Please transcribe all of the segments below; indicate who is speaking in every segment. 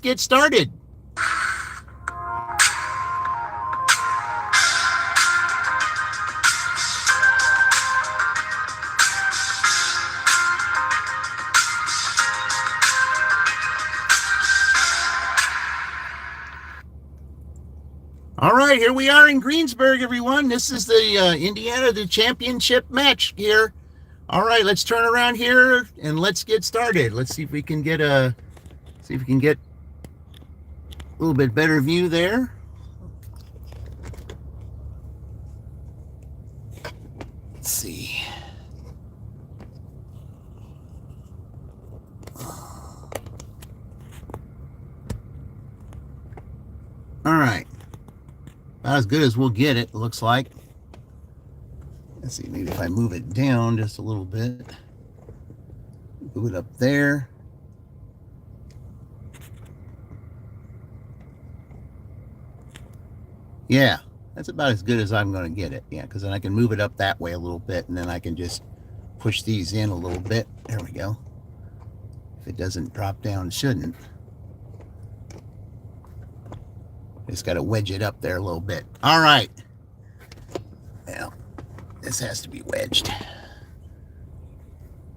Speaker 1: get started. All right, here we are in Greensburg, everyone. This is the the championship match here. All right, let's turn around here and let's get started. Let's see if we can get a little bit better view there. Let's see. All right. About as good as we'll get it, looks like. Let's see, maybe if I move it down just a little bit. Move it up there. Yeah, that's about as good as I'm going to get it. Yeah, because then I can move it up that way a little bit, and then I can just push these in a little bit. There we go. If it doesn't drop down, it shouldn't. Just got to wedge it up there a little bit. All right. Well, this has to be wedged.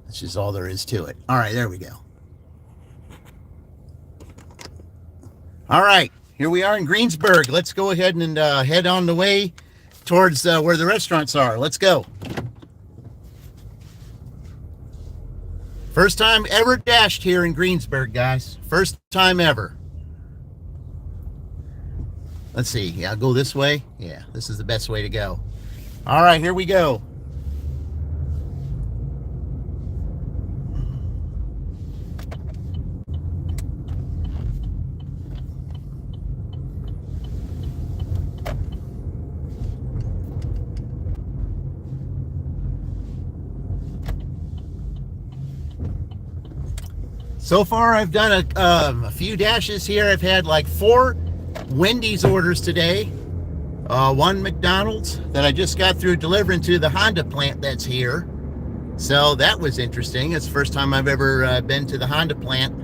Speaker 1: That's just all there is to it. All right, there we go. All right, here we are in Greensburg. Let's go ahead and head on the way towards where the restaurants are. Let's go. First time ever dashed here in Greensburg, guys. First time ever. Let's see. Yeah, I'll go this way. Yeah, this is the best way to go. All right, here we go. So far, I've done a few dashes here. I've had like 4 Wendy's orders today, 1 McDonald's that I just got through delivering to the Honda plant that's here. So that was interesting. It's the first time I've ever been to the Honda plant.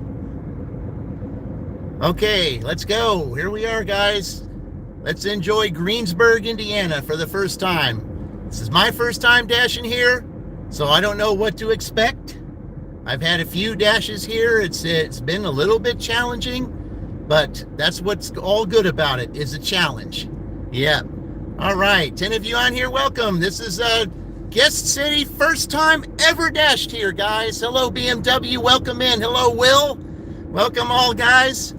Speaker 1: Okay, let's go. Here we are, guys. Let's enjoy Greensburg, Indiana for the first time. This is my first time dashing here, so I don't know what to expect. I've had a few dashes here. It's been a little bit challenging, but that's what's all good about it, is a challenge. Yeah. All right, 10 of you on here, welcome. This is Guest City, first time ever dashed here, guys. Hello, BMW, welcome in. Hello, Will. Welcome all, guys.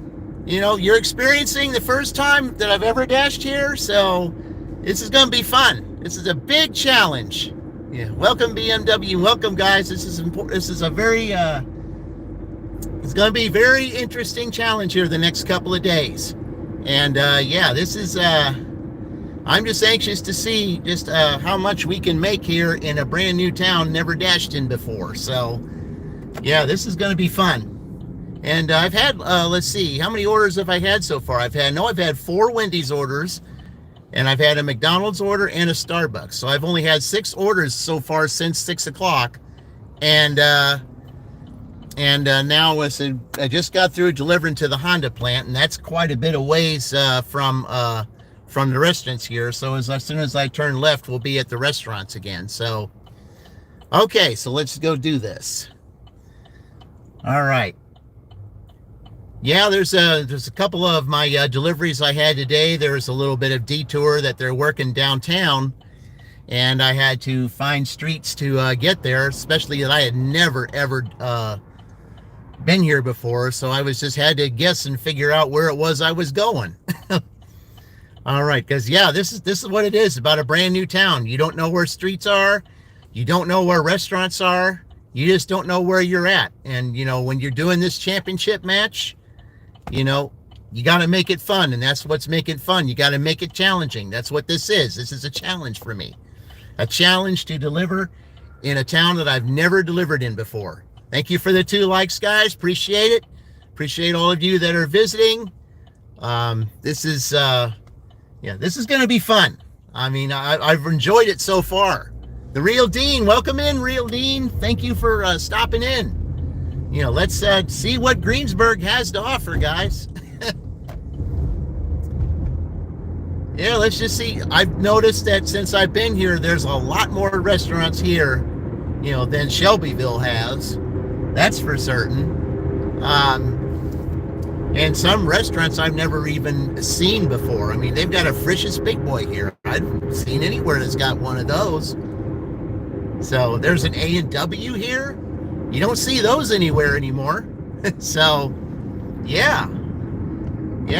Speaker 1: You know, you're experiencing the first time that I've ever dashed here, so this is going to be fun. This is a big challenge. Yeah, welcome BMW, welcome guys. This is important. This is a very it's going to be a very interesting challenge here the next couple of days. And yeah, this is I'm just anxious to see just how much we can make here in a brand new town never dashed in before. So yeah, this is going to be fun. And I've had let's see, how many orders have I had so far? I've had 4 Wendy's orders. And I've had a McDonald's order and a Starbucks. So I've only had 6 orders so far since 6 o'clock. And now I just got through delivering to the Honda plant, and that's quite a bit of ways from the restaurants here. So as soon as I turn left, we'll be at the restaurants again. So, okay, so let's go do this. All right. Yeah, there's a couple of my deliveries I had today. There's a little bit of detour that they're working downtown, and I had to find streets to get there, especially that I had never ever been here before. So I just had to guess and figure out where it was I was going. All right, because yeah, this is what it is about a brand new town. You don't know where streets are, you don't know where restaurants are, you just don't know where you're at. And you know, when you're doing this championship match, you know, you got to make it fun, and that's what's making it fun. You got to make it challenging. That's what this is. This is a challenge for me. A challenge to deliver in a town that I've never delivered in before. Thank you for the 2 likes, guys. Appreciate it. Appreciate all of you that are visiting. This is going to be fun. I mean, I've enjoyed it so far. The Real Dean, welcome in, Real Dean. Thank you for stopping in. let's see what Greensburg has to offer, guys. Yeah, let's just see. I've noticed that since I've been here, there's a lot more restaurants here, than Shelbyville has. That's for certain. And some restaurants I've never even seen before. I mean, they've got a Frisch's Big Boy here. I haven't seen anywhere that's got one of those. So there's an A&W here. You don't see those anywhere anymore. So, yeah,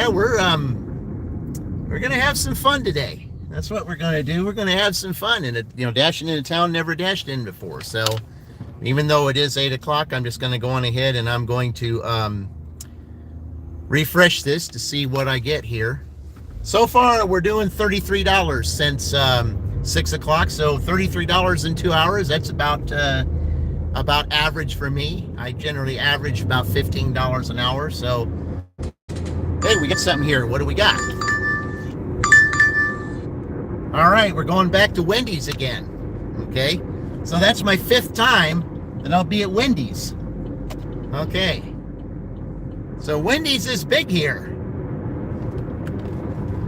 Speaker 1: we're gonna have some fun today. That's what we're gonna do. We're gonna have some fun, and dashing into town, never dashed in before. So, even though it is 8 o'clock, I'm just gonna go on ahead and I'm going to refresh this to see what I get here. So far, we're doing $33 since 6 o'clock. So $33 in 2 hours. That's about average for me. I generally average about $15 an hour. So, hey, we got something here. What do we got? All right, we're going back to Wendy's again. Okay, so that's my 5th time that I'll be at Wendy's. Okay, so Wendy's is big here.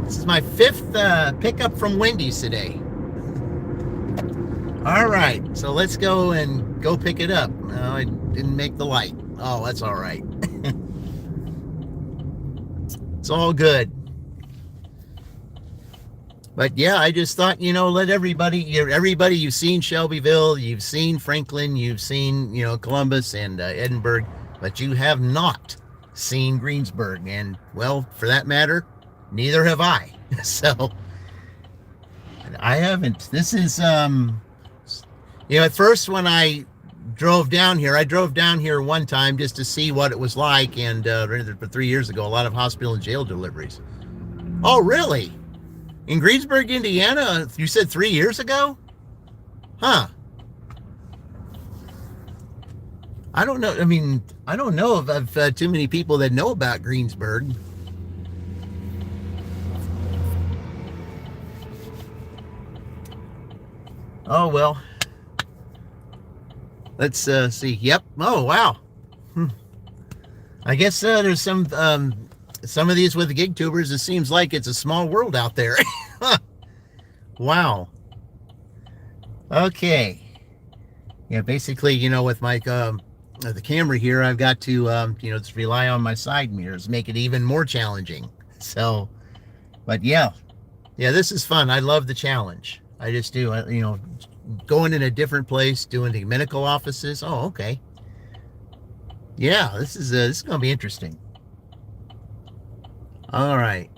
Speaker 1: This is my 5th pickup from Wendy's today. All right, so let's go pick it up. Oh, I didn't make the light. Oh, that's all right. It's all good. But yeah, I just thought, let everybody you've seen Shelbyville, you've seen Franklin, you've seen, Columbus and Edinburgh, but you have not seen Greensburg. And well, for that matter, neither have I. So I haven't. This is, at first when I drove down here one time just to see what it was like. And for 3 years ago, a lot of hospital and jail deliveries. Oh, really? In Greensburg, Indiana, you said 3 years ago? Huh. I don't know. I mean, I don't know if I've too many people that know about Greensburg. Oh, well. Let's see. Yep. Oh, wow. I guess there's some of these with the gig tubers, it seems like it's a small world out there. Wow. Okay. Yeah, basically, with my the camera here, I've got to just rely on my side mirrors, make it even more challenging. So, but yeah, this is fun. I love the challenge. I just do. Going in a different place, doing the medical offices. Oh, okay. Yeah, this is gonna be interesting. All right.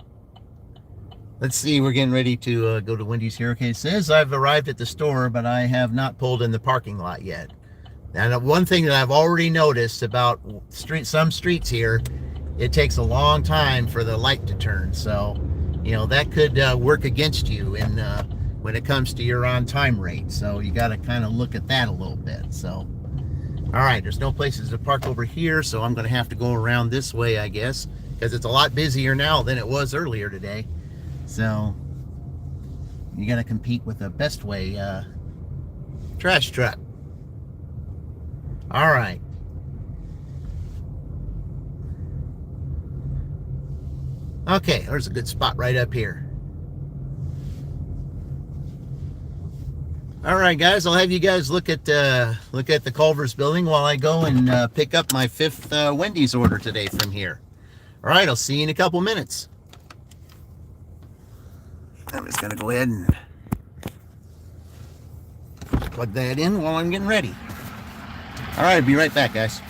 Speaker 1: Let's see. We're getting ready to go to Wendy's here. Okay, it says I've arrived at the store, but I have not pulled in the parking lot yet. And one thing that I've already noticed about some streets here, it takes a long time for the light to turn. So, that could work against you when it comes to your on-time rate. So you got to kind of look at that a little bit. So, all right, there's no places to park over here, so I'm going to have to go around this way, I guess, because it's a lot busier now than it was earlier today. So you got to compete with the Bestway trash truck. All right. Okay, there's a good spot right up here. All right, guys, I'll have you guys look at the Culver's building while I go and pick up my 5th Wendy's order today from here. All right, I'll see you in a couple minutes. I'm just gonna go ahead and plug that in while I'm getting ready. All right, I'll be right back, guys.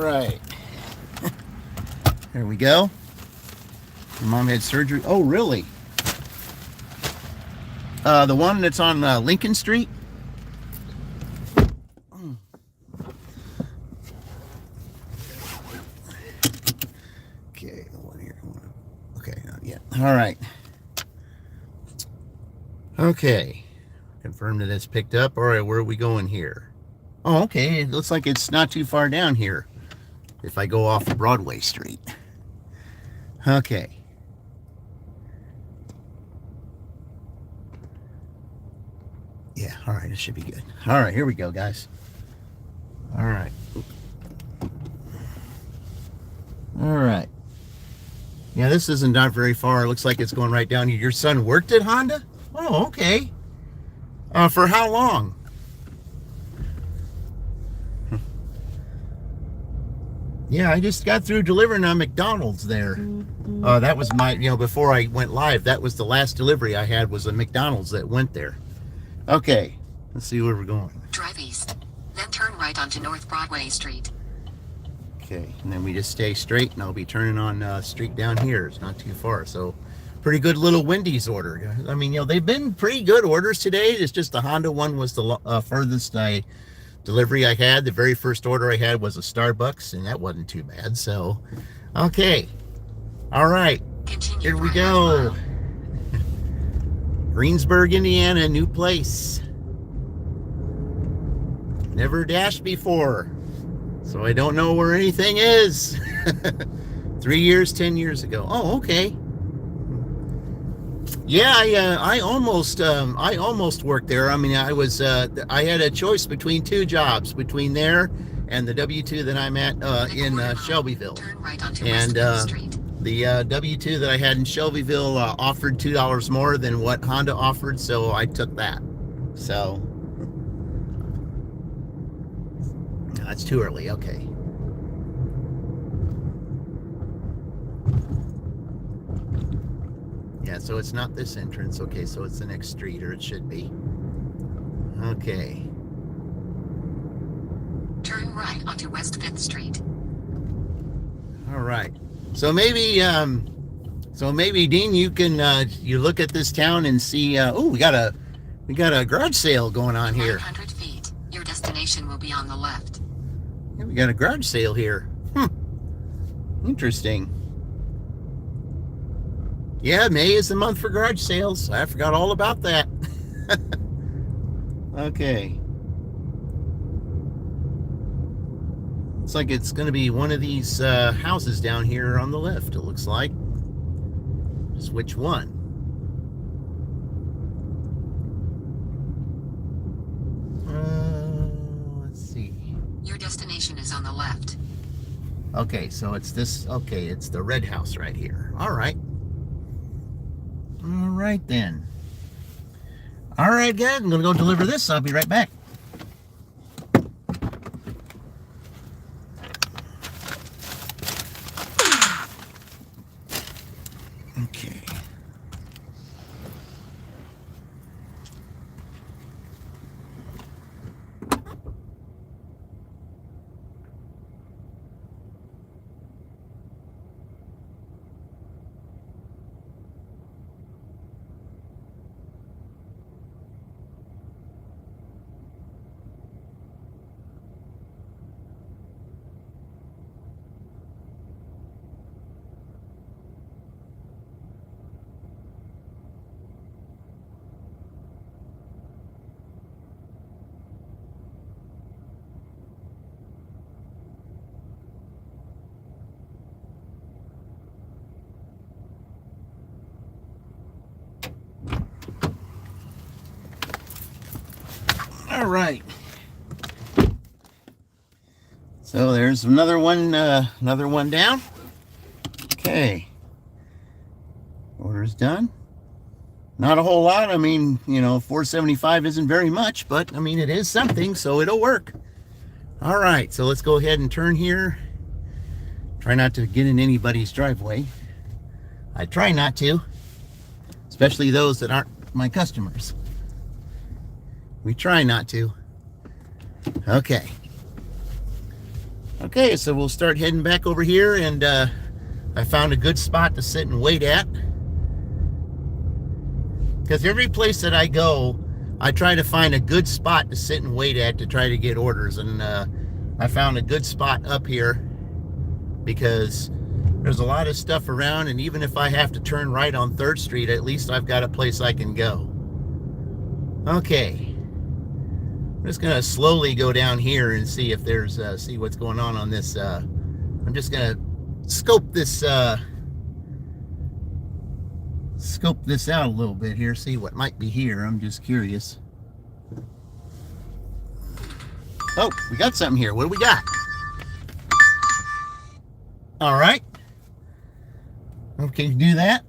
Speaker 1: right. There we go. Your mom had surgery. Oh, really? The one that's on Lincoln Street? Okay, the one here. Okay, not yet. All right. Okay. Confirm that it's picked up. All right, where are we going here? Oh, okay. It looks like it's not too far down here if I go off Broadway Street. Okay. Yeah, all right, it should be good. All right, here we go, guys. All right. All right. Yeah, this isn't not very far. It looks like it's going right down here. Your son worked at Honda? Oh, okay. For how long? Yeah, I just got through delivering on McDonald's there. That was my, before I went live, that was the last delivery I had was a McDonald's that went there. Okay, let's see where we're going.
Speaker 2: Drive east, then turn right onto North Broadway Street.
Speaker 1: Okay, and then we just stay straight, and I'll be turning on street down here. It's not too far, so pretty good little Wendy's order. I mean, they've been pretty good orders today. It's just the Honda one was the furthest delivery I had. The very first order I had was a Starbucks, and that wasn't too bad. So, okay, all right, here we go. Greensburg, Indiana, new place. Never dashed before, so I don't know where anything is. 3 years, 10 years ago. Oh, okay. Yeah, I almost worked there. I mean, I had a choice between two jobs, between there and the W-2 that I'm at in Shelbyville. And the W-2 that I had in Shelbyville offered $2 more than what Honda offered, so I took that. So no, it's too early. Okay. Yeah, so it's not this entrance. Okay, so it's the next street, or it should be. Okay.
Speaker 2: Turn right onto West 5th Street.
Speaker 1: All right. So maybe, Dean, you can you look at this town and see. Oh, we got a garage sale going on here.
Speaker 2: 900 feet. Your destination will be on the left.
Speaker 1: Yeah, we got a garage sale here. Interesting. Yeah, May is the month for garage sales. I forgot all about that. Okay. Looks like it's going to be one of these houses down here on the left, it looks like. Just which one? Let's see.
Speaker 2: Your destination is on the left.
Speaker 1: Okay, so it's this. Okay, it's the red house right here. All right. All right, then. All right, guys, I'm going to go deliver this. I'll be right back. Okay. All right. So there's another one down. Okay. Order's done. Not a whole lot. I mean, $4.75 isn't very much, but I mean, it is something, so it'll work. All right, so let's go ahead and turn here. Try not to get in anybody's driveway. I try not to, especially those that aren't my customers. We try not to. Okay. Okay, so we'll start heading back over here, and I found a good spot to sit and wait at. Because every place that I go, I try to find a good spot to sit and wait at to try to get orders. And I found a good spot up here because there's a lot of stuff around, and even if I have to turn right on 3rd Street, at least I've got a place I can go. Okay. I'm just going to slowly go down here and see if there's, see what's going on this. I'm just going to scope this out a little bit here, see what might be here. I'm just curious. Oh, we got something here. What do we got? All right. Okay, do that.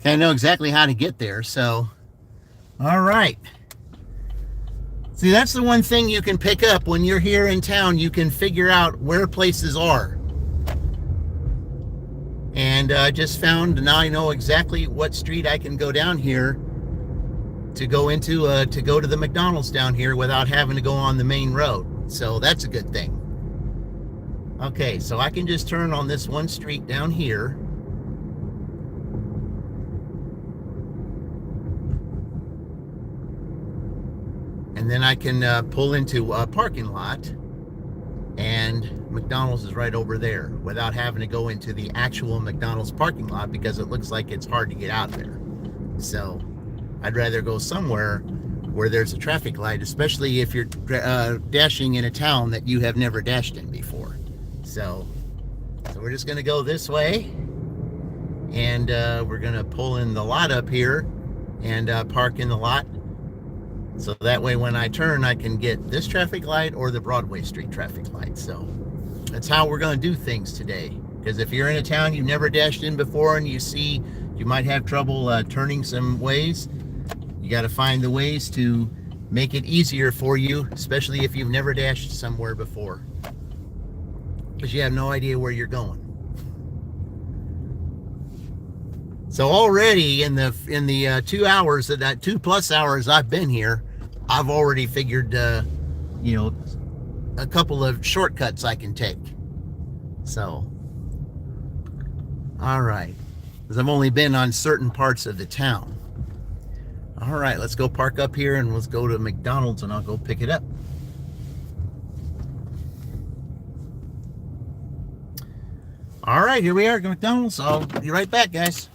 Speaker 1: Okay, I know exactly how to get there, so. All right. See, that's the one thing you can pick up when you're here in town. You can figure out where places are. And I just found, now I know exactly what street I can go down here to go into, to go to the McDonald's down here without having to go on the main road. So that's a good thing. Okay, so I can just turn on this one street down here. And then I can pull into a parking lot, and McDonald's is right over there without having to go into the actual McDonald's parking lot because it looks like it's hard to get out there. So I'd rather go somewhere where there's a traffic light, especially if you're dashing in a town that you have never dashed in before. So we're just going to go this way, and we're going to pull in the lot up here and park in the lot. So that way when I turn, I can get this traffic light or the Broadway Street traffic light. So that's how we're going to do things today. Because if you're in a town you've never dashed in before and you see you might have trouble turning some ways, you got to find the ways to make it easier for you, especially if you've never dashed somewhere before, because you have no idea where you're going. So already in the 2 hours, that 2+ hours I've been here, I've already figured, you know, a couple of shortcuts I can take. So, all right, because I've only been on certain parts of the town. All right, let's go park up here and let's go to McDonald's and I'll go pick it up. All right, here we are at McDonald's. I'll be right back, guys.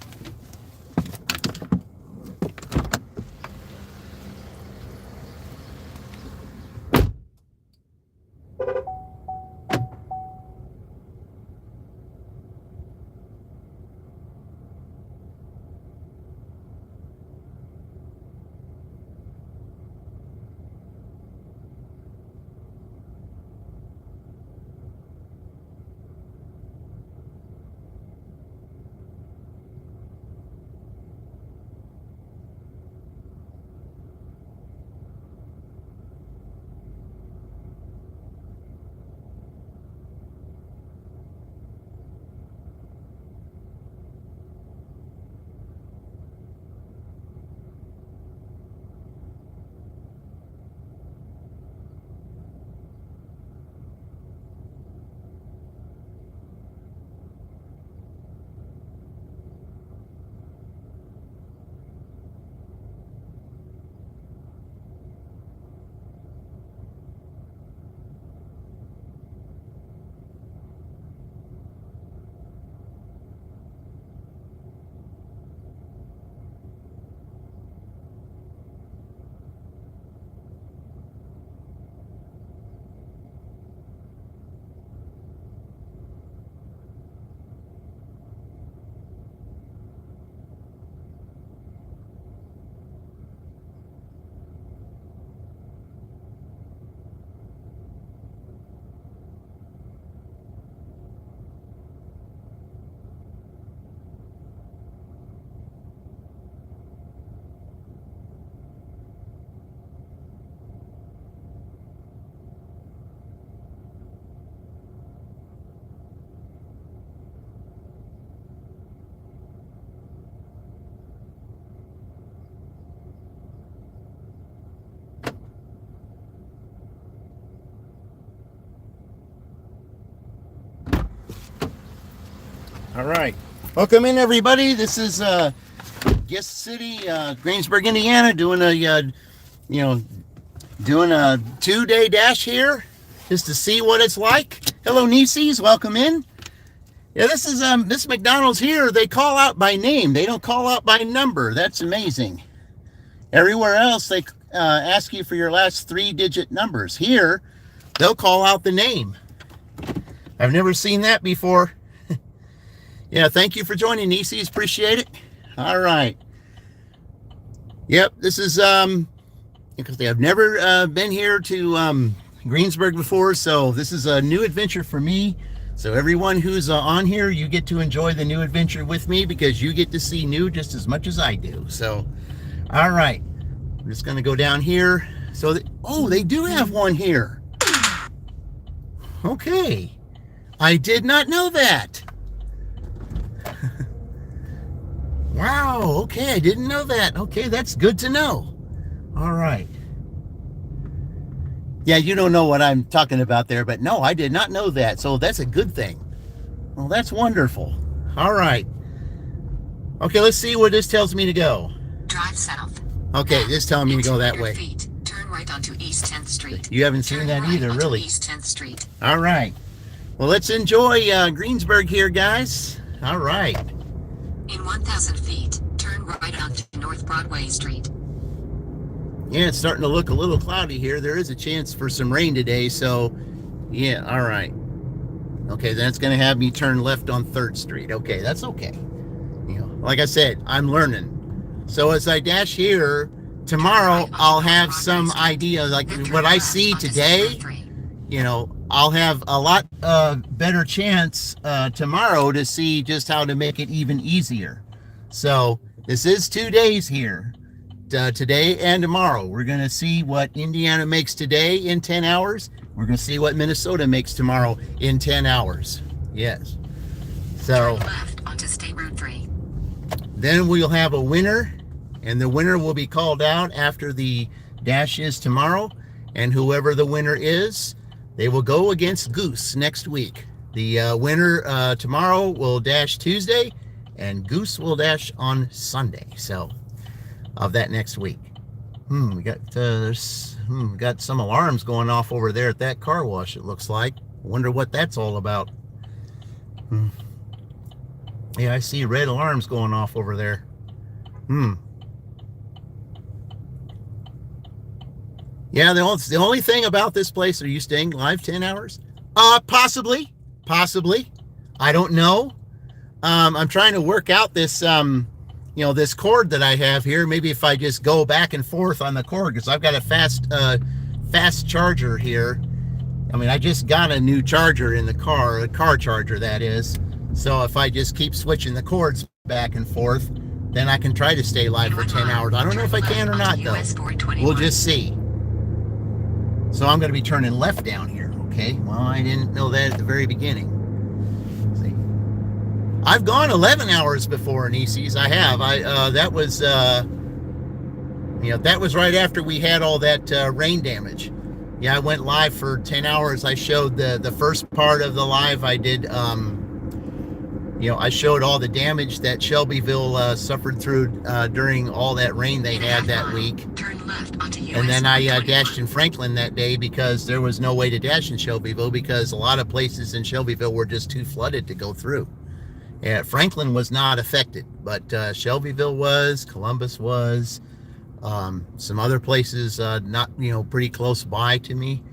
Speaker 1: All right. Welcome in, everybody. This is Guest City, Greensburg, Indiana, doing a doing a 2-day dash here just to see what it's like. Hello, Nieces. Welcome in. Yeah, this is this McDonald's here. They call out by name. They don't call out by number. That's amazing. Everywhere else, they ask you for your last 3-digit numbers. Here, they'll call out the name. I've never seen that before. Yeah, thank you for joining, Nieces. Appreciate it. All right. Yep, this is because I've never been here to Greensburg before, so this is a new adventure for me. So everyone who's on here, you get to enjoy the new adventure with me because you get to see new just as much as I do. So, all right, I'm just gonna go down here. So, oh, they do have one here. Okay, I did not know that. Wow, okay, I didn't know that. Okay, that's good to know. All right. Yeah, you don't know what I'm talking about there, but no, I did not know that. So that's a good thing. Well, that's wonderful. All right. Okay, let's see where this tells me to go.
Speaker 2: Drive south.
Speaker 1: Okay, this is telling me to go that way.
Speaker 2: Feet. Turn right onto East 10th Street.
Speaker 1: You haven't seen that either, really.
Speaker 2: East 10th Street.
Speaker 1: All right. Well, let's enjoy Greensburg here, guys. All right.
Speaker 2: In 1,000 feet, turn right onto North Broadway Street.
Speaker 1: Yeah, it's starting to look a little cloudy here. There is a chance for some rain today, so yeah, all right. Okay, then it's going to have me turn left on 3rd Street. Okay, that's okay. You know, like I said, I'm learning. So as I dash here, tomorrow I'll have some idea, like what I see today, you know, I'll have a lot better chance tomorrow to see just how to make it even easier. So this is 2 days here. Today and tomorrow. We're going to see what Indiana makes today in 10 hours. We're going to see what Minnesota makes tomorrow in 10 hours. Yes. So
Speaker 2: turn left onto State Road 3.
Speaker 1: Then we'll have a winner, and the winner will be called out after the dash is tomorrow. And whoever the winner is, they will go against Goose next week. The winner tomorrow will dash Tuesday, and Goose will dash on Sunday. So of that next week. We got we got some alarms going off over there at that car wash, it looks like. Wonder what that's all about. Yeah, I see red alarms going off over there. Yeah, the only thing about this place, are you staying live 10 hours? Possibly. I don't know. I'm trying to work out this you know, this cord that I have here. Maybe if I just go back and forth on the cord, because I've got a fast charger here. I mean, I just got a new charger in the car, a car charger that is. So if I just keep switching the cords back and forth, then I can try to stay live for 10 hours. I don't know if I can or not, though. We'll just see. So I'm going to be turning left down here. Okay, well, I didn't know that at the very beginning. I've gone 11 hours before, Nieces. I have. That was, you know, that was right after we had all that rain damage. Yeah, I went live for 10 hours. I showed the first part of the live. I did, you know, I showed all the damage that Shelbyville suffered through during all that rain they had that week. And then I dashed in Franklin that day because there was no way to dash in Shelbyville because a lot of places in Shelbyville were just too flooded to go through. Yeah, Franklin was not affected, but Shelbyville was, Columbus was, some other places not, you know, pretty close by to me,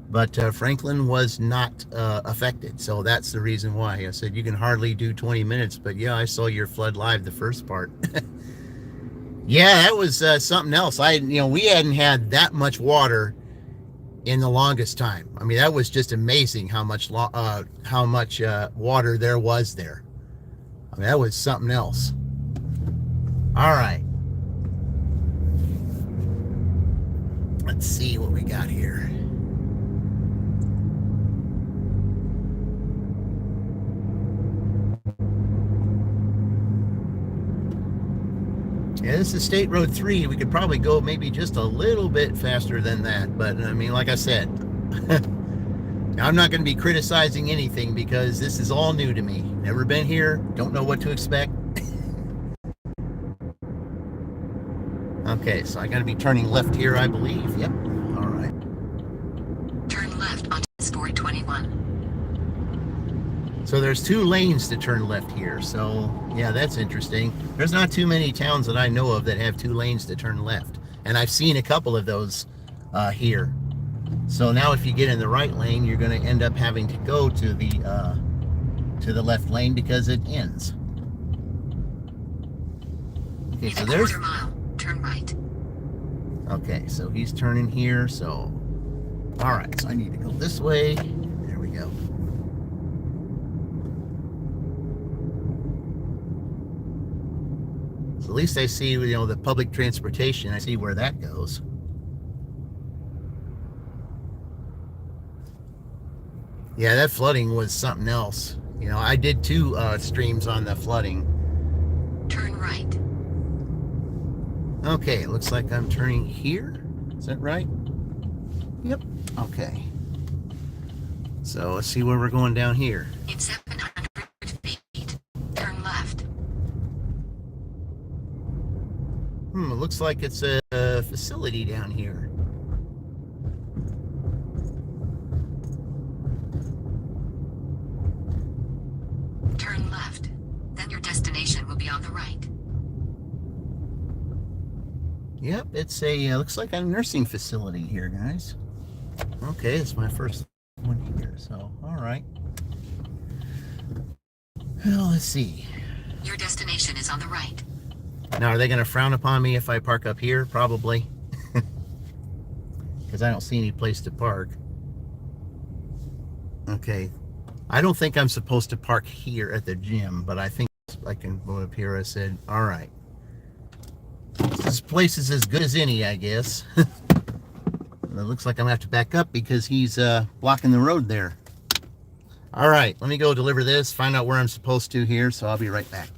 Speaker 1: but Franklin was not affected. So that's the reason why I said you can hardly do 20 minutes, but yeah, I saw your flood live the first part. Yeah, that was something else. You know, we hadn't had that much water in the longest time. I mean, that was just amazing how much water there was there. I mean, that was something else. All right. Let's see what we got here. Yeah, this is State Road 3. We could probably go maybe just a little bit faster than that. But, I mean, like I said, Now, I'm not going to be criticizing anything because this is all new to me. Never been here, don't know what to expect. Okay, so I got to be turning left here, I believe. Yep. All right.
Speaker 2: Turn left onto Sport 21.
Speaker 1: So there's 2 lanes to turn left here. So yeah, that's interesting. There's not too many towns that I know of that have 2 lanes to turn left, and I've seen a couple of those here. So now if you get in the right lane, you're going to end up having to go to the left lane because it ends. Okay, so there's
Speaker 2: a quarter mile. Turn right.
Speaker 1: Okay, so he's turning here, so all right, so I need to go this way. There we go. So at least I see, you know, the public transportation. I see where that goes. Yeah, that flooding was something else. You know, I did 2 streams on the flooding.
Speaker 2: Turn right.
Speaker 1: Okay, it looks like I'm turning here. Is that right? Yep. Okay. So let's see where we're going down here.
Speaker 2: In 700 feet, turn left.
Speaker 1: It looks like it's a facility down here.
Speaker 2: Turn left. Then your destination will be on the right.
Speaker 1: Yep, it's a, looks like a nursing facility here, guys. Okay, it's my first one here, so, all right. Well, let's see.
Speaker 2: Your destination is on the right.
Speaker 1: Now, are they going to frown upon me if I park up here? Probably. Because I don't see any place to park. Okay. I don't think I'm supposed to park here at the gym, but I think I can go up here. I said, all right. This place is as good as any, I guess. It looks like I'm going to have to back up because he's blocking the road there. All right, let me go deliver this, find out where I'm supposed to here, so I'll be right back.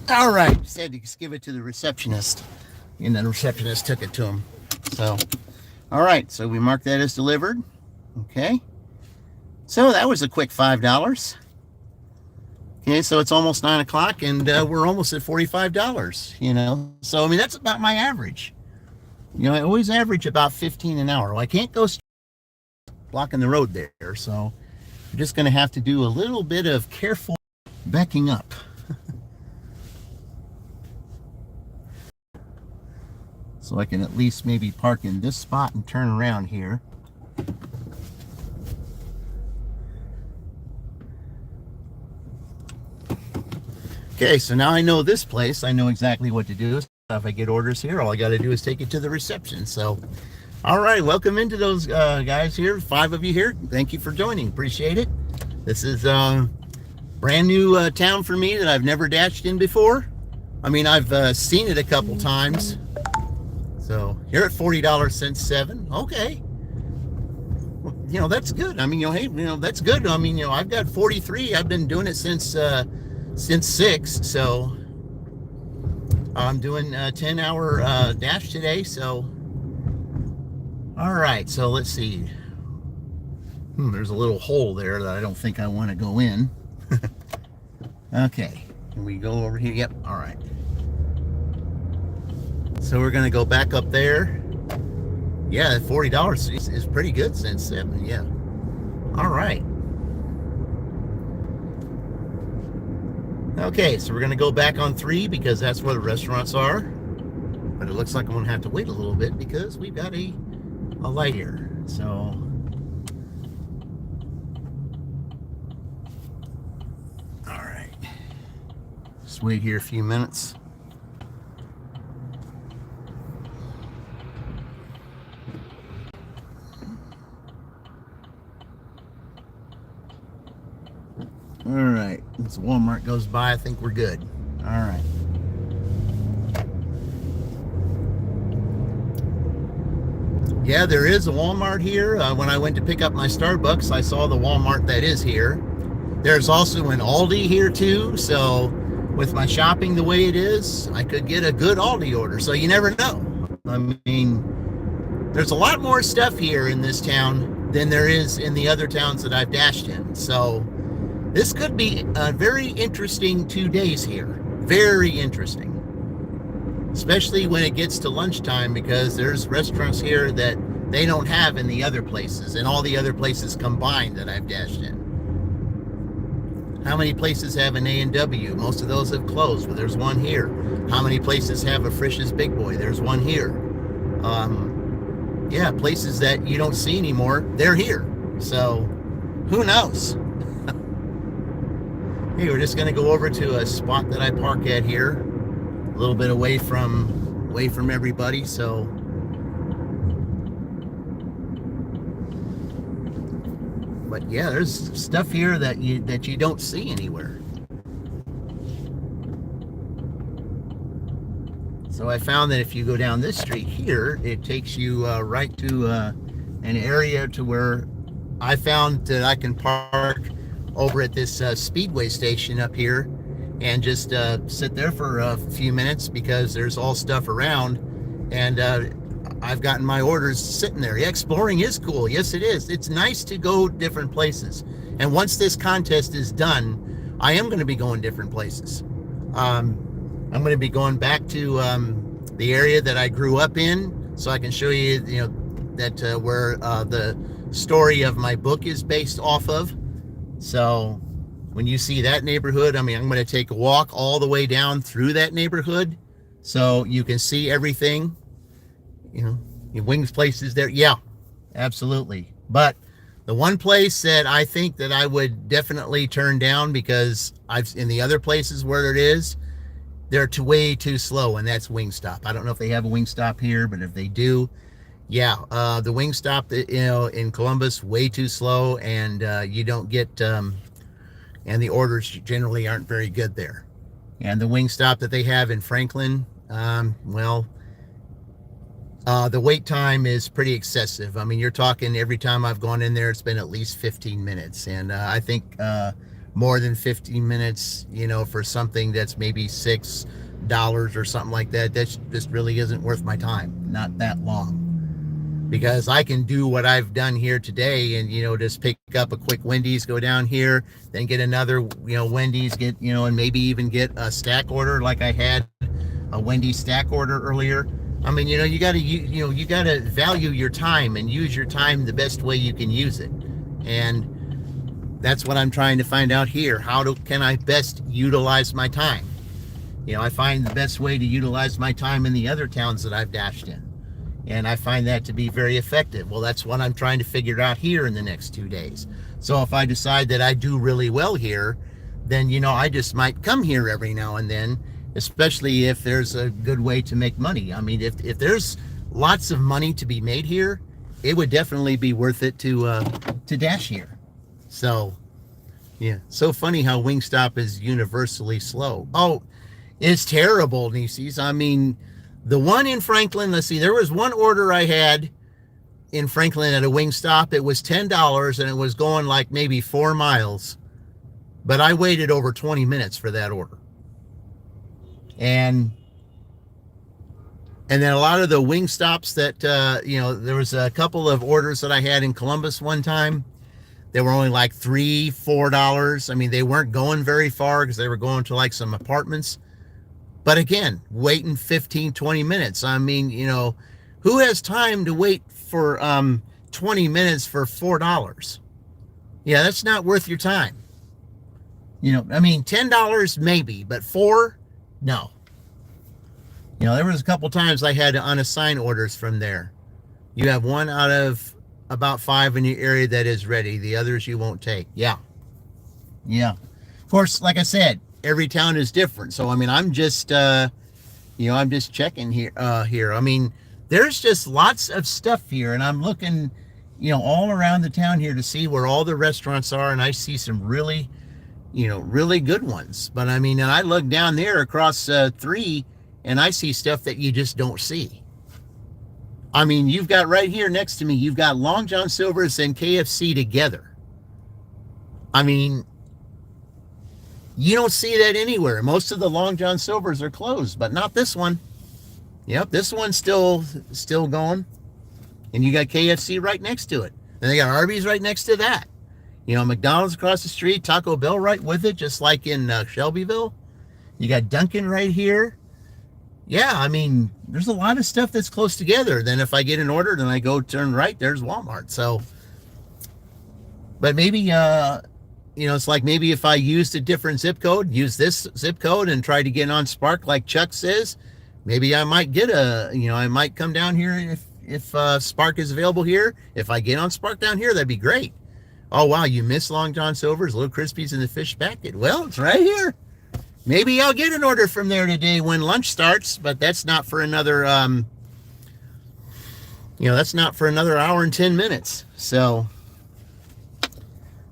Speaker 1: All right, just had to give it to the receptionist, and the receptionist took it to him. So, all right, so we marked that as delivered. Okay, so that was a quick $5. Okay, so it's almost 9 o'clock, and we're almost at $45. You know, so I mean that's about my average. You know, I always average about 15 an hour. Well, I can't go blocking the road there, so I'm just going to have to do a little bit of careful backing up. So I can at least maybe park in this spot and turn around here. Okay, so now I know this place. I know exactly what to do. If I get orders here, all I got to do is take it to the reception. So, all right, welcome into those guys here. 5 of you here. Thank you for joining. Appreciate it. This is brand new town for me that I've never dashed in before. I mean, I've seen it a couple times. So here at $40 since 7. Okay. Well, you know, that's good. I mean, you know, hey, you know, that's good. I mean, you know, I've got 43. I've been doing it since 6. So I'm doing a 10-hour dash today. So, all right. So let's see. There's a little hole there that I don't think I want to go in. Okay. Can we go over here? Yep. All right. So we're gonna go back up there. Yeah, $40 is pretty good since 7. Yeah. All right. Okay, so we're gonna go back on 3 because that's where the restaurants are. But it looks like I'm gonna have to wait a little bit because we've got a light here. So all right. Just wait here a few minutes. All right, as Walmart goes by, I think we're good. All right. Yeah, there is a Walmart here. When I went to pick up my Starbucks, I saw the Walmart that is here. There's also an Aldi here too. So with my shopping the way it is, I could get a good Aldi order. So you never know. I mean, there's a lot more stuff here in this town than there is in the other towns that I've dashed in. So this could be a very interesting 2 days here. Very interesting. Especially when it gets to lunchtime, because there's restaurants here that they don't have in the other places, and all the other places combined that I've dashed in. How many places have an A&W? Most of those have closed, but there's one here. How many places have a Frisch's Big Boy? There's one here. Yeah, places that you don't see anymore, they're here. So who knows? Hey, we're just going to go over to a spot that I park at here, a little bit away from everybody. So but yeah, there's stuff here that you don't see anywhere. So I found that if you go down this street here, it takes you right to an area to where I found that I can park over at this speedway station up here and just sit there for a few minutes, because there's all stuff around, and I've gotten my orders sitting there. Yeah, exploring is cool. Yes, it is. It's nice to go different places. And once this contest is done, I am going to be going different places. I'm going to be going back to the area that I grew up in, so I can show you, that where the story of my book is based off of. So when you see that neighborhood, I mean, I'm going to take a walk all the way down through that neighborhood so you can see everything. Your Wings place is there. Yeah, absolutely. But the one place that I think that I would definitely turn down, because in the other places where it is, they're way too slow, and that's Wingstop. I don't know if they have a Wingstop here, but if they do, yeah, the Wingstop, in Columbus, way too slow, and you don't get, and the orders generally aren't very good there. And the Wingstop that they have in Franklin, the wait time is pretty excessive. I mean, you're talking every time I've gone in there, it's been at least 15 minutes. And I think more than 15 minutes, for something that's maybe $6 or something like that, that just really isn't worth my time. Not that long. Because I can do what I've done here today and, just pick up a quick Wendy's, go down here, then get another, Wendy's, get, and maybe even get a stack order, like I had a Wendy's stack order earlier. I mean, you got to value your time and use your time the best way you can use it. And that's what I'm trying to find out here. Can I best utilize my time? I find the best way to utilize my time in the other towns that I've dashed in. And I find that to be very effective. Well, that's what I'm trying to figure out here in the next 2 days. So if I decide that I do really well here, then, I just might come here every now and then, especially if there's a good way to make money. I mean, if there's lots of money to be made here, it would definitely be worth it to dash here. So, yeah. So funny how Wingstop is universally slow. Oh, it's terrible, Nieces. I mean, the one in Franklin, let's see, there was one order I had in Franklin at a Wingstop. It was $10 and it was going like maybe 4 miles. But I waited over 20 minutes for that order. And then a lot of the Wingstops that, there was a couple of orders that I had in Columbus one time. They were only like $3, $4. I mean, they weren't going very far because they were going to like some apartments. But again, waiting 15, 20 minutes. I mean, who has time to wait for 20 minutes for $4? Yeah, that's not worth your time. I mean, $10 maybe, but four, no. There was a couple times I had to unassign orders from there. You have one out of about 5 in your area that is ready. The others you won't take. Yeah. Yeah. Of course, like I said, every town is different. So, I mean, I'm just checking here. I mean, there's just lots of stuff here, and I'm looking, all around the town here to see where all the restaurants are, and I see some really, really good ones. But I mean, and I look down there across 3, and I see stuff that you just don't see. I mean, you've got right here next to me, you've got Long John Silver's and KFC together. I mean, you don't see that anywhere. Most of the Long John Silver's are closed, but not this one. Yep, this one's still going. And you got KFC right next to it. And they got Arby's right next to that. McDonald's across the street, Taco Bell right with it, just like in Shelbyville. You got Dunkin' right here. Yeah, I mean, there's a lot of stuff that's close together. Then if I get an order, then I go turn right, there's Walmart. So, but maybe, it's like maybe if I used a different zip code, use this zip code and try to get on Spark like Chuck says, maybe I might get I might come down here if Spark is available here. If I get on Spark down here, that'd be great. Oh, wow, you missed Long John Silver's, Little Crispies, and the Fish Packet. Well, it's right here. Maybe I'll get an order from there today when lunch starts, but that's not for another, that's not for another hour and 10 minutes. So,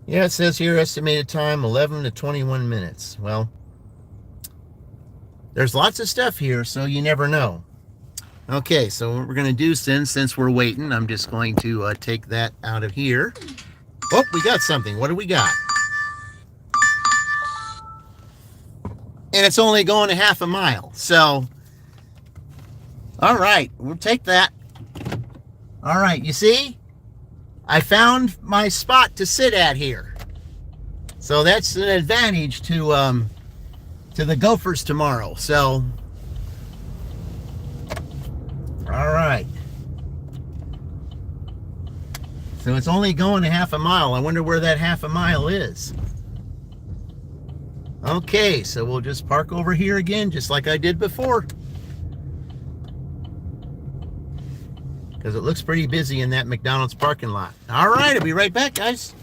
Speaker 1: yeah, it says here estimated time 11 to 21 minutes. Well, there's lots of stuff here, so you never know. Okay, so what we're going to do since we're waiting, I'm just going to take that out of here. Oh, we got something. What do we got? And it's only going a half a mile. So, all right, we'll take that. All right, you see? I found my spot to sit at here. So that's an advantage to the Gophers tomorrow. So, all right. So it's only going a half a mile. I wonder where that half a mile is. Okay, so we'll just park over here again, just like I did before. Because it looks pretty busy in that McDonald's parking lot. All right, I'll be right back, guys.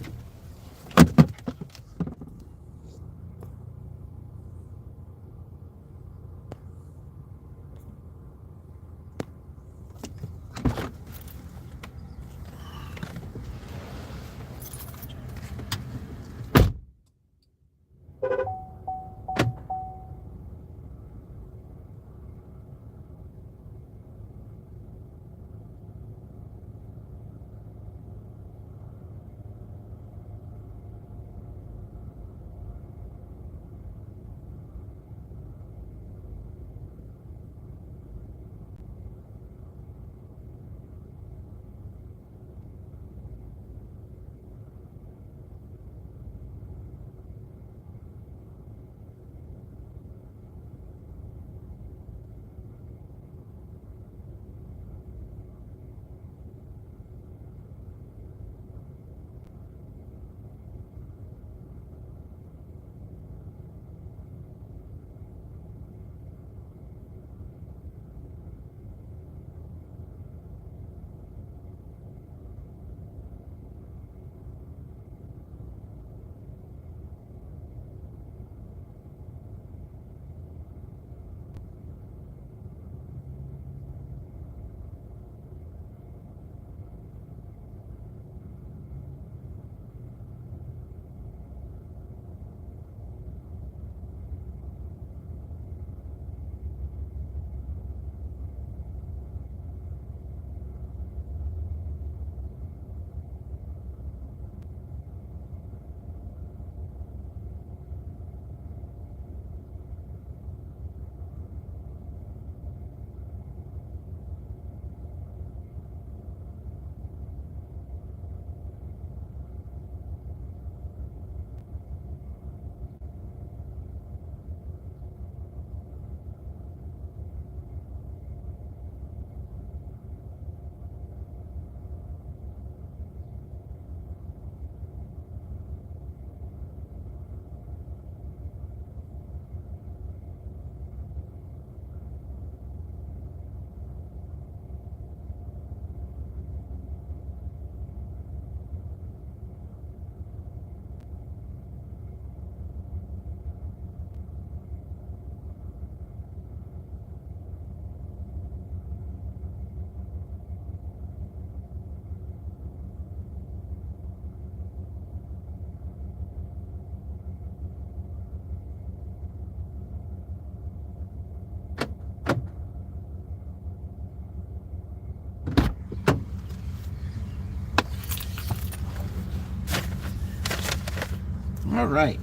Speaker 1: All right.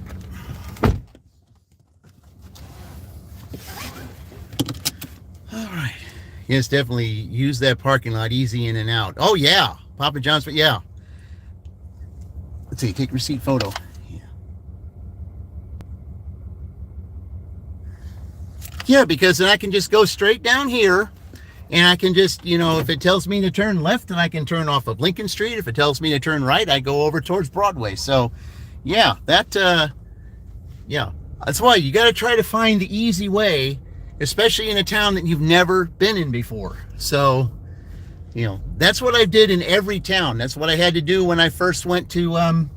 Speaker 1: All right. Yes, definitely use that parking lot, easy in and out. Oh, yeah. Papa John's, but yeah. Let's see, take receipt photo. Yeah. Yeah, because then I can just go straight down here, and I can just, you know, if it tells me to turn left, then I can turn off of Lincoln Street. If it tells me to turn right, I go over towards Broadway. So, yeah, yeah. That's why you got to try to find the easy way, especially in a town that you've never been in before. So, you know, that's what I did in every town. That's what I had to do when I first went to,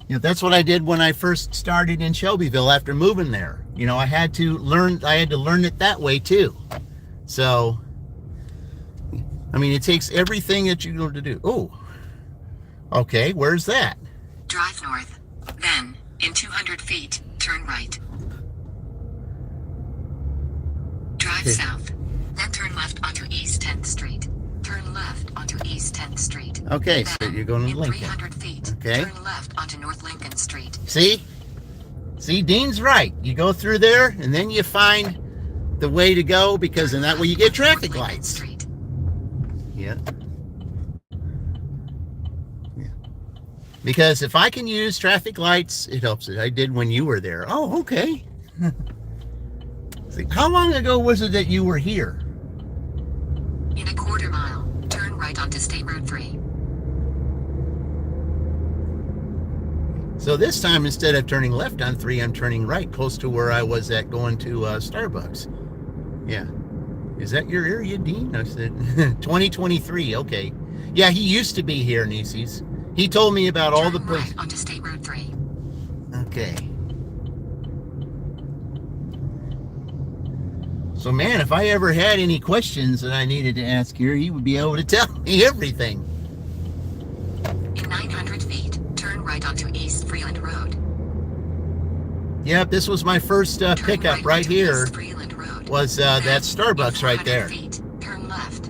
Speaker 1: that's what I did when I first started in Shelbyville after moving there. You know, I had to learn it that way too. So, I mean, it takes everything that you know to do. Oh, okay, where's that?
Speaker 2: Drive north. Then, in 200 feet, turn right. Drive south. Then turn left onto East 10th Street. Turn left onto East 10th Street.
Speaker 1: Okay,
Speaker 2: then,
Speaker 1: so you're going to Lincoln.
Speaker 2: 300 feet,
Speaker 1: okay.
Speaker 2: Turn left onto North Lincoln Street.
Speaker 1: See, Dean's right. You go through there, and then you find the way to go, because in that way you get traffic lights.
Speaker 2: Street.
Speaker 1: Yeah. Because if I can use traffic lights, it helps it. I did when you were there. Oh, okay. See, how long ago was it that you were here?
Speaker 2: In a quarter mile, turn right onto State Road 3.
Speaker 1: So this time, instead of turning left on 3, I'm turning right, close to where I was at going to Starbucks. Yeah. Is that your area, Dean? I said, 2023, okay. Yeah, he used to be here, Nieces. He told me about all the places.
Speaker 2: Right onto State Road 3.
Speaker 1: Okay. So, man, if I ever had any questions that I needed to ask here, he would be able to tell me everything.
Speaker 2: In 900 feet, turn right onto East Freeland Road.
Speaker 1: Yep, this was my first pickup right here.
Speaker 2: East Freeland Road.
Speaker 1: Was that Starbucks right there.
Speaker 2: Feet, turn left.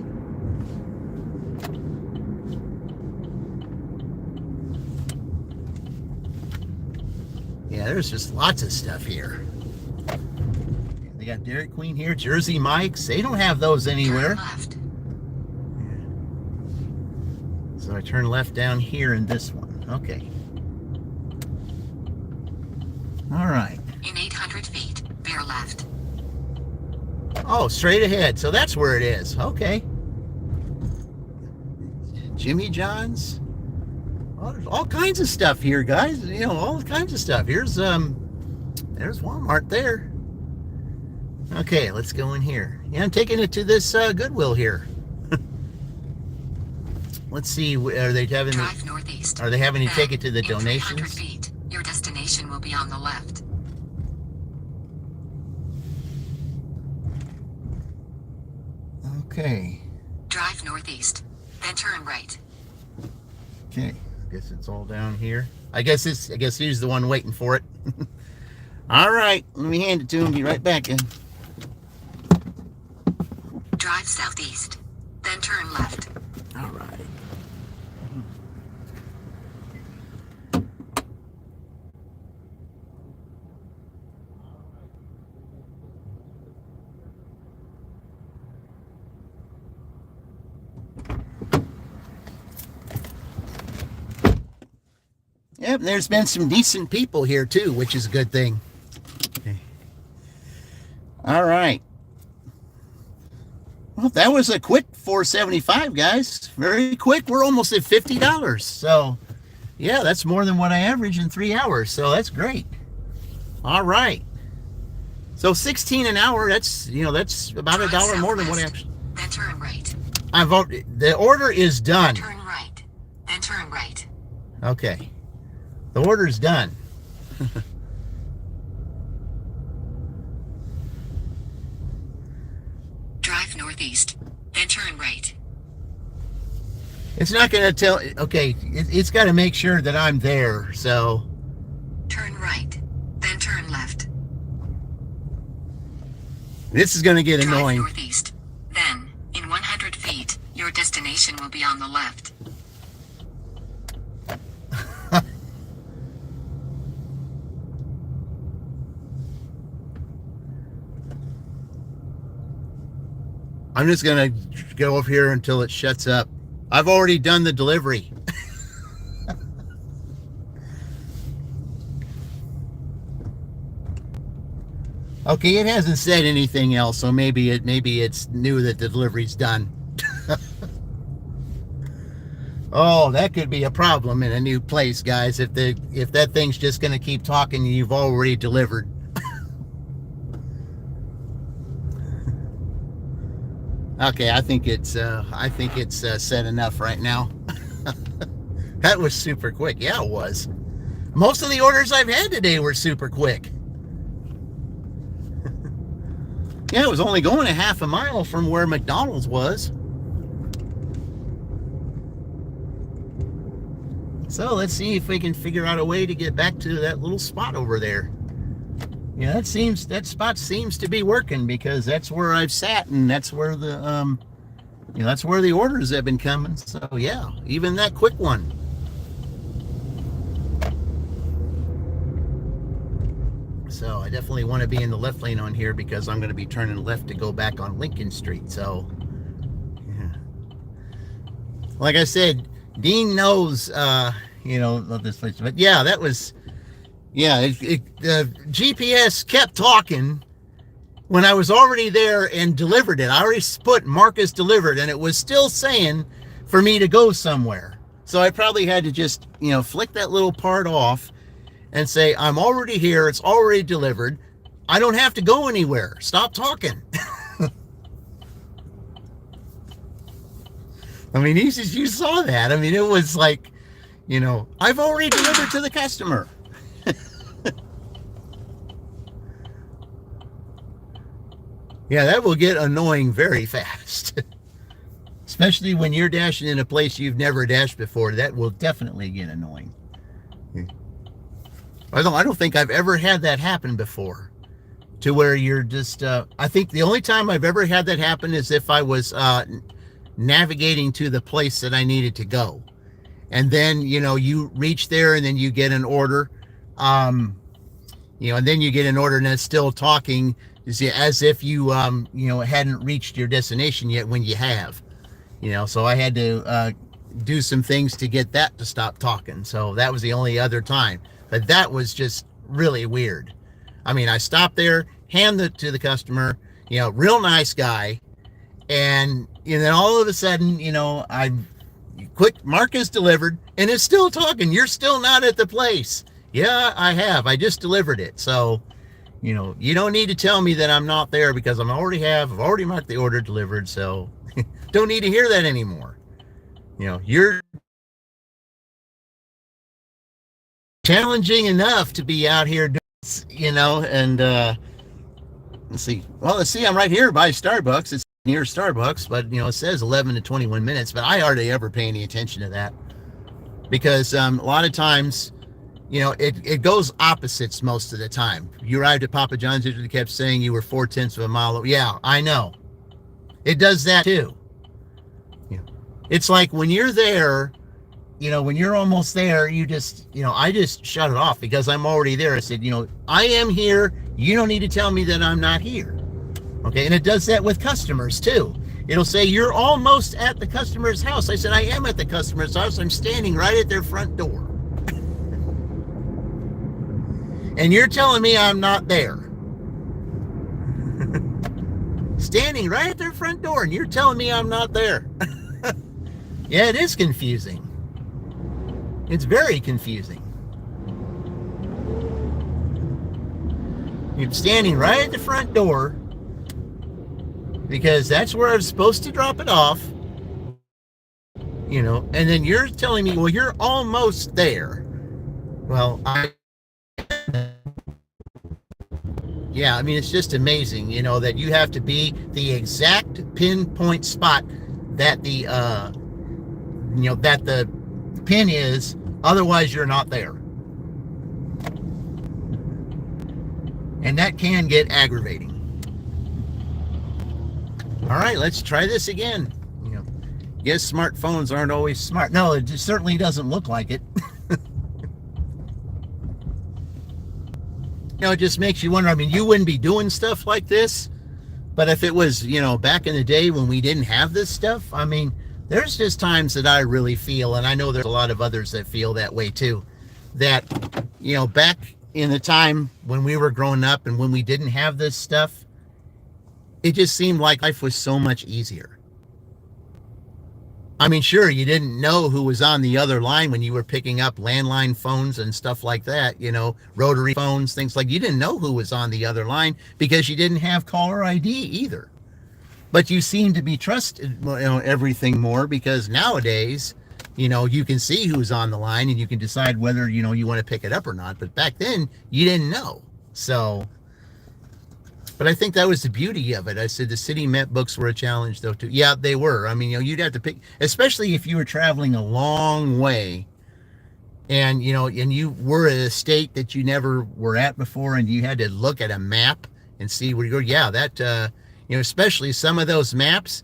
Speaker 1: Yeah, there's just lots of stuff here. They got Dairy Queen here, Jersey Mike's. They don't have those anywhere.
Speaker 2: Turn left.
Speaker 1: So I turn left down here in this one. Okay. All right.
Speaker 2: In 800 feet, bear left.
Speaker 1: Oh, straight ahead. So that's where it is. Okay. Jimmy John's. Oh, there's all kinds of stuff here, guys. You know, all kinds of stuff. There's Walmart there. Okay, let's go in here. Yeah, I'm taking it to this Goodwill here. Let's see. Are they having?
Speaker 2: Drive northeast.
Speaker 1: Are they having to
Speaker 2: then,
Speaker 1: take it to the
Speaker 2: in
Speaker 1: donations?
Speaker 2: 300 feet, your destination will be on the left.
Speaker 1: Okay.
Speaker 2: Drive northeast, then turn right.
Speaker 1: Okay. Guess it's all down here. I guess he's the one waiting for it. All right, let me hand it to him. Be right back in.
Speaker 2: Drive southeast, then turn left.
Speaker 1: All right. Yep, there's been some decent people here too, which is a good thing. Okay. All right. Well, that was a quick $4.75, guys. Very quick. We're almost at $50. So, yeah, that's more than what I average in 3 hours. So that's great. All right. So 16 an hour. That's about $1 more than what I actually.
Speaker 2: Then turn right.
Speaker 1: The order is done.
Speaker 2: Turn right. Then turn right.
Speaker 1: Okay. The order's done.
Speaker 2: Drive northeast, then turn right.
Speaker 1: It's not going to tell. Okay, it's got to make sure that I'm there. So.
Speaker 2: Turn right, then turn left.
Speaker 1: This is going to get
Speaker 2: Drive
Speaker 1: annoying.
Speaker 2: northeast, then in 100 feet, your destination will be on the left.
Speaker 1: I'm just going to go over here until it shuts up. I've already done the delivery. Okay, it hasn't said anything else, so maybe it's knew that the delivery's done. Oh, that could be a problem in a new place, guys. If that thing's just going to keep talking, you've already delivered. Okay, I think it's said enough right now. That was super quick. Yeah, it was. Most of the orders I've had today were super quick. Yeah, it was only going a half a mile from where McDonald's was. So let's see if we can figure out a way to get back to that little spot over there. Yeah, that spot seems to be working, because that's where I've sat, and that's where the that's where the orders have been coming. So yeah, even that quick one. So I definitely want to be in the left lane on here, because I'm going to be turning left to go back on Lincoln Street. So, yeah. Like I said, Dean knows, this place. But yeah, that was, yeah, the GPS kept talking when I was already there and delivered it. I already put Marcus delivered, and it was still saying for me to go somewhere. So I probably had to just, flick that little part off and say, I'm already here, it's already delivered, I don't have to go anywhere, stop talking. I mean, you saw that. I mean, it was like, I've already delivered to the customer. Yeah, that will get annoying very fast. Especially when you're dashing in a place you've never dashed before. That will definitely get annoying. I don't think I've ever had that happen before, to where you're just, I think the only time I've ever had that happen is if I was navigating to the place that I needed to go. And then, you reach there, and then you get an order, and then you get an order, and it's still talking, as if you, hadn't reached your destination yet, when you have. So I had to do some things to get that to stop talking. So that was the only other time. But that was just really weird. I mean, I stopped there, hand it to the customer, real nice guy. And then all of a sudden, I quick, Marcus delivered, and it's still talking. You're still not at the place. Yeah, I have. I just delivered it. So, you don't need to tell me that I'm not there, because I've already marked the order delivered. So don't need to hear that anymore. You're challenging enough to be out here doing, and let's see, I'm right here by Starbucks. It's near Starbucks, but it says 11 to 21 minutes, but I hardly ever pay any attention to that, because a lot of times, it goes opposites most of the time. You arrived at Papa John's, it kept saying you were 4/10 of a mile. Yeah, I know, it does that too. It's like when you're there, when you're almost there, you just, I just shut it off, because I'm already there. I said, I am here. You don't need to tell me that I'm not here. Okay. And it does that with customers too. It'll say, you're almost at the customer's house. I said, I am at the customer's house. I'm standing right at their front door. And you're telling me I'm not there. Standing right at their front door, and you're telling me I'm not there. Yeah, it is confusing. It's very confusing. You're standing right at the front door, because that's where I'm supposed to drop it off, and then you're telling me, well, you're almost there. Well, yeah, I mean, it's just amazing, that you have to be the exact pinpoint spot that the, that the pin is, otherwise you're not there. And that can get aggravating. All right, let's try this again. Yes, smartphones aren't always smart. No, it certainly doesn't look like it. It just makes you wonder. I mean, you wouldn't be doing stuff like this, But if it was, back in the day when we didn't have this stuff, I mean, there's just times that I really feel, and I know there's a lot of others that feel that way too, that, back in the time when we were growing up and when we didn't have this stuff, it just seemed like life was so much easier. I mean, sure, you didn't know who was on the other line when you were picking up landline phones and stuff like that, rotary phones, things like, you didn't know who was on the other line because you didn't have caller ID either. But you seem to be trusted, everything more, because nowadays, you can see who's on the line and you can decide whether, you want to pick it up or not. But back then, you didn't know. So, but I think that was the beauty of it. I said the city map books were a challenge, though, too. Yeah, they were. I mean, you'd have to pick, especially if you were traveling a long way and, and you were at a state that you never were at before and you had to look at a map and see where you go. Yeah, that, especially some of those maps,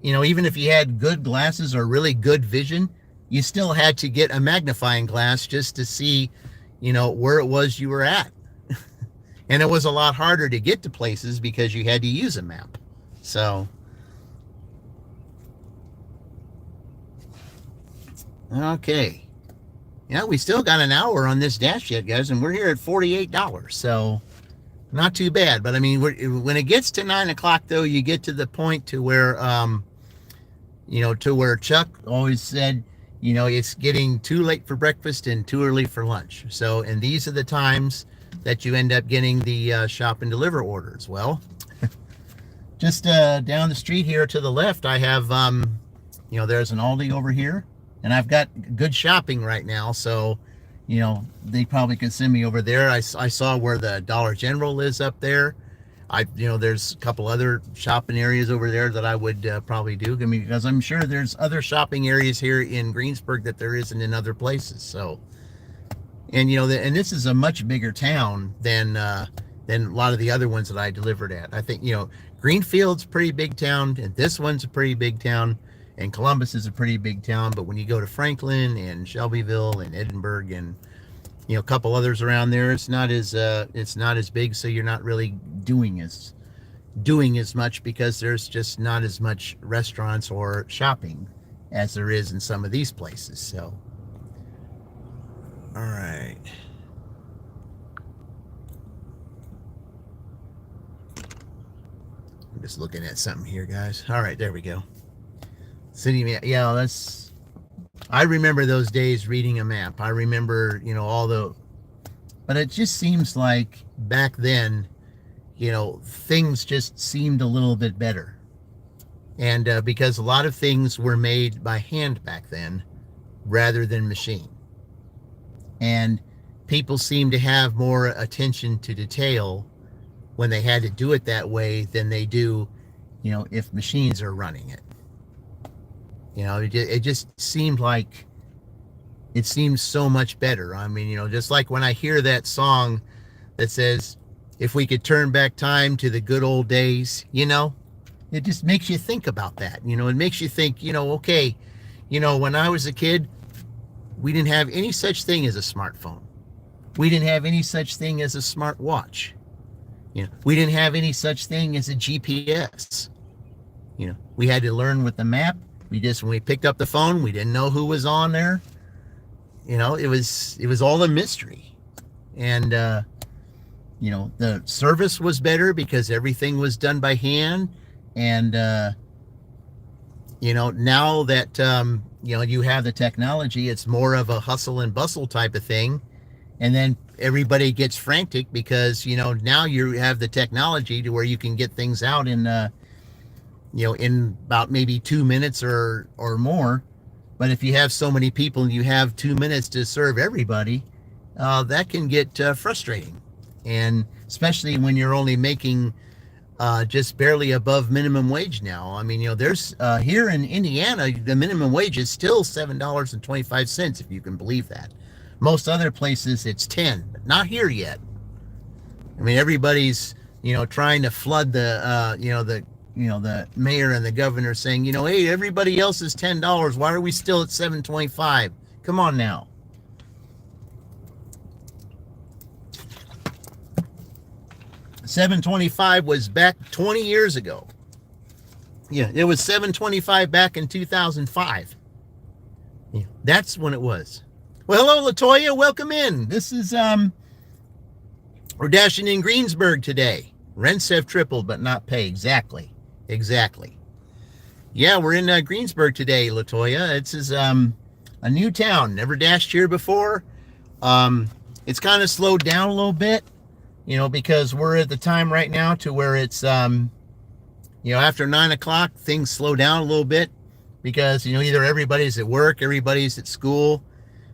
Speaker 1: even if you had good glasses or really good vision, you still had to get a magnifying glass just to see, where it was you were at. And it was a lot harder to get to places because you had to use a map. So, okay. Yeah, we still got an hour on this dash yet, guys, and we're here at $48. So, not too bad. But I mean, when it gets to 9 o'clock, though, you get to the point to where, to where Chuck always said, it's getting too late for breakfast and too early for lunch. So, and these are the times that you end up getting the shop and deliver orders. Well, just down the street here to the left, I have, there's an Aldi over here, and I've got good shopping right now. So, they probably could send me over there. I saw where the Dollar General is up there. There's a couple other shopping areas over there that I would probably do. I mean, because I'm sure there's other shopping areas here in Greensburg that there isn't in other places. So, and and this is a much bigger town than a lot of the other ones that I delivered at. I think Greenfield's a pretty big town, and this one's a pretty big town, and Columbus is a pretty big town. But when you go to Franklin and Shelbyville and Edinburgh and a couple others around there, it's not as big. So you're not really doing as much because there's just not as much restaurants or shopping as there is in some of these places. So. All right. I'm just looking at something here, guys. All right, there we go. City map. Yeah, I remember those days reading a map. I remember, but it just seems like back then, things just seemed a little bit better. And because a lot of things were made by hand back then rather than machine. And people seem to have more attention to detail when they had to do it that way than they do, if machines are running it. It just seemed like it seems so much better. I mean, just like when I hear that song that says, if we could turn back time to the good old days, it just makes you think about that. It makes you think, okay, when I was a kid, we didn't have any such thing as a smartphone. We didn't have any such thing as a smartwatch. We didn't have any such thing as a GPS. We had to learn with the map. When we picked up the phone, we didn't know who was on there. It was all a mystery. And, the service was better because everything was done by hand. And, now that, you have the technology, it's more of a hustle and bustle type of thing. And then everybody gets frantic because, now you have the technology to where you can get things out in about maybe 2 minutes or more. But if you have so many people and you have 2 minutes to serve everybody, that can get frustrating. And especially when you're only making just barely above minimum wage now. I mean, there's here in Indiana, the minimum wage is still $7.25, if you can believe that. Most other places it's 10, but not here yet. I mean, everybody's trying to flood the mayor and the governor saying, hey, everybody else is $10. Why are we still at $7.25? Come on now. 725 was back 20 years ago. Yeah, it was 725 back in 2005. Yeah, that's when it was. Well, hello, Latoya. Welcome in. This is, we're dashing in Greensburg today. Rents have tripled, but not pay. Exactly. Yeah, we're in Greensburg today, Latoya. This is a new town. Never dashed here before. It's kind of slowed down a little bit, because we're at the time right now to where it's, after 9 o'clock, things slow down a little bit because, either everybody's at work, everybody's at school.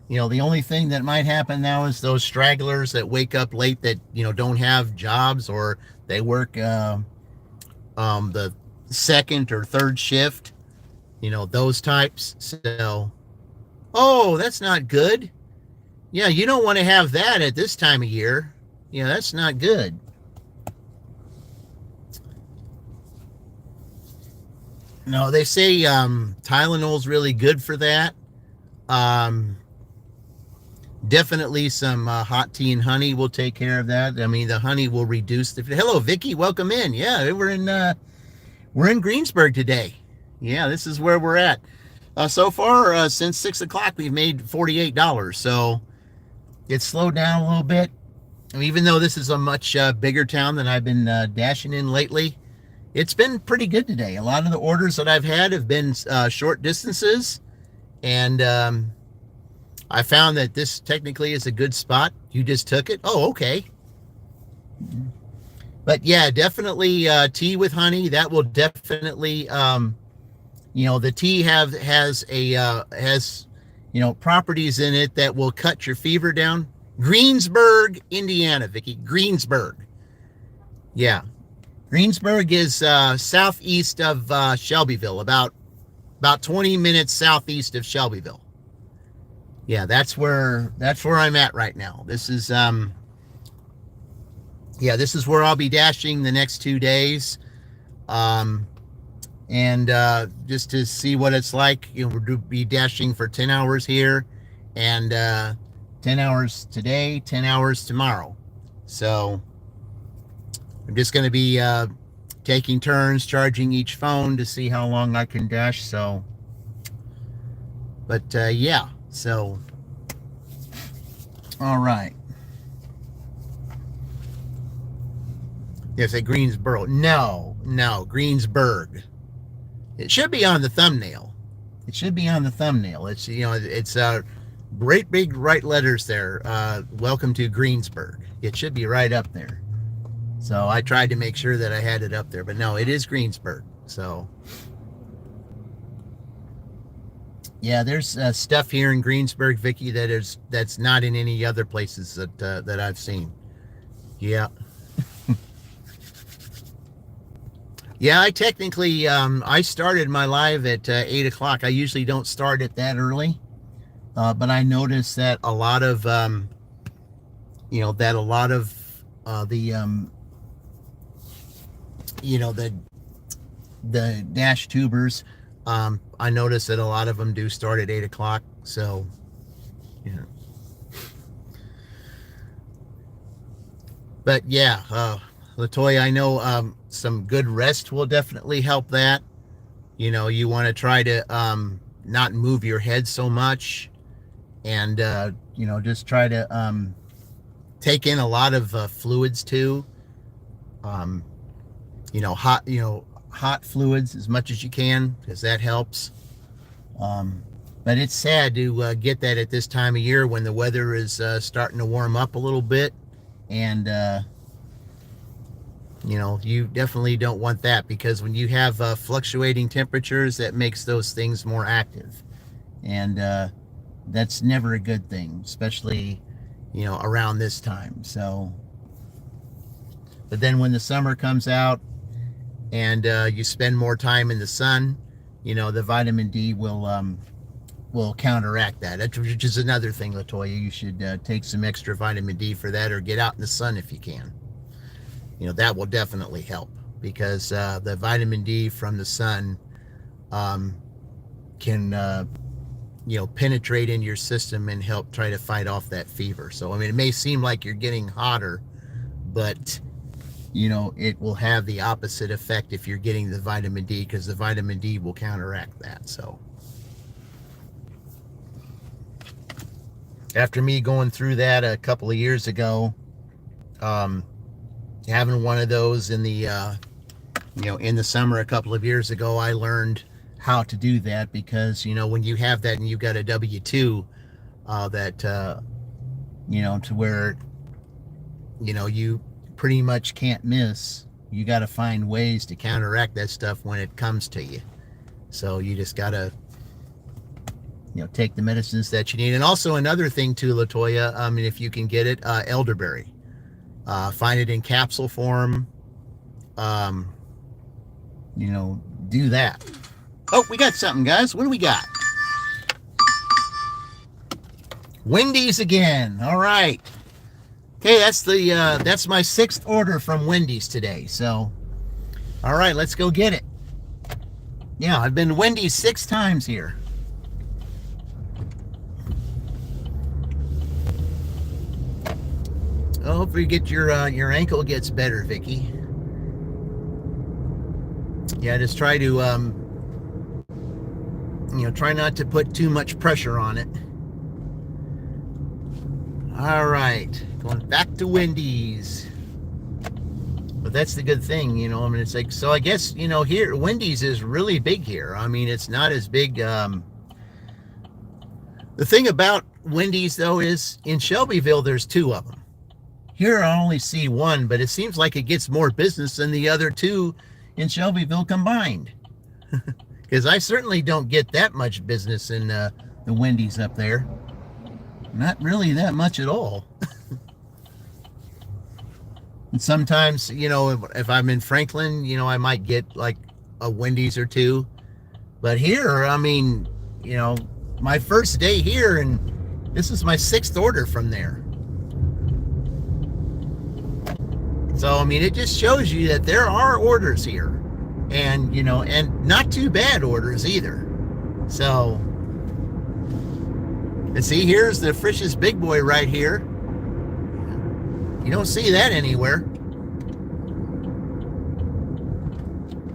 Speaker 1: The only thing that might happen now is those stragglers that wake up late that, don't have jobs, or they work the second or third shift, those types. So, oh, that's not good. Yeah, you don't want to have that at this time of year. Yeah, that's not good. No, they say Tylenol's really good for that. Definitely some hot tea and honey will take care of that. I mean, the honey will reduce the... Hello, Vicky. Welcome in. Yeah, we're in Greensburg today. Yeah, this is where we're at. So far, since 6 o'clock, we've made $48. So it's slowed down a little bit. Even though this is a much bigger town than I've been dashing in lately, it's been pretty good today. A lot of the orders that I've had have been short distances, and I found that this technically is a good spot. You just took it. Oh, okay. But yeah, definitely tea with honey. That will definitely, the tea has properties in it that will cut your fever down. Greensburg, Indiana, Vicky. Greensburg. Yeah. Greensburg is southeast of Shelbyville, about 20 minutes southeast of Shelbyville. Yeah, that's where I'm at right now. This is this is where I'll be dashing the next 2 days. And just to see what it's like, we'll be dashing for 10 hours here, and 10 hours today, 10 hours tomorrow. So I'm just going to be taking turns charging each phone to see how long I can dash. So, but yeah, so, all right. Yes, at Greensboro. No, Greensburg. It should be on the thumbnail. It's it's great big right letters there. Welcome to Greensburg. It should be right up there. So I tried to make sure that I had it up there, but no, it is Greensburg. So yeah, there's stuff here in Greensburg, Vicky, that's not in any other places that I've seen. Yeah. Yeah, I technically, I started my live at 8 o'clock. I usually don't start it that early, but I noticed that a lot of, the dash tubers, I noticed that a lot of them do start at 8 o'clock. So, yeah. But yeah, Latoya, I know some good rest will definitely help that. You want to try to not move your head so much, and just try to take in a lot of fluids too. Hot fluids as much as you can, because that helps. But it's sad to get that at this time of year when the weather is starting to warm up a little bit, and you definitely don't want that, because when you have fluctuating temperatures, that makes those things more active, and that's never a good thing, especially around this time. So, but then when the summer comes out and you spend more time in the sun, the vitamin D will counteract that, which is another thing, Latoya. You should take some extra vitamin D for that, or get out in the sun if you can. That will definitely help, because the vitamin D from the sun can penetrate in your system and help try to fight off that fever. So, I mean, it may seem like you're getting hotter, but it will have the opposite effect if you're getting the vitamin D, because the vitamin D will counteract that. So after me going through that a couple of years ago, having one of those in the in the summer a couple of years ago, I learned how to do that, because when you have that and you've got a W-2, that to where you pretty much can't miss. You got to find ways to counteract that stuff when it comes to you. So you just got to take the medicines that you need. And also another thing too, Latoya, if you can get it, elderberry, find it in capsule form. Do that. Oh, we got something, guys. What do we got? Wendy's again. All right. Okay, that's my 6th order from Wendy's today. So, all right, let's go get it. Yeah, I've been to Wendy's 6 times here. Oh, hopefully you get your ankle gets better, Vicky. Yeah, just try to try not to put too much pressure on it. All right, going back to Wendy's. But that's the good thing, it's like, so I guess, here, Wendy's is really big here. It's not as big. The thing about Wendy's, though, is in Shelbyville, there's 2 of them. Here I only see 1, but it seems like it gets more business than the other 2 in Shelbyville combined. Because I certainly don't get that much business in the Wendy's up there. Not really that much at all. And sometimes, if I'm in Franklin, I might get like a Wendy's or 2. But here, my first day here, and this is my 6th order from there. So, it just shows you that there are orders here. And, and not too bad orders either. So, and see, here's the Frisch's Big Boy right here. You don't see that anywhere.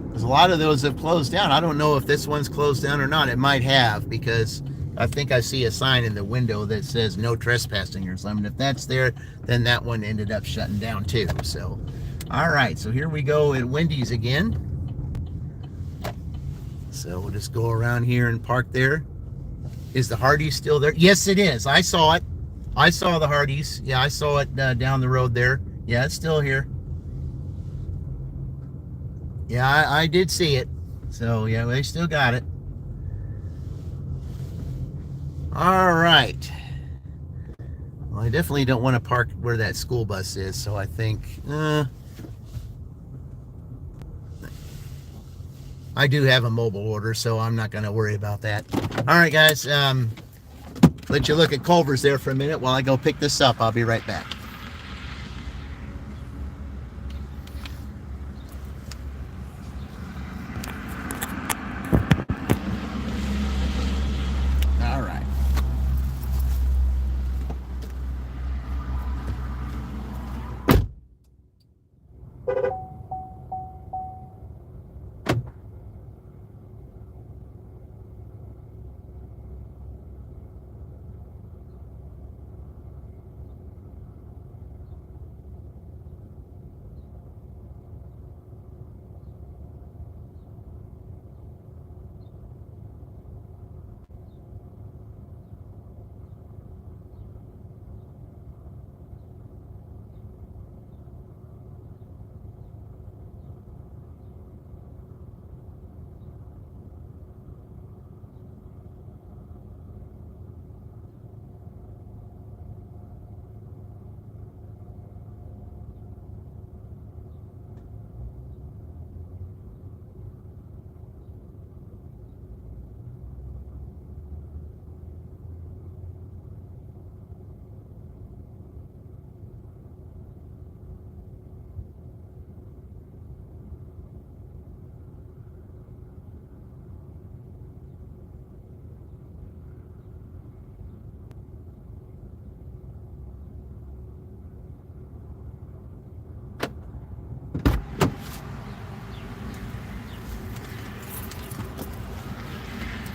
Speaker 1: Because a lot of those have closed down. I don't know if this one's closed down or not. It might have, because I think I see a sign in the window that says no trespassing or something. If that's there, then that one ended up shutting down too. So, all right. So here we go at Wendy's again. So we'll just go around here and park there. Is the Hardee's still there? Yes, it is. I saw it. I saw the Hardee's. Yeah, I saw it down the road there. Yeah, it's still here. Yeah, I did see it. So, yeah, they still got it. All right. Well, I definitely don't want to park where that school bus is, so I think... I do have a mobile order, so I'm not going to worry about that. All right, guys. Let you look at Culver's there for a minute while I go pick this up. I'll be right back. All right.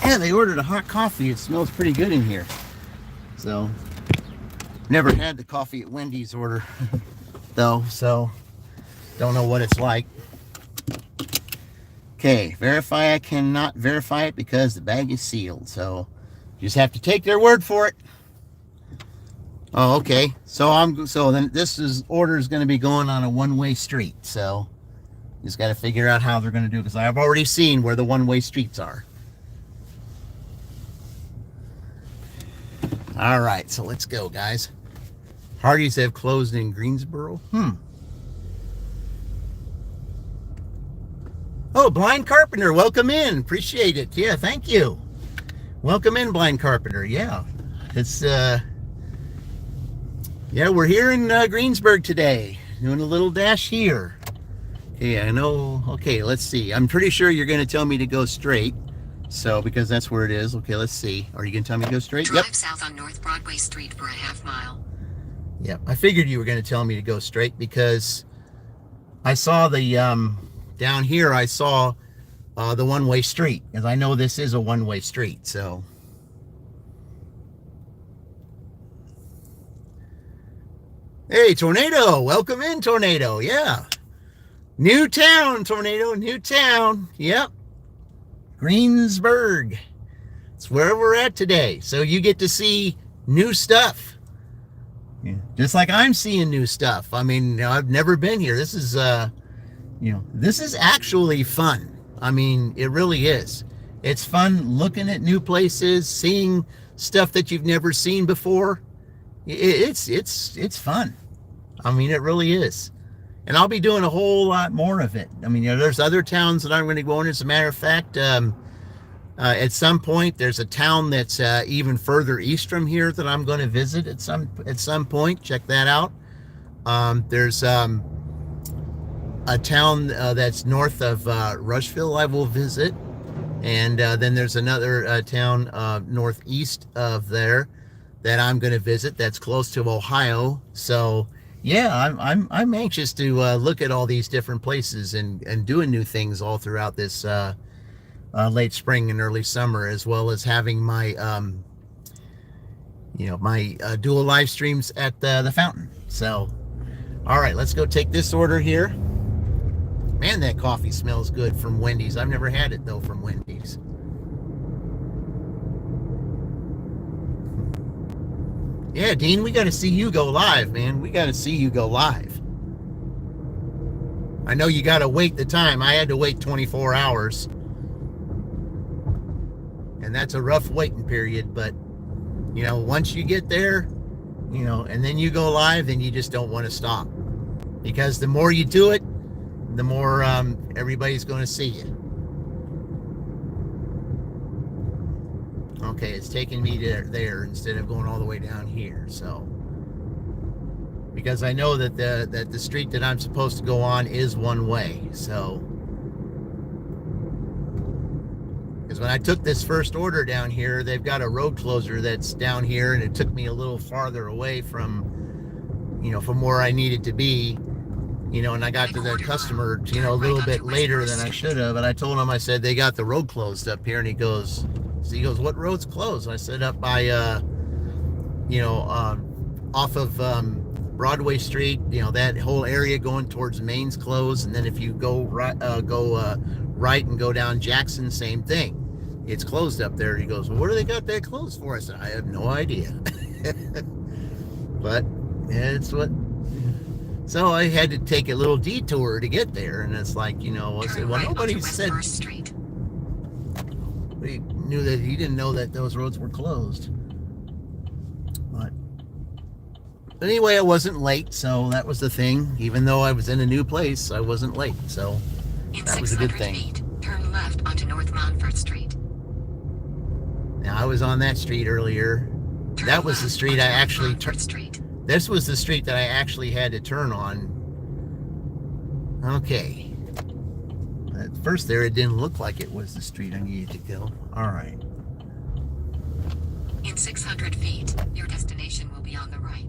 Speaker 1: Yeah, they ordered a hot coffee. It smells pretty good in here. So, never had the coffee at Wendy's order, though, so don't know what it's like. Okay, verify. I cannot verify it because the bag is sealed, so you just have to take their word for it. Oh, okay. So then order is going to be going on a one-way street. So just got to figure out how they're going to do it because I've already seen where the one-way streets are. All right, so let's go, guys. Hardee's have closed in Greensboro. Oh, Blind Carpenter, welcome in. Appreciate it. Yeah, thank you. Welcome in, Blind Carpenter. Yeah, it's yeah, we're here in Greensburg today, doing a little dash here. Okay, I know. Okay, let's see. I'm pretty sure you're going to tell me to go straight. So, because that's where it is. Okay, let's see. Are you going to tell me to go straight?
Speaker 2: Drive south on North Broadway Street for a half mile.
Speaker 1: Yep, I figured you were going to tell me to go straight because I saw the, down here, I saw the one-way street. Because I know this is a one-way street, so. Hey, Tornado, welcome in, Tornado. Yeah. New town, Tornado, new town. Yep. Greensburg. It's where we're at today. So you get to see new stuff. Yeah. Just like I'm seeing new stuff. I mean, I've never been here. This is, this is actually fun. I mean, it really is. It's fun looking at new places, seeing stuff that you've never seen before. It's fun. I mean, it really is. And I'll be doing a whole lot more of it. I mean, there's other towns that I'm going to go in. As a matter of fact, at some point, there's a town that's even further east from here that I'm going to visit at some point. Check that out. There's a town that's north of Rushville I will visit. And then there's another town northeast of there that I'm going to visit that's close to Ohio. So yeah, I'm anxious to look at all these different places and doing new things all throughout this late spring and early summer, as well as having my my dual live streams at the fountain. So all right, let's go take this order here. Man, that coffee smells good from Wendy's. I've never had it though from Wendy's. Yeah, Dean, we got to see you go live, man. We got to see you go live. I know you got to wait the time. I had to wait 24 hours. And that's a rough waiting period. But, once you get there, and then you go live, then you just don't want to stop. Because the more you do it, the more everybody's going to see you. Okay, it's taking me there instead of going all the way down here. So, because I know that the street that I'm supposed to go on is one way. So, because when I took this first order down here, they've got a road closer that's down here, and it took me a little farther away from where I needed to be. And I got to the customer, a little bit later than I should have. And I told him, I said, they got the road closed up here. And he goes, what road's closed? And I said, up by, off of Broadway Street, that whole area going towards Maine's closed. And then if you go right and go down Jackson, same thing. It's closed up there. He goes, well, what do they got that closed for? I said, I have no idea. But it's what... So I had to take a little detour to get there, and it's like, I said, well, nobody said... He knew that he didn't know that those roads were closed. But anyway, I wasn't late, so that was the thing. Even though I was in a new place, I wasn't late, so that was a good thing.
Speaker 2: Feet, turn left onto North Montfort Street.
Speaker 1: Now, I was on that street earlier. That was the street I actually turned. This was the street that I actually had to turn on. Okay. At first there, it didn't look like it was the street I needed to go. All right.
Speaker 2: In 600 feet, your destination will be on the right.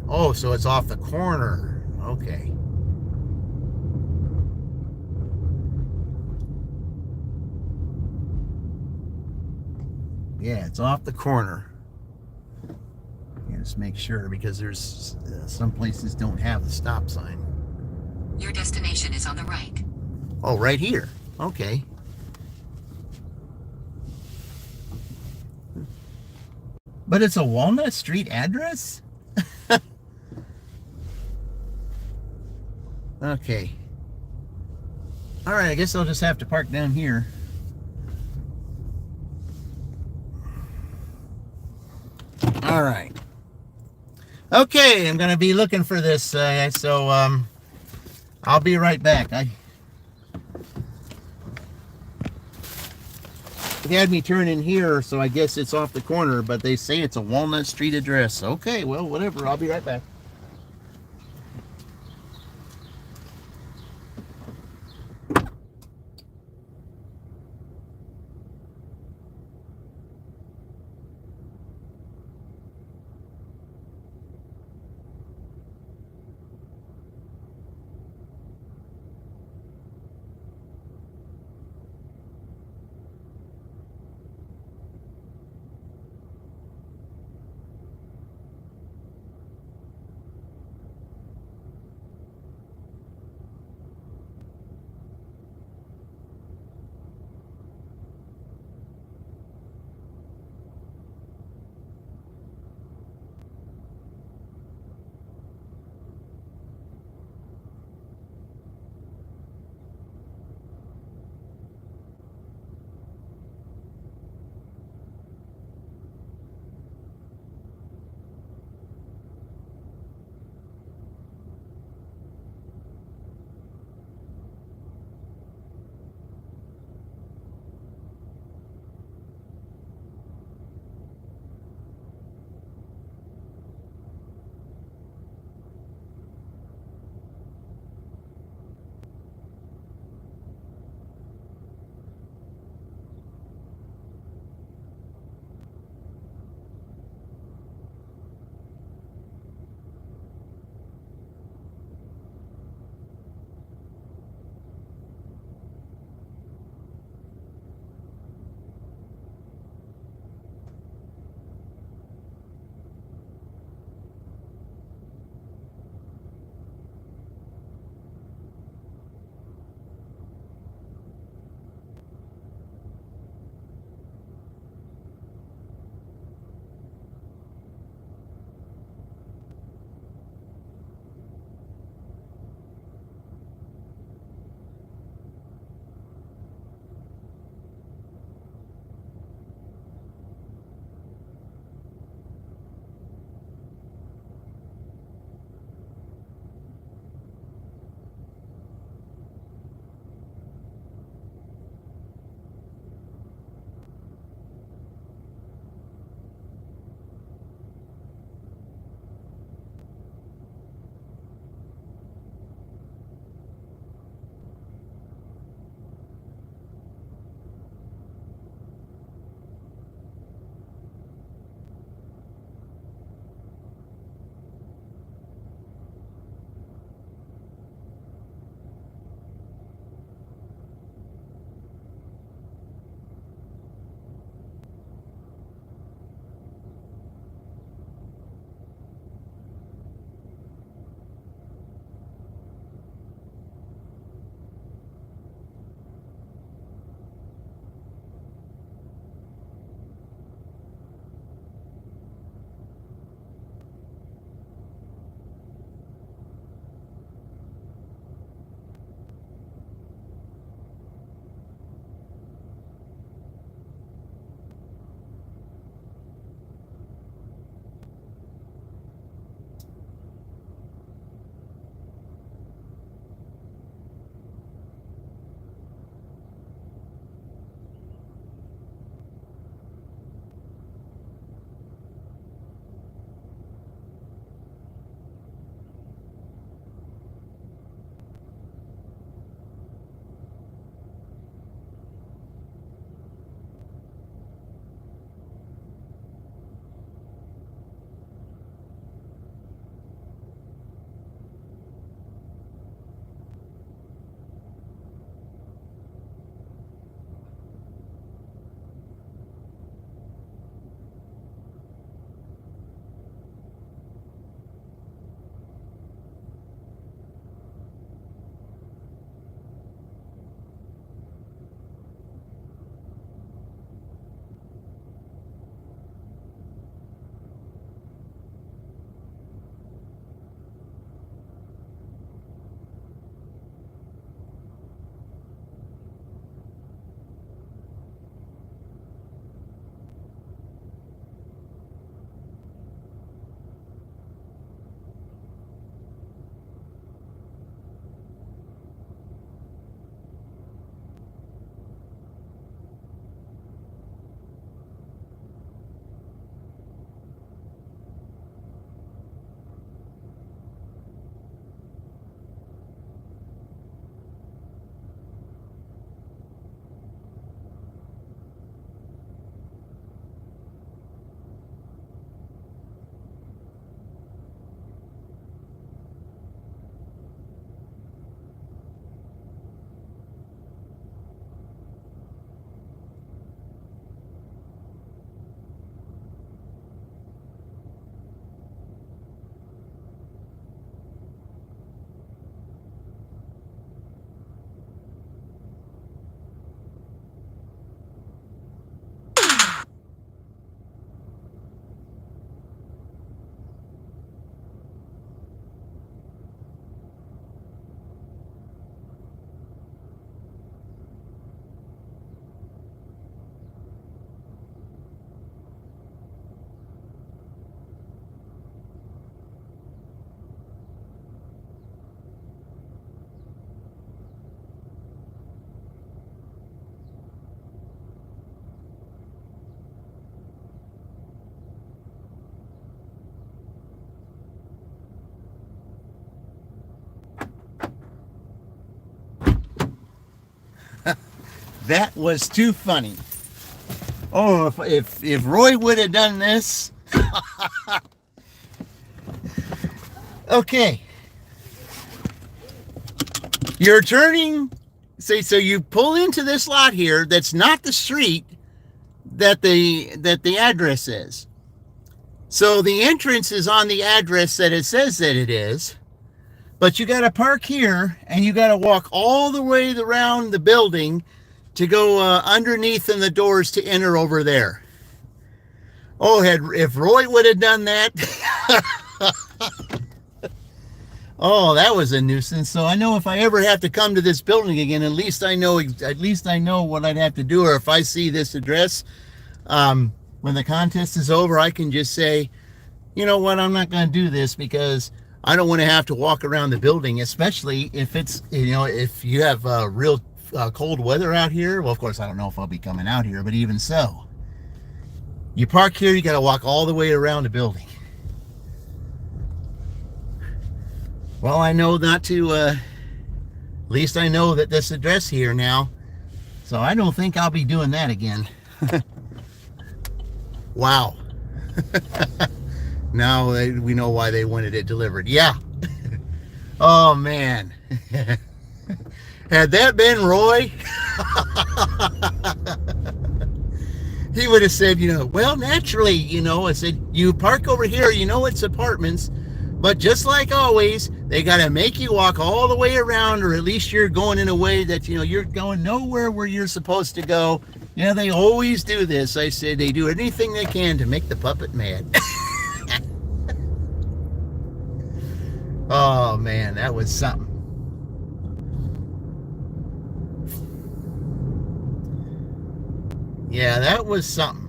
Speaker 1: Oh, so it's off the corner. Okay. Yeah, it's off the corner. Yeah, just make sure, because there's some places don't have the stop sign.
Speaker 2: Your destination is on the right.
Speaker 1: Oh, right here. Okay. But it's a Walnut Street address? Okay. All right, I guess I'll just have to park down here. All right. Okay, I'm going to be looking for this, so I'll be right back. They had me turn in here, so I guess it's off the corner, but they say it's a Walnut Street address. Okay, well, whatever. I'll be right back. That was too funny. Oh, if Roy would have done this. Okay. You're turning, say, so you pull into this lot here that's not the street that the address is. So the entrance is on the address that it says that it is, but you got to park here and you got to walk all the way around the building to go underneath in the doors to enter over there. Oh, if Roy would have done that. Oh, that was a nuisance. So I know if I ever have to come to this building again, at least I know what I'd have to do. Or if I see this address, when the contest is over, I can just say, you know what, I'm not going to do this because I don't want to have to walk around the building, especially if it's, if you have real cold weather out here. Well, of course, I don't know if I'll be coming out here, but even so, you park here, you got to walk all the way around the building. Well, I know not to, at least I know that this address here now, so I don't think I'll be doing that again. Wow. Now we know why they wanted it delivered. Yeah. Oh, man. Had that been Roy, he would have said, well, naturally, I said, you park over here, it's apartments. But just like always, they got to make you walk all the way around, or at least you're going in a way that, you're going nowhere where you're supposed to go. Yeah, they always do this. I said they do anything they can to make the puppet mad. Oh, man, that was something. Yeah, that was something.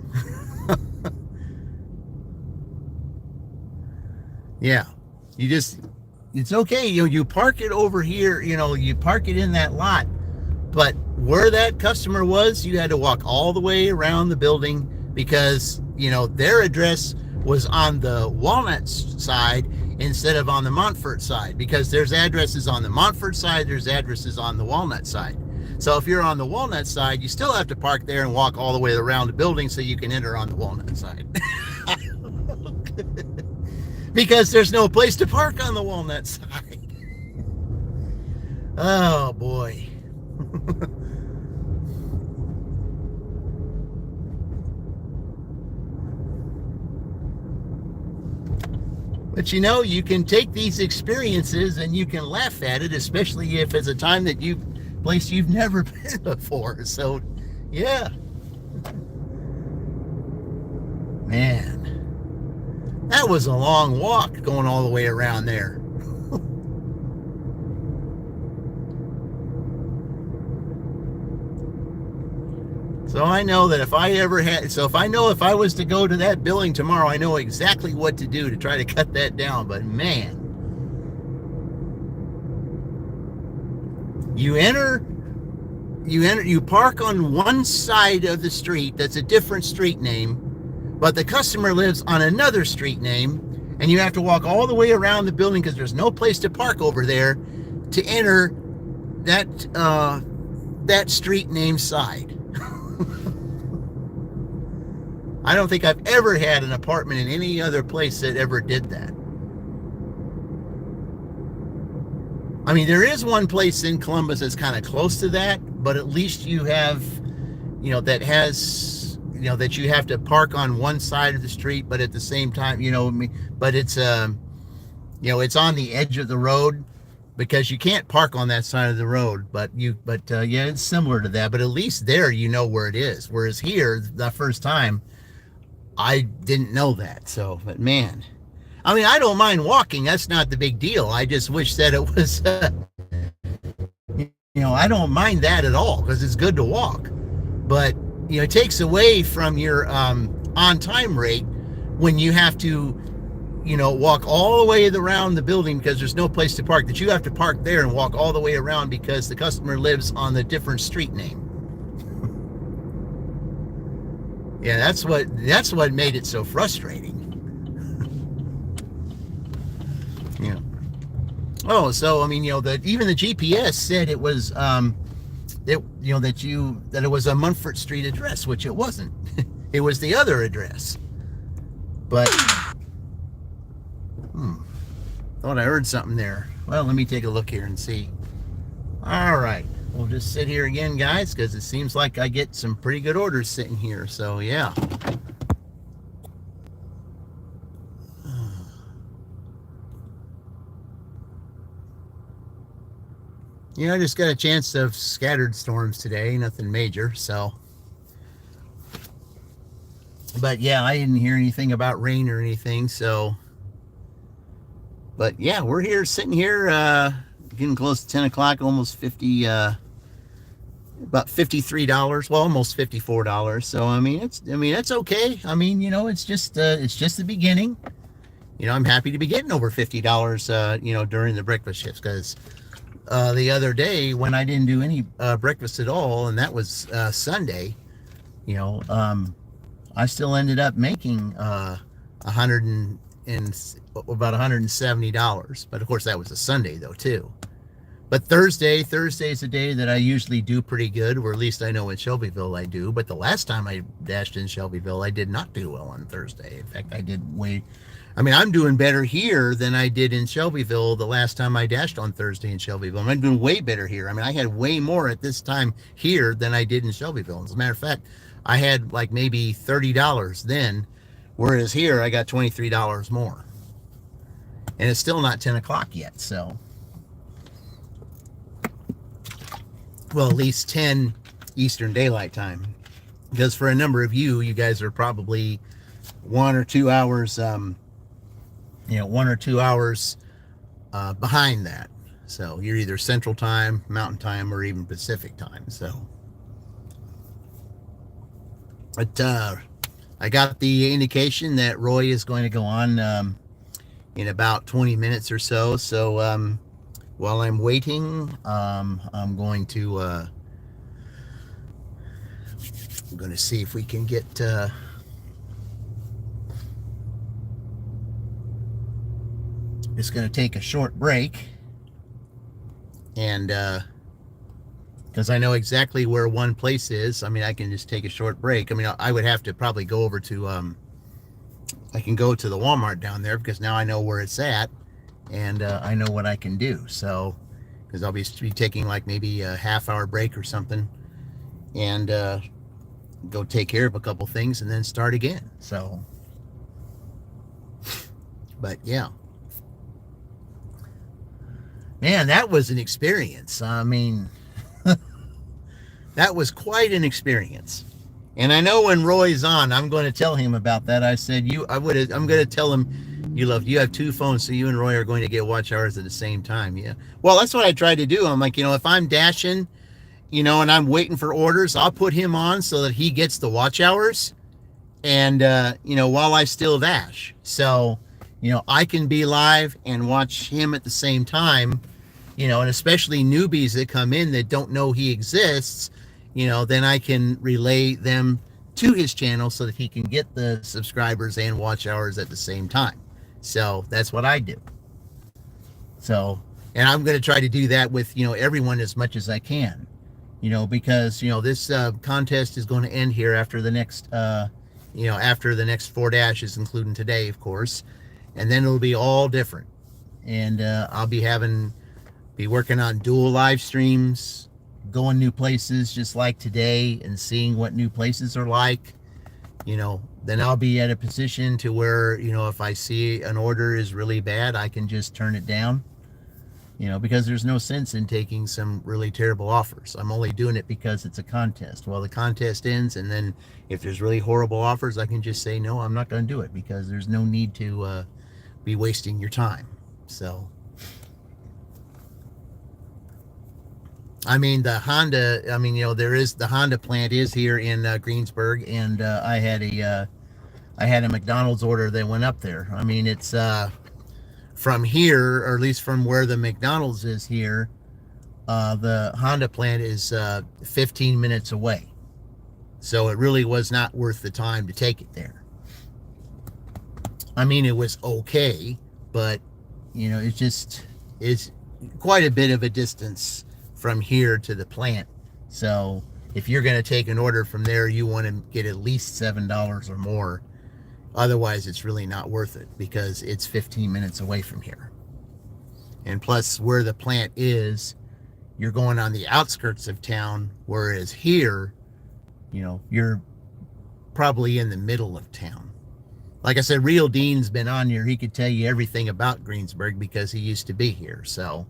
Speaker 1: Yeah. It's okay. You park it over here, you park it in that lot, but where that customer was, you had to walk all the way around the building because, their address was on the Walnut side instead of on the Montfort side, because there's addresses on the Montfort side, there's addresses on the Walnut side. So if you're on the Walnut side, you still have to park there and walk all the way around the building so you can enter on the Walnut side. Because there's no place to park on the Walnut side. Oh, boy. But you can take these experiences and you can laugh at it, especially if it's a time that place you've never been before. So, yeah. Man. That was a long walk going all the way around there. So I know that if I was to go to that building tomorrow, I know exactly what to do to try to cut that down. But man, you park on one side of the street that's a different street name, but the customer lives on another street name, and you have to walk all the way around the building because there's no place to park over there to enter that street name side. I don't think I've ever had an apartment in any other place that ever did that. I mean, there is one place in Columbus that's kind of close to that, but at least you have, that has, that you have to park on one side of the street, but at the same time, but it's, it's on the edge of the road because you can't park on that side of the road, but yeah, it's similar to that, but at least there, where it is. Whereas here, the first time, I didn't know that. So, but man, I mean, I don't mind walking. That's not the big deal. I just wish that it was, I don't mind that at all because it's good to walk. But, it takes away from your on-time rate when you have to, walk all the way around the building because there's no place to park, that you have to park there and walk all the way around because the customer lives on the different street name. Yeah, that's what made it so frustrating. Yeah. Oh, so I mean, even the GPS said it was that it was a Munford Street address, which it wasn't. It was the other address. But thought I heard something there. Well, let me take a look here and see. All right, we'll just sit here again, guys, because it seems like I get some pretty good orders sitting here. So yeah. I just got a chance of scattered storms today, nothing major, so. But yeah, I didn't hear anything about rain or anything, so. But yeah, we're here, sitting here, getting close to 10 o'clock, almost 50, about $53, well, almost $54. So, that's okay. It's just the beginning. I'm happy to be getting over $50, during the breakfast shifts, because the other day when I didn't do any breakfast at all, and that was Sunday, I still ended up making about $170. But of course, that was a Sunday though too. But Thursday is a day that I usually do pretty good, or at least I know in Shelbyville I do. But the last time I dashed in Shelbyville, I did not do well on Thursday. In fact, I did I'm doing better here than I did in Shelbyville the last time I dashed on Thursday in Shelbyville. I'm doing way better here. I had way more at this time here than I did in Shelbyville. As a matter of fact, I had like maybe $30 then, whereas here I got $23 more. And it's still not 10 o'clock yet, so. Well, at least 10 Eastern Daylight Time. Because for a number of you guys are probably 1 or 2 hours, 1 or 2 hours behind that. So you're either Central Time, Mountain Time, or even Pacific Time. So, but I got the indication that Roy is going to go on in about 20 minutes or so. So while I'm waiting, I'm going to see if we can get just going to take a short break, and because I know exactly where one place is. I can just take a short break. I would have to probably go over to I can go to the Walmart down there, because now I know where it's at, and I know what I can do. So, because I'll be taking like maybe a half-hour break or something, and go take care of a couple things and then start again. So, but yeah. Man, that was an experience. That was quite an experience. And I know when Roy's on, I'm going to tell him about that. I said, I'm going to tell him, you have two phones, so you and Roy are going to get watch hours at the same time. Yeah. Well, that's what I tried to do. I'm like, if I'm dashing, and I'm waiting for orders, I'll put him on so that he gets the watch hours. And, while I still dash. So, I can be live and watch him at the same time. And especially newbies that come in that don't know he exists, then I can relay them to his channel so that he can get the subscribers and watch hours at the same time. So that's what I do. So, and I'm going to try to do that with, everyone as much as I can, because, this contest is going to end here after the next, after the next 4 dashes, including today, of course. And then it'll be all different. And I'll be working on dual live streams, going new places just like today, and seeing what new places are like. Then I'll be at a position to where, if I see an order is really bad, I can just turn it down, because there's no sense in taking some really terrible offers. I'm only doing it because it's a contest. Well, the contest ends, and then if there's really horrible offers, I can just say, no, I'm not going to do it, because there's no need to be wasting your time. So, the Honda, the Honda plant is here in Greensburg, and I had a McDonald's order that went up there. It's from here, or at least from where the McDonald's is here, the Honda plant is 15 minutes away. So it really was not worth the time to take it there. It was okay, but, it's quite a bit of a distance from here to the plant. So if you're going to take an order from there, you want to get at least $7 or more. Otherwise, it's really not worth it because it's 15 minutes away from here. And plus, where the plant is, you're going on the outskirts of town, whereas here, you're probably in the middle of town. Like I said, Real Dean's been on here. He could tell you everything about Greensburg because he used to be here. So,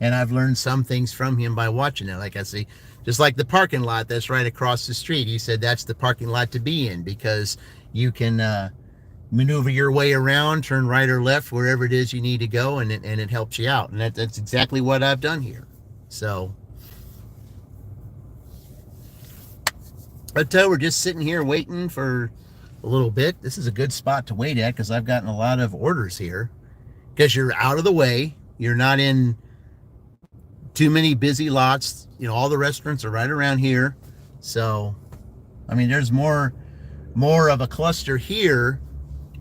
Speaker 1: and I've learned some things from him by watching it. Like I say, just like the parking lot that's right across the street. He said that's the parking lot to be in because you can maneuver your way around, turn right or left, wherever it is you need to go, and it helps you out. And that's exactly what I've done here. So, but we're just sitting here waiting for a little bit. This is a good spot to wait at because I've gotten a lot of orders here because you're out of the way. You're not in too many busy lots. All the restaurants are right around here. So, I mean, there's more of a cluster here,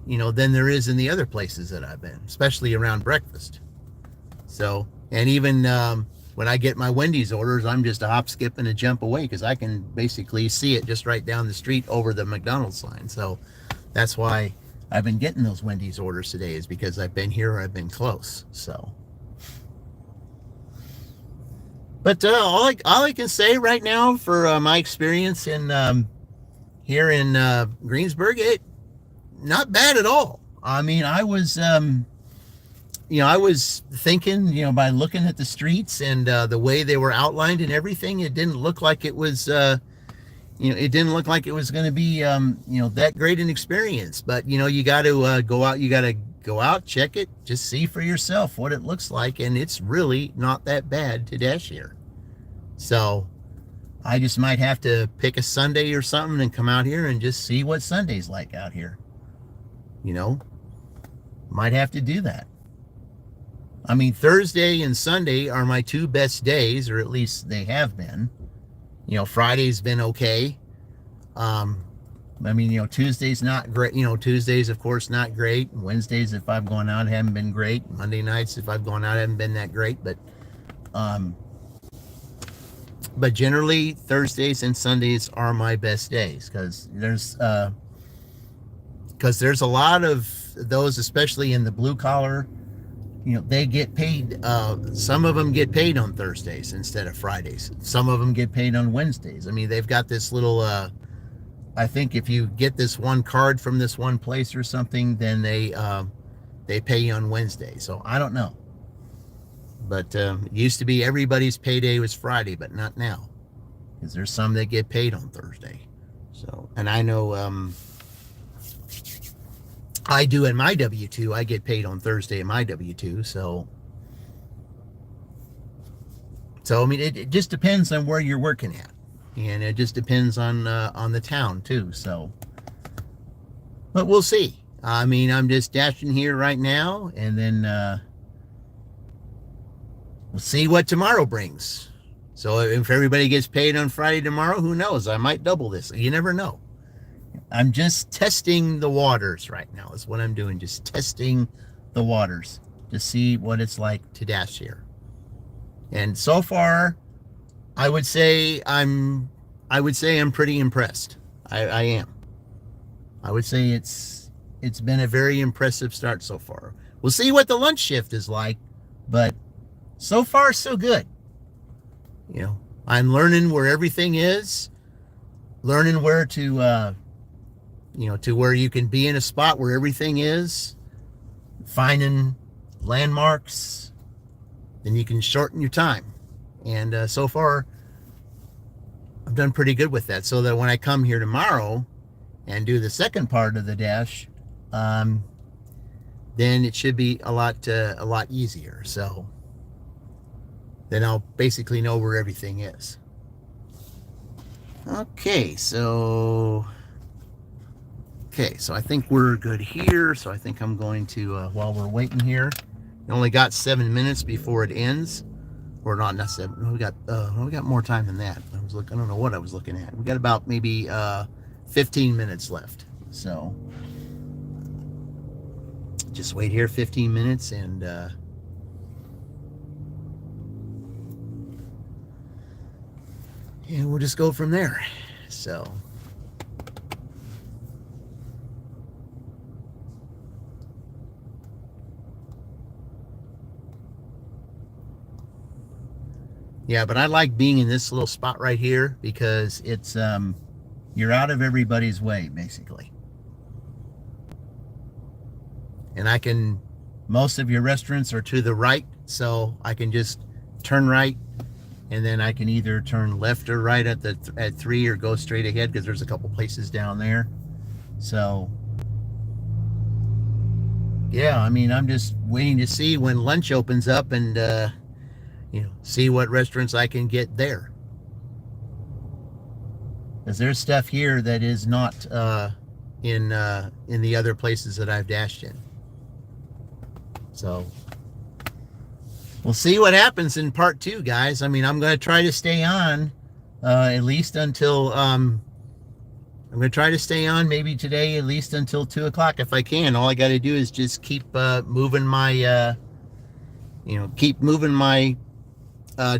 Speaker 1: than there is in the other places that I've been, especially around breakfast. So, and even when I get my Wendy's orders, I'm just a hop, skip, and a jump away because I can basically see it just right down the street over the McDonald's sign. So that's why I've been getting those Wendy's orders today, is because I've been here or I've been close. So, but all I can say right now for my experience in here in Greensburg, it not bad at all. I mean, I was I was thinking, by looking at the streets and the way they were outlined and everything, it didn't look like it was, it didn't look like it was going to be, that great an experience. But, you got to go out, check it, just see for yourself what it looks like. And it's really not that bad to dash here. So I just might have to pick a Sunday or something and come out here and just see what Sunday's like out here. Might have to do that. I mean, Thursday and Sunday are my two best days, or at least they have been. Friday's been okay. Tuesday's not great. Tuesdays, of course, not great. Wednesdays, if I've gone out, haven't been great. Monday nights, if I've gone out, haven't been that great. But generally, Thursdays and Sundays are my best days because there's a lot of those, especially in the blue collar. They get paid. Some of them get paid on Thursdays instead of Fridays. Some of them get paid on Wednesdays. I mean, they've got this little, I think if you get this one card from this one place or something, then they pay you on Wednesday. So I don't know. But it used to be everybody's payday was Friday, but not now. Because there's some that get paid on Thursday. So, and I know, I do in my W-2. I get paid on Thursday in my W-2. So I mean, it just depends on where you're working at, and it just depends on the town too. So, but we'll see. I mean, I'm just dashing here right now, and then we'll see what tomorrow brings. So if everybody gets paid on Friday tomorrow, who knows? I might double this. You never know. I'm just testing the waters right now is what I'm doing. Just testing the waters to see what it's like to dash here. And so far, I would say I'm pretty impressed. I am. I would say it's been a very impressive start so far. We'll see what the lunch shift is like, but so far so good. I'm learning where everything is, learning where to to where you can be in a spot where everything is, finding landmarks, then you can shorten your time. And so far, I've done pretty good with that, so that when I come here tomorrow and do the second part of the dash, then it should be a lot easier. So then I'll basically know where everything is. Okay, so I think we're good here. So I think I'm going to, while we're waiting here, we only got 7 minutes before it ends. Or not 7. We got more time than that. I don't know what I was looking at. We got about maybe 15 minutes left. So just wait here 15 minutes and and we'll just go from there. So yeah, but I like being in this little spot right here because it's you're out of everybody's way basically. And I can, most of your restaurants are to the right, so I can just turn right, and then I can either turn left or right at 3 or go straight ahead because there's a couple places down there. So yeah, I mean, I'm just waiting to see when lunch opens up and see what restaurants I can get there. Because there's stuff here that is not in the other places that I've dashed in. So we'll see what happens in part 2, guys. I mean, I'm going to try to stay on at least until I'm going to try to stay on maybe today at least until 2 o'clock if I can. All I got to do is just keep moving my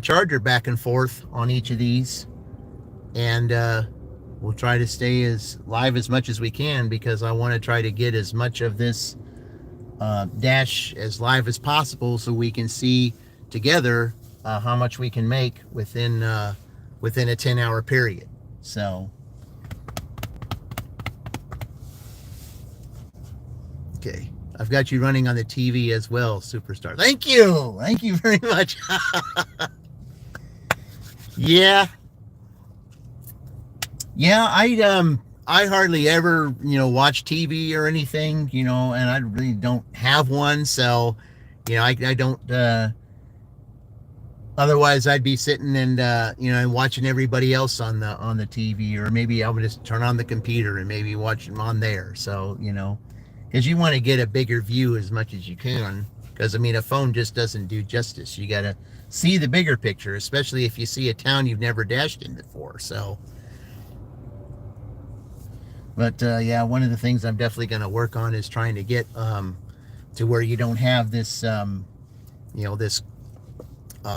Speaker 1: charger back and forth on each of these, and we'll try to stay as live as much as we can because I want to try to get as much of this dash as live as possible so we can see together how much we can make within a 10-hour period. So okay, I've got you running on the TV as well, Superstar. Thank you very much. yeah I hardly ever, watch TV or anything, and I really don't have one. So, I don't, otherwise I'd be sitting and, and watching everybody else on the TV, or maybe I would just turn on the computer and maybe watch them on there. So, because you want to get a bigger view as much as you can. Because, I mean, a phone just doesn't do justice. You got to see the bigger picture, especially if you see a town you've never dashed in before. So, but yeah, one of the things I'm definitely going to work on is trying to get to where you don't have this, this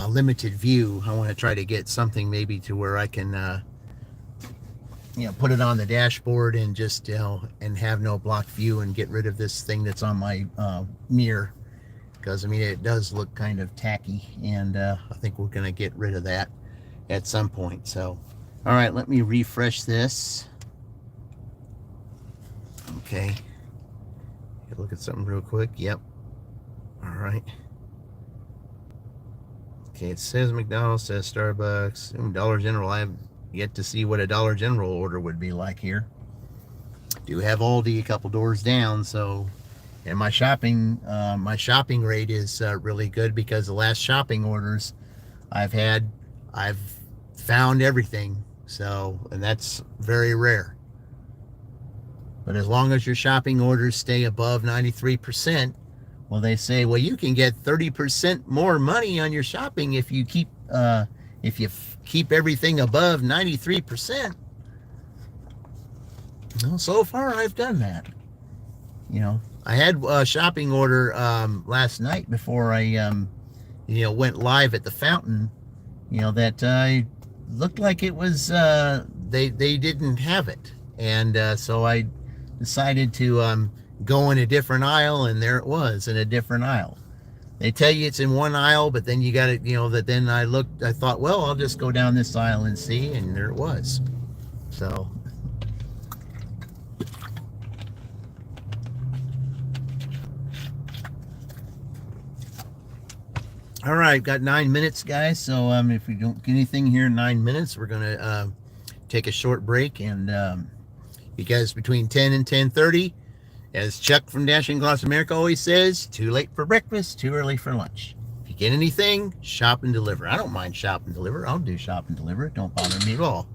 Speaker 1: limited view. I want to try to get something maybe to where I can, put it on the dashboard and just, and have no blocked view and get rid of this thing that's on my mirror. Because, I mean, it does look kind of tacky, and I think we're going to get rid of that at some point. So, all right, let me refresh this. Okay. Look at something real quick. Yep. All right. Okay, it says McDonald's, says Starbucks, Dollar General. I have yet to see what a Dollar General order would be like here. Do have Aldi a couple doors down, so, and my shopping rate is really good because the last shopping orders I've found everything. So, and that's very rare. But as long as your shopping orders stay above 93%, well, they say, well, you can get 30% more money on your shopping if you keep everything above 93%. Well, so far I've done that. I had a shopping order last night before I went live at the fountain. That looked like it was they didn't have it, and so I decided to go in a different aisle, and there it was in a different aisle. They tell you it's in one aisle, but then you got it, that then I thought, well, I'll just go down this aisle and see, and there it was. So, all right, got 9 minutes, guys. So if we don't get anything here in 9 minutes, we're gonna take a short break, and because between 10 and 10:30, as Chuck from Dashing Gloss America always says, too late for breakfast, too early for lunch. If you get anything, shop and deliver. I don't mind shop and deliver. I'll do shop and deliver. It don't bother me at all.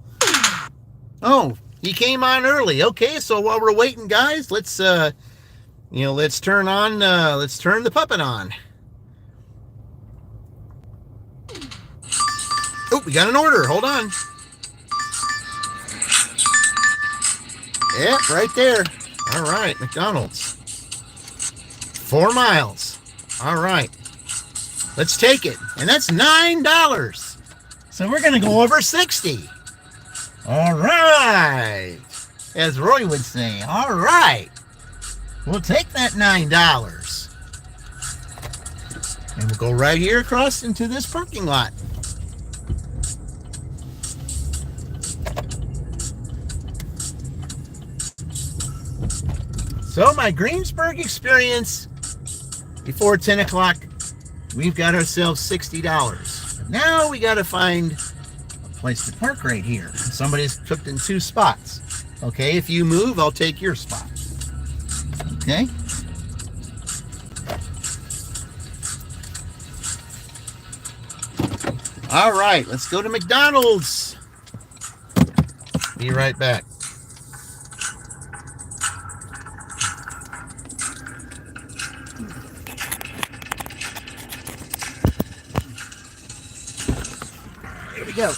Speaker 1: Oh, he came on early. Okay, so while we're waiting, guys, let's turn the puppet on. Oh, we got an order. Hold on. Yeah, right there. All right, McDonald's. 4 miles. All right. Let's take it. And that's $9. So we're going to go over 60. All right. As Roy would say, all right. We'll take that $9. And we'll go right here across into this parking lot. So my Greensburg experience before 10 o'clock, we've got ourselves $60. But now we got to find a place to park right here. Somebody's cooked in 2 spots. Okay, if you move, I'll take your spot. Okay. All right, let's go to McDonald's. Be right back. Here we go.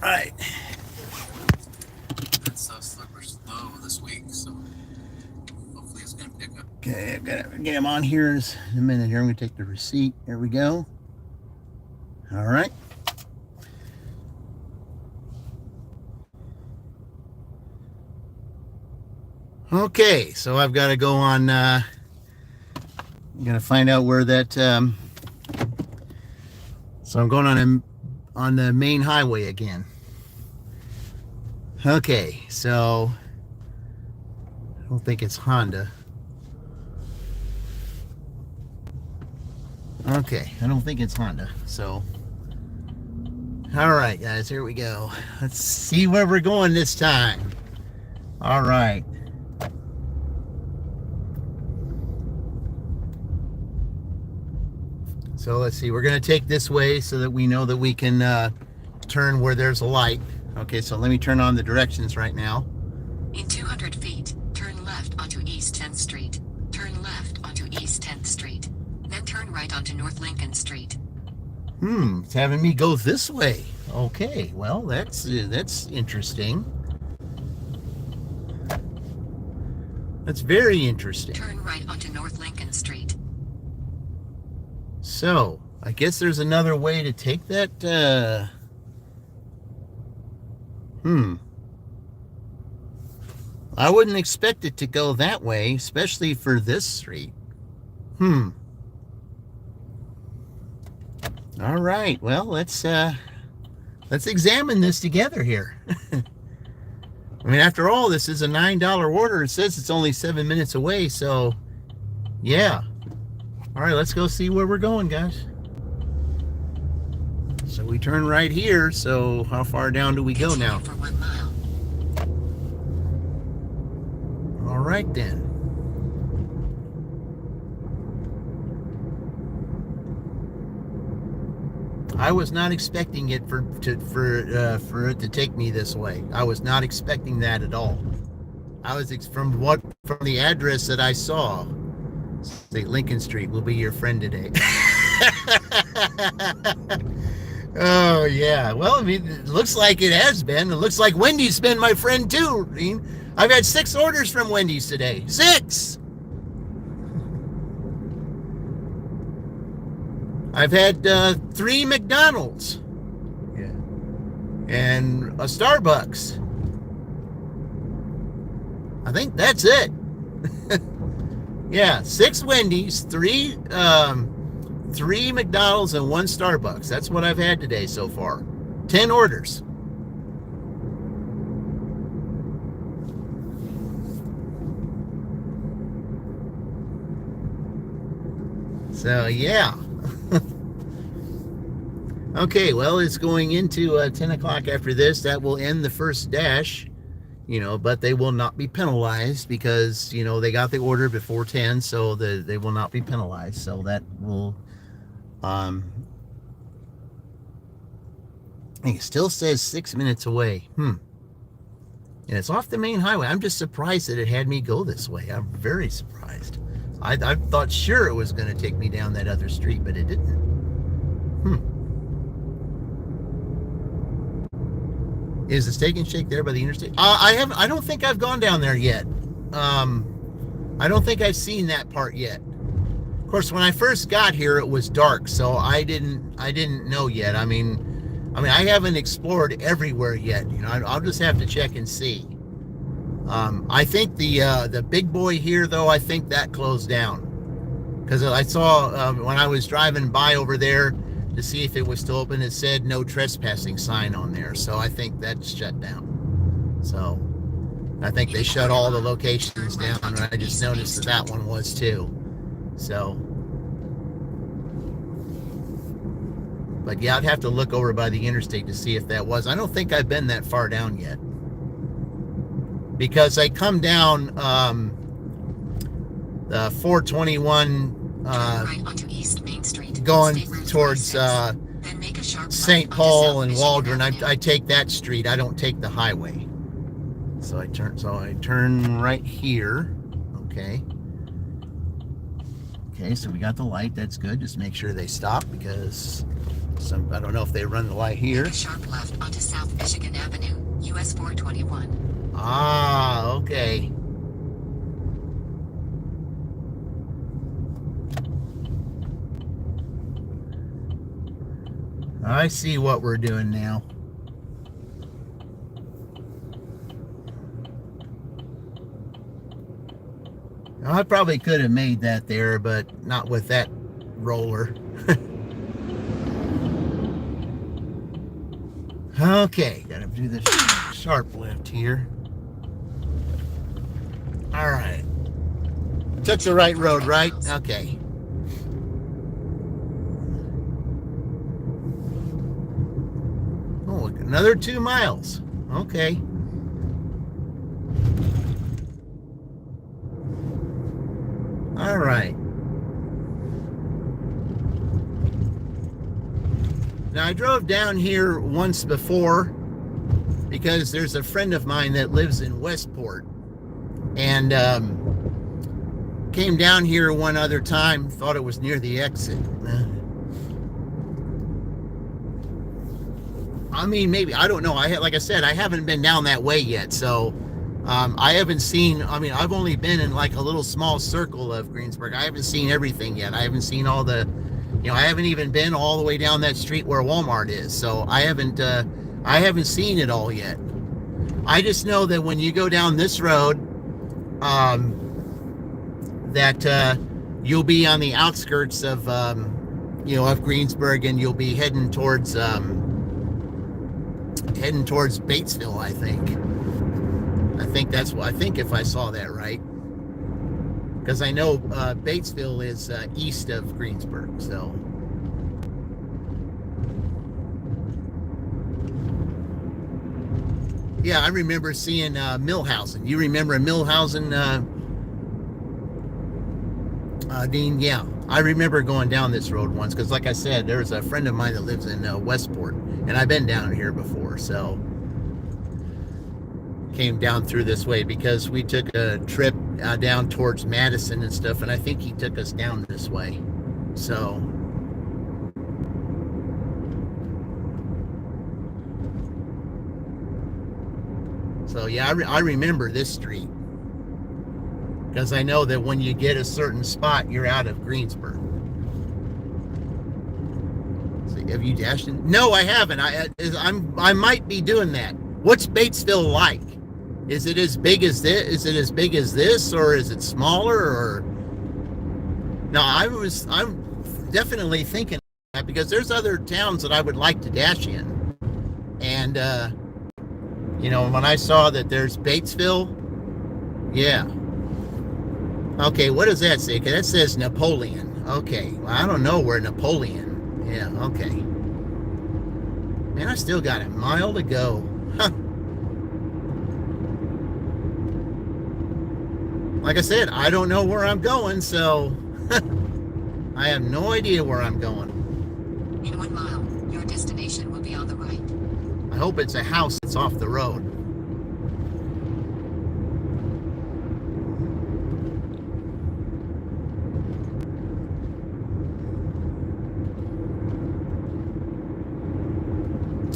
Speaker 1: Right.
Speaker 3: It's slippery slow this week, so hopefully it's going to pick up.
Speaker 1: Okay, I've got to get him on here in a minute here. I'm going to take the receipt. There we go. All right. Okay, so I've got to go on, I'm going to find out where that, so I'm going on the main highway again. Okay, so I don't think it's Honda. Okay, I don't think it's Honda, so all right, guys, here we go. Let's see where we're going this time. All right. So let's see, we're going to take this way so that we know that we can turn where there's a light. Okay, so let me turn on the directions right now.
Speaker 2: In 200 feet, turn left onto East 10th Street. Turn left onto East 10th Street. Then turn right onto North Lincoln Street.
Speaker 1: It's having me go this way. Okay, well, that's interesting. That's very interesting.
Speaker 2: Turn right onto North Lincoln Street.
Speaker 1: So, I guess there's another way to take that, I wouldn't expect it to go that way, especially for this street. All right, well, let's examine this together here. I mean, after all, this is a $9 order. It says it's only 7 minutes away, so yeah. All right, let's go see where we're going, guys. So we turn right here, so how far down do we go now?
Speaker 2: For 1 mile.
Speaker 1: All right, then. I was not expecting it for it to take me this way. I was not expecting that at all. I was from the address that I saw. Say Lincoln Street will be your friend today. Oh yeah. Well, I mean, it looks like it has been. It looks like Wendy's been my friend too. I mean, I've had 6 orders from Wendy's today. 6. I've had 3 McDonald's. Yeah. And a Starbucks. I think that's it. Yeah, 6 Wendy's, 3 McDonald's, and 1 Starbucks. That's what I've had today so far. 10 orders. So yeah. Okay, well, it's going into 10 o'clock after this. That will end the first dash, but they will not be penalized because, they got the order before 10, so they will not be penalized. So that will, it still says 6 minutes away. And it's off the main highway. I'm just surprised that it had me go this way. I'm very surprised. I thought sure it was going to take me down that other street, but it didn't. Is the Steak and Shake there by the interstate? I don't think I've gone down there yet. I don't think I've seen that part yet. Of course, when I first got here, it was dark, so I didn't know yet. I mean, I haven't explored everywhere yet. I'll just have to check and see. I think the big boy here, though, I think that closed down because I saw when I was driving by over there to see if it was still open, it said no trespassing sign on there. So I think that's shut down. So I think they shut all the locations down, and I just noticed that one was too. So, but yeah, I'd have to look over by the interstate to see if that was. I don't think I've been that far down yet because I come down the 421
Speaker 2: right onto East Main Street.
Speaker 1: going towards St. Paul and Waldron. I take that street. I don't take the highway. So I turn right here. Okay. Okay, so we got the light. That's good. Just make sure they stop because I don't know if they run the light here.
Speaker 2: Make a sharp left onto South Michigan Avenue, US 421.
Speaker 1: Ah, okay. I see what we're doing now. Now, I probably could have made that there, but not with that roller. Okay, gotta do this sharp left here. All right. Took the right road, right? Okay. Oh, another 2 miles. Okay. All right. Now, I drove down here once before because there's a friend of mine that lives in Westport, and came down here one other time, thought it was near the exit. I mean, maybe, I don't know. Like I said, I haven't been down that way yet, so I haven't seen. I mean, I've only been in like a little small circle of Greensburg. I haven't seen everything yet. I haven't seen all the, I haven't even been all the way down that street where Walmart is. So I haven't seen it all yet. I just know that when you go down this road, that you'll be on the outskirts of, of Greensburg, and you'll be heading towards Batesville. I think that's what I think, if I saw that right, because I know Batesville is east of Greensburg. So yeah, I remember seeing Millhausen. You remember Millhausen, Dean? Yeah, I remember going down this road once because, like I said, there's a friend of mine that lives in Westport, and I've been down here before, so came down through this way because we took a trip down towards Madison and stuff, and I think he took us down this way. So yeah, I remember this street because I know that when you get a certain spot, you're out of Greensburg. So have you dashed in? No, I haven't. I might be doing that. What's Batesville like? Is it as big as this? Is it as big as this, or is it smaller? Or no, I'm definitely thinking that because there's other towns that I would like to dash in, and when I saw that there's Batesville, yeah. Okay, what does that say? Okay, that says Napoleon. Okay, well, I don't know where Napoleon. Yeah, okay. Man, I still got a mile to go. Huh. Like I said, I don't know where I'm going, so I have no idea where I'm going.
Speaker 2: In 1 mile, your destination will be on the right.
Speaker 1: I hope it's a house that's off the road.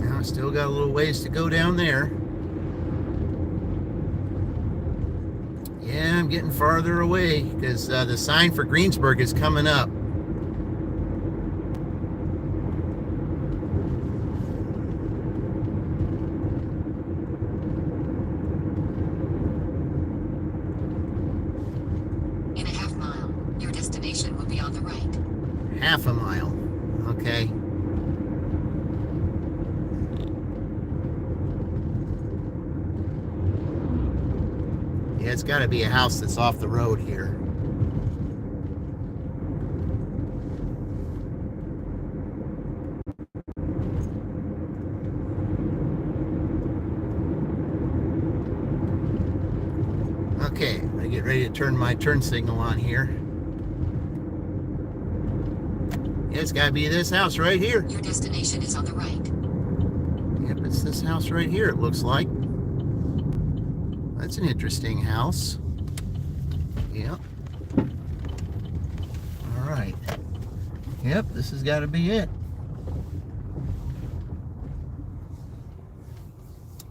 Speaker 1: Now I still got a little ways to go down there. Yeah, I'm getting farther away because the sign for Greensburg is coming up.
Speaker 2: In a half mile, your destination will be on the right.
Speaker 1: Half a mile. Okay. Yeah, it's got to be a house that's off the road here. Okay, I'm gonna get ready to turn my turn signal on here. Yeah, it's got to be this house right here.
Speaker 2: Your destination is on the right.
Speaker 1: Yep, it's this house right here, it looks like. That's an interesting house. Yep. All right. Yep, this has got to be it.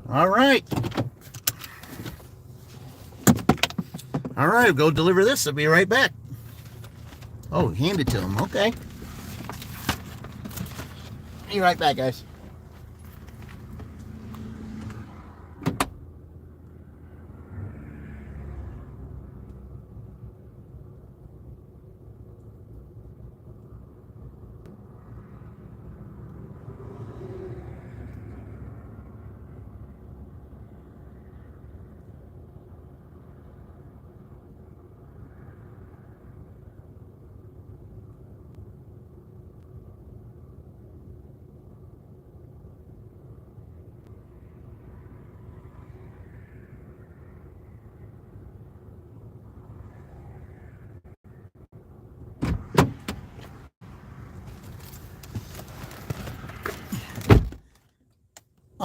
Speaker 1: All right. All right, I'll go deliver this. I'll be right back. Oh, hand it to him. Okay. Be right back, guys.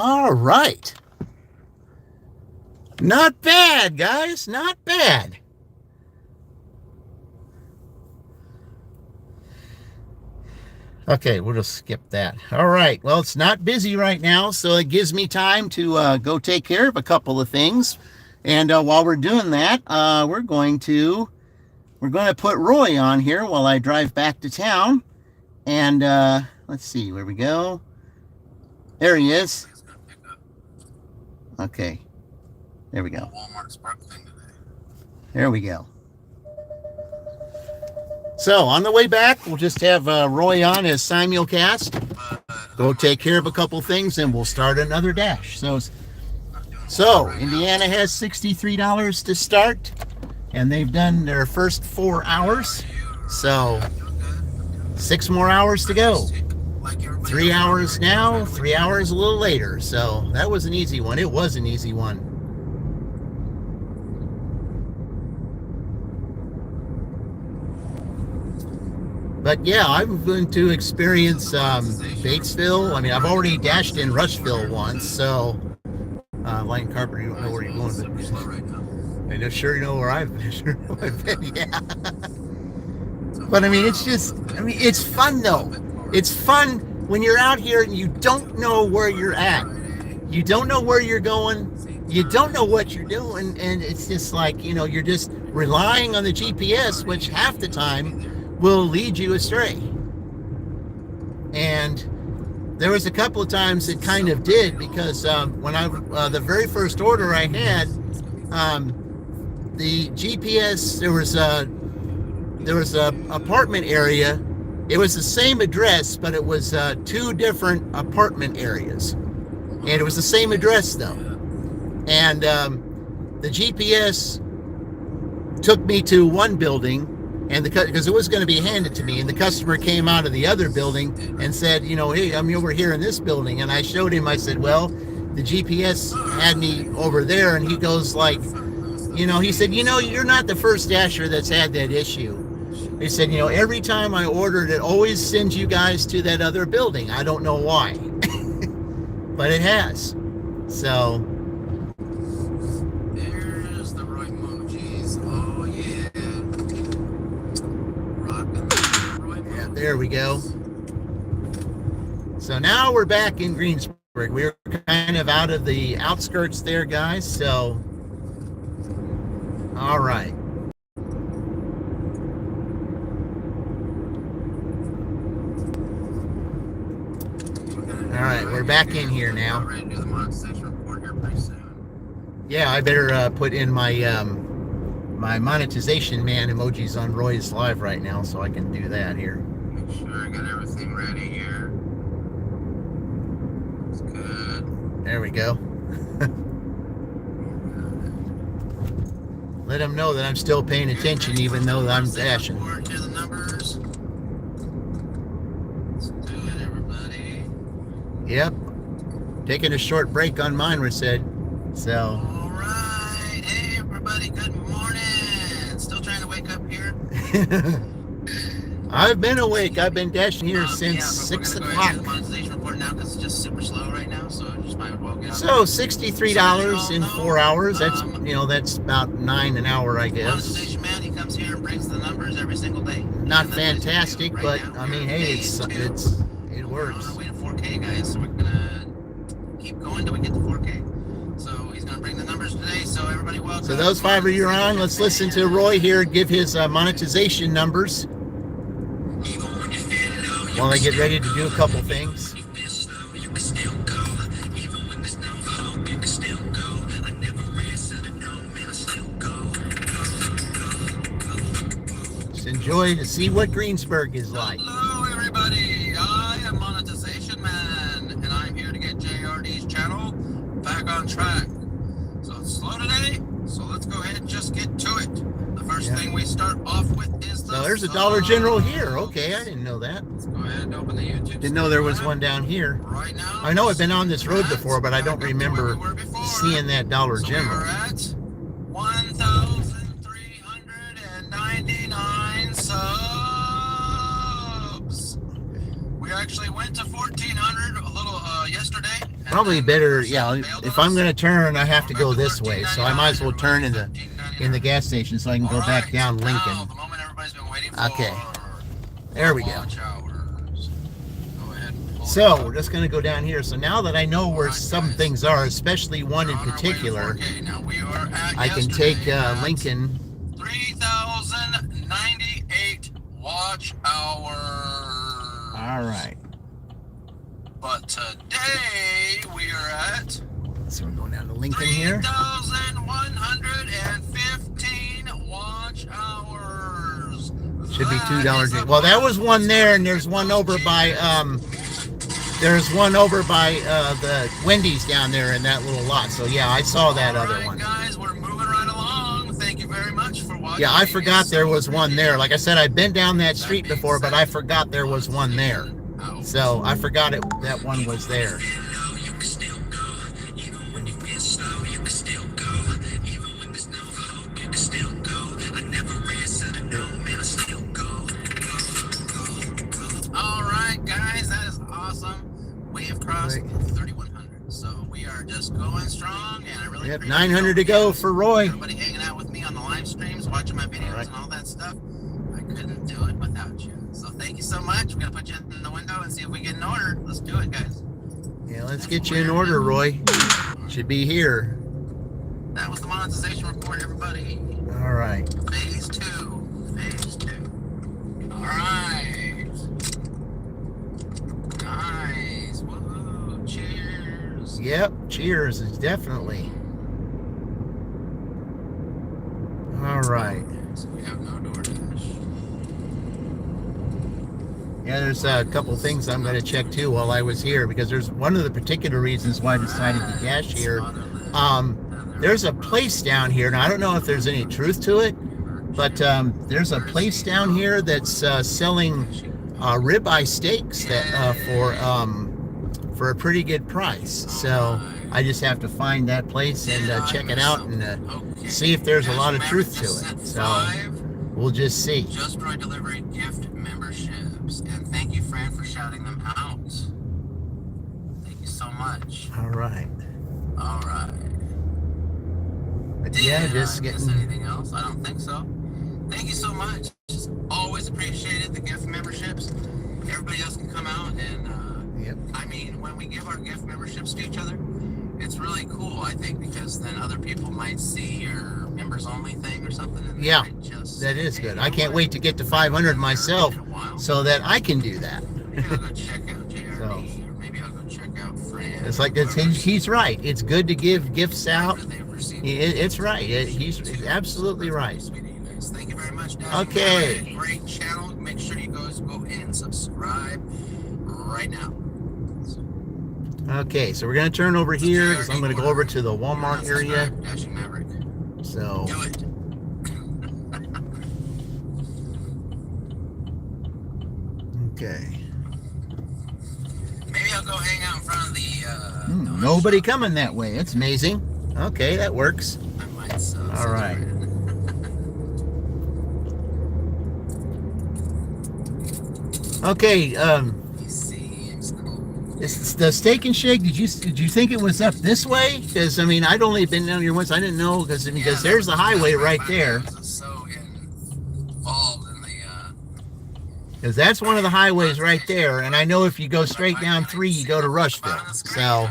Speaker 1: All right. Not bad, guys. Not bad. Okay, we'll just skip that. All right. Well, it's not busy right now, so it gives me time to go take care of a couple of things. And while we're doing that, we're going to put Roy on here while I drive back to town. And let's see, where we go. There he is.
Speaker 3: It's gonna pick up
Speaker 1: Okay. There we
Speaker 3: the
Speaker 1: go.
Speaker 3: Walmart Spark thing today.
Speaker 1: There we go. So on the way back, we'll just have Roy on as simulcast. Go take care of a couple things, and we'll start another dash. So Indiana has $63 to start, and they've done their first 4 hours. So 6 more hours to go. 3 hours now, 3 hours a little later. So that was an easy one. It was an easy one. But yeah, I'm going to experience Batesville. I mean, I've already dashed in Rushville once, so Lion Carpenter, you don't know where you're going,
Speaker 3: Super slow right now.
Speaker 1: but I sure you know where I've been. Yeah. But I mean, it's just, it's fun though. It's fun when you're out here and you don't know where you're at. You don't know where you're going. You don't know what you're doing, and it's just like, you're just relying on the GPS, which half the time will lead you astray. And there was a couple of times it kind of did, because when the very first order I had, the GPS, there was a apartment area. It was the same address, but it was 2 different apartment areas, and it was the same address though. And the GPS took me to one building, and because it was going to be handed to me, and the customer came out of the other building and said, hey, I'm over here in this building. And I showed him, I said, well, the GPS had me over there. And he goes like, he said, you're not the first dasher that's had that issue. He said, every time I ordered, it always sends you guys to that other building. I don't know why, but it has. So
Speaker 3: There's the Roy emojis. Oh yeah. Rocking the Roy emojis.
Speaker 1: yeah, there we go. So now we're back in Greensburg. We're kind of out of the outskirts there, guys. So, all right. All right, we're back in here now.
Speaker 3: Ready to do the monetization report here pretty soon.
Speaker 1: Yeah, I better put in my my monetization man emojis on Roy's live right now, so I can do that here.
Speaker 3: Make sure I got everything ready here. It's good.
Speaker 1: There we go. Let them know that I'm still paying attention, even though I'm dashing.
Speaker 3: Report to the numbers. Let's do it, everybody.
Speaker 1: Yep. Taking a short break on mine, we said. So.
Speaker 3: All right. Hey, everybody. Good morning. Still trying to wake up here.
Speaker 1: I've been awake. I've been dashing here since
Speaker 3: Yeah, but
Speaker 1: 6
Speaker 3: we're gonna go ahead and do
Speaker 1: o'clock.
Speaker 3: the monetization report now because it's just super slow right now, so I just might as well get on.
Speaker 1: So $63 in 4 hours. That's that's about $9 an hour, I guess.
Speaker 3: Monetization man, he comes here and brings the numbers every single day.
Speaker 1: Not
Speaker 3: And that's what he's gonna
Speaker 1: fantastic,
Speaker 3: do right
Speaker 1: but
Speaker 3: now.
Speaker 1: I mean, hey, it
Speaker 3: We're on
Speaker 1: works.
Speaker 3: our way to 4K, guys, so we're gonna keep going till we get to 4K. So he's gonna bring the numbers today. So everybody, welcome.
Speaker 1: So those 5 of you are on. Let's listen to Roy here give his monetization numbers while I get ready to do a couple things. Just enjoy to see what Greensburg is like.
Speaker 3: Hello, everybody. I am Monetization Man, and I'm here to get JRD's channel back on track. So it's slow today, so let's go ahead and just get to it. The first thing we start off with is the.
Speaker 1: So there's a Dollar General here. Okay, I didn't know that.
Speaker 3: Let's go ahead and open the YouTube.
Speaker 1: Didn't know there was one down here.
Speaker 3: Right now.
Speaker 1: I know I've been on this road before, but I don't
Speaker 3: back up to where
Speaker 1: remember
Speaker 3: we were before.
Speaker 1: seeing that Dollar
Speaker 3: So
Speaker 1: General.
Speaker 3: we're at 1,399 subs. We actually went to 1,400 a little yesterday. And
Speaker 1: probably better, yeah, if I'm going to turn, I have to go this way. So I might as well turn in the gas station so I can go back down Lincoln.
Speaker 3: Now, the moment everybody's been waiting for.
Speaker 1: Okay. There we go.
Speaker 3: Launch hours. Go ahead and pull it
Speaker 1: So
Speaker 3: up.
Speaker 1: we're just going to go down here. So now that I know where some things are, especially one in
Speaker 3: We're on our way to
Speaker 1: particular,
Speaker 3: 4K. Now, we are at
Speaker 1: I can take
Speaker 3: yesterday at
Speaker 1: Lincoln.
Speaker 3: 3,098 watch hours.
Speaker 1: All right.
Speaker 3: But today we are at
Speaker 1: So we're going down to Lincoln here.
Speaker 3: 3,115 watch hours.
Speaker 1: Should be $2.
Speaker 3: That is
Speaker 1: Well, that was one there, and there's one over by the Wendy's down there in that little lot. So yeah, I saw that other
Speaker 3: All right,
Speaker 1: one.
Speaker 3: guys, we're moving right along. Thank you very much for watching.
Speaker 1: Yeah, I forgot
Speaker 3: It's
Speaker 1: there
Speaker 3: so
Speaker 1: was one there. Like I said, I've been down that street
Speaker 3: being
Speaker 1: before, but
Speaker 3: said,
Speaker 1: I forgot there was one there.
Speaker 3: out.
Speaker 1: So I forgot that one was there.
Speaker 3: All right, guys, that is awesome. We have crossed
Speaker 1: Right.
Speaker 3: 3,100, so we are just going strong, and I really
Speaker 1: Yep,
Speaker 3: appreciate
Speaker 1: 900 to go for Roy.
Speaker 3: everybody hanging out with me on the live streams, watching my videos
Speaker 1: Right.
Speaker 3: and all that stuff. I couldn't do it without you. So thank you so much. We're gonna put you in the window and see if we get an order. Let's do it, guys.
Speaker 1: Yeah, let's get you in order, Roy. Should be here.
Speaker 3: That was the monetization report, everybody.
Speaker 1: All right.
Speaker 3: Phase 2. Phase 2. All right. Nice. Woohoo. Cheers.
Speaker 1: Yep. Cheers. It's definitely. All right.
Speaker 3: So we have no DoorDash.
Speaker 1: Yeah, there's a couple things I'm going to check too while I was here, because there's one of the particular reasons why I decided to dash here. There's a place down here, and I don't know if there's any truth to it, but there's a place down here that's selling ribeye steaks that for a pretty good price. So I just have to find that place and check it out and see if there's a lot of truth to it. So we'll just see.
Speaker 3: Just Roy Delivery gift memberships, and thank you, Fran, for shouting them out. Thank you so much.
Speaker 1: All right.
Speaker 3: All right.
Speaker 1: But yeah, just
Speaker 3: Miss
Speaker 1: getting.
Speaker 3: anything else? I don't think so. Thank you so much. Just always appreciated the gift memberships. Everybody else can come out and.
Speaker 1: Yep.
Speaker 3: I mean, when we give our gift memberships to each other, it's really cool, I think, because then other people might see your members only thing or something. And
Speaker 1: Yeah,
Speaker 3: they might just
Speaker 1: that is
Speaker 3: say,
Speaker 1: good.
Speaker 3: "Hey,
Speaker 1: I
Speaker 3: you know
Speaker 1: can't
Speaker 3: what?
Speaker 1: wait to get to 500 myself
Speaker 3: It's been a while.
Speaker 1: so that I can do that.
Speaker 3: Maybe I'll go check out JRD,
Speaker 1: So.
Speaker 3: or maybe I'll go check out Fran.
Speaker 1: It's like he's right. It's good to give gifts out.
Speaker 3: After they've received
Speaker 1: It's right. He's absolutely right.
Speaker 3: Thank you very much, Dad.
Speaker 1: Okay.
Speaker 3: You have a great channel. Make sure you guys go and subscribe right now.
Speaker 1: Okay, so we're going to turn over here because I'm going to go over to the Walmart area.
Speaker 3: Dashing Maverick.
Speaker 1: So,
Speaker 3: Do it.
Speaker 1: okay.
Speaker 3: Maybe I'll go hang out in front of the.
Speaker 1: Nobody coming that way. It's amazing. Okay, that works.
Speaker 3: I might sell
Speaker 1: All right. Okay,
Speaker 3: He seems cool.
Speaker 1: it's the Steak and Shake. Did you think it was up this way? Because I mean, I'd only been down here once. I didn't know because there's the highway right there.
Speaker 3: I was so involved in the.
Speaker 1: Because that's one of the highways right there. And I know if you go straight down 3, you go to Rushville. So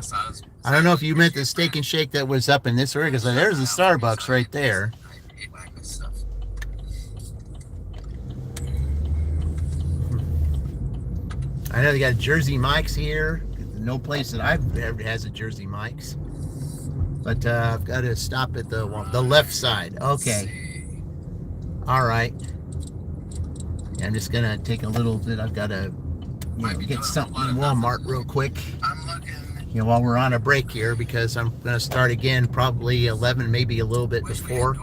Speaker 1: I don't know if you meant the Steak and Shake that was up in this area, because there's the Starbucks right there. I know they got Jersey Mike's here. No place that I've ever has a Jersey Mike's. But I've got to stop at the left side. Okay. All right. I'm just going to take a little bit. I've got to get something in Walmart real quick.
Speaker 3: I'm looking.
Speaker 1: While we're on a break here, because I'm going to start again probably 11, maybe a little bit before.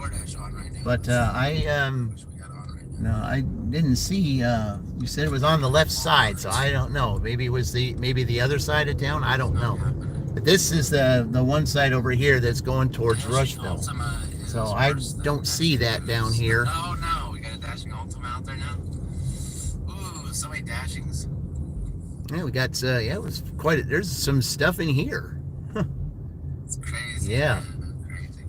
Speaker 1: But no, I didn't see. You said it was on the left side, so I don't know. Maybe it was the other side of town. I don't know. But this is the one side over here that's going towards Rushville. So I don't see that down here.
Speaker 3: Oh no, we got a Dashing Ultima out there now. Ooh, so many dashings.
Speaker 1: Yeah, we got it was quite. There's some stuff in here. Yeah.
Speaker 3: Crazy.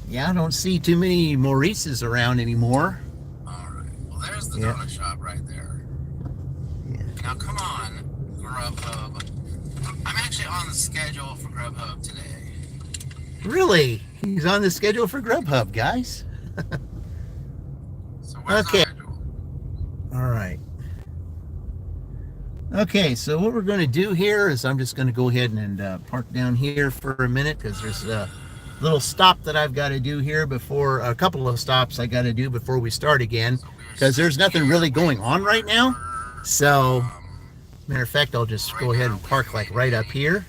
Speaker 1: Yeah, I don't see too many Maurices around anymore.
Speaker 3: All right. Well, there's the
Speaker 1: Yeah.
Speaker 3: donut shop right there.
Speaker 1: Yeah.
Speaker 3: Now, come on, Grubhub. I'm actually on the schedule for Grubhub today.
Speaker 1: Really? He's on the schedule for Grubhub, guys.
Speaker 3: So where's
Speaker 1: Okay.
Speaker 3: the schedule?
Speaker 1: All right. Okay, so what we're going to do here is I'm just going to go ahead and park down here for a minute because there's a little stop that I've got to do here before, a couple of stops I got to do before we start again because there's nothing really going on right now. So, matter of fact, I'll just go ahead and park like right up here.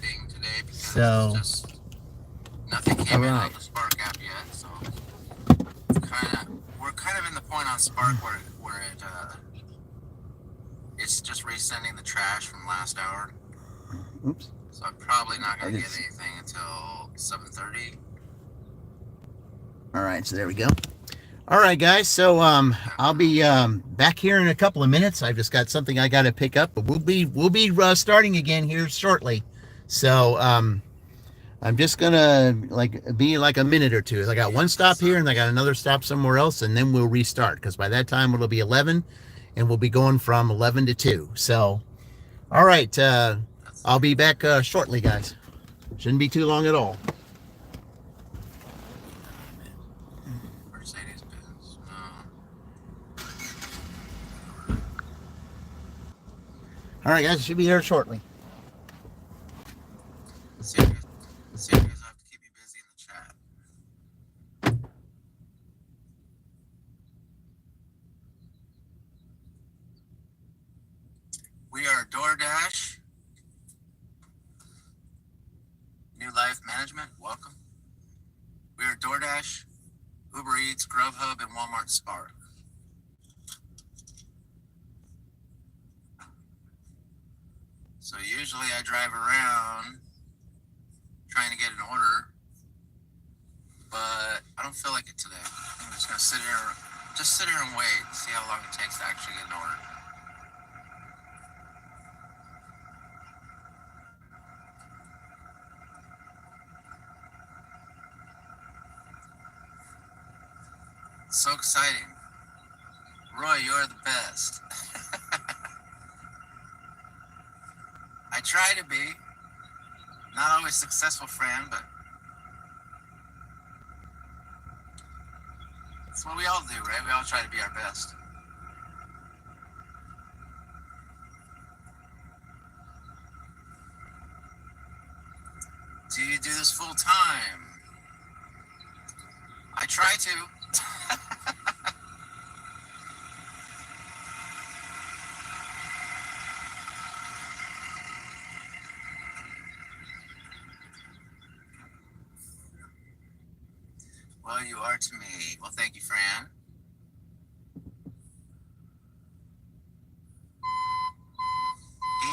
Speaker 1: So,
Speaker 3: Nothing came in
Speaker 1: all
Speaker 3: on
Speaker 1: right.
Speaker 3: the Spark app yet, so we're kind of in the point on Spark where it's just resending the trash from last hour.
Speaker 1: Oops.
Speaker 3: So I'm probably not going to get anything until 7:30.
Speaker 1: All right, so there we go. All right, guys. So I'll be back here in a couple of minutes. I've just got something I got to pick up, but we'll be starting again here shortly. So I'm just gonna be like a minute or two. I got one stop here, and I got another stop somewhere else, and then we'll restart because by that time it'll be 11, and we'll be going from 11 to 2. So, all right, I'll be back shortly, guys. Shouldn't be too long at all.
Speaker 3: Mercedes-Benz.
Speaker 1: All right, guys, should be here shortly.
Speaker 3: See you guys. I have to keep you busy in the chat. We are DoorDash. New Life Management, welcome. We are DoorDash, Uber Eats, Grubhub, and Walmart Spark. So usually I drive around trying to get an order, but I don't feel like it today. I'm just gonna sit here and wait and see how long it takes to actually get an order. It's so exciting. Roy, you're the best. I try to be. Not always successful, friend, but that's what we all do, right? We all try to be our best. Do you do this full time? I try to. Well, you are to me. Well, thank you, Fran.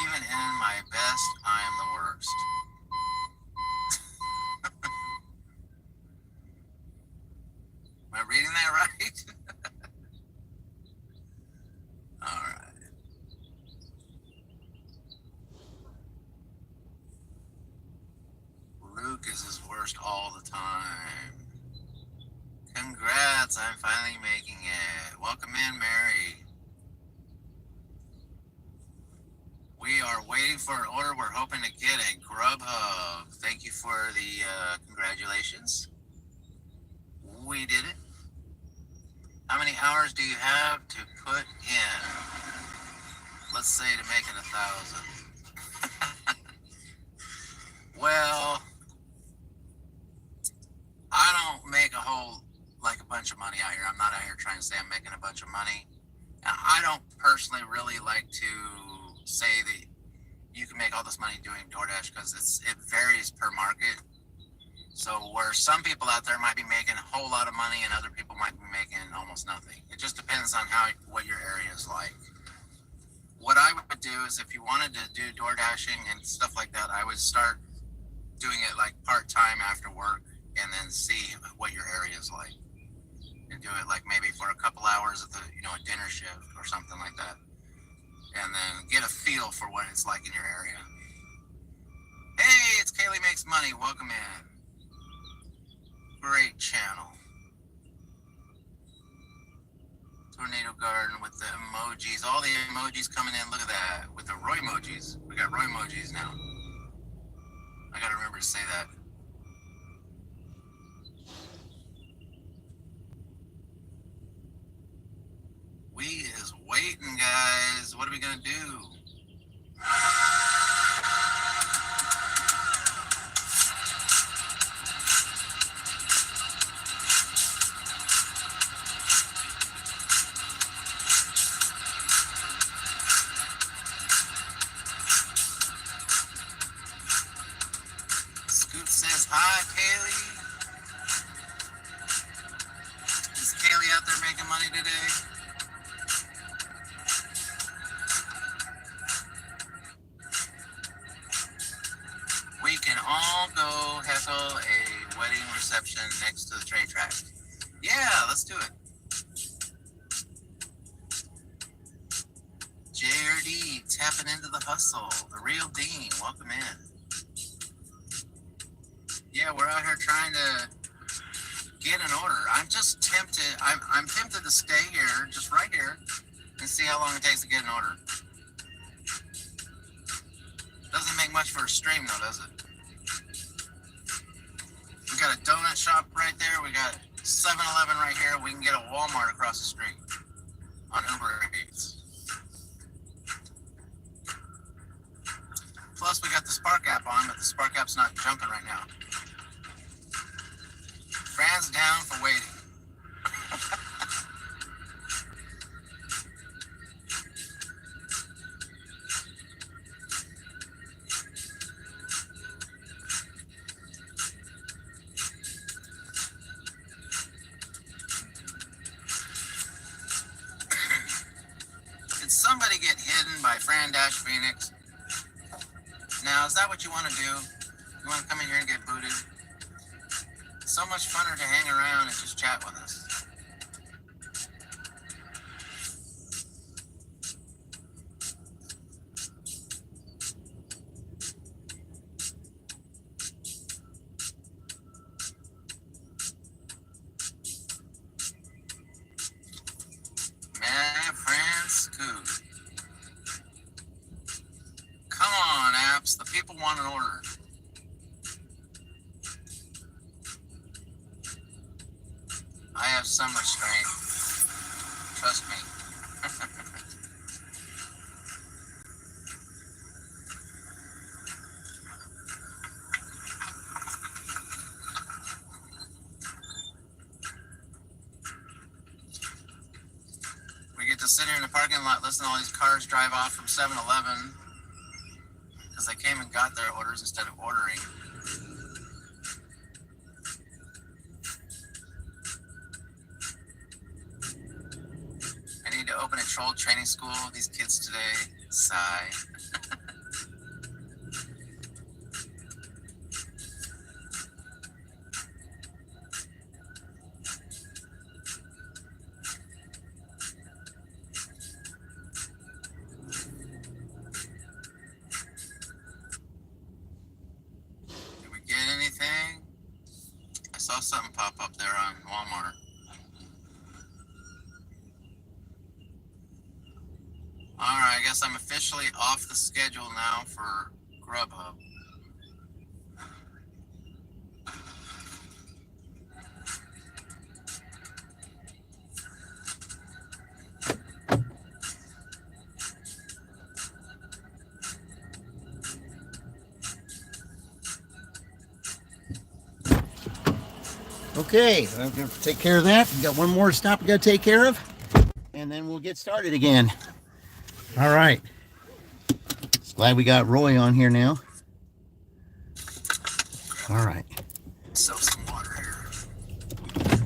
Speaker 3: Even in my best, I am the worst. Am I reading that right? All right. Luke is his worst all the time. Congrats, I'm finally making it. Welcome in, Mary. We are waiting for an order. We're hoping to get a Grubhub. Thank you for the congratulations. We did it. How many hours do you have to put in? Let's say to make it 1,000. Well, I don't make a bunch of money out here. I'm not out here trying to say I'm making a bunch of money. And I don't personally really like to say that you can make all this money doing DoorDash because it varies per market. So where some people out there might be making a whole lot of money and other people might be making almost nothing. It just depends on what your area is like. What I would do is if you wanted to do door dashing and stuff like that, I would start doing it like part-time after work and then see what your area is like. And do it like maybe for a couple hours at a dinner shift or something like that. And then get a feel for what it's like in your area. Hey, it's Kaylee Makes Money. Welcome in. Great channel. Tornado Garden with the emojis. All the emojis coming in. Look at that. With the Roy emojis. We got Roy emojis now. I gotta remember to say that. We is waiting, guys. What are we gonna do? Scoot says hi, Kaylee. Is Kaylee out there making money today? We can all go heckle a wedding reception next to the train track. Yeah, let's do it. JRD tapping into the hustle. The real Dean, welcome in. Yeah, we're out here trying to get an order. I'm just tempted. I'm tempted to stay here, just right here, and see how long it takes to get an order. Doesn't make much for a stream though, does it? We got a donut shop right there. We got 7-Eleven right here. We can get a Walmart across the street on Uber Eats. Plus, we got the Spark app on, but the Spark app's not jumping right now. Fran's down for waiting. Did somebody get hidden by Fran Dash Phoenix? Now, is that what you want to do? You want to come in here and get booted? It's so much funner to hang around and just chat with us. Man, Fran Scoot. Come on, apps. The people want an order. I have some restraint. Trust me. We get to sit here in the parking lot, listen to all these cars drive off from 7-Eleven because they came and got their orders instead of ordering. I need to open a troll training school. These kids today, sigh. Did we get anything? I saw something pop up there on Walmart. Alright, I guess I'm officially off the schedule now for Grubhub.
Speaker 1: Okay, I'm going to take care of that. We got one more stop we got to take care of, and then we'll get started again. All right. Just glad we got Roy on here now. All right.
Speaker 3: Sell some water here.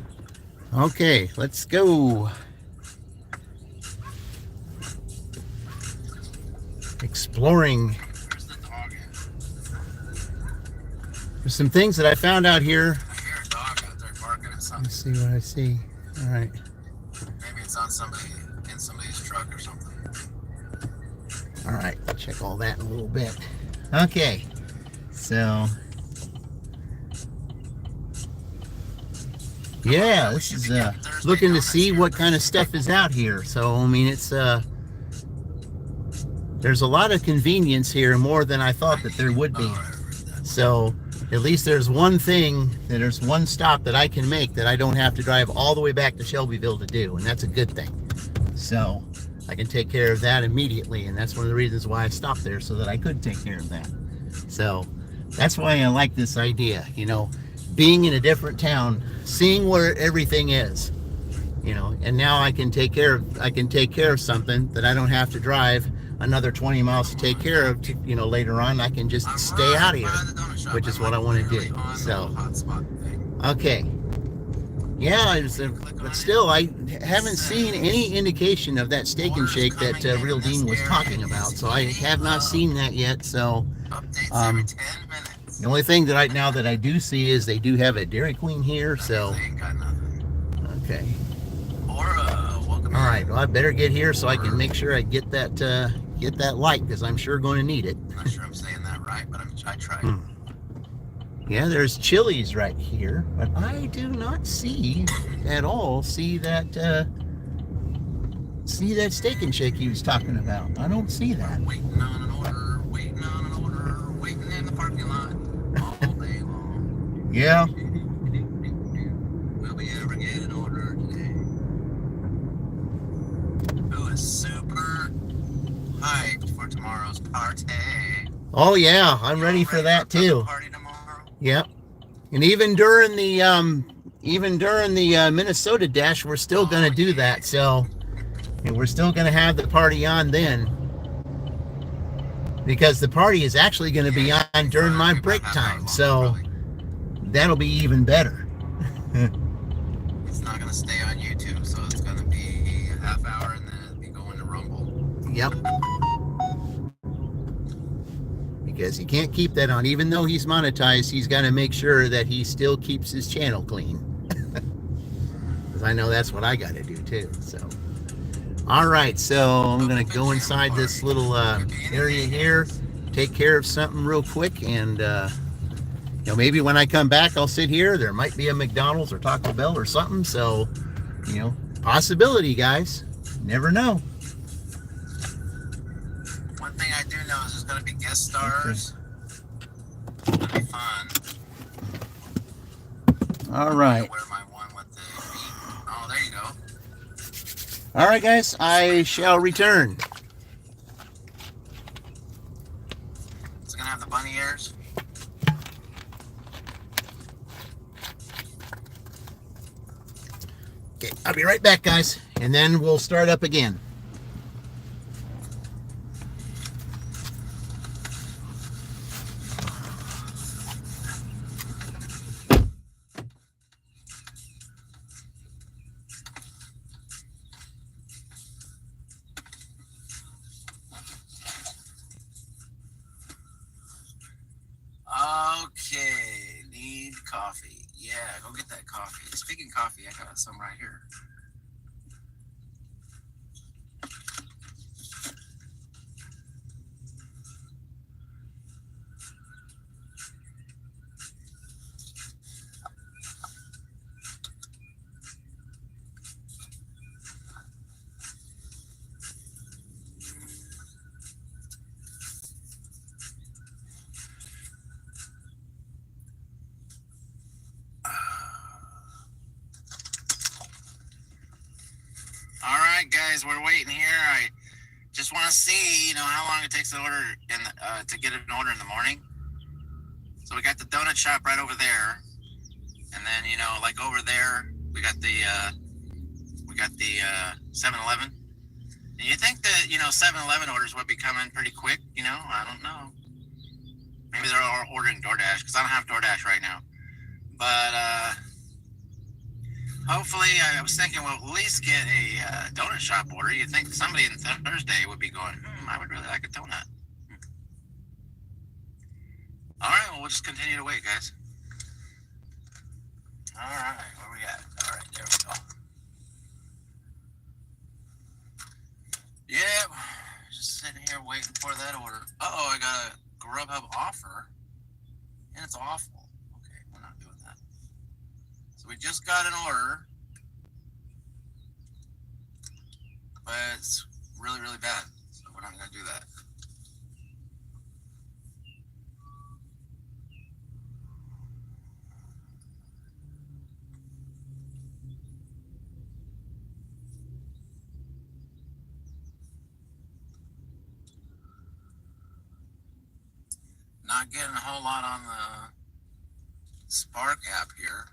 Speaker 1: Okay, let's go. Exploring.
Speaker 3: Where's the dog at?
Speaker 1: There's some things that I found out here.
Speaker 3: I hear a dog out there barking at something.
Speaker 1: Let's see what I see. All right.
Speaker 3: Maybe it's on somebody in somebody's truck or something.
Speaker 1: All right, check all that in a little bit. Okay, So, yeah, this is looking to see what kind of stuff is out here. So, I mean, it's there's a lot of convenience here, more than I thought that there would be. So, at least there's one thing, there's one stop that I can make that I don't have to drive all the way back to Shelbyville to do, and that's a good thing. So, I can take care of that immediately, and that's one of the reasons why I stopped there, so that I could take care of that. So, that's why I like this idea, you know, being in a different town, seeing where everything is, you know, and now I can take care of something that I don't have to drive another 20 miles to take care of, you know, later on. I can just stay out of here, which is what I want to do. So, okay. Yeah, but still, I haven't seen any indication of that Steak and Shake that Real Dean was talking about. So I have not seen that yet. So, the only thing that right now that I do see is they do have a Dairy Queen here. So, okay. All right. Well, I better get here so I can make sure I get that light, because I'm sure going to need it.
Speaker 3: I'm not sure I'm saying that right, but I tried.
Speaker 1: Yeah, there's Chili's right here, but I do not see that Steak and Shake he was talking about. I don't see that.
Speaker 3: Waiting on an order, waiting in the parking lot all day long.
Speaker 1: Yeah.
Speaker 3: Will we ever get an order today? Who is super hyped for tomorrow's party?
Speaker 1: Oh yeah, I'm ready for that too.
Speaker 3: Party tomorrow?
Speaker 1: Yep. And even during the Minnesota Dash, we're still gonna do that. So, and we're still gonna have the party on then, because the party is actually gonna be on during my break time. So that'll be even better.
Speaker 3: It's not gonna stay on YouTube, so it's gonna be a half hour and then it'll be going to Rumble.
Speaker 1: Yep. Because he can't keep that on. Even though he's monetized, he's got to make sure that he still keeps his channel clean. Because I know that's what I got to do too. So, all right. So I'm going to go inside this little area here, take care of something real quick, and you know, maybe when I come back, I'll sit here. There might be a McDonald's or Taco Bell or something. So, you know, possibility, guys. Never know.
Speaker 3: One thing I do know is there's going to be guest stars. It's going to be fun.
Speaker 1: All right.
Speaker 3: Where my one with the feet. Oh, there you go.
Speaker 1: All right, guys. I shall return.
Speaker 3: It's going to have the bunny ears.
Speaker 1: Okay, I'll be right back, guys. And then we'll start up again.
Speaker 3: Okay, need coffee. Yeah, go get that coffee. Speaking of coffee, I got some right here. All right, guys, we're waiting here. I just want to see, how long it takes to order to get an order in the morning. So we got the donut shop right over there, and then like over there we got the 7-Eleven. And you think that 7-Eleven orders would be coming pretty quick? I don't know. Maybe they're all ordering DoorDash, because I don't have DoorDash right now. But hopefully, I was thinking we'll at least get a donut shop order. You'd think somebody on Thursday would be going, I would really like a donut. All right, well, we'll just continue to wait, guys. All right, where we at? All right, there we go. Yeah, just sitting here waiting for that order. Uh-oh, I got a Grubhub offer. And it's awful. Okay, we're not doing that. So we just got an order, but it's really, really bad. So we're not going to do that. Not getting a whole lot on the Spark app here.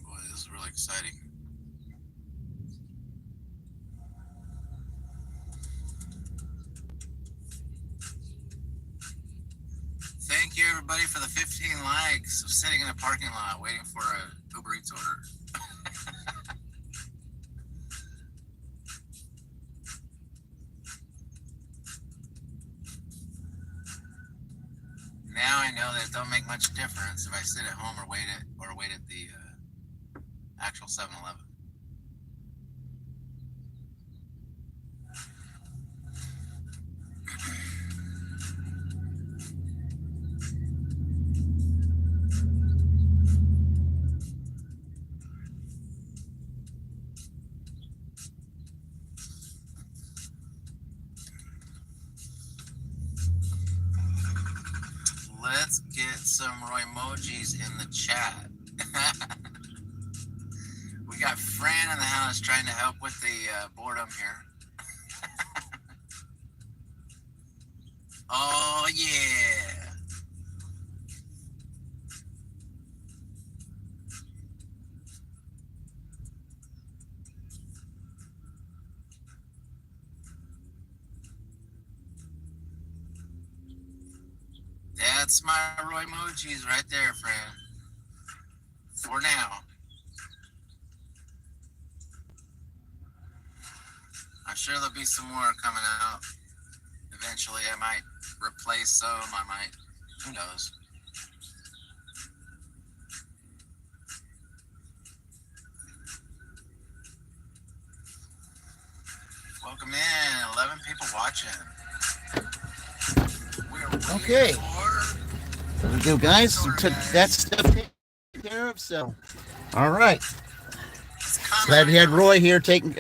Speaker 3: Boy, this is really exciting. Thank you, everybody, for the 15 likes of sitting in a parking lot waiting for a Uber Eats order. Now I know that it don't make much difference if I sit at home or wait at the actual 7-Eleven. Let's get some Roy emojis in the chat. We got Fran in the house trying to help with the boredom here. Oh, yeah. That's my Roy emojis right there, Fran. For now. I'm sure there'll be some more coming out. Eventually, I might replace some. I might. Who knows? Welcome in. 11 people watching.
Speaker 1: Okay. There we go, guys. We took that stuff taken care of. So, all right. Glad you had Roy here taking,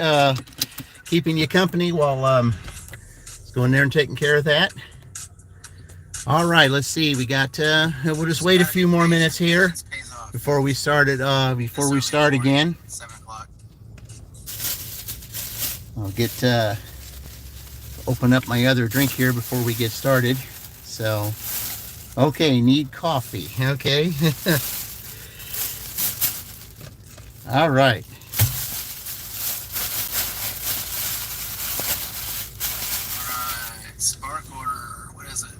Speaker 1: keeping you company while let's go in there and taking care of that. All right. Let's see. We got. We'll just wait a few more minutes here before we start it. Before we start again.
Speaker 3: 7 o'clock.
Speaker 1: I'll get open up my other drink here before we get started. So, okay, need coffee. Okay. All right.
Speaker 3: All right. Spark order. What is it?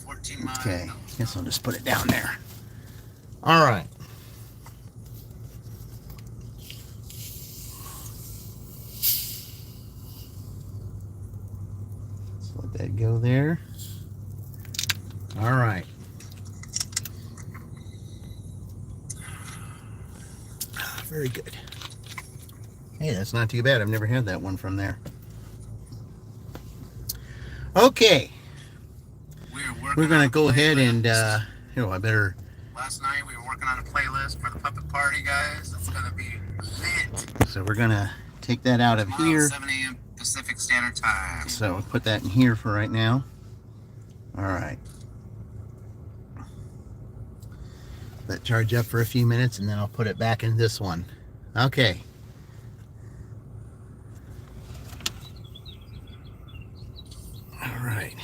Speaker 3: 14 miles.
Speaker 1: Okay. Guess I'll just put it down there. All right. Let's let that go there. All right. Very good. Hey, that's not too bad. I've never had that one from there. Okay. We're going to go ahead and, I better...
Speaker 3: Last night we were working on a playlist for the puppet party, guys. It's going to be lit.
Speaker 1: So we're going to take that out of
Speaker 3: Tomorrow,
Speaker 1: here.
Speaker 3: 7 a.m. Pacific Standard Time.
Speaker 1: So we'll put that in here for right now. All right. Let it charge up for a few minutes, and then I'll put it back in this one. Okay. All right.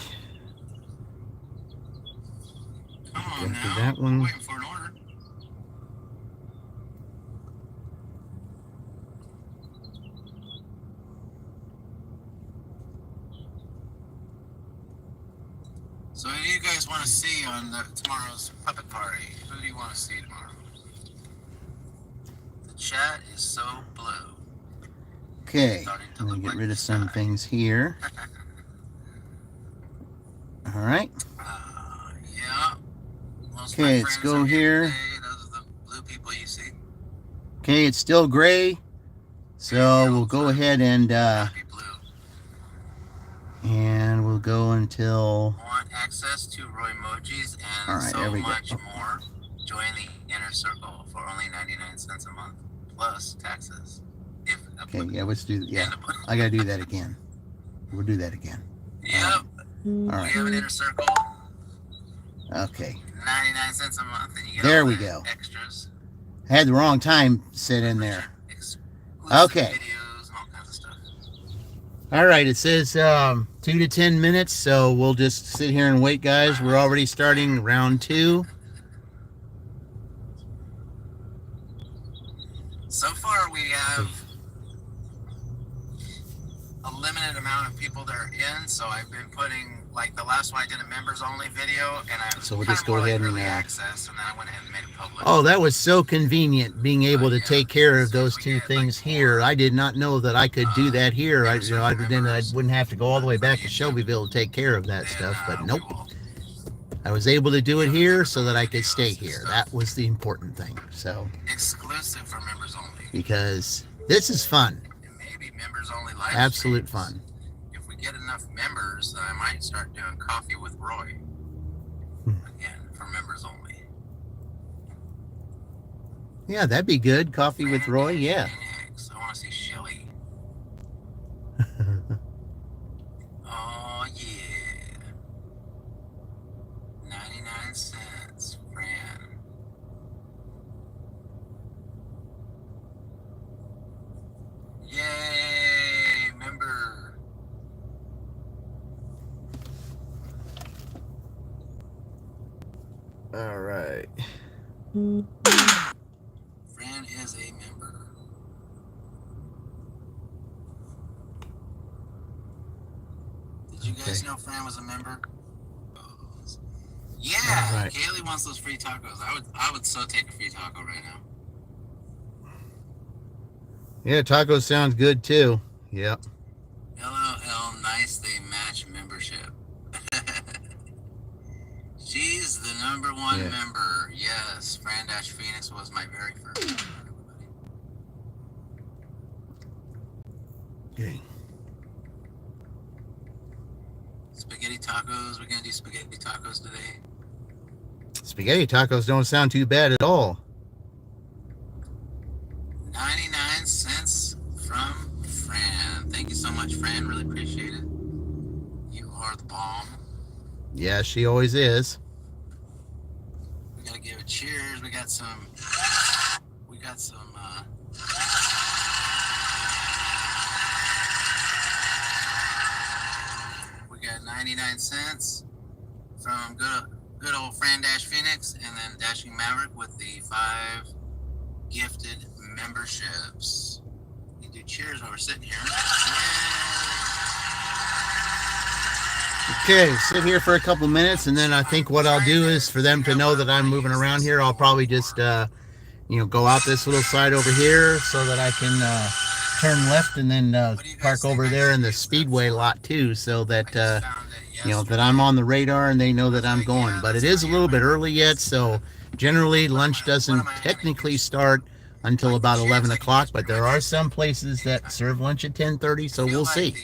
Speaker 3: Come on
Speaker 1: After
Speaker 3: now.
Speaker 1: that one.
Speaker 3: We're waiting for an order. So who do you guys want to see on tomorrow's puppet party? Who do you want to see tomorrow? The chat is so blue.
Speaker 1: Okay,
Speaker 3: Starting to
Speaker 1: I'm
Speaker 3: look
Speaker 1: gonna get
Speaker 3: like
Speaker 1: rid
Speaker 3: the
Speaker 1: of some
Speaker 3: sky.
Speaker 1: things here. All right.
Speaker 3: Yeah. Most of my
Speaker 1: Okay, let's
Speaker 3: friends
Speaker 1: go
Speaker 3: are here
Speaker 1: here.
Speaker 3: today. Those are the blue people you see.
Speaker 1: Okay, it's still gray, so we'll go ahead and
Speaker 3: Happy blue.
Speaker 1: we'll go until.
Speaker 3: Want access to Roymojis and
Speaker 1: All right,
Speaker 3: so
Speaker 1: there we go.
Speaker 3: much more? Join the inner circle for only 99 cents a month, plus taxes. If
Speaker 1: Okay, yeah, let's do. Yeah,
Speaker 3: and
Speaker 1: I gotta do that again. We'll do that again.
Speaker 3: Yep.
Speaker 1: All
Speaker 3: We
Speaker 1: right.
Speaker 3: have an inner circle.
Speaker 1: Okay.
Speaker 3: 99 cents a month, and you get
Speaker 1: There
Speaker 3: all
Speaker 1: we
Speaker 3: the
Speaker 1: go.
Speaker 3: extras.
Speaker 1: I had the wrong time set in there.
Speaker 3: Exclusive
Speaker 1: Okay.
Speaker 3: videos and all kinds of stuff.
Speaker 1: All right, it says 2 to 10 minutes, so we'll just sit here and wait, guys. We're already starting round 2.
Speaker 3: So far, we have a limited amount of people that are in, so I've been putting, like the last one I did a members only video, and I
Speaker 1: So we'll just go
Speaker 3: more
Speaker 1: ahead
Speaker 3: like
Speaker 1: and
Speaker 3: early access, and then I went ahead and made it public.
Speaker 1: Oh, that was so convenient, being able to
Speaker 3: Yeah,
Speaker 1: take care of
Speaker 3: so
Speaker 1: those
Speaker 3: we
Speaker 1: two
Speaker 3: get,
Speaker 1: things
Speaker 3: like,
Speaker 1: here. I did not know that I could do that here. I,
Speaker 3: members
Speaker 1: I,
Speaker 3: for
Speaker 1: then I
Speaker 3: members.
Speaker 1: wouldn't have to go all the way back to
Speaker 3: YouTube.
Speaker 1: Shelbyville to take care of that
Speaker 3: Then,
Speaker 1: stuff, but
Speaker 3: we
Speaker 1: nope.
Speaker 3: will-
Speaker 1: I was able to do it
Speaker 3: Yeah,
Speaker 1: here so that I could
Speaker 3: videos
Speaker 1: stay
Speaker 3: and
Speaker 1: here.
Speaker 3: stuff.
Speaker 1: That was the important thing. So,
Speaker 3: exclusive for members only.
Speaker 1: because this is fun,
Speaker 3: And maybe members only live
Speaker 1: absolute
Speaker 3: streams.
Speaker 1: fun.
Speaker 3: If we get enough members, then I might start doing coffee with Roy again for members only.
Speaker 1: Yeah, that'd be good. Coffee with Roy, yeah.
Speaker 3: Phoenix. I want to see Shelly. Oh yeah. 99 cents, Fran. Yay, member.
Speaker 1: All right.
Speaker 3: Fran is a member. Did you guys know Fran was a member? Yeah,
Speaker 1: All right.
Speaker 3: Kaylee wants those free tacos. I would so take a free taco right now.
Speaker 1: Yeah, tacos sounds good too. Yep.
Speaker 3: LOL, nice they match membership. She's the #1
Speaker 1: Yeah.
Speaker 3: member. Yes, Fran Dash Phoenix was my very first member.
Speaker 1: Okay.
Speaker 3: Spaghetti tacos. We're gonna do spaghetti tacos today.
Speaker 1: Spaghetti tacos don't sound too bad at all.
Speaker 3: 99 cents from Fran. Thank you so much, Fran. Really appreciate it. You are the bomb.
Speaker 1: Yeah, she always is.
Speaker 3: We gotta give a cheers. We got some. We got 99 cents from good old Fran Dash Phoenix, and then Dashing Maverick with the 5 gifted memberships. We do cheers while we're sitting here.
Speaker 1: Okay, sit here for a couple minutes, and then I think what I'll do is, for them to know that I'm moving around here, I'll probably just, go out this little side over here so that I can turn left and then park over there in the Speedway lot too, so that that I'm on the radar and they know that I'm going. But it is a little bit early yet, so generally lunch doesn't technically start until about 11 o'clock, but there are some places that serve lunch at 10:30, so we'll see.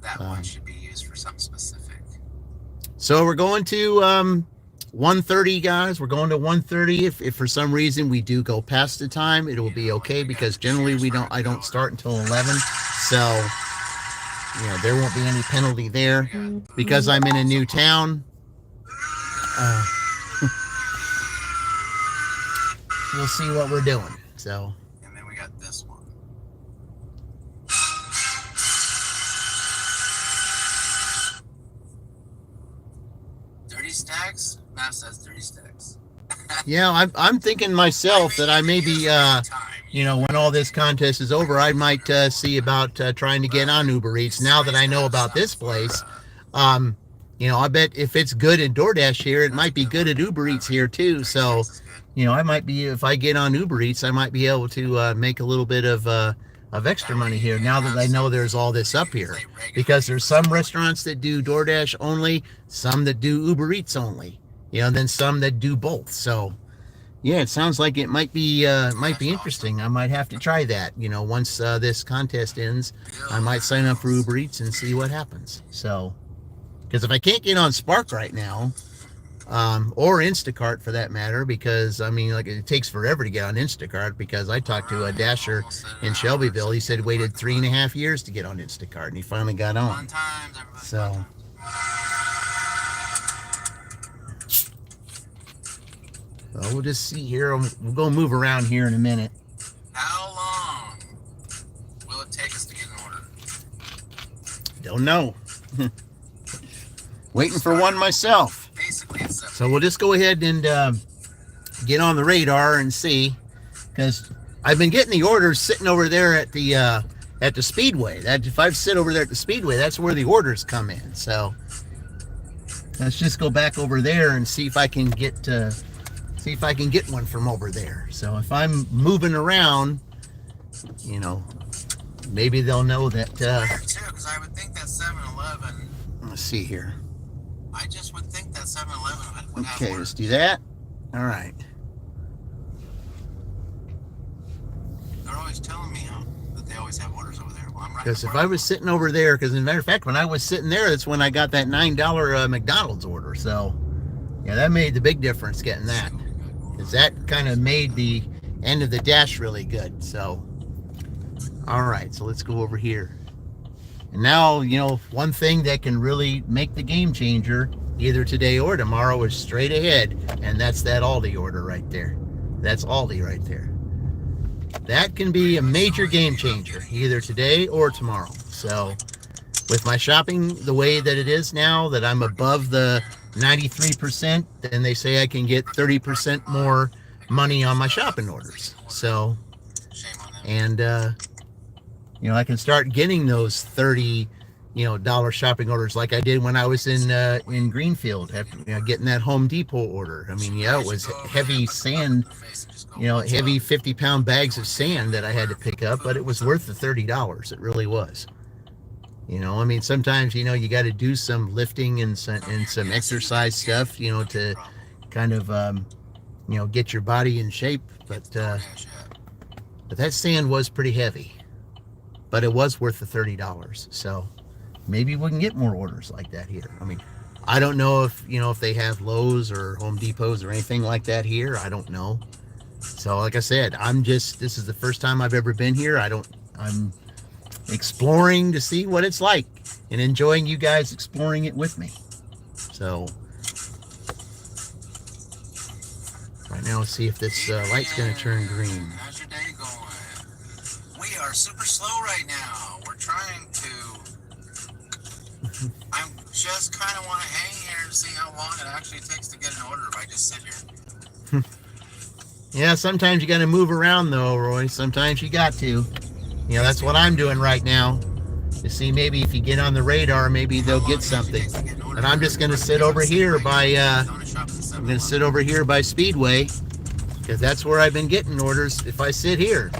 Speaker 3: That one should be used for something specific.
Speaker 1: So we're going to 1:30, guys. We're going to 1:30. If for some reason we do go past the time, it will be okay, because generally I don't start until 11. So there won't be any penalty there, because I'm in a new town. We'll see what we're doing. So.
Speaker 3: And then we got this one. Stacks? Map says 30 stacks.
Speaker 1: Yeah, I'm thinking myself that I may be, when all this contest is over, I might see about trying to get on Uber Eats. Now that I know about this place, I bet if it's good at DoorDash here, it might be good at Uber Eats here too. So, I might be, if I get on Uber Eats, I might be able to make a little bit of of extra money here now that I know there's all this up here, because there's some restaurants that do DoorDash only, some that do Uber Eats only, and then some that do both. So yeah, it sounds like it might be interesting. I might have to try that. Once this contest ends, I might sign up for Uber Eats and see what happens. So, because if I can't get on Spark right now, or Instacart for that matter, because like it takes forever to get on Instacart, because I talked to a dasher in Shelbyville. He said he waited 3.5 years to get on Instacart, and he finally got on. So. Well, we'll just see here. We'll go move around here in a minute.
Speaker 3: How long will it take us to get an order?
Speaker 1: Don't know. Waiting for one myself.
Speaker 3: Basically, it's
Speaker 1: so we'll just go ahead and get on the radar and see, because I've been getting the orders sitting over there at the Speedway. That if I sit over there at the Speedway, that's where the orders come in. So let's just go back over there and see if I can get one from over there. So if I'm moving around, maybe they'll know that.
Speaker 3: Because I would think that 7-Eleven.
Speaker 1: Let's see here.
Speaker 3: I just would think that 7-Eleven would have
Speaker 1: Okay,
Speaker 3: orders.
Speaker 1: let's do that. All right.
Speaker 3: They're always telling me that they always have orders over there. Well, I'm right.
Speaker 1: Because if I was sitting over there, because as a matter of fact, when I was sitting there, that's when I got that $9 McDonald's order. So yeah, that made the big difference getting that. Because that kind of made the end of the dash really good. So, all right, so let's go over here. And now, one thing that can really make the game changer, either today or tomorrow, is straight ahead. And that's that Aldi order right there. That's Aldi right there. That can be a major game changer, either today or tomorrow. So, with my shopping the way that it is now, that I'm above the 93%, then they say I can get 30% more money on my shopping orders. So, and I can start getting those $30 shopping orders like I did when I was in Greenfield, getting that Home Depot order. It was heavy sand, heavy 50-pound bags of sand that I had to pick up, but it was worth the $30. It really was. Sometimes, you got to do some lifting and some exercise stuff, to kind of, get your body in shape. But that sand was pretty heavy, but it was worth the $30. So maybe we can get more orders like that here. I don't know if they have Lowe's or Home Depots or anything like that here. I don't know. So like I said, this is the first time I've ever been here. I'm exploring to see what it's like and enjoying you guys exploring it with me. So right now, let's see if this light's going to turn green.
Speaker 3: How's your day going? We are super slow right now. We're trying to. I'm just kind of want to hang here and see how long it actually takes to get an order if I just sit here.
Speaker 1: Yeah, sometimes you got to move around though, Roy. Sometimes you got to. That's what I'm doing right now. To see maybe if you get on the radar, maybe they'll get something. And I'm just going to sit over here by Speedway, because that's where I've been getting orders. If I sit here,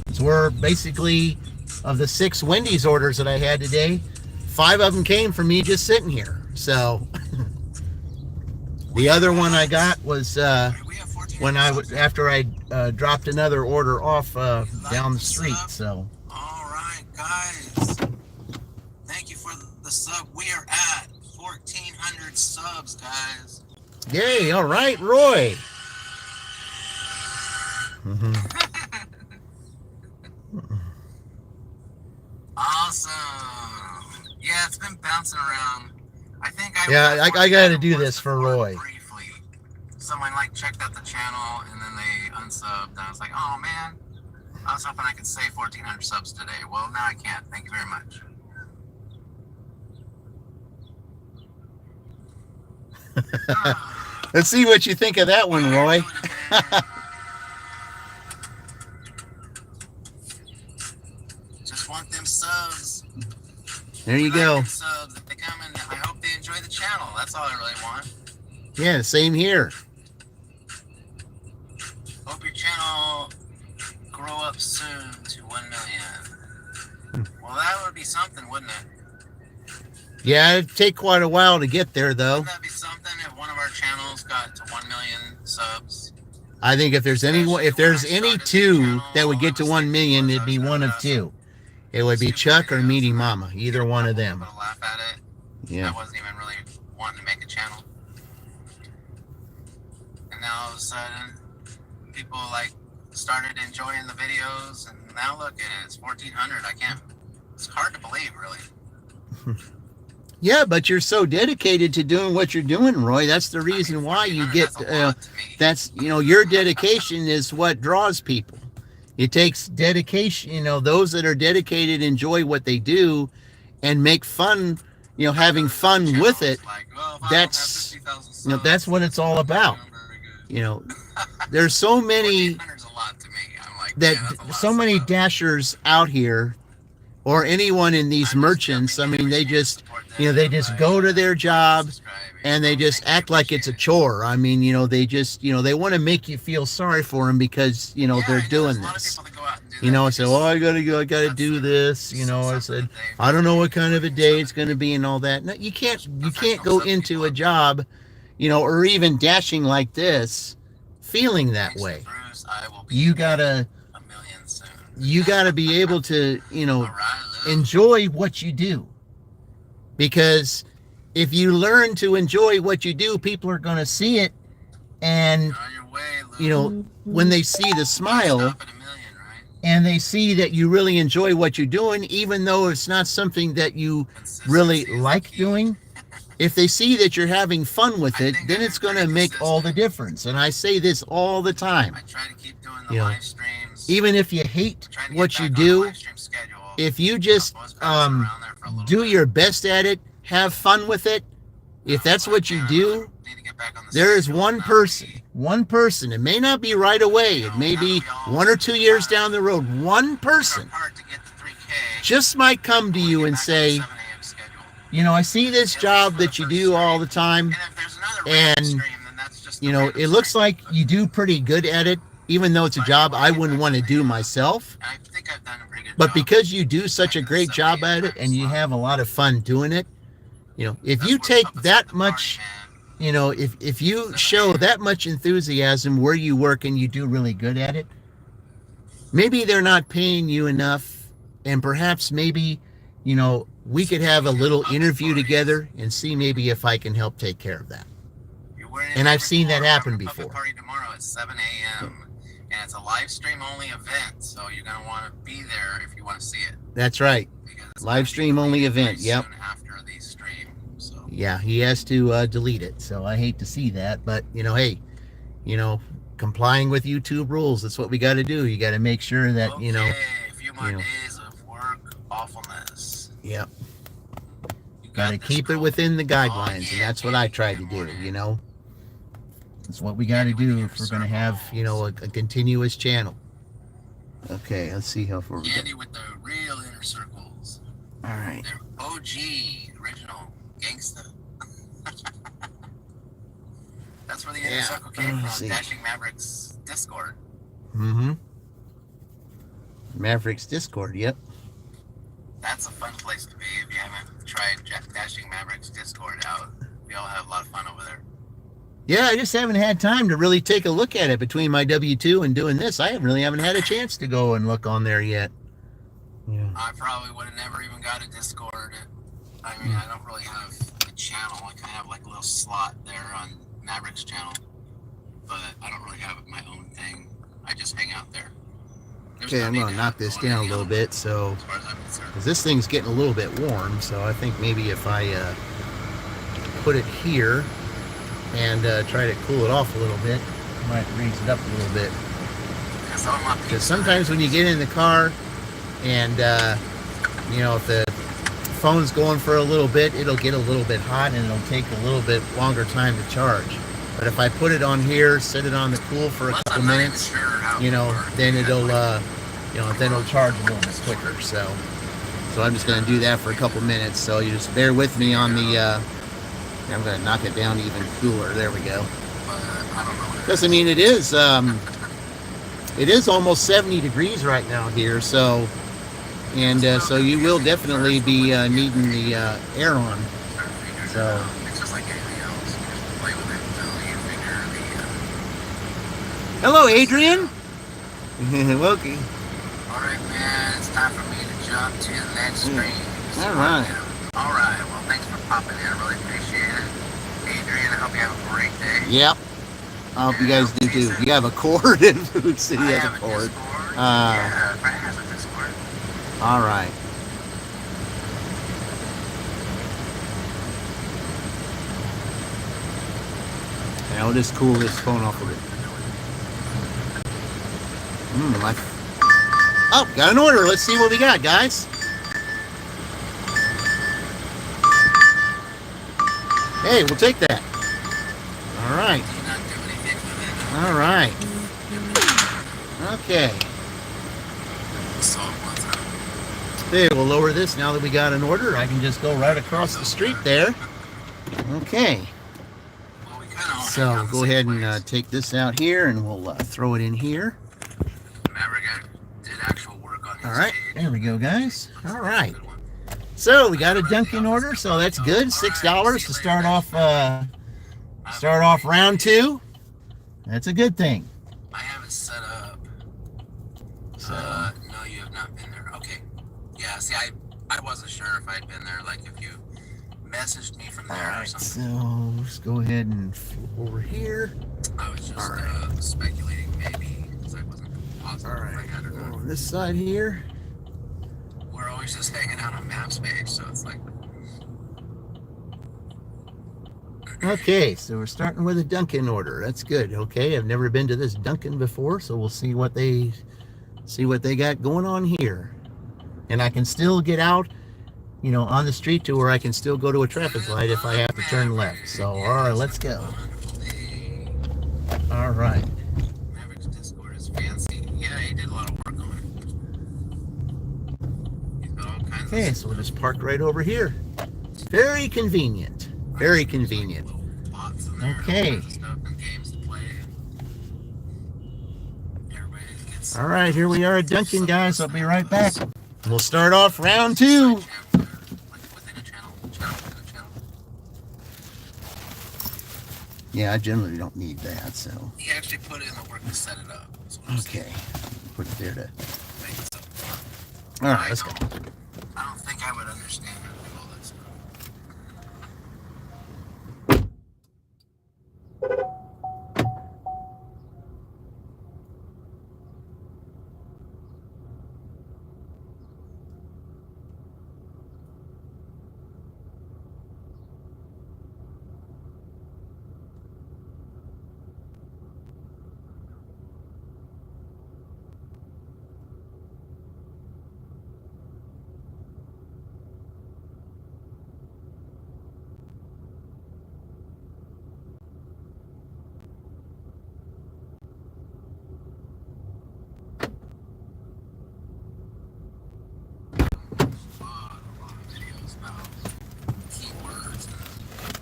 Speaker 1: it's where basically of the 6 Wendy's orders that I had today, 5 of them came from me just sitting here. So the other one I got was after I dropped another order off down the street. So
Speaker 3: all right, guys, thank you for the sub. We are at 1,400 subs, guys.
Speaker 1: Yay! All right, Roy.
Speaker 3: Awesome. Yeah, it's been bouncing around. I think I
Speaker 1: got to do this for Roy.
Speaker 3: Briefly, someone checked out the channel and then they unsubbed, and I was like, oh man, I was hoping I could say 1,400 subs today. Well, now I can't. Thank you very much.
Speaker 1: Let's see what you think of that one, Roy.
Speaker 3: Just want them subs.
Speaker 1: There you go.
Speaker 3: Subs. If they come in, I hope they enjoy the channel. That's all I really want.
Speaker 1: Yeah, same here.
Speaker 3: Hope your channel grow up soon to 1 million. Well, that would be something, wouldn't it?
Speaker 1: Yeah, it'd take quite a while to get there, though.
Speaker 3: Wouldn't that be something if one of our channels got to 1 million subs?
Speaker 1: I think if there's any two that would get to 1 million, it'd be one of two. It would be Chuck or Meaty Mama, either one of them.
Speaker 3: Laugh at it.
Speaker 1: Yeah.
Speaker 3: I wasn't even really wanting to make a channel. And now all of a sudden, people like started enjoying the videos, and now look at it, it's 1,400. It's hard to believe, really.
Speaker 1: Yeah, but you're so dedicated to doing what you're doing, Roy. That's the reason why you get, your dedication is what draws people. It takes dedication, those that are dedicated enjoy what they do and make fun, having fun with it. That's what it's all about. There's so many so many dashers out here, or anyone in these merchants. I mean, they just go to their job and they just act like it's a chore. I mean, they they want to make you feel sorry for them because they're doing this. I said, well, I gotta do this. I said, I don't know what kind of a day it's going to be and all that. No, you can't go into a job, or even dashing like this, feeling that way. You gotta be able to, enjoy what you do. Because if you learn to enjoy what you do, people are going to see it. And, when they see the smile and they see that you really enjoy what you're doing, even though it's not something that you really like doing, if they see that you're having fun with it, then it's going to make all the difference. And I say this all the time. Even if you hate what you do, if you just do your best at it, have fun with it, if that's what you do, there is one person, it may not be right away, it may be 1 or 2 years down the road, one person just might come to you and say, I see this job that you do all the time, and it looks like you do pretty good at it, even though it's a job I wouldn't want to do myself. But because you do such a great job at it and you have a lot of fun doing it, if you take that much, if you show that much enthusiasm where you work and you do really good at it, maybe they're not paying you enough, and perhaps maybe, we could have a little interview together and see maybe if I can help take care of that. And I've seen that happen before.
Speaker 3: Party tomorrow at 7 a.m. and it's a live stream only event, so you're gonna want to be there if you want to see it.
Speaker 1: That's right. Live stream only event. Yep.
Speaker 3: After the stream. So.
Speaker 1: Yeah, he has to delete it. So I hate to see that, but hey, complying with YouTube rules. That's what we got to do. You got to make sure that
Speaker 3: a few more days of work awfulness.
Speaker 1: Yep. Got to keep it within the guidelines, and that's what I try to do. That's what we got to do if we're going to have a continuous channel. Okay, let's see how far we
Speaker 3: Andy with the real inner circles.
Speaker 1: All right.
Speaker 3: They're OG, original, gangsta. That's where the inner circle came from. Dashing Mavericks Discord.
Speaker 1: Mm-hmm. Mavericks Discord, yep.
Speaker 3: That's a fun place to be if you haven't tried Dashing Mavericks Discord out. We all have a lot of fun over there.
Speaker 1: Yeah, I just haven't had time to really take a look at it between my W-2 and doing this. I haven't had a chance to go and look on there yet. Yeah.
Speaker 3: I probably would have never even got a Discord. I mean, I don't really have a channel. I kind of have like a little slot there on Mavericks channel, but I don't really have my own thing. I just hang out there.
Speaker 1: Okay, I'm going to knock this down a little bit, so, because this thing's getting a little bit warm, so I think maybe if I put it here and try to cool it off a little bit, I might raise it up a little bit. Because sometimes when you get in the car and, if the phone's going for a little bit, it'll get a little bit hot and it'll take a little bit longer time to charge. But if I put it on here, set it on the cool for a couple minutes, then it'll, then it'll charge a little bit quicker. So I'm just going to do that for a couple minutes. So you just bear with me on the, I'm going to knock it down even cooler. There we go. Because, I mean, it is, It is almost 70 degrees right now here, so so you will definitely be needing the air on. So
Speaker 3: It's just like anything else. You just play with it until you figure
Speaker 1: hello, Adrian. Welcome.
Speaker 3: Alright, man, it's time for me to jump to the next screen.
Speaker 1: All right.
Speaker 3: Alright, well, thanks for popping in. I really appreciate it. Adrian, I hope you have a great day.
Speaker 1: Yep. I hope you guys do too. You have a cord in Food City
Speaker 3: I
Speaker 1: has
Speaker 3: have
Speaker 1: a cord.
Speaker 3: Discord. Yeah, Brett has a Discord.
Speaker 1: All right. Now I'll just cool this phone off a bit. Oh, got an order. Let's see what we got, guys. Hey, we'll take that. All right. All right. Okay. Okay, we'll lower this now that we got an order. I can just go right across the street there. Okay. So go ahead and take this out here, and we'll throw it in here. All right, there we go, guys. All right. So we got a Dunkin' order, so that's good. $6 to start off round 2. That's a good thing.
Speaker 3: I have it set up.
Speaker 1: So
Speaker 3: No, you have not been there. Okay. Yeah, see, I wasn't sure if I'd been there, like if you messaged me from there
Speaker 1: all
Speaker 3: or
Speaker 1: right,
Speaker 3: something.
Speaker 1: so let's go ahead and flip over here.
Speaker 3: I was just
Speaker 1: All right.
Speaker 3: speculating maybe, because I wasn't positive
Speaker 1: All
Speaker 3: if I
Speaker 1: right,
Speaker 3: had or
Speaker 1: go
Speaker 3: not.
Speaker 1: on this side here.
Speaker 3: We're always just hanging out on Maps page, so it's like,
Speaker 1: Okay, so we're starting with a Dunkin' order. That's good. Okay, I've never been to this Dunkin' before, so we'll see what they got going on here. And I can still get out, on the street to where I can still go to a traffic light if I have to turn left. So, all right, let's go. All right.
Speaker 3: Maverick's Discord is fancy. Yeah, he did a lot of work on it. He's got all kinds
Speaker 1: Okay,
Speaker 3: of
Speaker 1: so we'll just park right over here. Very convenient. Very convenient.
Speaker 3: little bots in there and all
Speaker 1: Okay.
Speaker 3: kinds of stuff and games to play. Everybody gets
Speaker 1: All right, here we are at Dunkin', guys. I'll be right back. We'll start off round 2.
Speaker 3: like within a channel within a channel.
Speaker 1: Yeah, I generally don't need that, so.
Speaker 3: He actually put in the work to set it up. That's what I'm saying.
Speaker 1: Okay. Put it there to.
Speaker 3: Make it so.
Speaker 1: All right, let's go.
Speaker 3: I don't think I would understand how to do all that stuff. A lot of videos about keywords and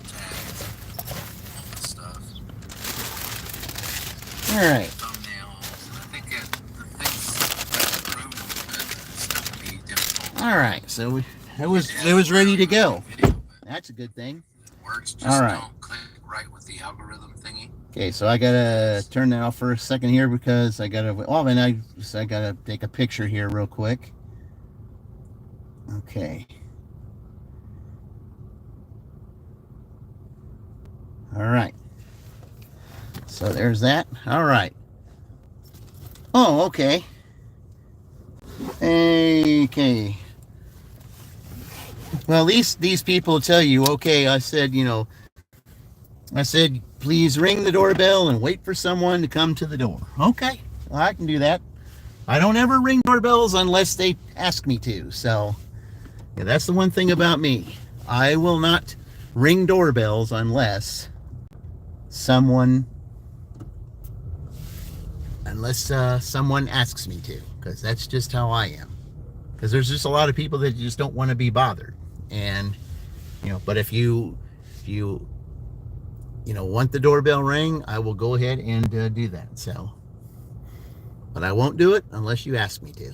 Speaker 3: tags and all this stuff.
Speaker 1: All right.
Speaker 3: Thumbnails. And I think the things that's proven that stuff can be difficult.
Speaker 1: All right. So it was ready to go.
Speaker 3: Video, but
Speaker 1: That's a good thing.
Speaker 3: words just
Speaker 1: All right.
Speaker 3: don't click right with the algorithm thingy.
Speaker 1: Okay, so I gotta turn that off for a second here because I gotta. Oh, and I gotta take a picture here real quick. Okay. All right. So there's that. All right. Oh, okay. Okay. Well, these people tell you, okay, I said, please ring the doorbell and wait for someone to come to the door. Okay, well, I can do that. I don't ever ring doorbells unless they ask me to. So, yeah, that's the one thing about me. I will not ring doorbells unless someone asks me to, because that's just how I am. Because there's just a lot of people that just don't want to be bothered. And, but if you want the doorbell ring, I will go ahead and do that. So, But I won't do it unless you ask me to.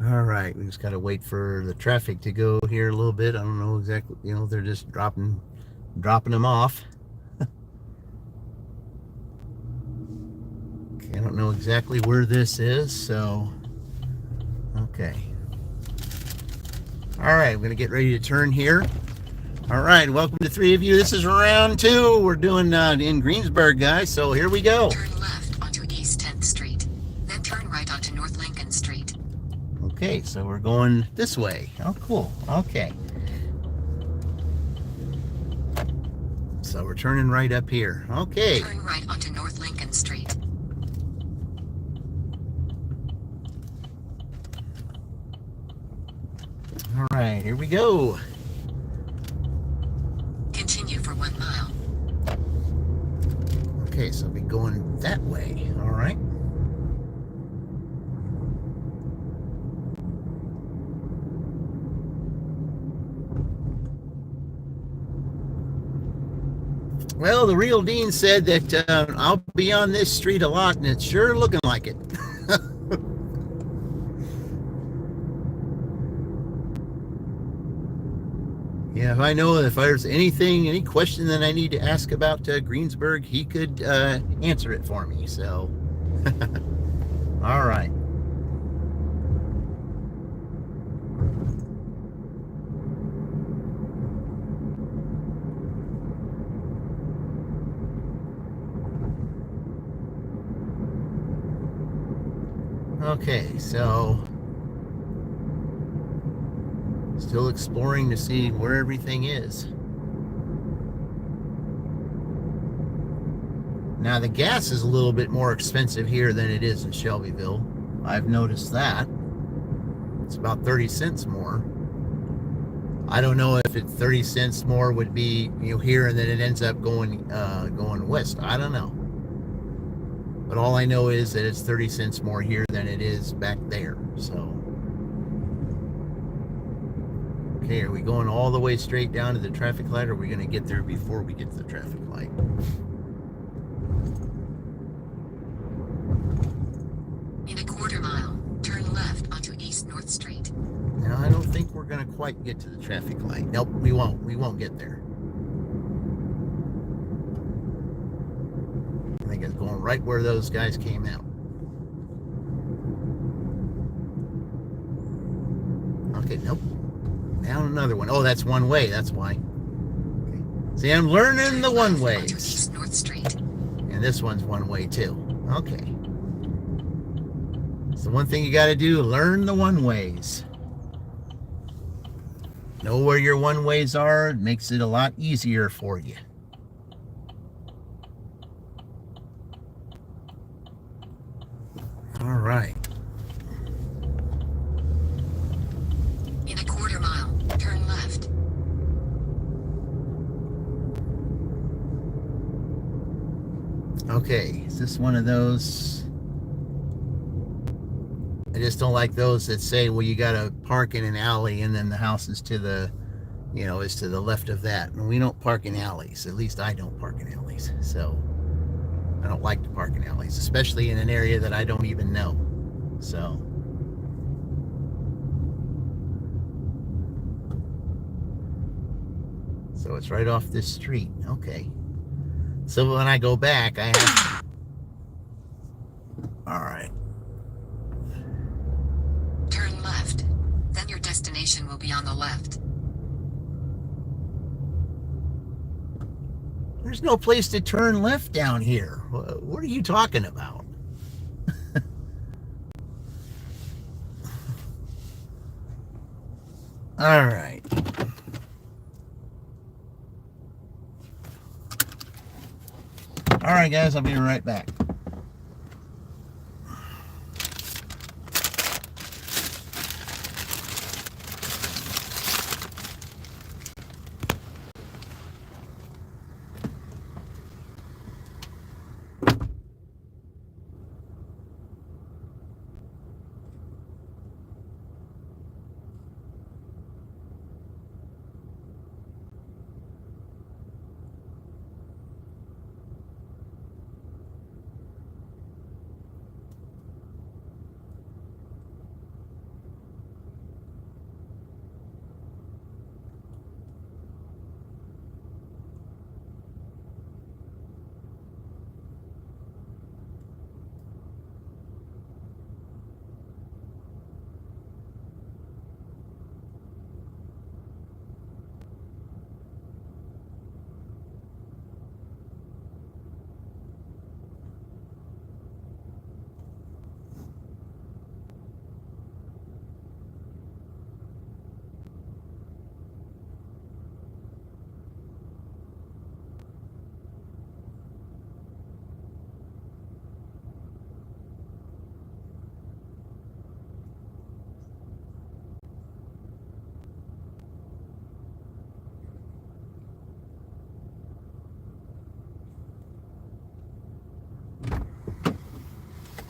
Speaker 1: All right, we just got to wait for the traffic to go here a little bit. I don't know exactly, they're just dropping them off. Okay, I don't know exactly where this is, so okay. All right, we're gonna get ready to turn here. All right, welcome to three of you. This is round two. We're doing in Greensburg, guys. So here we go.
Speaker 2: Turn left onto East 10th Street, then turn right onto North Lincoln Street.
Speaker 1: Okay, so we're going this way. Oh, cool. Okay. So we're turning right up here. Okay.
Speaker 2: Turn right onto North Lincoln Street.
Speaker 1: All right, here we go.
Speaker 2: Continue for 1 mile.
Speaker 1: Okay, so we're going that way. All right. Well, the real Dean said that I'll be on this street a lot, and it's sure looking like it. Yeah, if there's any question that I need to ask about Greensburg, he could answer it for me. So, all right. Okay, so still exploring to see where everything is. Now the gas is a little bit more expensive here than it is in Shelbyville. I've noticed that. It's about 30 cents more. I don't know if 30 cents more would be here and then it ends up going west. I don't know. But all I know is that it's 30 cents more here than it is back there. So, okay, are we going all the way straight down to the traffic light, or are we going to get there before we get to the traffic light?
Speaker 2: In a quarter mile, turn left onto East North Street.
Speaker 1: No, I don't think we're going to quite get to the traffic light. Nope, we won't. We won't get there. I think it's going right where those guys came out. Okay, nope. Down another one. Oh, that's one way. That's why. Okay. See, I'm learning the one ways.
Speaker 2: East North Street.
Speaker 1: And this one's one way too. Okay. So one thing you got to do, learn the one ways. Know where your one ways are. It makes it a lot easier for you. All right.
Speaker 2: In a quarter mile, turn left.
Speaker 1: Okay, is this one of those? I just don't like those that say, well, you got to park in an alley and then the house is to the, is to the left of that. And we don't park in alleys. At least I don't park in alleys. So I don't like to park in alleys, especially in an area that I don't even know. So it's right off this street. Okay. So when I go back, I have to... All right.
Speaker 2: Turn left. Then your destination will be on the left.
Speaker 1: There's no place to turn left down here. What are you talking about? All right. All right, guys, I'll be right back.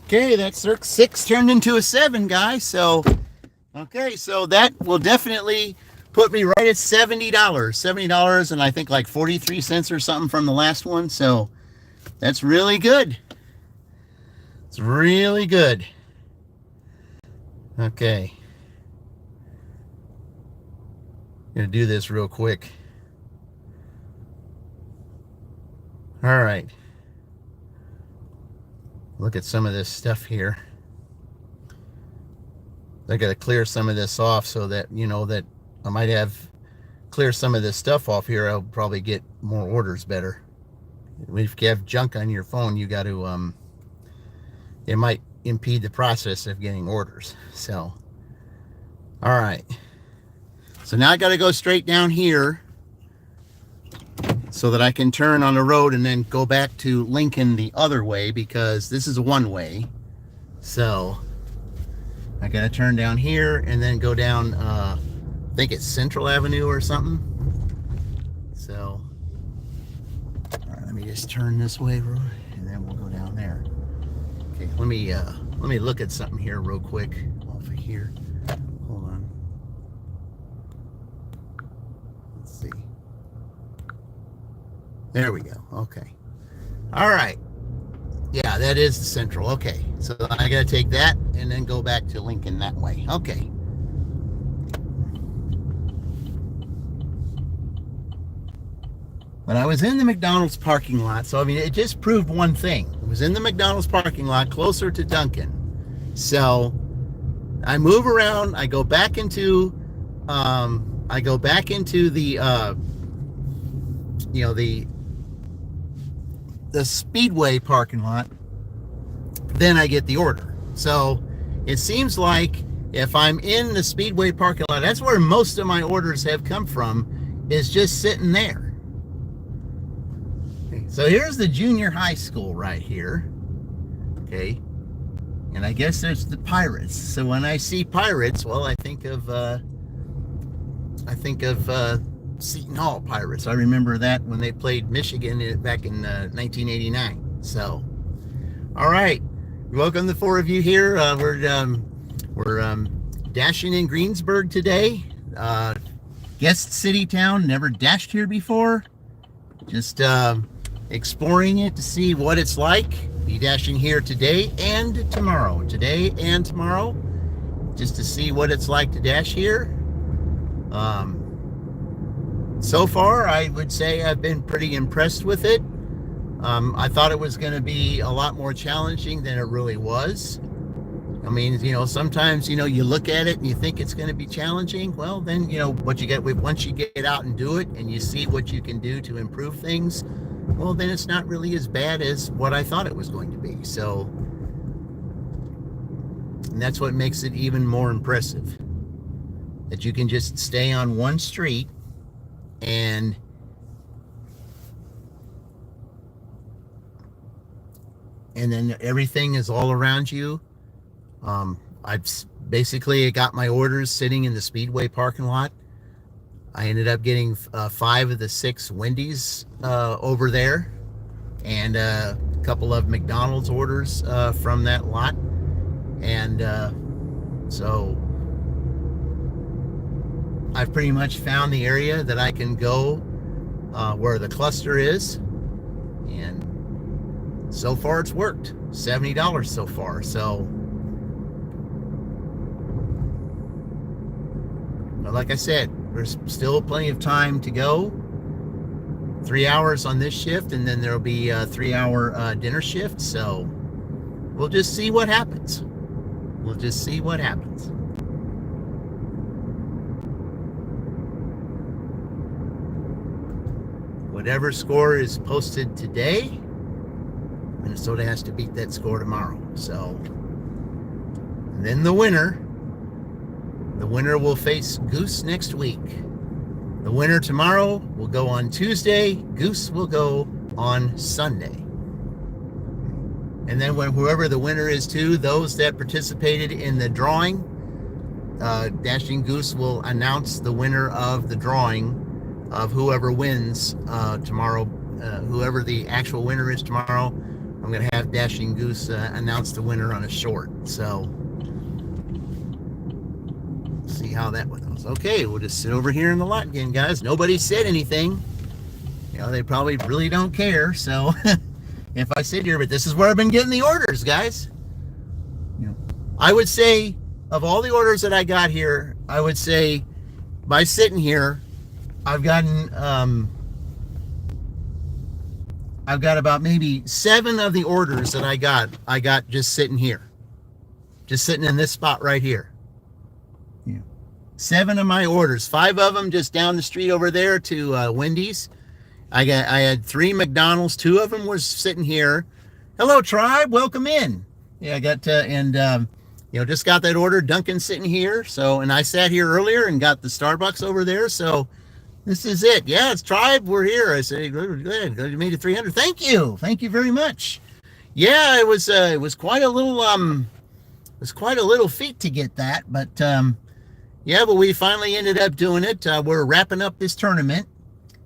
Speaker 1: Okay, that Cirque 6 turned into a 7, guys. So, okay, so that will definitely put me right at $70. $70 and I think like 43 cents or something from the last one. So that's really good. It's really good. Okay. I'm going to do this real quick. All right. Look at some of this stuff here. I got to clear some of this off so that, you know, that I might have clear some of this stuff off here. I'll probably get more orders better. If you have junk on your phone, you got to, it might impede the process of getting orders. So, all right. So now I got to go straight down here so that I can turn on the road and then go back to Lincoln the other way, because this is a one-way. So I got to turn down here and then go down, I think it's Central Avenue or something. So, all right, let me just turn this way and then we'll go down there. Okay, let me look at something here real quick off of here. Hold on. Let's see. There we go. Okay. All right. Yeah, that is the Central. Okay. So I got to take that and then go back to Lincoln that way. Okay. But I was in the McDonald's parking lot. So, I mean, it just proved one thing. It was in the McDonald's parking lot closer to Dunkin'. So I move around. I go back into the, you know, the Speedway parking lot, then I get the order. So it seems like if I'm in the Speedway parking lot, that's where most of my orders have come from, is just sitting there. Okay, so here's the junior high school right here. Okay. And I guess there's the Pirates. So when I see Pirates, well, I think of Seton Hall Pirates. I remember that when they played Michigan back in 1989. So, all right, welcome the four of you here. We're dashing in Greensburg today. Guest city town, never dashed here before. Just exploring it to see what it's like. Be dashing here today and tomorrow. Today and tomorrow, just to see what it's like to dash here. So far, I would say I've been pretty impressed with it. I thought it was going to be a lot more challenging than it really was. I mean, you know, sometimes, you know, you look at it and you think it's going to be challenging. Well, then, you know, what you get once you get out and do it and you see what you can do to improve things, well, then it's not really as bad as what I thought it was going to be. So, and that's what makes it even more impressive, that you can just stay on one street and then everything is all around you. I've basically got my orders sitting in the Speedway parking lot. I ended up getting 5 of the 6 Wendy's over there, and a couple of McDonald's orders from that lot. And so I've pretty much found the area that I can go where the cluster is, and so far it's worked. $70 so far. So, but like I said, there's still plenty of time to go. 3 hours on this shift, and then there'll be a 3-hour dinner shift. So we'll just see what happens. We'll just see what happens. Whatever score is posted today, Minnesota has to beat that score tomorrow. So, and then the winner will face Goose next week. The winner tomorrow will go on Tuesday. Goose will go on Sunday. And then when whoever the winner is to, those that participated in the drawing, Dashing Goose will announce the winner of the drawing of whoever wins tomorrow. Whoever the actual winner is tomorrow I'm going to have Dashing Goose announce the winner on a short. So see how that one goes. Okay, we'll just sit over here in the lot again, guys. Nobody said anything. You know, they probably really don't care. So if I sit here, but this is where I've been getting the orders, guys. You know, I would say of all the orders that I got here, I would say by sitting here, I've gotten I've got about maybe 7 of the orders that I got just sitting here, just sitting in this spot right here. Yeah. 7 of my orders, 5 of them just down the street over there to Wendy's. I had 3 McDonald's, 2 of them was sitting here. Hello, tribe, welcome in. Yeah, I got you know, just got that order. Duncan sitting here. So, and I sat here earlier and got the Starbucks over there. So this is it. Yeah, it's tribe. We're here. I said, good. You made it 300. Thank you. Thank you very much. Yeah, it was quite a little feat to get that, but yeah, but we finally ended up doing it. We're wrapping up this tournament,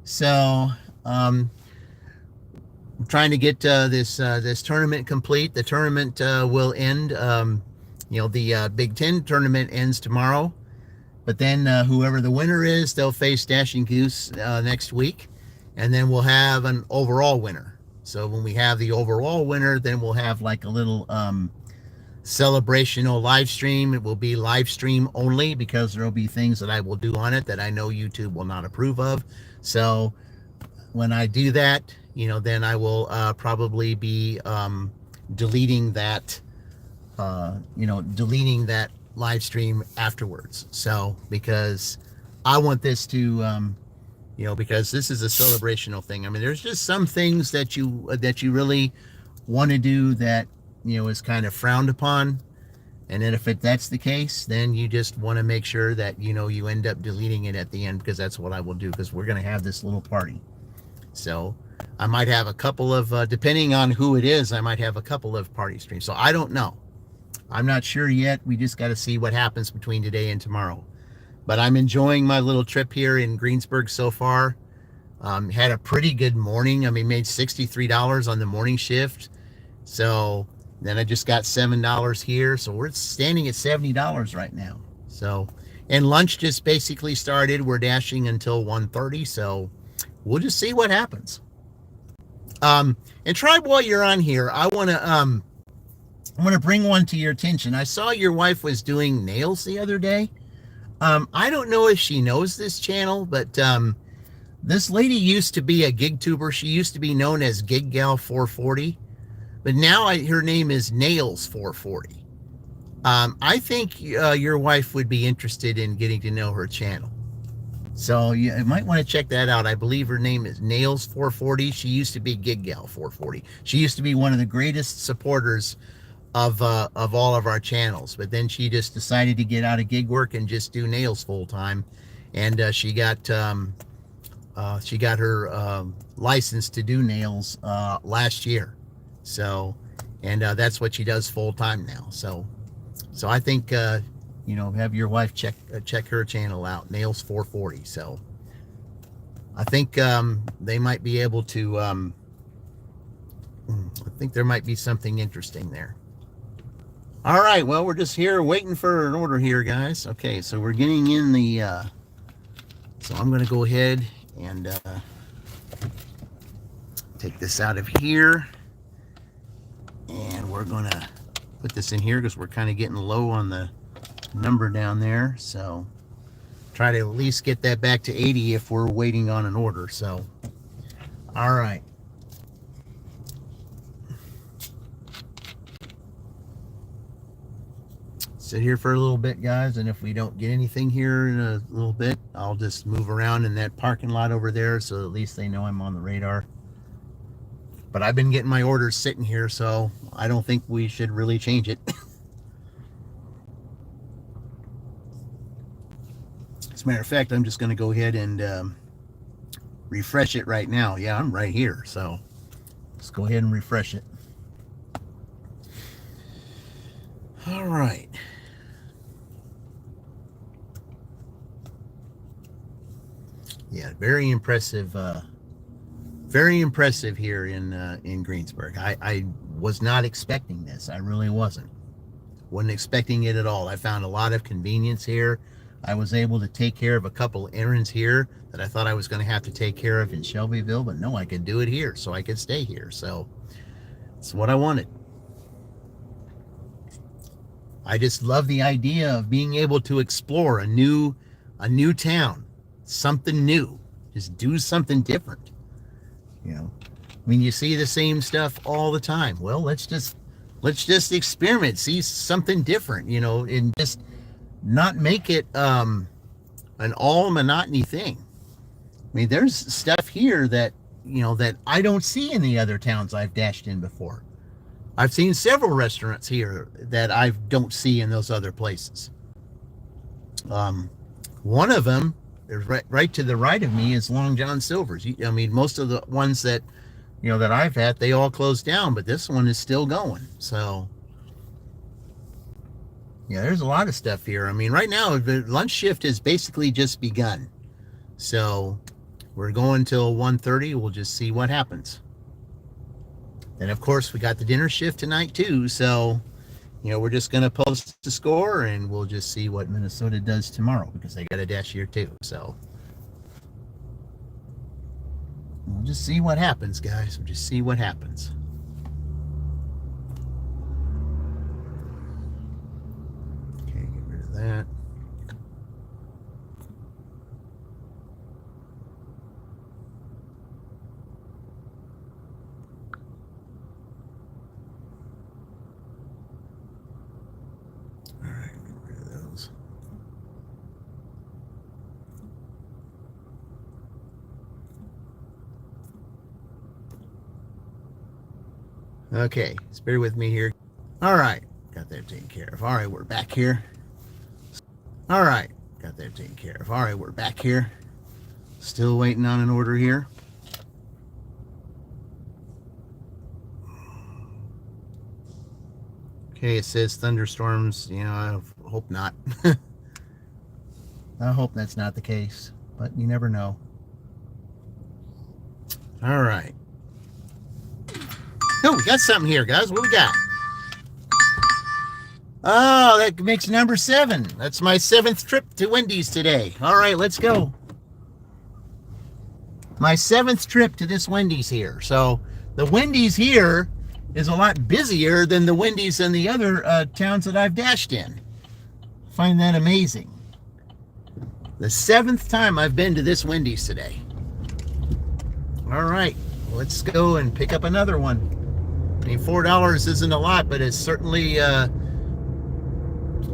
Speaker 1: so I'm trying to get this tournament complete. The tournament will end. You know, the Big Ten tournament ends tomorrow, but then whoever the winner is, they'll face Dashing Goose next week, and then we'll have an overall winner. So when we have the overall winner, then we'll have like a little celebrational live stream. It will be live stream only because there will be things that I will do on it that I know YouTube will not approve of. So when I do that, you know, then I will probably be deleting that live stream afterwards. So because I want this to you know, because this is a celebrational thing. I mean, there's just some things that you really want to do that, you know, is kind of frowned upon, and then if that's the case, then you just want to make sure that, you know, you end up deleting it at the end, because that's what I will do, because we're going to have this little party. So I might have a couple of depending on who it is, I might have a couple of party streams. So I don't know, I'm not sure yet. We just got to see what happens between today and tomorrow. But I'm enjoying my little trip here in Greensburg so far. Had a pretty good morning. I mean, made $63 on the morning shift. So then I just got $7 here. So we're standing at $70 right now. So, and lunch just basically started. We're dashing until 1:30. So we'll just see what happens. And Tribe, while you're on here, I want to bring one to your attention. I saw your wife was doing nails the other day. I don't know if she knows this channel, but this lady used to be a gig tuber. She used to be known as Gig Gal 440, but now her name is Nails 440. I think your wife would be interested in getting to know her channel. So you might want to check that out. I believe her name is Nails 440. She used to be Gig Gal 440. She used to be one of the greatest supporters of all of our channels, but then she just decided to get out of gig work and just do nails full time, and she got her license to do nails last year. So, and that's what she does full time now. So I think you know, have your wife check her channel out, Nails 440. So I think they might be able to. I think there might be something interesting there. All right, well, we're just here waiting for an order here, guys. Okay, so we're getting in the, so I'm going to go ahead and take this out of here. And we're going to put this in here because we're kind of getting low on the number down there. So try to at least get that back to 80 if we're waiting on an order. So, all right. Sit here for a little bit, guys, and if we don't get anything here in a little bit, I'll just move around in that parking lot over there, so at least they know I'm on the radar. But I've been getting my orders sitting here, so I don't think we should really change it. As a matter of fact, I'm just going to go ahead and refresh it right now. Yeah, I'm right here, so let's go ahead and refresh it. All right. Yeah, very impressive here in Greensburg. I was not expecting this. I really wasn't expecting it at all. I found a lot of convenience here. I was able to take care of a couple errands here that I thought I was going to have to take care of in Shelbyville, but no, I could do it here, so I could stay here. So it's what I wanted. I just love the idea of being able to explore a new town, something new, just do something different. You know, I mean, you see the same stuff all the time. Well, let's just experiment, see something different, you know, and just not make it an all monotony thing. I mean, there's stuff here that, you know, that I don't see in the other towns I've dashed in before. I've seen several restaurants here that I don't see in those other places. One of them, right to the right of me, is Long John Silver's. I mean, most of the ones that, you know, that I've had, they all closed down, but this one is still going. So, yeah, there's a lot of stuff here. I mean, right now, the lunch shift has basically just begun. So, we're going till 1:30. We'll just see what happens. And, of course, we got the dinner shift tonight, too. So, you know, we're just going to post the score, and we'll just see what Minnesota does tomorrow, because they got a dash here, too. So, we'll just see what happens, guys. We'll just see what happens. Okay, get rid of that. All right, get rid of those. Okay, just bear with me here. All right, got that taken care of. All right, we're back here. All right, got that taken care of. All right, we're back here. Still waiting on an order here. Okay, it says thunderstorms. You know, I hope not. I hope that's not the case, but you never know. All right. Oh, we got something here, guys. What we got? Oh, that makes number 7. That's my 7th trip to Wendy's today. All right, let's go. My 7th trip to this Wendy's here. So the Wendy's here is a lot busier than the Wendy's in the other towns that I've dashed in. Find that amazing. The 7th time I've been to this Wendy's today. All right, let's go and pick up another one. I mean, $4 isn't a lot, but it's certainly,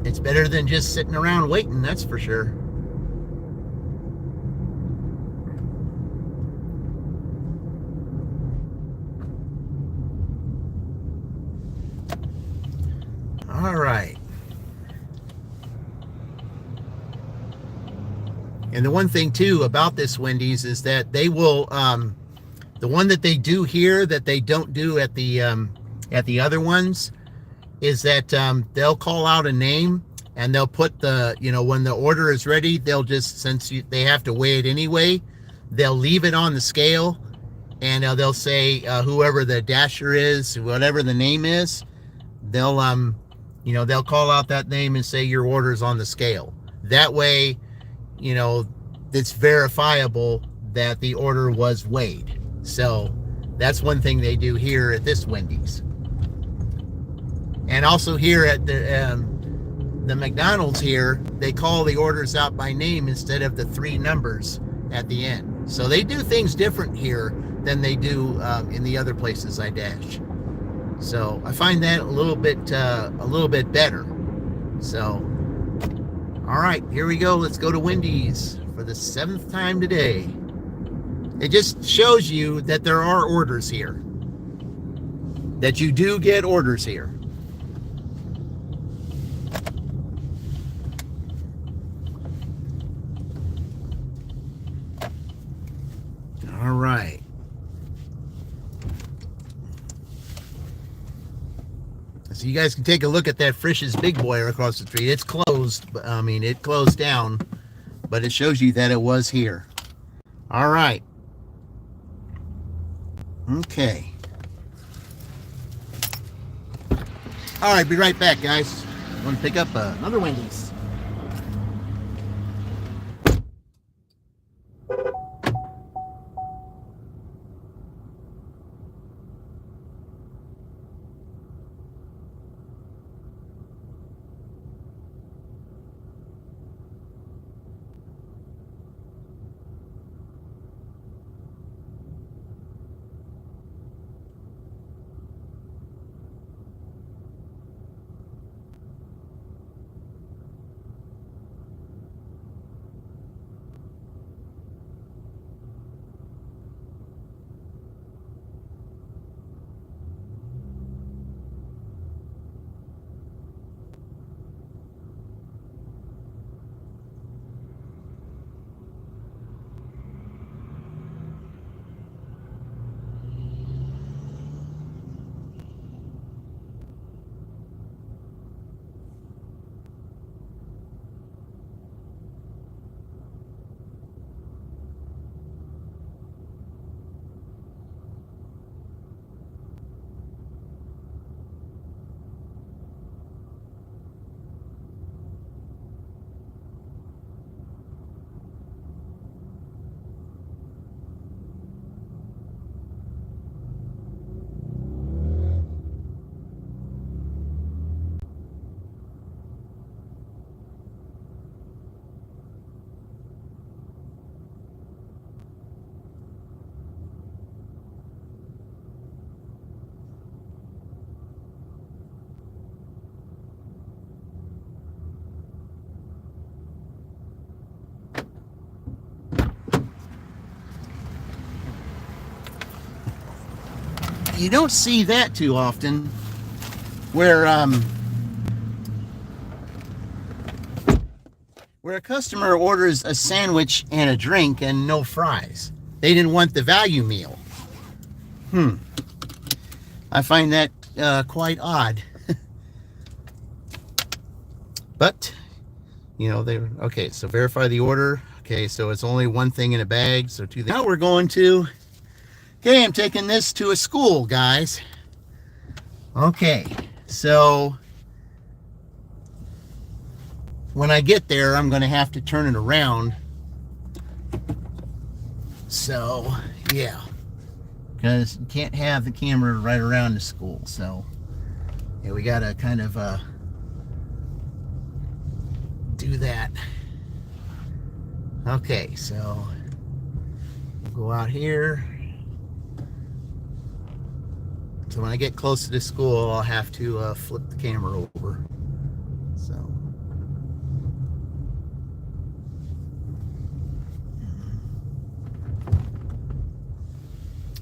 Speaker 1: it's better than just sitting around waiting, that's for sure. All right. And the one thing, too, about this Wendy's is that they will, the one that they do here that they don't do at the other ones is that they'll call out a name and they'll put the, you know, when the order is ready, they'll just, they have to weigh it anyway, they'll leave it on the scale and they'll say whoever the dasher is, whatever the name is, they'll, you know, they'll call out that name and say your order's on the scale. That way, you know, it's verifiable that the order was weighed. So that's one thing they do here at this Wendy's. And also here at the McDonald's here, they call the orders out by name instead of the 3 numbers at the end. So they do things different here than they do in the other places I dash. So I find that a little bit better. So, all right, here we go. Let's go to Wendy's for the 7th time today. It just shows you that there are orders here. That you do get orders here. All right. So you guys can take a look at that Frisch's Big Boy across the street. It's closed. I mean, it closed down, but it shows you that it was here. All right. Okay. All right, be right back, guys. I'm going to pick up another Wendy's. You don't see that too often, where a customer orders a sandwich and a drink and no fries. They didn't want the value meal. I find that quite odd. But, you know, they okay, so verify the order. Okay, so it's only one thing in a bag, so two things. Now we're going to, okay, I'm taking this to a school, guys. Okay, so when I get there, I'm going to have to turn it around. So, yeah, because you can't have the camera right around the school. So, yeah, we got to kind of do that. Okay, so we'll go out here. So when I get close to the school, I'll have to flip the camera over. So.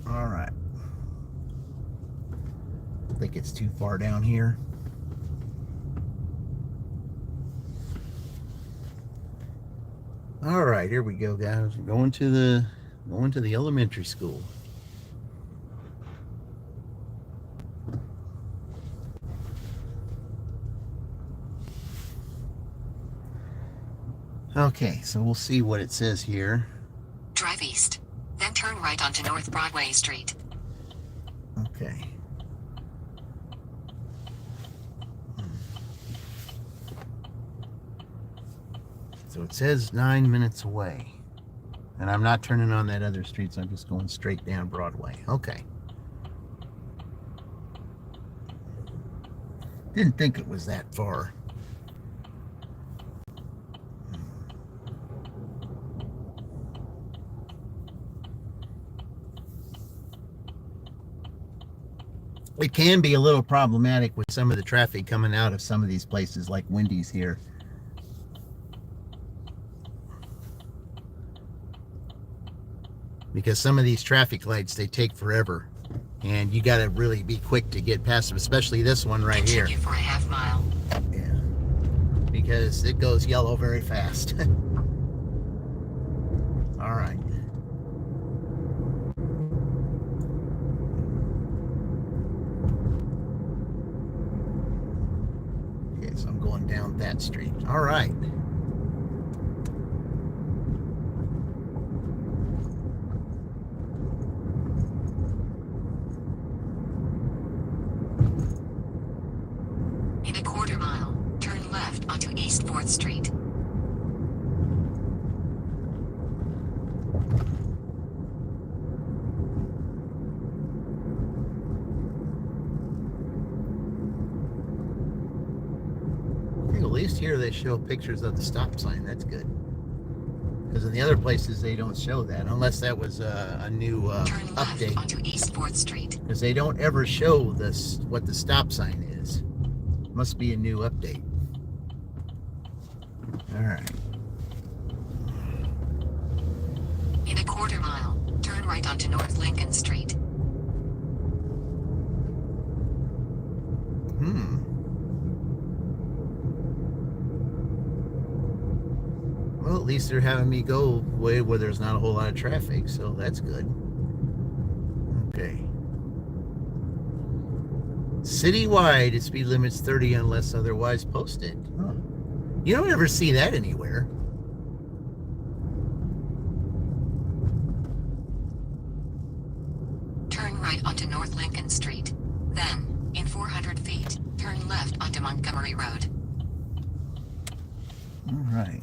Speaker 1: All right. I think it's too far down here. All right, here we go, guys. We're going to the elementary school. Okay, so we'll see what it says here.
Speaker 2: Drive east, then turn right onto North Broadway Street.
Speaker 1: Okay. So it says 9 minutes away. And I'm not turning on that other street, so I'm just going straight down Broadway. Okay. Didn't think it was that far. It can be a little problematic with some of the traffic coming out of some of these places like Wendy's here. Because some of these traffic lights, they take forever. And you got to really be quick to get past them, especially this one right here.
Speaker 2: Continue for a half mile.
Speaker 1: Yeah. Because it goes yellow very fast. All right. Okay, so I'm going down that street. All right.
Speaker 2: East 4th Street.
Speaker 1: I think at least here they show pictures of the stop sign. That's good. Because in the other places they don't show that, unless that was a new
Speaker 2: Turn left
Speaker 1: update.
Speaker 2: onto East 4th Street.
Speaker 1: Because they don't ever show this what the stop sign is. Must be a new update. All right.
Speaker 2: In a quarter mile, turn right onto North Lincoln Street.
Speaker 1: Well, at least they're having me go way where there's not a whole lot of traffic, so that's good. Okay. Citywide, its speed limit's 30 unless otherwise posted. Huh. You don't ever see that anywhere.
Speaker 2: Turn right onto North Lincoln Street. Then, in 400 feet, turn left onto Montgomery Road.
Speaker 1: All right.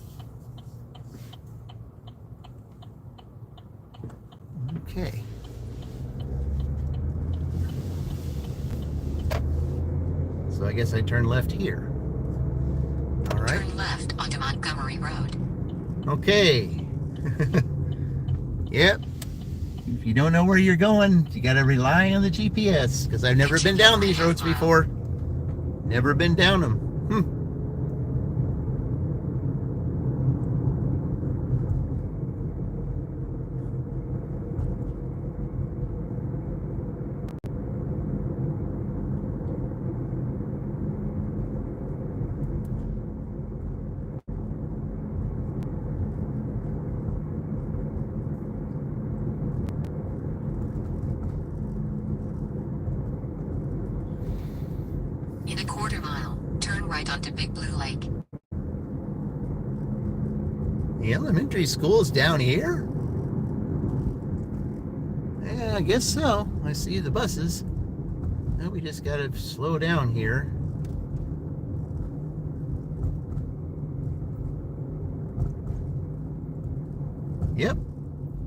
Speaker 1: Okay. So I guess I turn left here. All right.
Speaker 2: Turn left onto Montgomery Road.
Speaker 1: Okay. Yep. If you don't know where you're going, you got to rely on the GPS, because I've never been down these roads before. Never been down them.
Speaker 2: In a quarter mile, turn right onto Big Blue Lake.
Speaker 1: The elementary school's down here? Yeah, I guess so. I see the buses. Now we just got to slow down here. Yep.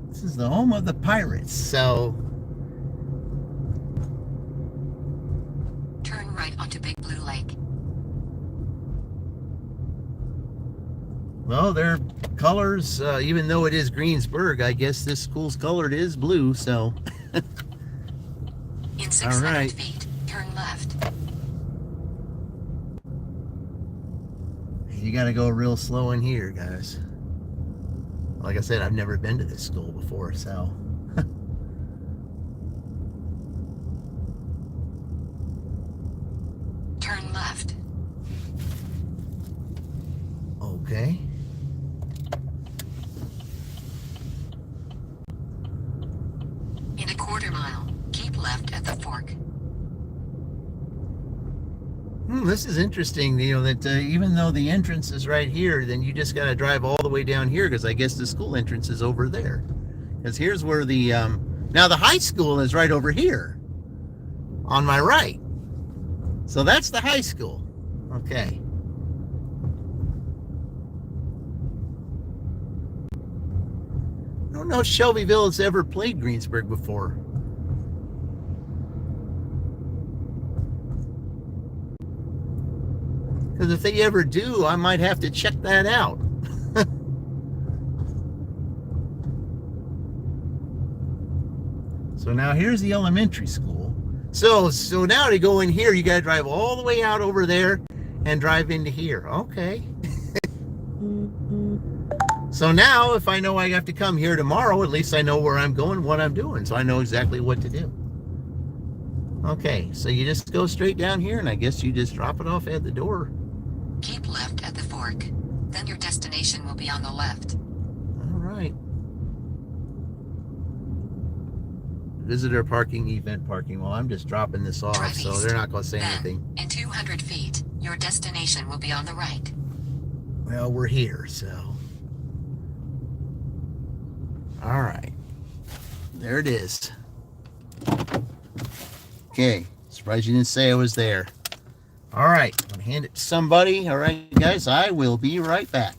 Speaker 1: This is the home of the Pirates, so...
Speaker 2: Turn right onto Big Blue Lake.
Speaker 1: Well, their colors, even though it is Greensburg, I guess this school's colored is blue, so...
Speaker 2: In 600
Speaker 1: right.
Speaker 2: feet, turn left.
Speaker 1: You got to go real slow in here, guys. Like I said, I've never been to this school before, so...
Speaker 2: Turn left.
Speaker 1: Okay.
Speaker 2: In a quarter mile, keep left at the fork.
Speaker 1: This is interesting, you know, that even though the entrance is right here, then you just got to drive all the way down here, because I guess the school entrance is over there. Because here's where the, now the high school is right over here on my right. So that's the high school. Okay. I don't know if Shelbyville has ever played Greensburg before. Because if they ever do, I might have to check that out. So now here's the elementary school. So now to go in here, you got to drive all the way out over there and drive into here. Okay. So now if I know I have to come here tomorrow, at least I know where I'm going, what I'm doing. So I know exactly what to do. Okay, so you just go straight down here, and I guess you just drop it off at the door.
Speaker 2: Keep left at the fork. Then your destination will be on the left.
Speaker 1: All right. Visitor parking, event parking. Well, I'm just dropping this off,
Speaker 2: Drive
Speaker 1: so
Speaker 2: east.
Speaker 1: they're not going to say
Speaker 2: Then,
Speaker 1: anything.
Speaker 2: in 200 feet, your destination will be on the right.
Speaker 1: Well, we're here, so. All right. There it is. Okay. Surprised you didn't say I was there. All right, I'm gonna hand it to somebody. All right, guys, I will be right back.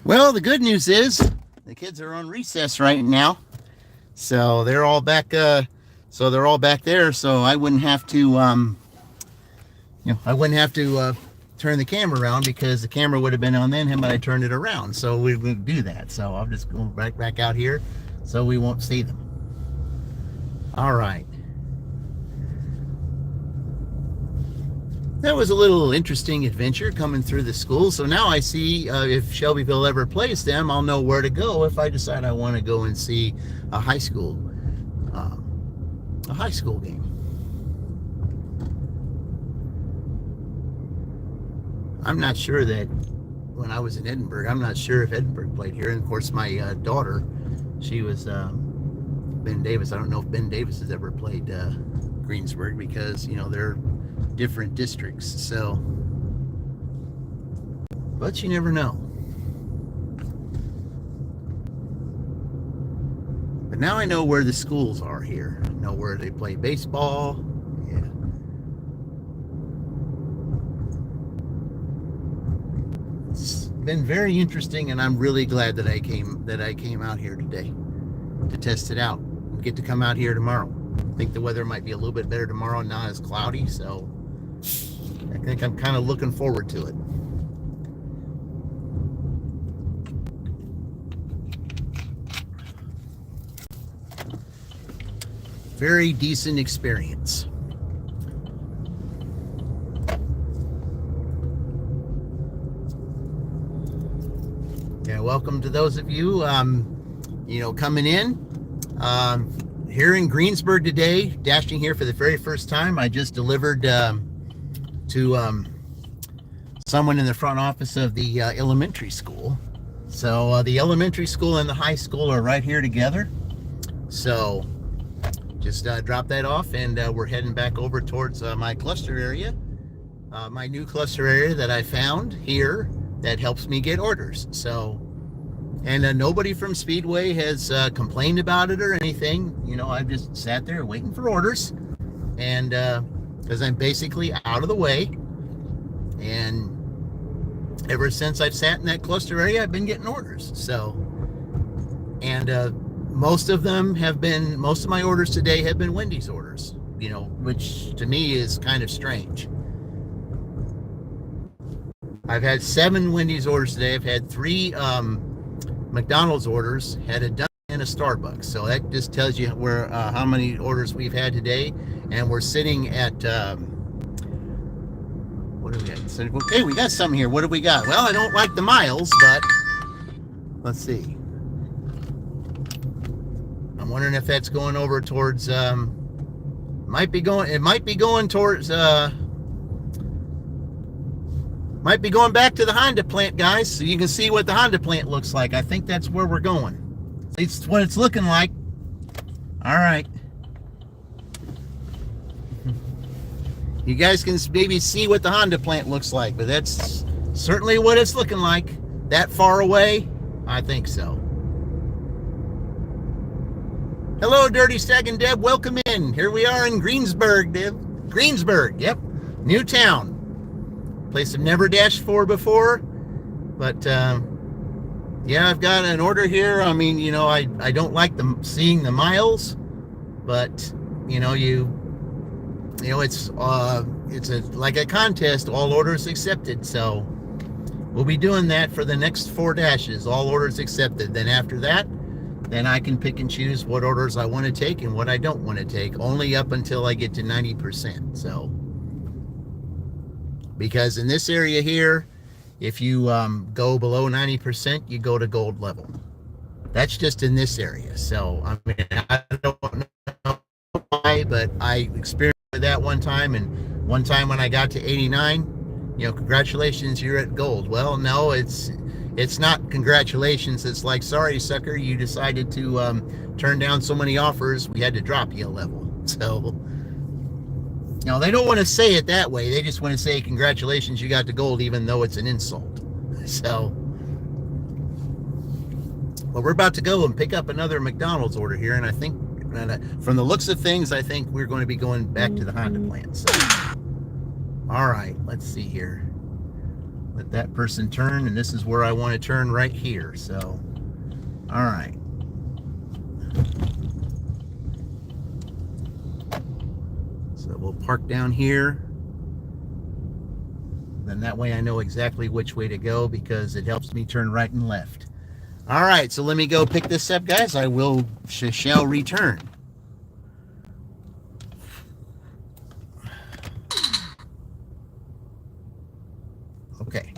Speaker 1: Well, the good news is the kids are on recess right now, so they're all back. They're all back there, so I wouldn't have to, turn the camera around because the camera would have been on then, but I turned it around, so we would do that. So I'll just go back out here, so we won't see them. All right. That was a little interesting adventure coming through the school. So now I see if Shelbyville ever plays them, I'll know where to go if I decide I want to go and see a high school game. I'm not sure that when I was in Edinburgh, I'm not sure if Edinburgh played here. And of course, my daughter, she was Ben Davis. I don't know if Ben Davis has ever played Greensburg because, they're different districts, so, but you never know. But now I know where the schools are here. I know where they play baseball. Yeah. It's been very interesting, and I'm really glad that I came out here today to test it out and get to come out here tomorrow. I think the weather might be a little bit better tomorrow, not as cloudy, so I think I'm kind of looking forward to it. Very decent experience. Yeah, welcome to those of you, coming in. Here in Greensburg today, dashing here for the very first time. I just delivered to someone in the front office of the elementary school. So the elementary school and the high school are right here together. So just drop that off, and we're heading back over towards my cluster area, my new cluster area that I found here that helps me get orders. So, and nobody from Speedway has complained about it or anything. I've just sat there waiting for orders, and because I'm basically out of the way, and ever since I've sat in that cluster area, I've been getting orders. So, and most of my orders today have been Wendy's orders, which to me is kind of strange. I've had 7 Wendy's orders today. I've had 3 McDonald's orders, had a dozen and a Starbucks. So that just tells you where how many orders we've had today. And we're sitting at, what do we got? So, okay, we got some here. What do we got? Well, I don't like the miles, but let's see. wondering if that's going over towards, it might be going towards, might be going back to the Honda plant, guys, so you can see what the Honda plant looks like. I think that's where we're going. At least what it's looking like. All right. You guys can maybe see what the Honda plant looks like, but that's certainly what it's looking like. That far away, I think so. Hello, Dirty Stag and Deb. Welcome in. Here we are in Greensburg, Deb. Greensburg, yep. New town. Place I've never dashed for before. But, yeah, I've got an order here. I mean, you know, I don't like seeing the miles. But, you know, it's like a contest. All orders accepted. So we'll be doing that for the next 4 dashes. All orders accepted. Then after that, then I can pick and choose what orders I want to take and what I don't want to take, only up until I get to 90%. So, because in this area here, if you go below 90%, you go to gold level. That's just in this area. So, I mean, I don't know why, but I experienced that one time, and one time when I got to 89, you know, congratulations, you're at gold. Well, no, it's not congratulations. It's like, sorry, sucker, you decided to turn down so many offers, we had to drop you a level. So, you know, they don't want to say it that way. They just want to say, congratulations, you got to gold, even though it's an insult. So, well, we're about to go and pick up another McDonald's order here, and I think, from the looks of things, I think we're going to be going back to the Honda plant. So, all right, let's see here. Let that person turn, and this is where I want to turn, right here. So, all right. So we'll park down here. Then that way I know exactly which way to go, because it helps me turn right and left. All right, so let me go pick this up, guys. I shall return. Okay.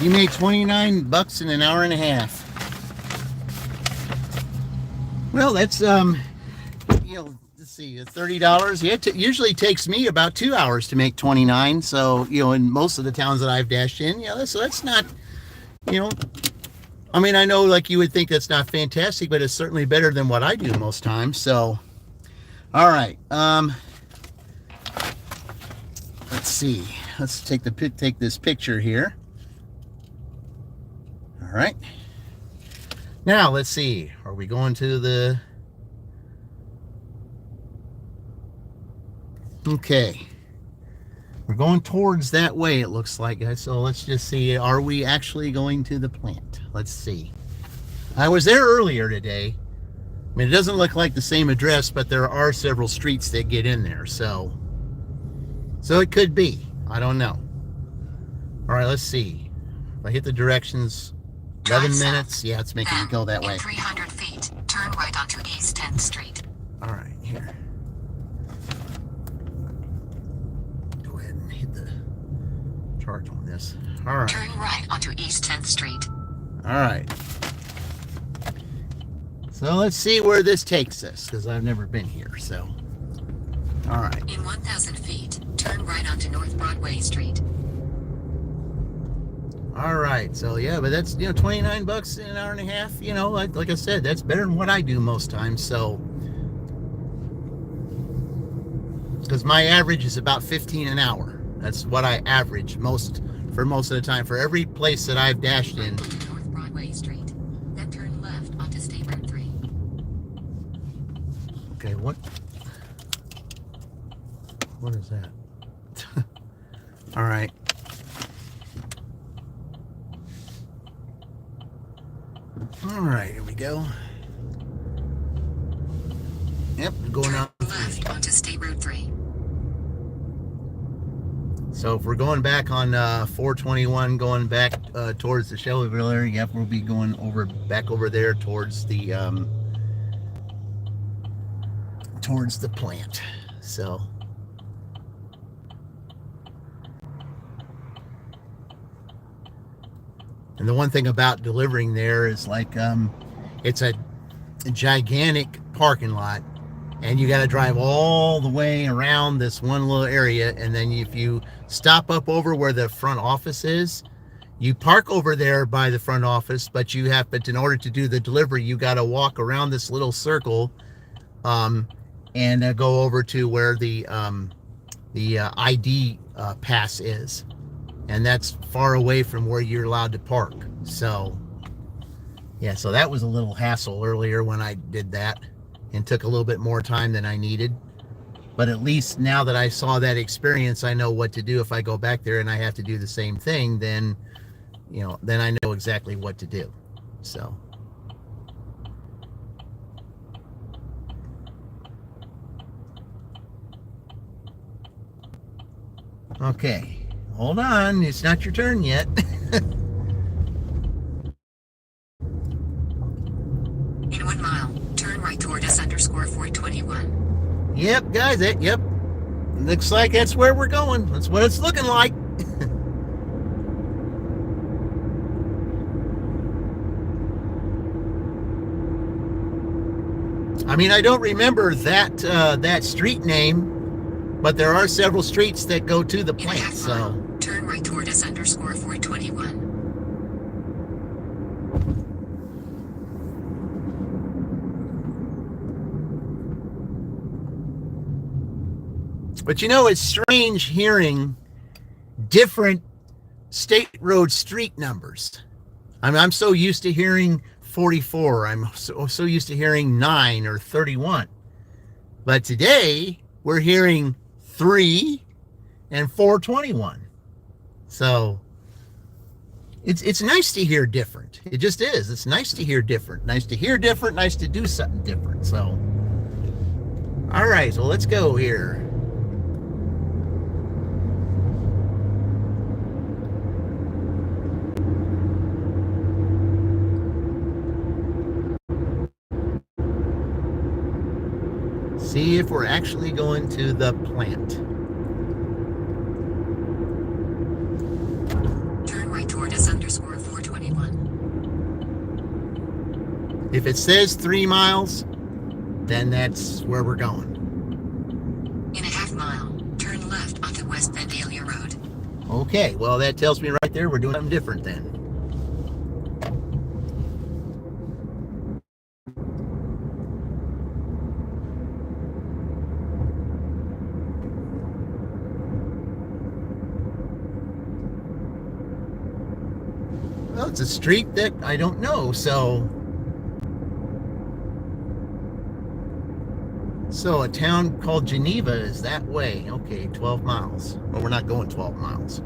Speaker 1: You made $29 in an hour and a half. Well, that's let's see, $30. Yeah, it usually takes me about 2 hours to make 29. So, in most of the towns that I've dashed in, so that's not, I mean, I know like you would think that's not fantastic, but it's certainly better than what I do most times. So, all right. Let's see. Let's take this picture here. All right. Now, let's see. Are we going to the... Okay. We're going towards that way, it looks like, guys. So let's just see. Are we actually going to the plant? Let's see. I was there earlier today. I mean, it doesn't look like the same address, but there are several streets that get in there. So it could be. I don't know. All right, let's see. If I hit the directions... 11 minutes. Yeah, it's making me go that way.
Speaker 2: 300 feet, turn right onto East 10th Street.
Speaker 1: All right, here. Go ahead and hit the charge on this. All right.
Speaker 2: Turn right onto East 10th Street.
Speaker 1: All right. So let's see where this takes us, because I've never been here. So, all right.
Speaker 2: In 1,000 feet, turn right onto North Broadway Street.
Speaker 1: All right, so yeah, but that's $29 in an hour and a half. Like I said, that's better than what I do most times. So, because my average is about 15 an hour. That's what I average most of the time for every place that I've dashed in.
Speaker 2: North Broadway Street, then turn left onto State Road 3.
Speaker 1: Okay, what is that? All right. All right, here we go. Yep, going out.
Speaker 2: Left onto State Road 3.
Speaker 1: So if we're going back on 421, going back towards the Shelbyville area, yep, we'll be going back over there towards the plant. So. And the one thing about delivering there is like it's a gigantic parking lot, and you got to drive all the way around this one little area, and then if you stop up over where the front office is, you park over there by the front office, but in order to do the delivery, you got to walk around this little circle and go over to where the ID pass is. And that's far away from where you're allowed to park. So, yeah, so that was a little hassle earlier when I did that, and took a little bit more time than I needed. But at least now that I saw that experience, I know what to do if I go back there and I have to do the same thing. Then I know exactly what to do. So. Okay. Hold on, it's not your turn yet.
Speaker 2: In 1 mile, turn right toward S_421.
Speaker 1: Yep, guys, yep. Looks like that's where we're going. That's what it's looking like. I mean, I don't remember that street name, but there are several streets that go to the plant, so.
Speaker 2: Turn right toward S_421.
Speaker 1: But it's strange hearing different state road street numbers. I'm so used to hearing 44. I'm so used to hearing 9 or 31. But today, we're hearing 3 and 421. So it's nice to hear different. It just is. It's nice to hear different. Nice to hear different. Nice to do something different. So, all right. So let's go here. See if we're actually going to the plant.
Speaker 2: Turn right toward S_421.
Speaker 1: If it says 3 miles, then that's where we're going.
Speaker 2: In a half mile, turn left onto West Vandalia Road.
Speaker 1: Okay, well, that tells me right there we're doing something different then. Well, it's a street that I don't know, so a town called Geneva is that way. Okay, 12 miles. Well, we're not going 12 miles.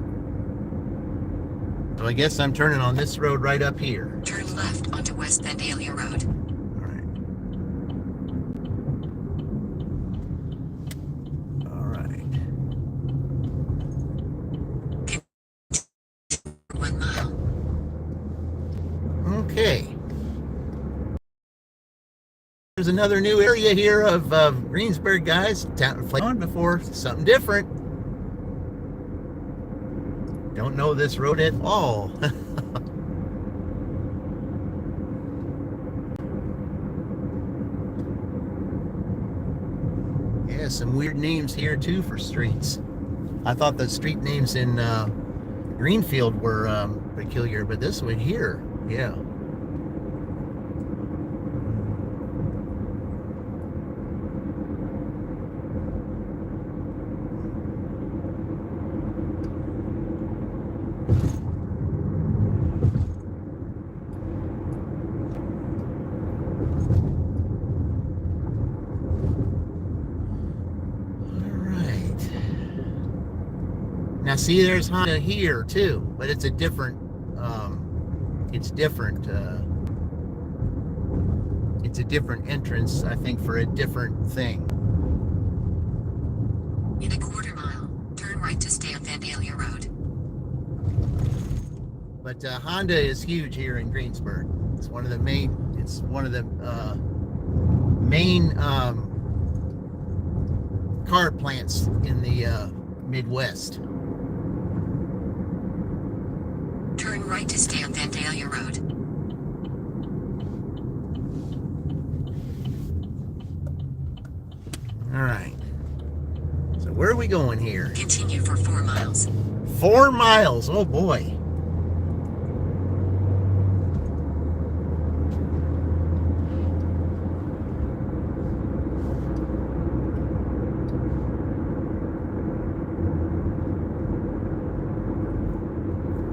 Speaker 1: So I guess I'm turning on this road right up here.
Speaker 2: Turn left onto West Vandalia Road.
Speaker 1: All right.
Speaker 2: 1 mile.
Speaker 1: Okay. There's another new area here of Greensburg, guys. Town on before, something different. Don't know this road at all. Yeah, some weird names here too for streets. I thought the street names in Greenfield were peculiar, but this one here, yeah. Now see, there's Honda here too, but it's a different, it's a different entrance, I think, for a different thing.
Speaker 2: In a quarter mile, turn right to stay on Vandalia Road.
Speaker 1: But Honda is huge here in Greensburg. It's one of the main car plants in the Midwest.
Speaker 2: Turn right to stay on Vandalia Road.
Speaker 1: All right. So where are we going here?
Speaker 2: Continue for 4 miles.
Speaker 1: 4 miles. Oh boy.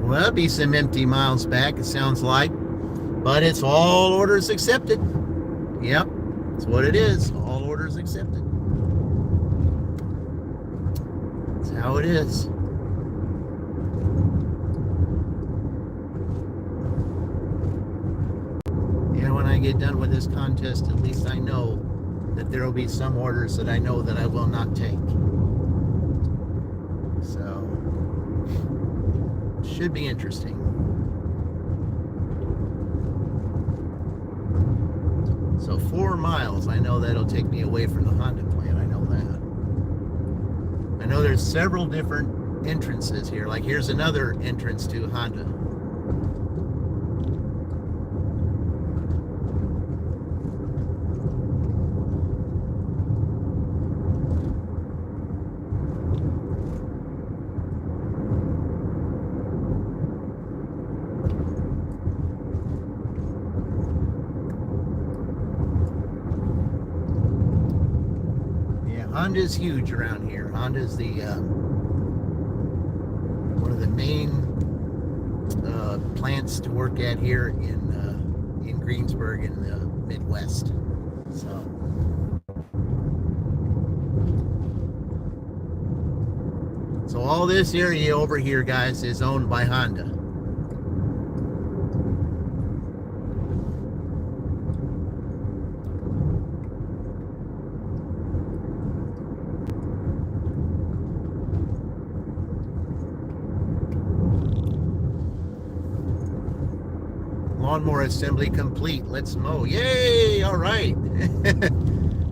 Speaker 1: Well, there'll be some empty miles back, it sounds like. But it's all orders accepted. Yep, that's what it is. All orders accepted. That's how it is. Yeah, when I get done with this contest, at least I know that there will be some orders that I know that I will not take. So, should be interesting. So 4 miles, I know that'll take me away from the Honda plant, I know that. I know there's several different entrances here, like here's another entrance to Honda. Honda's huge around here. Honda's the one of the main plants to work at here in Greensburg in the Midwest. So all this area over here, guys, is owned by Honda. Lawnmower assembly complete. Let's mow. Yay! All right.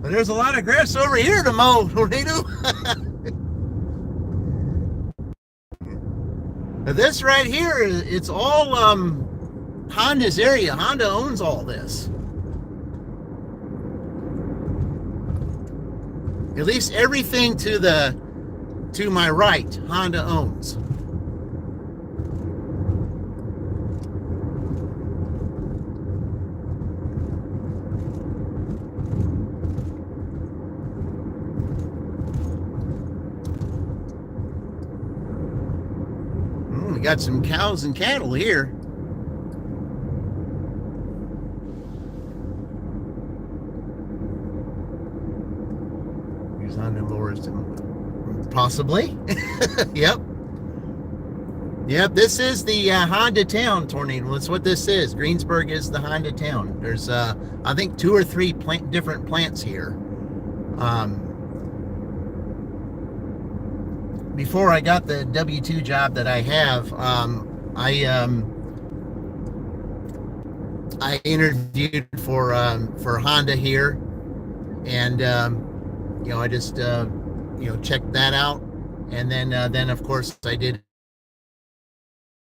Speaker 1: But there's a lot of grass over here to mow, Tornado. This right here, it's all Honda's area. Honda owns all this. At least everything to my right, Honda owns. We got some cows and cattle here. Here's Honda mowers, possibly. Yep. Yep, this is the Honda town, Tornado. That's what this is. Greensburg is the Honda town. There's, I think, 2 or 3 different plants here. Before I got the W-2 job that I have, I interviewed for Honda here, and you know, I just you know, checked that out, and then of course I did.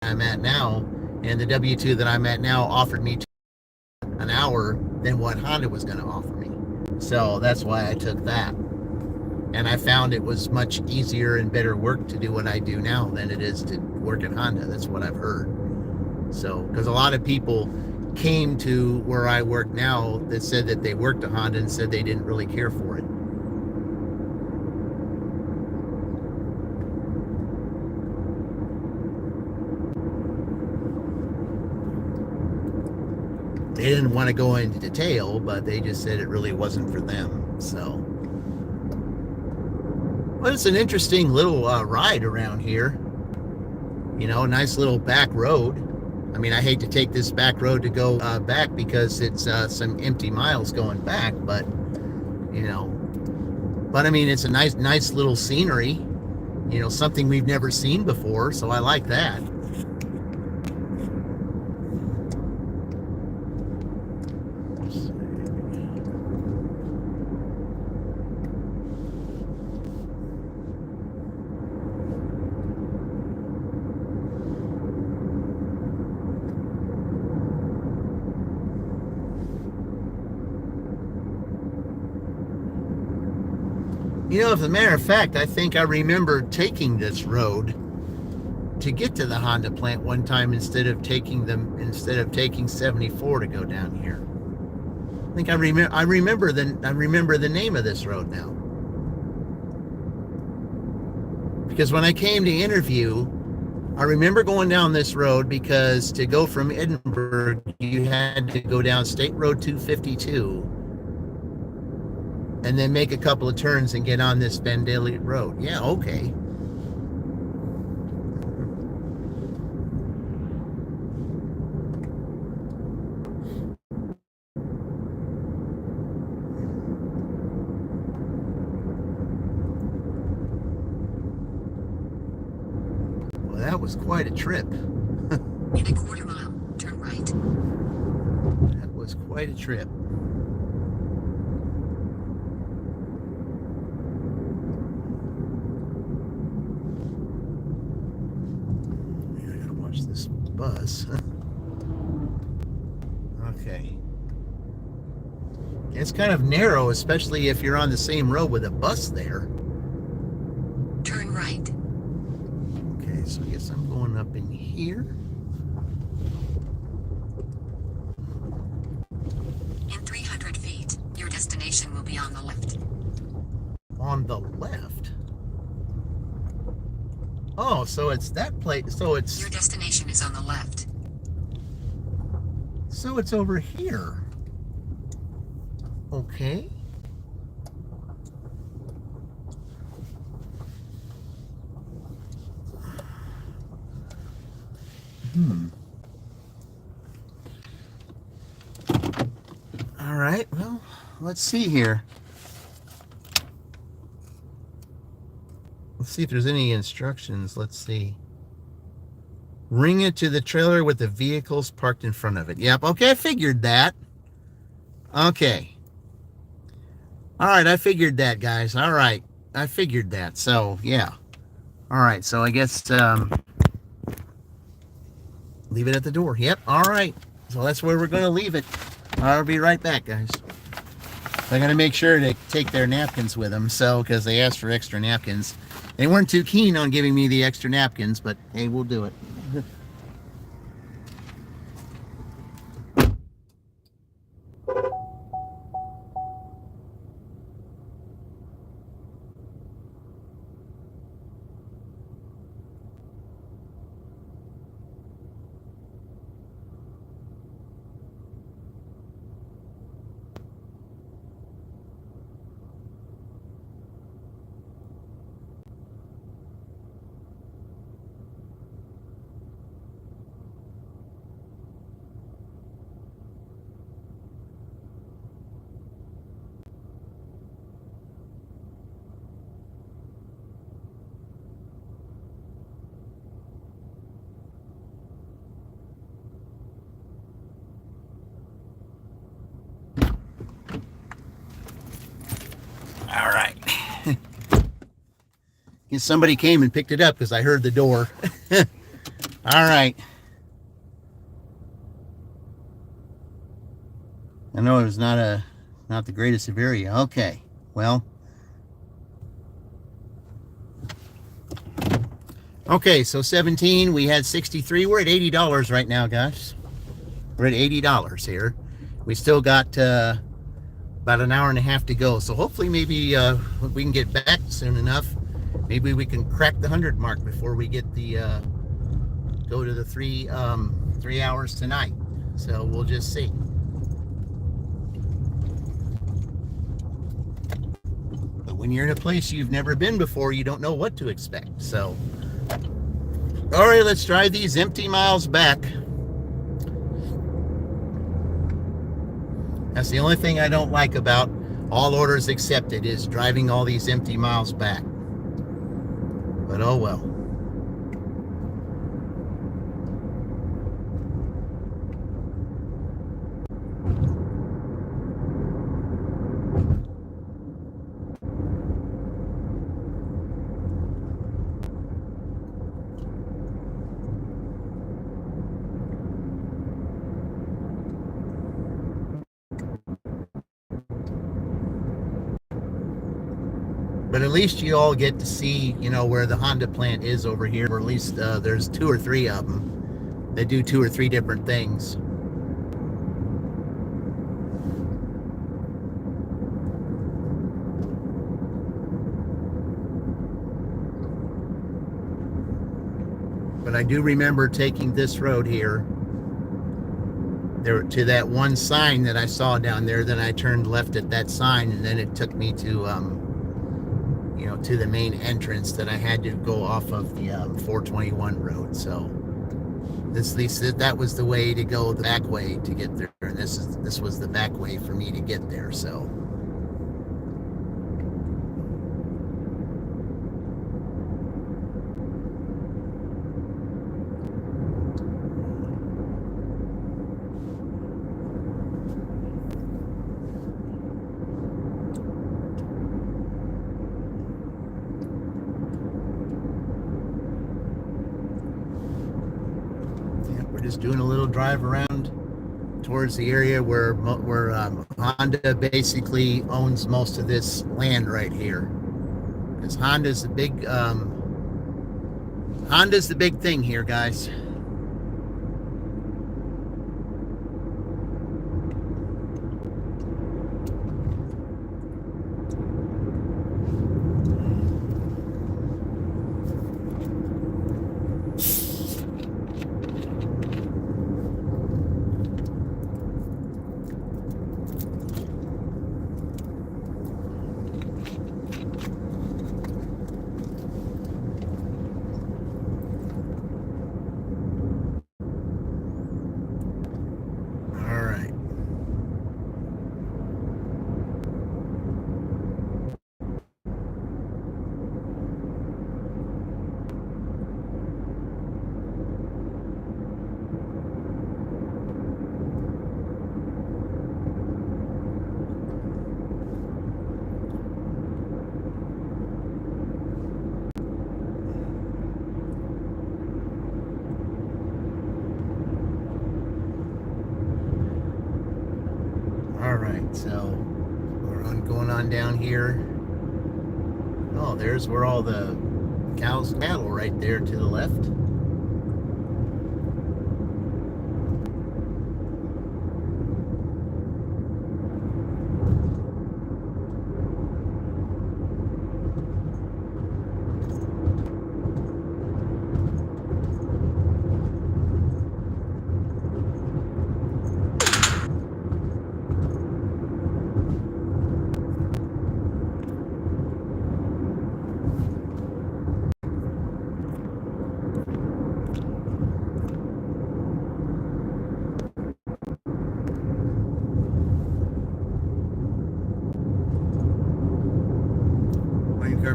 Speaker 1: I'm at now, and the W-2 that I'm at now offered me an hour than what Honda was going to offer me, so that's why I took that. And I found it was much easier and better work to do what I do now than it is to work at Honda. That's what I've heard. So, because a lot of people came to where I work now that said that they worked at Honda and said they didn't really care for it. They didn't want to go into detail, but they just said it really wasn't for them. So, well, it's an interesting little ride around here. You know, nice little back road. I mean, I hate to take this back road to go back because it's some empty miles going back, but you know, but I mean, it's a nice little scenery. You know, something we've never seen before, so I like that. You know, as a matter of fact, I think I remember taking this road to get to the Honda plant one time instead of taking 74 to go down here. I think I remember the name of this road now. Because when I came to interview, I remember going down this road because to go from Edinburgh, you had to go down State Road 252. And then make a couple of turns and get on this Vandalia Road. Yeah, okay. Well, that was quite a trip.
Speaker 2: In a quarter mile, turn right.
Speaker 1: That was quite a trip. This bus. Okay. It's kind of narrow, especially if you're on the same road with a bus there.
Speaker 2: Turn right.
Speaker 1: Okay, so I guess I'm going up in here.
Speaker 2: In 300 feet, your destination will be on the left.
Speaker 1: On the left? Oh, so it's that place. So it's...
Speaker 2: Your destination is on the left.
Speaker 1: So it's over here. Okay. All right, well, let's see here. Let's see if there's any instructions. Let's see. Ring it to the trailer with the vehicles parked in front of it. Yep. Okay, I figured that. Okay. All right, I figured that, guys. All right. I figured that. So, yeah. All right, so I guess leave it at the door. Yep. All right. So that's where we're going to leave it. I'll be right back, guys. I got to make sure to take their napkins with them, so because they asked for extra napkins. They weren't too keen on giving me the extra napkins, but hey, we'll do it. All right. Guess somebody came and picked it up because I heard the door. All right. I know it was not the greatest of area. Okay. Well. Okay, so 17, we had 63. We're at $80 right now, guys. We're at $80 here. We still got about an hour and a half to go. So hopefully maybe we can get back soon enough. Maybe we can crack the 100 mark before we get the go to the 3 hours tonight. So we'll just see. But when you're in a place you've never been before, you don't know what to expect. So, all right, let's drive these empty miles back. That's the only thing I don't like about all orders accepted is driving all these empty miles back. But oh well. But at least you all get to see, you know, where the Honda plant is over here, or at least there's 2 or 3 of them. They do 2 or 3 different things. But I do remember taking this road here there to that one sign that I saw down there. Then I turned left at that sign, and then it took me to you know, to the main entrance that I had to go off of the 421 road. So that was the way to go, the back way to get there, and this was the back way for me to get there. So just doing a little drive around towards the area where Honda basically owns most of this land right here, because Honda's the big thing here, guys. So we're Going on down here. Oh, there's where all the cows and cattle right there to the left.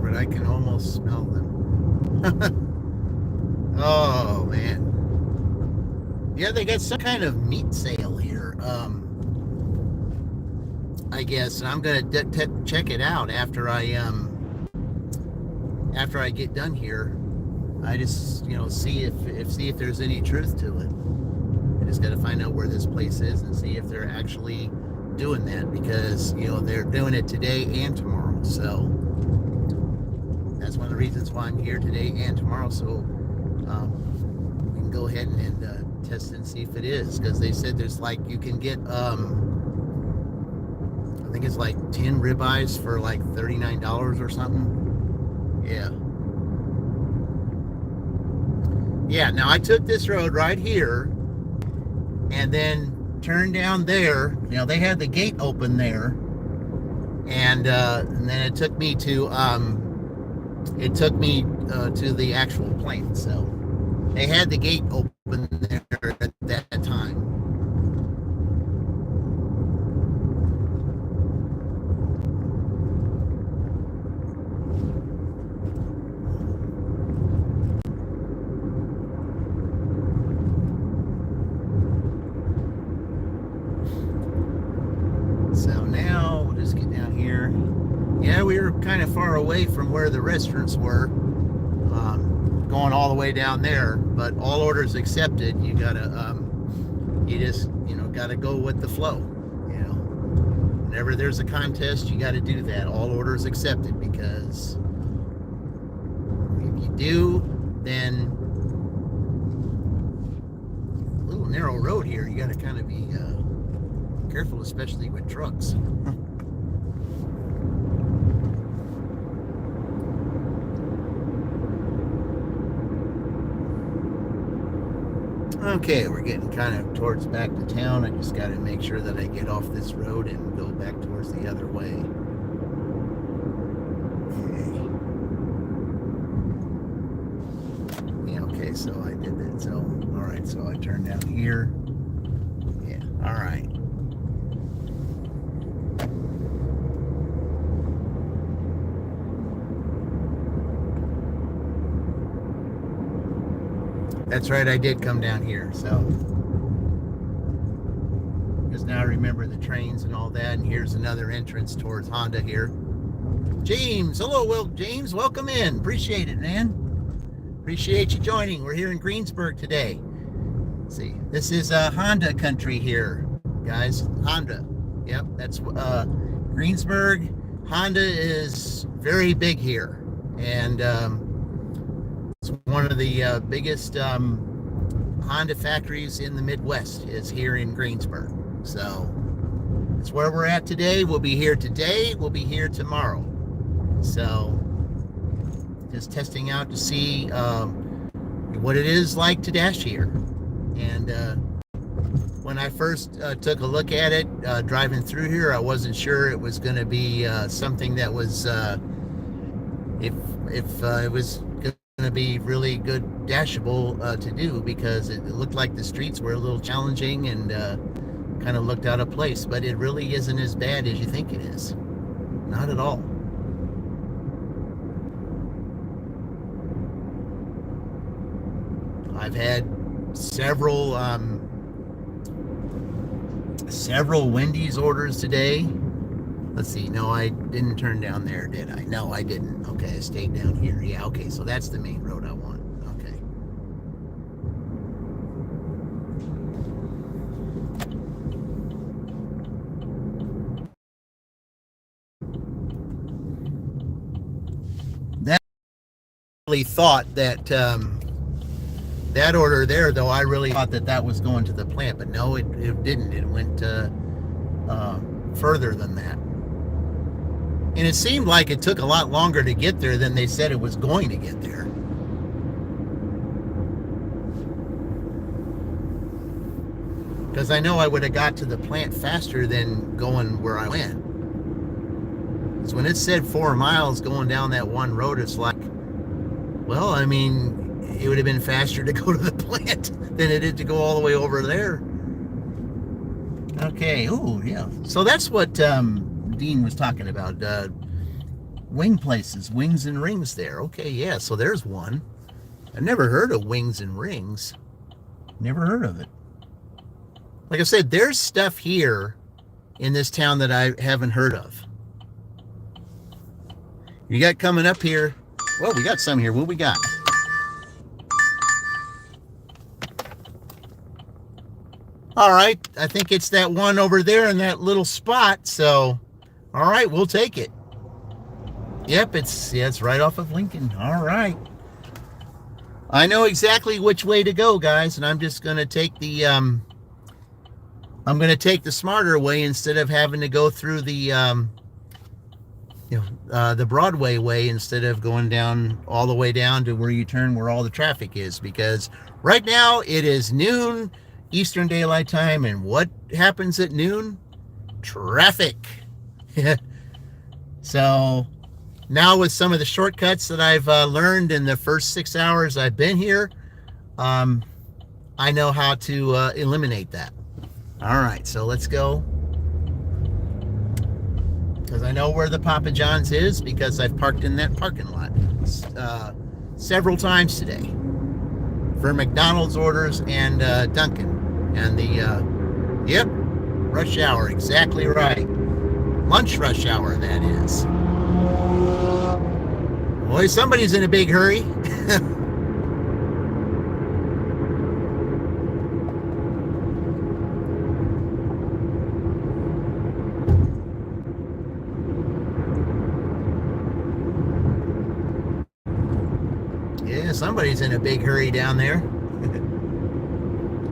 Speaker 1: But I can almost smell them. Oh man. Yeah, they got some kind of meat sale here. I guess I'm gonna check it out after I get done here. I just see if there's any truth to it. I just got to find out where this place is and see if they're actually doing that, because they're doing it today and tomorrow. So that's one of the reasons why I'm here today and tomorrow, so we can go ahead and test and see if it is, because they said there's you can get I think it's 10 ribeyes for $39 or something. Yeah, now I took this road right here and then turned down there. They had the gate open there, and then it took me to the actual plant. So they had the gate open there at that time. So now we'll just get down here. Yeah, we were kind of far away from where the restaurants were, going all the way down there, but all orders accepted. You gotta gotta go with the flow. Whenever there's a contest, you got to do that. All orders accepted, because if you do, then a little narrow road here. You got to kind of be careful, especially with trucks. Okay, we're getting kind of towards back to town. I just got to make sure that I get off this road and go back towards the other way. Okay. Yeah, okay, so I did that. So, all right, so I turned down here. Yeah, all right. That's right, I did come down here, so. Because now I remember the trains and all that, and here's another entrance towards Honda here. James, hello, James, welcome in. Appreciate it, man. Appreciate you joining. We're here in Greensburg today. Let's see, this is Honda country here, guys. Honda. Yep, that's Greensburg. Honda is very big here, and it's one of the biggest Honda factories in the Midwest is here in Greensburg. So it's where we're at today. We'll be here today. We'll be here tomorrow. So just testing out to see what it is like to dash here. And when I first took a look at it, driving through here, I wasn't sure it was going to be something that was, if it was going to be really good dashable to do, because it looked like the streets were a little challenging and kind of looked out of place, but it really isn't as bad as you think it is. Not at all. I've had several Wendy's orders today. Let's see. No, I didn't turn down there, did I? No, I didn't. Okay, I stayed down here. Yeah, okay, so that's the main road I want. really thought that that order there, though, I really thought that that was going to the plant, but no, it didn't. It went further than that. And it seemed like it took a lot longer to get there than they said it was going to get there. Because I know I would have got to the plant faster than going where I went. Because when it said 4 miles going down that one road, it's like, well, I mean, it would have been faster to go to the plant than it did to go all the way over there. Okay, oh, yeah. So that's what Dean was talking about. Wing places, Wings and Rings there. Okay, yeah, so there's one. I've never heard of Wings and Rings. Never heard of it. Like I said, there's stuff here in this town that I haven't heard of. You got coming up here. Well, we got some here. What we got? All right, I think it's that one over there in that little spot. So, all right, we'll take it. Yep, it's right off of Lincoln. All right. I know exactly which way to go, guys, and I'm just going to take the smarter way instead of having to go through the the Broadway way, instead of going down all the way down to where you turn where all the traffic is, because right now it is noon Eastern Daylight Time, and what happens at noon? Traffic. So now with some of the shortcuts that I've learned in the first 6 hours I've been here, I know how to eliminate that. All right, so let's go. Because I know where the Papa John's is, because I've parked in that parking lot several times today for McDonald's orders and Dunkin'. And the, yep, rush hour, exactly right. Lunch rush hour, that is. Boy, somebody's in a big hurry. Yeah, somebody's in a big hurry down there.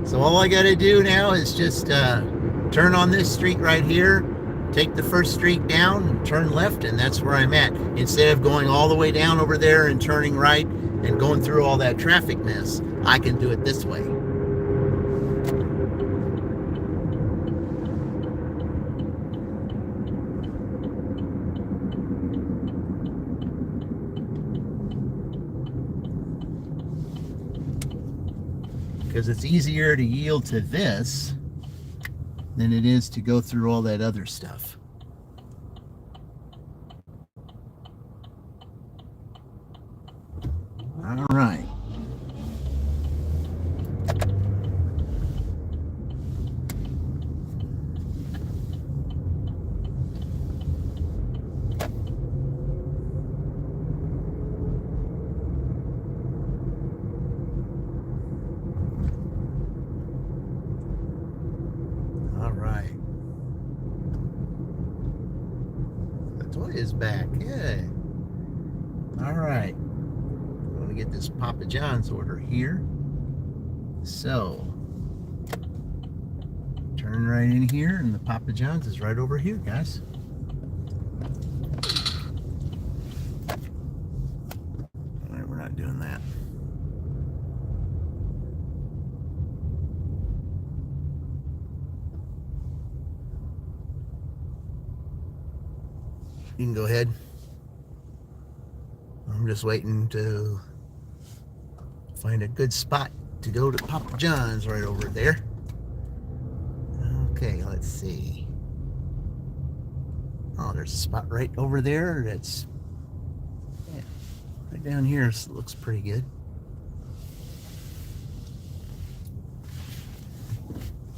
Speaker 1: So all I got to do now is just turn on this street right here, take the first street down, and turn left, and that's where I'm at. Instead of going all the way down over there and turning right and going through all that traffic mess, I can do it this way. Because it's easier to yield to this than it is to go through all that other stuff. All right. Is back. Yeah. All right. I'm going to get this Papa John's order here. So, turn right in here, and the Papa John's is right over here, guys. All right, we're not doing that. You can go ahead. I'm just waiting to find a good spot to go to Papa John's right over there. Okay, let's see. Oh, there's a spot right over there. That's, yeah, right down here. Looks pretty good.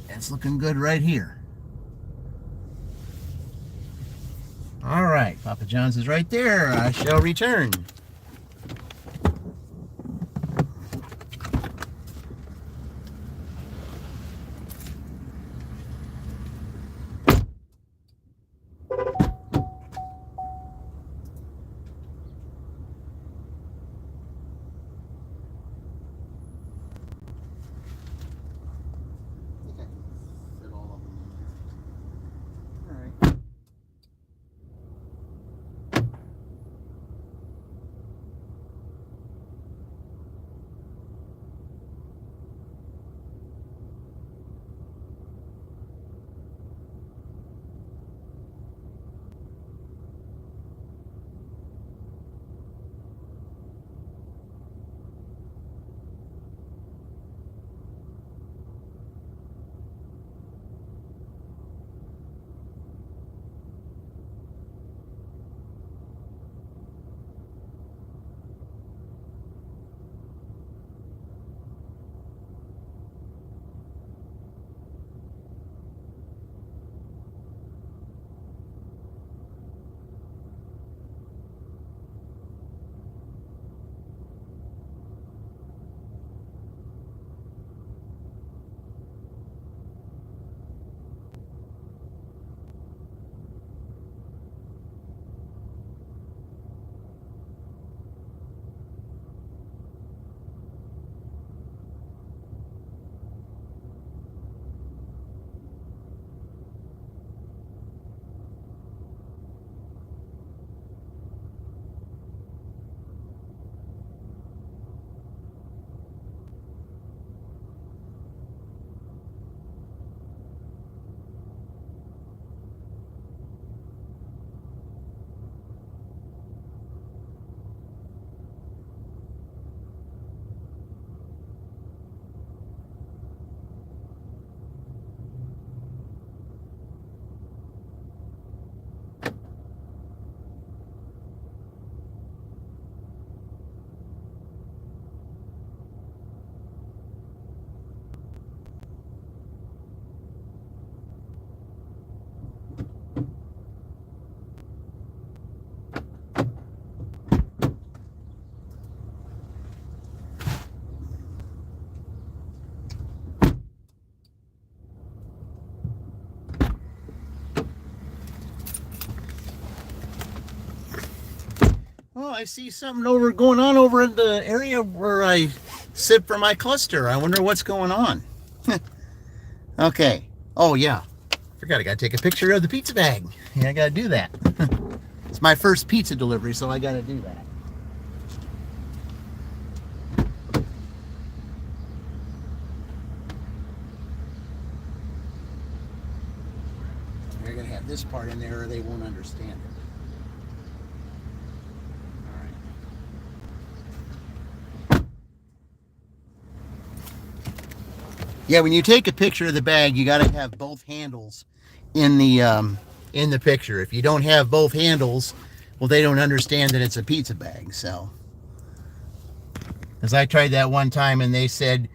Speaker 1: It's looking good right here. All right, Papa John's is right there. I shall return. Oh, I see something over going on over in the area where I sit for my cluster. I wonder what's going on. Okay. Oh, yeah. Forgot I got to take a picture of the pizza bag. Yeah, I got to do that. It's my first pizza delivery, so I got to do that. They're going to have this part in there or they won't understand it. Yeah, when you take a picture of the bag, you got to have both handles in the picture. If you don't have both handles, well, they don't understand that it's a pizza bag. So, because I tried that one time and they said,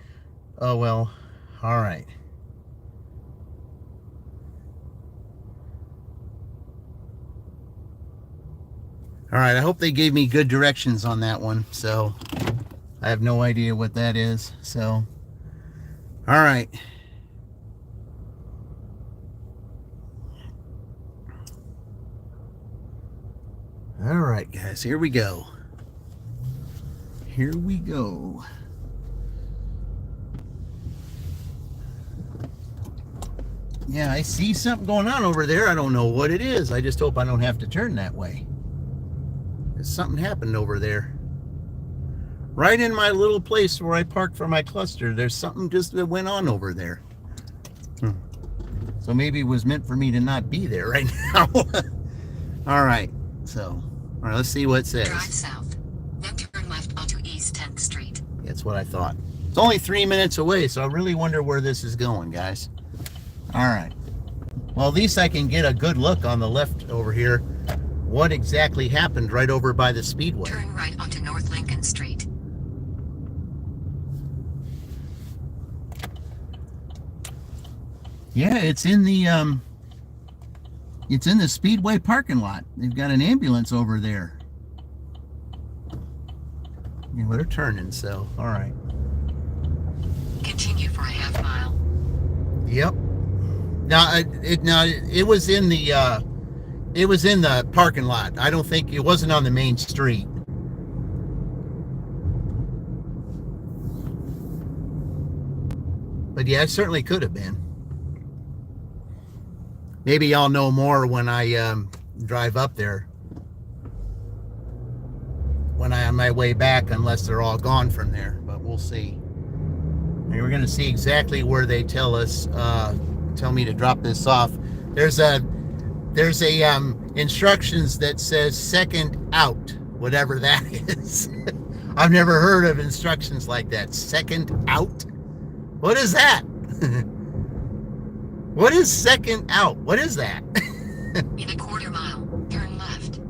Speaker 1: "Oh well, all right." All right, I hope they gave me good directions on that one. So, I have no idea what that is. So. All right. All right, guys, here we go. Here we go. Yeah, I see something going on over there. I don't know what it is. I just hope I don't have to turn that way. There's something happened over there. Right in my little place where I parked for my cluster, there's something just that went on over there. So maybe it was meant for me to not be there right now. All right, so, all right, let's see what it says.
Speaker 2: Drive south, then turn left onto East 10th Street.
Speaker 1: That's what I thought. It's only 3 minutes away, so I really wonder where this is going, guys. All right. Well, at least I can get a good look on the left over here. What exactly happened right over by the Speedway?
Speaker 2: Turn right onto North Lincoln Street.
Speaker 1: Yeah, it's in the Speedway parking lot. They've got an ambulance over there. Yeah, well, they're turning, so all right.
Speaker 2: Continue for a half mile.
Speaker 1: Yep. Now it was in the parking lot. I don't think it wasn't on the main street. But yeah, it certainly could have been. Maybe I'll know more when I drive up there. When I'm on my way back, unless they're all gone from there. But we'll see. And we're going to see exactly where they tell me to drop this off. There's a instructions that says second out, whatever that is. I've never heard of instructions like that. Second out? What is that? What is second out? What is that?
Speaker 2: In a quarter mile, turn left.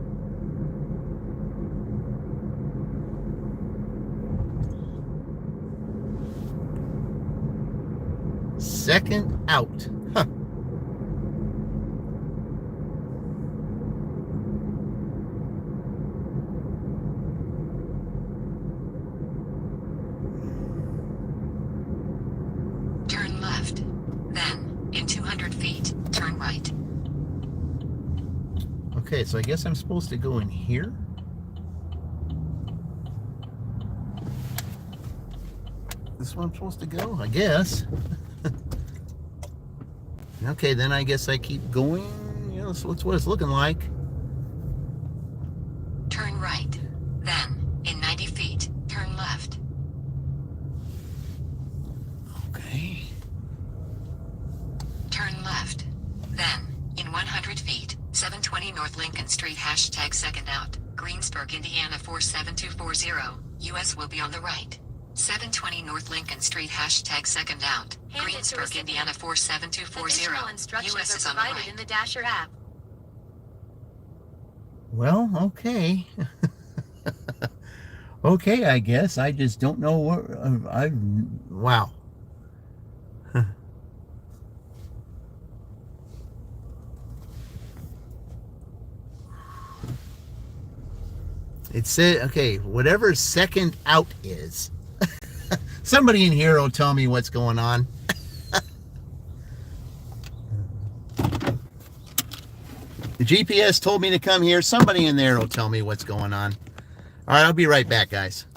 Speaker 1: Second out. Huh.
Speaker 2: Turn left. Then, in 200 feet, turn right.
Speaker 1: Okay, so I guess I'm supposed to go in here? This is where I'm supposed to go, I guess. Okay, then I guess I keep going. You know, so that's what it's looking like.
Speaker 2: Turn right. Then, in 90 feet, turn left.
Speaker 1: Okay.
Speaker 2: Turn left. Then, in 100 feet, 720 North Lincoln Street, hashtag second out, Greensburg, Indiana 47240, US will be on the right. 720 North Lincoln Street, hashtag second out, Greensburg, Indiana 47240, US is on the right.
Speaker 4: In the Dasher app.
Speaker 1: Well, okay. Okay, I guess. I just don't know where wow. It said, okay, whatever second out is. Somebody in here will tell me what's going on. The GPS told me to come here. Somebody in there will tell me what's going on. All right, I'll be right back, guys.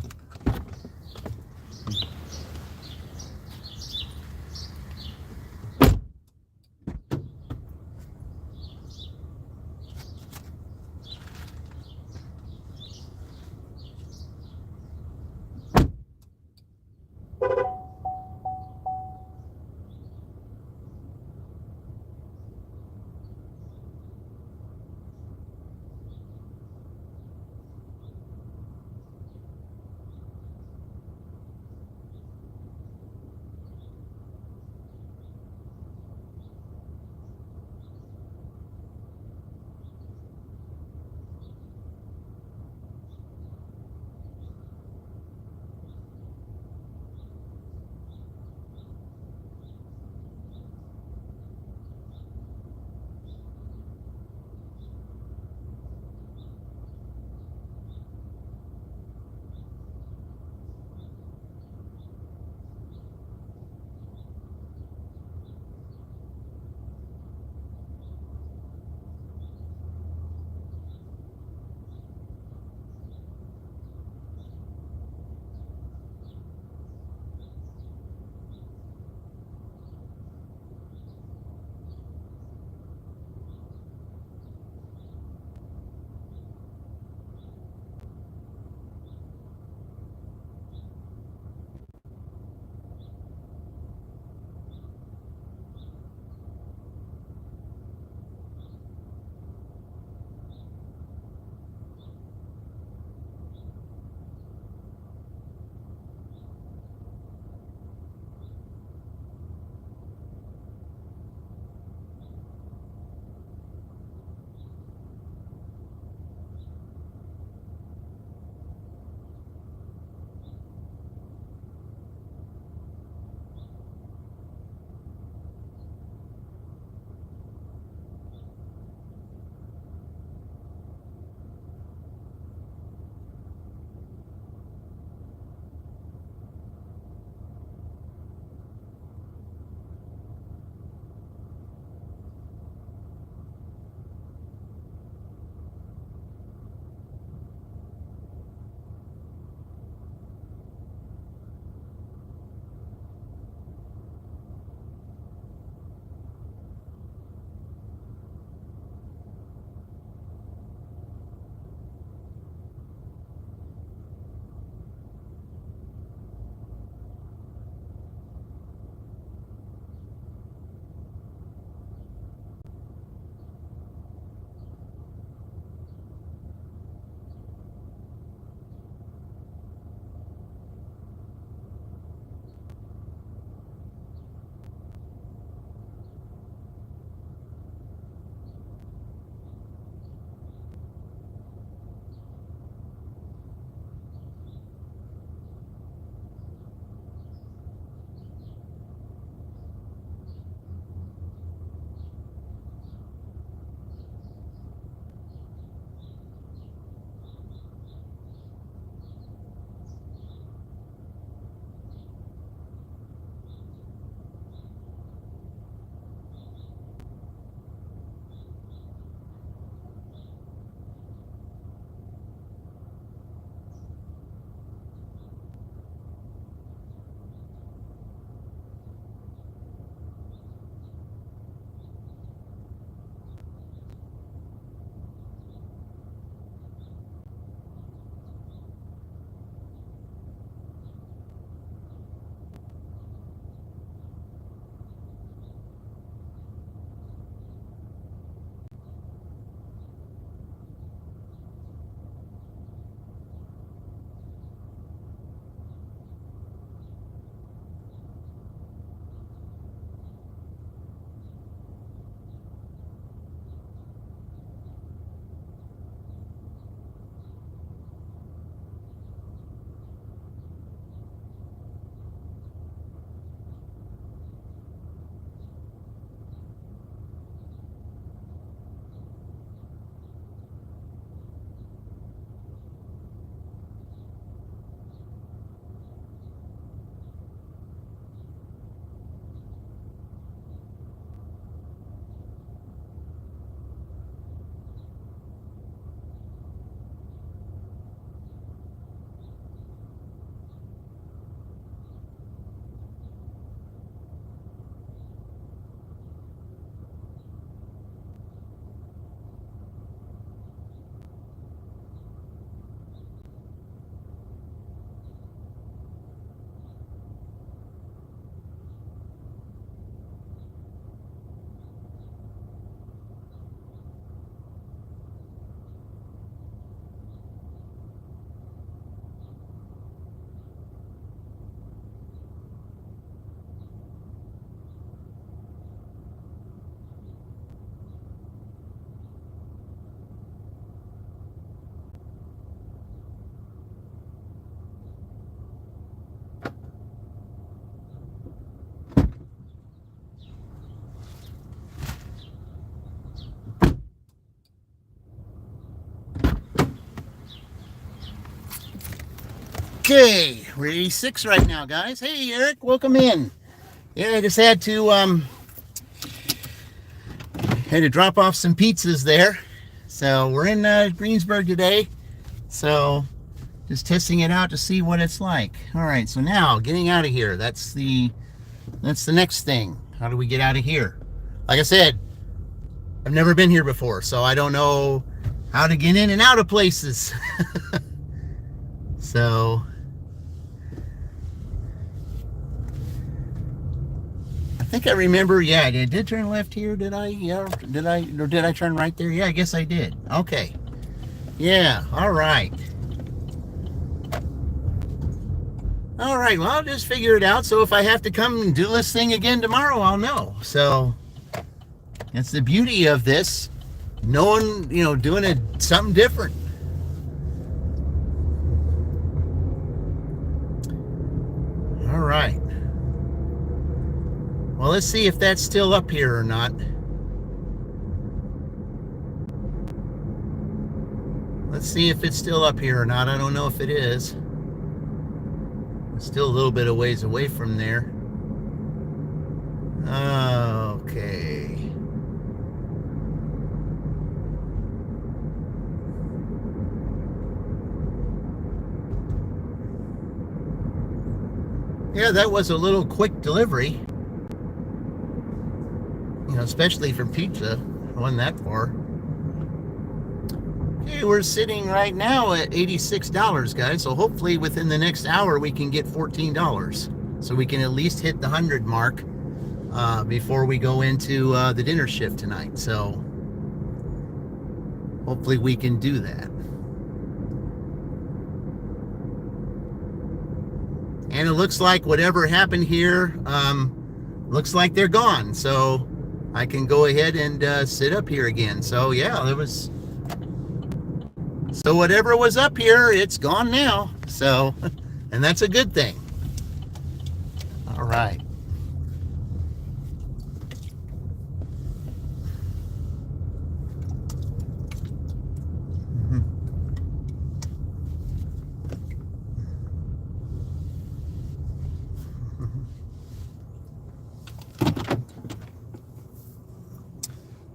Speaker 1: Okay, we're 86 right now, guys. Hey, Eric, welcome in. Yeah, I just had to drop off some pizzas there. So we're in Greensburg today. So just testing it out to see what it's like. All right, so now getting out of here. That's the next thing. How do we get out of here? Like I said, I've never been here before, so I don't know how to get in and out of places. So I think I remember, yeah, I did turn left here. Did I? Yeah, did I turn right there? Yeah, I guess I did. Okay. Yeah, all right. All right, well, I'll just figure it out. So if I have to come and do this thing again tomorrow, I'll know. So that's the beauty of this. Knowing, doing something different. All right. Well, let's see if that's still up here or not. Let's see if it's still up here or not. I don't know if it is. It's still a little bit of ways away from there. Okay. Yeah, that was a little quick delivery. Especially for pizza. It wasn't that far. Okay, we're sitting right now at $86, guys. So hopefully within the next hour we can get $14. So we can at least hit the 100 mark before we go into the dinner shift tonight. So hopefully we can do that. And it looks like whatever happened here, looks like they're gone. So I can go ahead and sit up here again. So yeah, so whatever was up here, it's gone now. So, and that's a good thing. All right.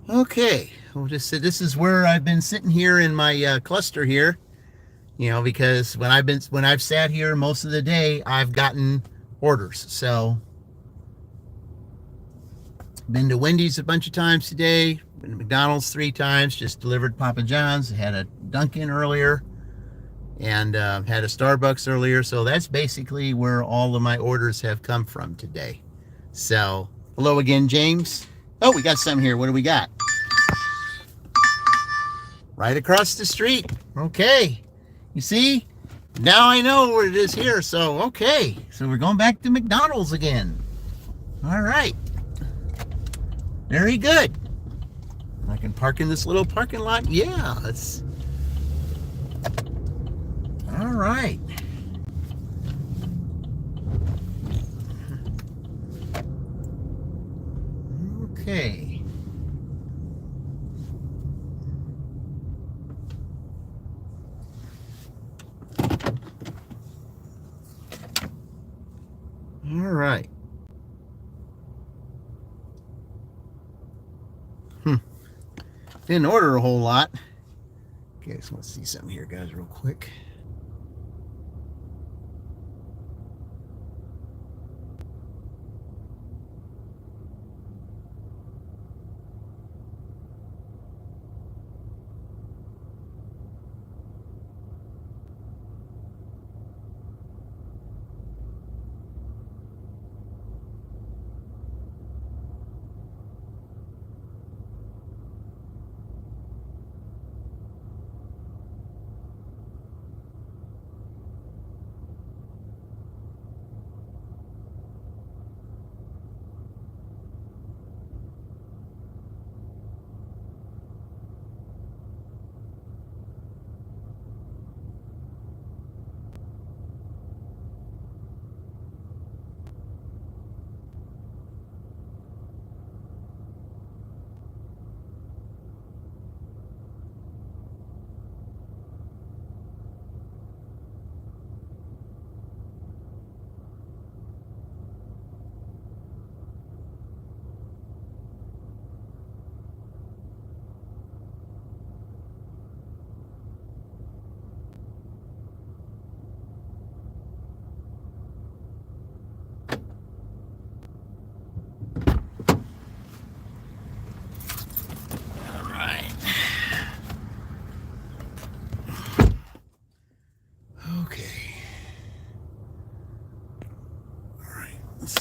Speaker 1: Okay, we'll just say this is where I've been sitting here in my cluster here, because when I've sat here most of the day, I've gotten orders. So been to Wendy's a bunch of times today, been to McDonald's 3 times, just delivered Papa John's, had a Dunkin' earlier, and had a Starbucks earlier. So that's basically where all of my orders have come from today. So hello again, James. Oh, we got some here. What do we got? Right across the street. Okay. You see? Now I know where it is here. So, okay. So we're going back to McDonald's again. All right. Very good. I can park in this little parking lot. Yeah. It's... All right. Okay. All right. Didn't order a whole lot. Okay, so let's see something here, guys, real quick.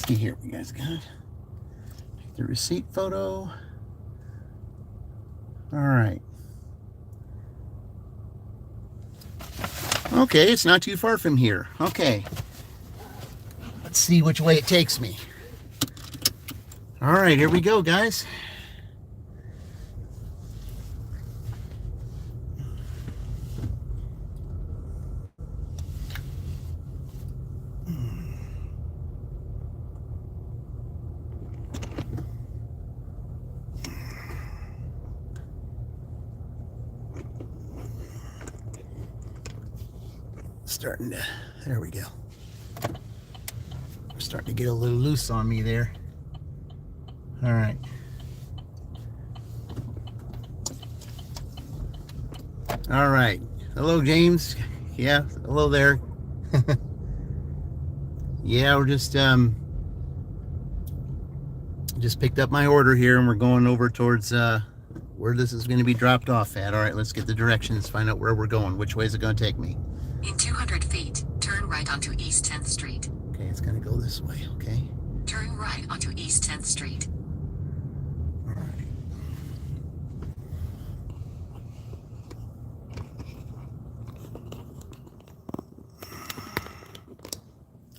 Speaker 1: see here what you guys got. Take the receipt photo. All right. Okay, it's not too far from here. Okay. Let's see which way it takes me. All right, here we go, guys. Starting to, there we go. I'm starting to get a little loose on me there. All right. All right. Hello, James. Yeah, hello there. Yeah, we're just picked up my order here, and we're going over towards where this is going to be dropped off at. All right, let's get the directions, find out where we're going. Which way is it going to take me?
Speaker 2: In 200 feet, turn right onto East 10th Street.
Speaker 1: Okay, it's going to go this way, okay?
Speaker 2: Turn right onto East 10th Street.
Speaker 1: All right.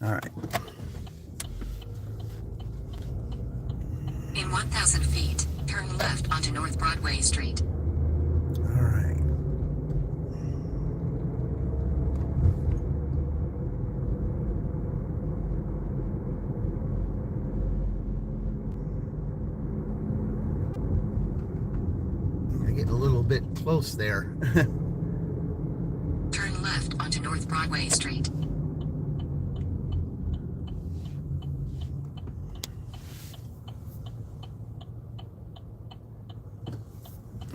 Speaker 1: All right.
Speaker 2: In 1,000 feet, turn left onto North Broadway Street.
Speaker 1: All right. I'm getting a little bit close there.
Speaker 2: Turn left onto North Broadway Street.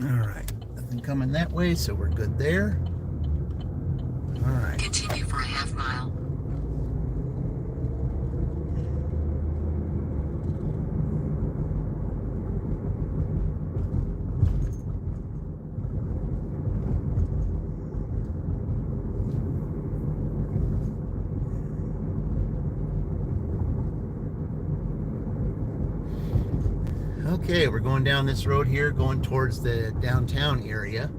Speaker 1: All right. Nothing coming that way, so we're good there. All right.
Speaker 2: Continue for a half mile.
Speaker 1: Okay, we're going down this road here, going towards the downtown area.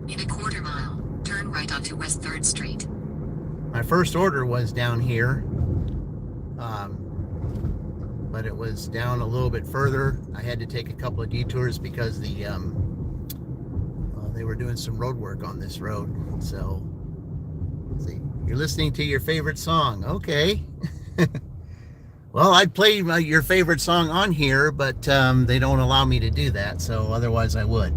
Speaker 2: In a quarter mile, turn right onto West 3rd Street.
Speaker 1: My first order was down here, but it was down a little bit further. I had to take a couple of detours because they were doing some road work on this road. So, see, you're listening to your favorite song. Okay. Well, I'd play your favorite song on here, but they don't allow me to do that, so otherwise I would.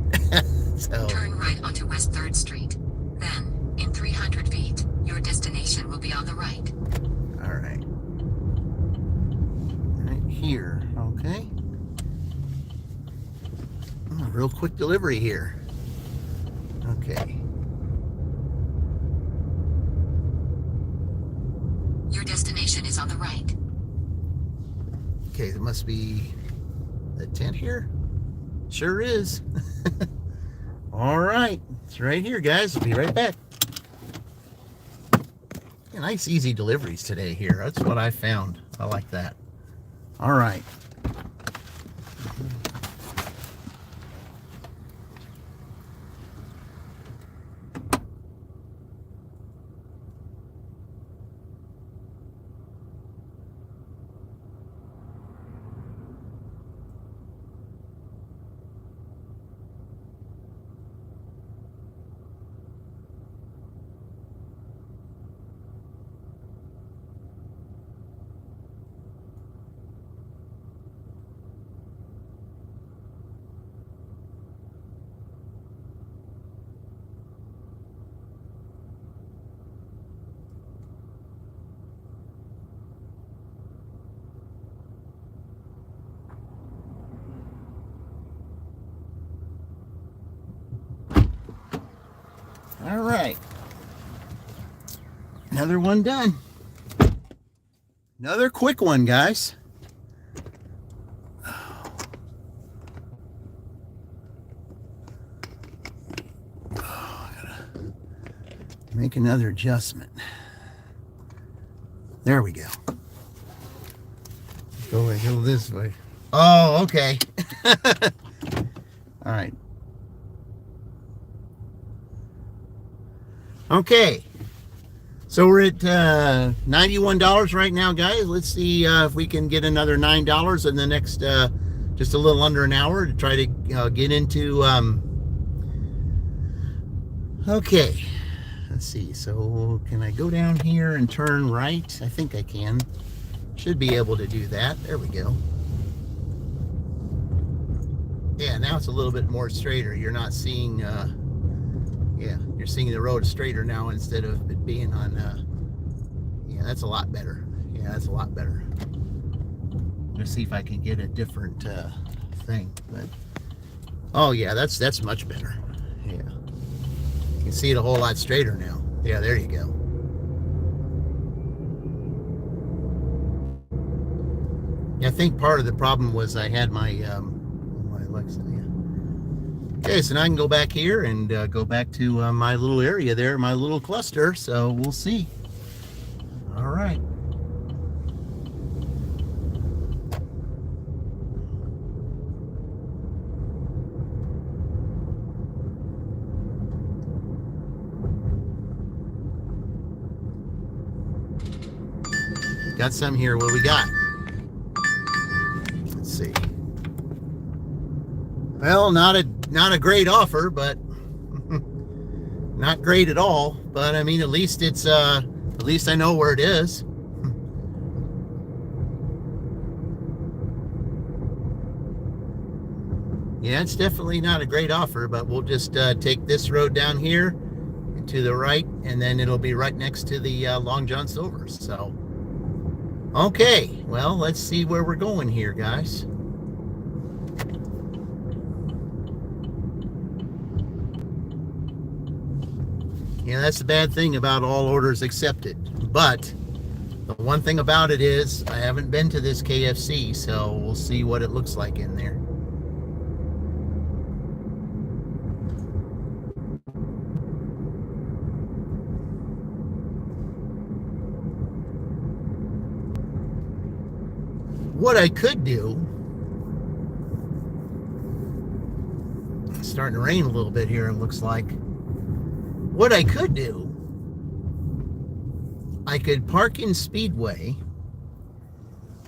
Speaker 1: So.
Speaker 2: Turn right onto West 3rd Street. Then, in 300 feet, your destination will be on the right.
Speaker 1: All right. Right here, okay. Oh, real quick delivery here. Okay.
Speaker 2: Your destination is on the right.
Speaker 1: Okay, there must be a tent here. Sure is. All right, it's right here, guys. I'll be right back. Yeah, nice, easy deliveries today here. That's what I found. I like that. All right. All right. Another one done. Another quick one, guys. I gotta make another adjustment. There we go. Go this way. Oh, okay. All right. Okay. So we're at $91 right now, guys. Let's see if we can get another $9 in the next just a little under an hour to try to get into. Okay. Let's see. So can I go down here and turn right? I think I can. Should be able to do that. There we go. Yeah, now it's a little bit more straighter. You're not seeing, yeah, you're seeing the road straighter now instead of it being on, yeah, that's a lot better. Yeah, that's a lot better. Let's see if I can get a different thing. But oh yeah, that's much better. Yeah, you can see it a whole lot straighter now. Yeah, there you go. Yeah, I think part of the problem was I had my my Alexa. Yeah. Okay, so now I can go back here and go back to my little area there, my little cluster. So we'll see. All right. Got some here. What do we got? Let's see. Well, not a great offer, but not great at all. But I mean, at least it's at least I know where it is. Yeah, it's definitely not a great offer, but we'll just take this road down here to the right, and then it'll be right next to the Long John Silver's. So, okay, well, let's see where we're going here, guys. Yeah, that's the bad thing about all orders accepted. But the one thing about it is I haven't been to this KFC, so we'll see what it looks like in there. What I could do, it's starting to rain a little bit here, it looks like. What I could do, I could park in Speedway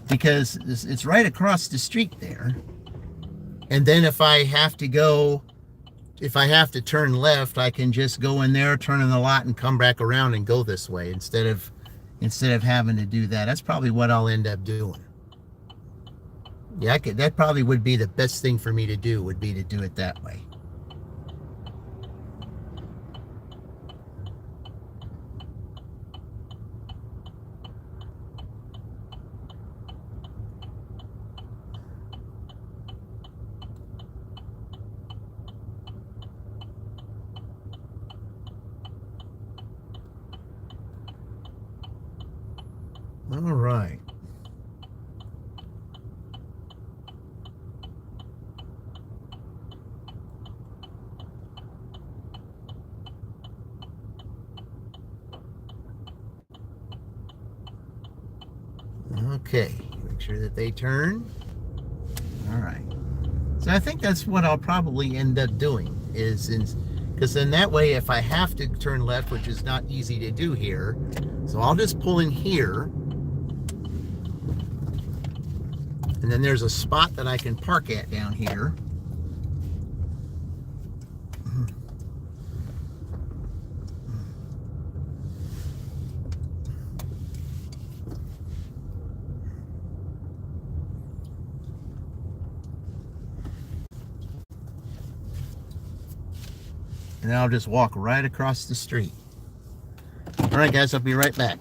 Speaker 1: because it's right across the street there. And then if I have to turn left, I can just go in there, turn in the lot, and come back around and go this way instead of having to do that. That's probably what I'll end up doing. Yeah, that probably would be the best thing for me to do, would be to do it that way. All right. Okay, make sure that they turn. All right. So I think that's what I'll probably end up doing, because then that way, if I have to turn left, which is not easy to do here, so I'll just pull in here, and then there's a spot that I can park at down here. And then I'll just walk right across the street. All right, guys, I'll be right back.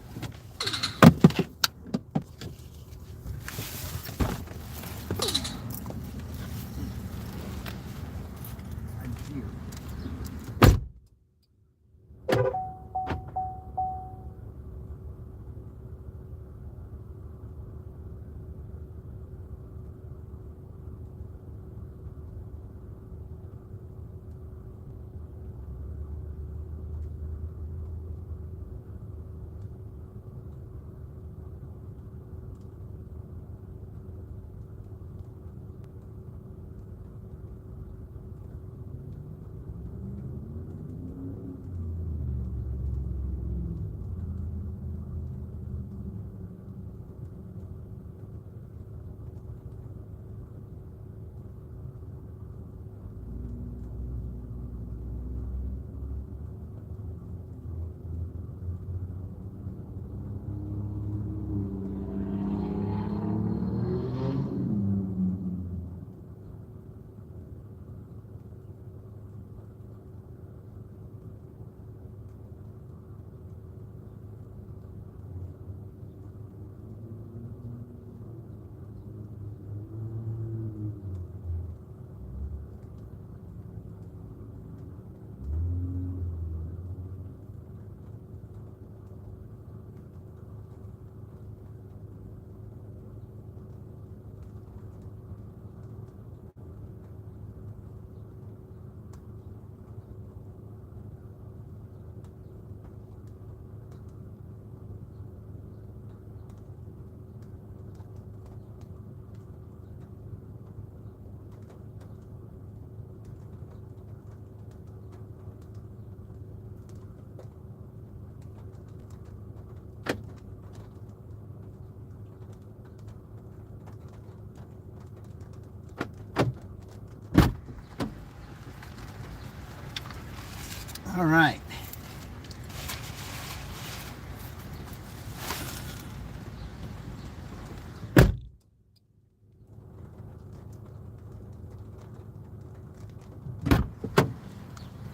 Speaker 1: All right.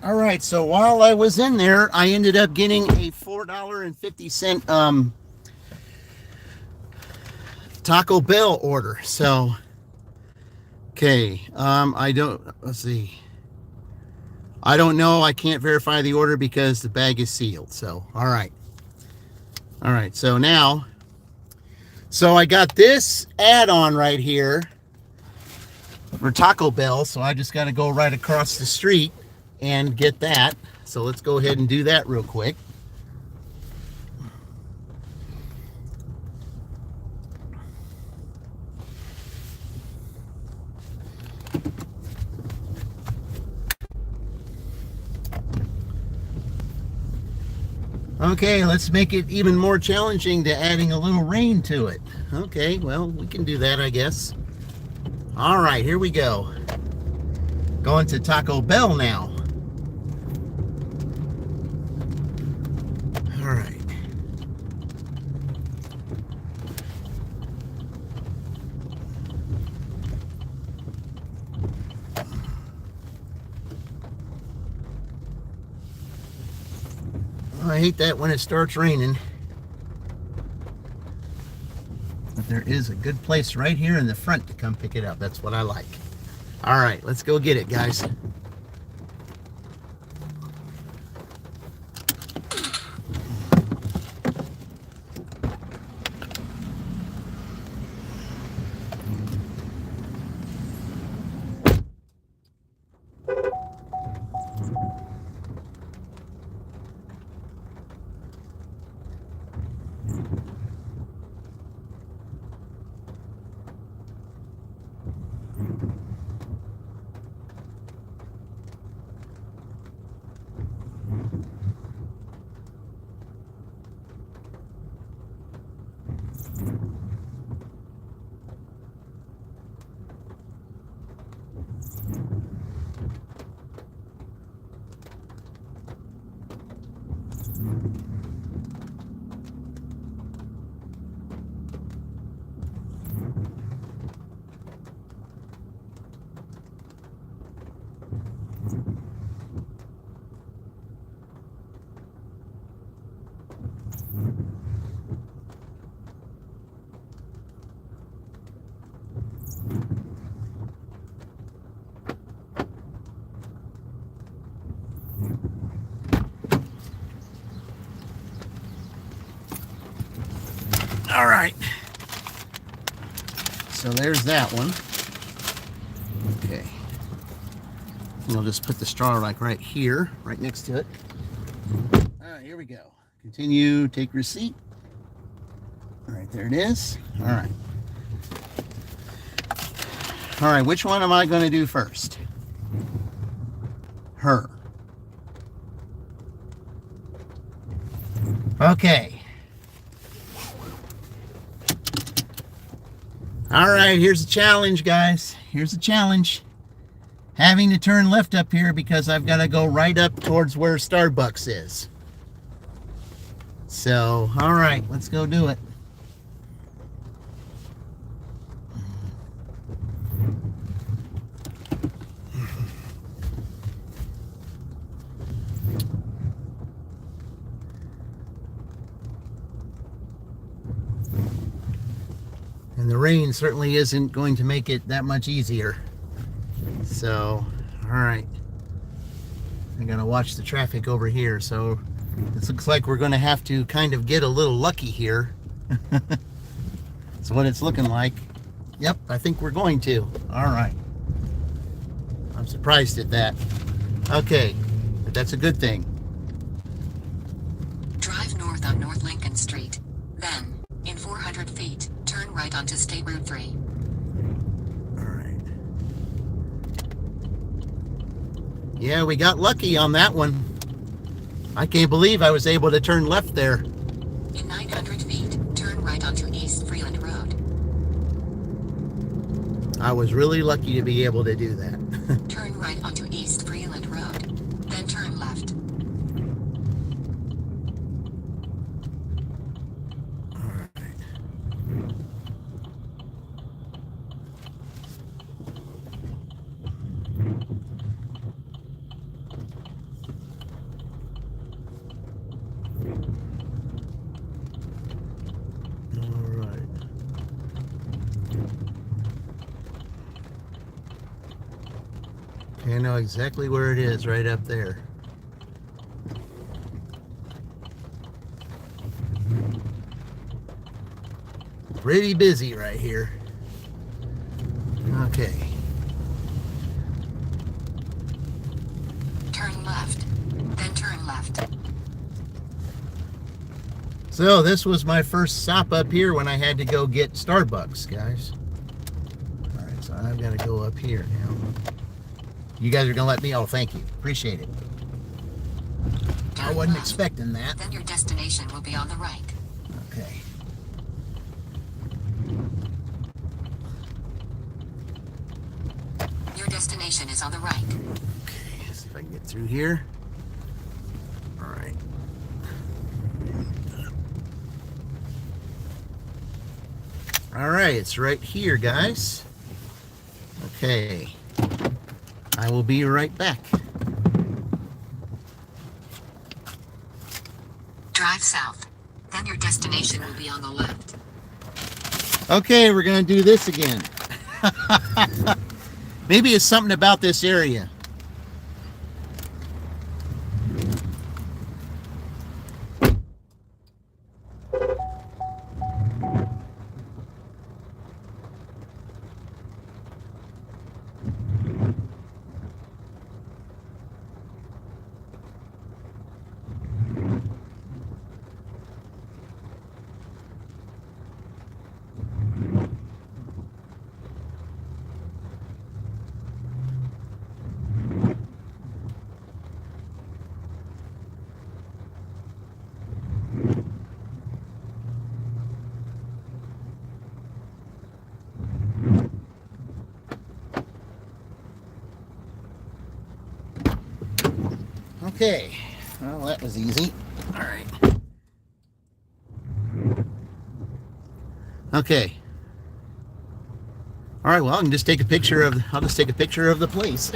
Speaker 1: All right, so while I was in there, I ended up getting a $4.50 Taco Bell order. So, okay, let's see. I don't know. I can't verify the order because the bag is sealed. So, all right. All right, so now, so I got this add-on right here for Taco Bell. So I just got to go right across the street and get that. So let's go ahead and do that real quick. Okay, let's make it even more challenging to adding a little rain to it. Okay, well, we can do that, I guess. All right, here we go. Going to Taco Bell now. All right. I hate that when it starts raining. But there is a good place right here in the front to come pick it up. That's what I like. All right, let's go get it, guys. All right. So there's that one. Okay. We'll just put the straw like right here, right next to it. All right, here we go. Continue, take receipt. All right, there it is. All right. All right, which one am I going to do first? Her. Okay. All right, here's the challenge, guys. Here's the challenge. Having to turn left up here because I've got to go right up towards where Starbucks is. So, all right, let's go do it. And the rain certainly isn't going to make it that much easier. So, all right. I gotta watch the traffic over here. So, this looks like we're going to have to kind of get a little lucky here. That's what it's looking like. Yep, I think we're going to. All right. I'm surprised at that. Okay, but that's a good thing.
Speaker 2: Drive north on North Lincoln Street. Then, in 400 feet, turn right onto State Route 3.
Speaker 1: All right. Yeah, we got lucky on that one. I can't believe I was able to turn left there.
Speaker 2: In 900 feet, turn right onto East Freeland Road.
Speaker 1: I was really lucky to be able to do that.
Speaker 2: Turn right onto East Freeland Road. Then turn left.
Speaker 1: Okay, I know exactly where it is, right up there. Pretty busy right here. Okay.
Speaker 2: Turn left, then turn left.
Speaker 1: So this was my first stop up here when I had to go get Starbucks, guys. All right, so I've got to go up here now. You guys are going to let me? Oh, thank you. Appreciate it. I wasn't expecting that.
Speaker 2: Then your destination will be on the right.
Speaker 1: Okay.
Speaker 2: Your destination is on the right.
Speaker 1: Okay, let's see if I can get through here. All right. All right, it's right here, guys. Okay. I will be right back.
Speaker 2: Drive south. Then your destination will be on the left.
Speaker 1: Okay, we're going to do this again. Maybe it's something about this area. Okay, well, that was easy. All right. Okay. All right, well, I can just take a picture of, I'll just take a picture of the place.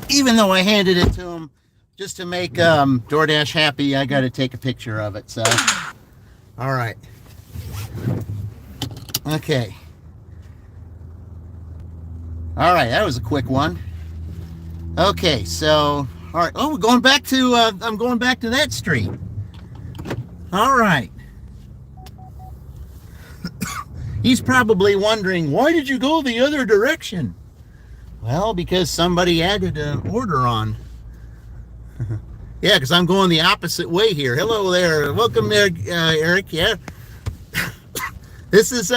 Speaker 1: Even though I handed it to him just to make DoorDash happy, I got to take a picture of it. So, all right. Okay. All right, that was a quick one. Okay, so, all right. Oh, we're going back to, I'm going back to that street. All right. He's probably wondering, why did you go the other direction? Well, because somebody added an order on. Yeah, because I'm going the opposite way here. Hello there. Welcome there, Eric. Yeah. This is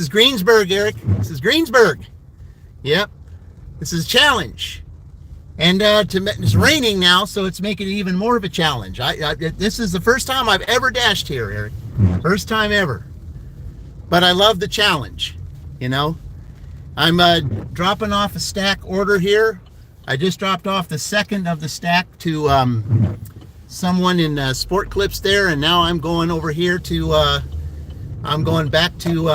Speaker 1: Greensburg, Eric. This is Greensburg. Yep. This is a challenge. And it's raining now, so it's making it even more of a challenge. This is the first time I've ever dashed here, Eric. First time ever. But I love the challenge, you know. I'm dropping off a stack order here. I just dropped off the second of the stack to someone in Sport Clips there, and now I'm going over here to, I'm going back to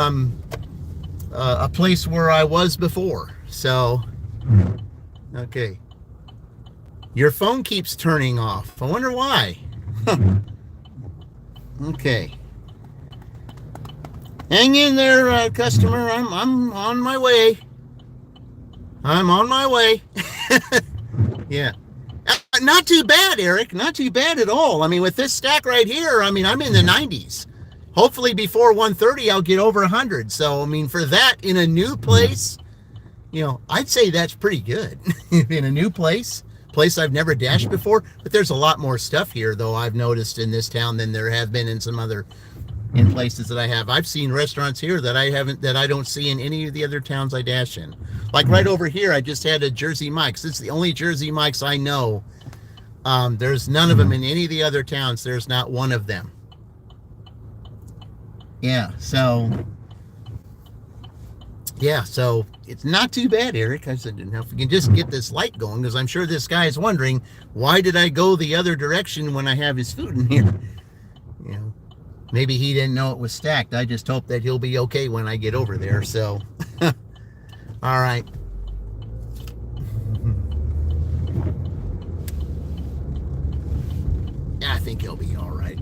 Speaker 1: a place where I was before. So, okay. Your phone keeps turning off. I wonder why. Okay. Hang in there, customer. I'm on my way. I'm on my way. Yeah. Not too bad, Eric. Not too bad at all. I mean, with this stack right here, I mean, I'm in the 90s. Hopefully before 130, I'll get over 100. So, I mean, for that in a new place, you know, I'd say that's pretty good. In a new place I've never dashed before. But there's a lot more stuff here, though, I've noticed in this town than there have been in some other in places that I have. I've seen restaurants here that I don't see in any of the other towns I dash in. Like right over here, I just had a Jersey Mike's. It's the only Jersey Mike's I know. There's none of them in any of the other towns. There's not one of them. Yeah, so it's not too bad, Eric. I said, now if we can just get this light going, because I'm sure this guy is wondering, why did I go the other direction when I have his food in here? You know, maybe he didn't know it was stacked. I just hope that he'll be okay when I get over there. So, all right. think he'll be all right.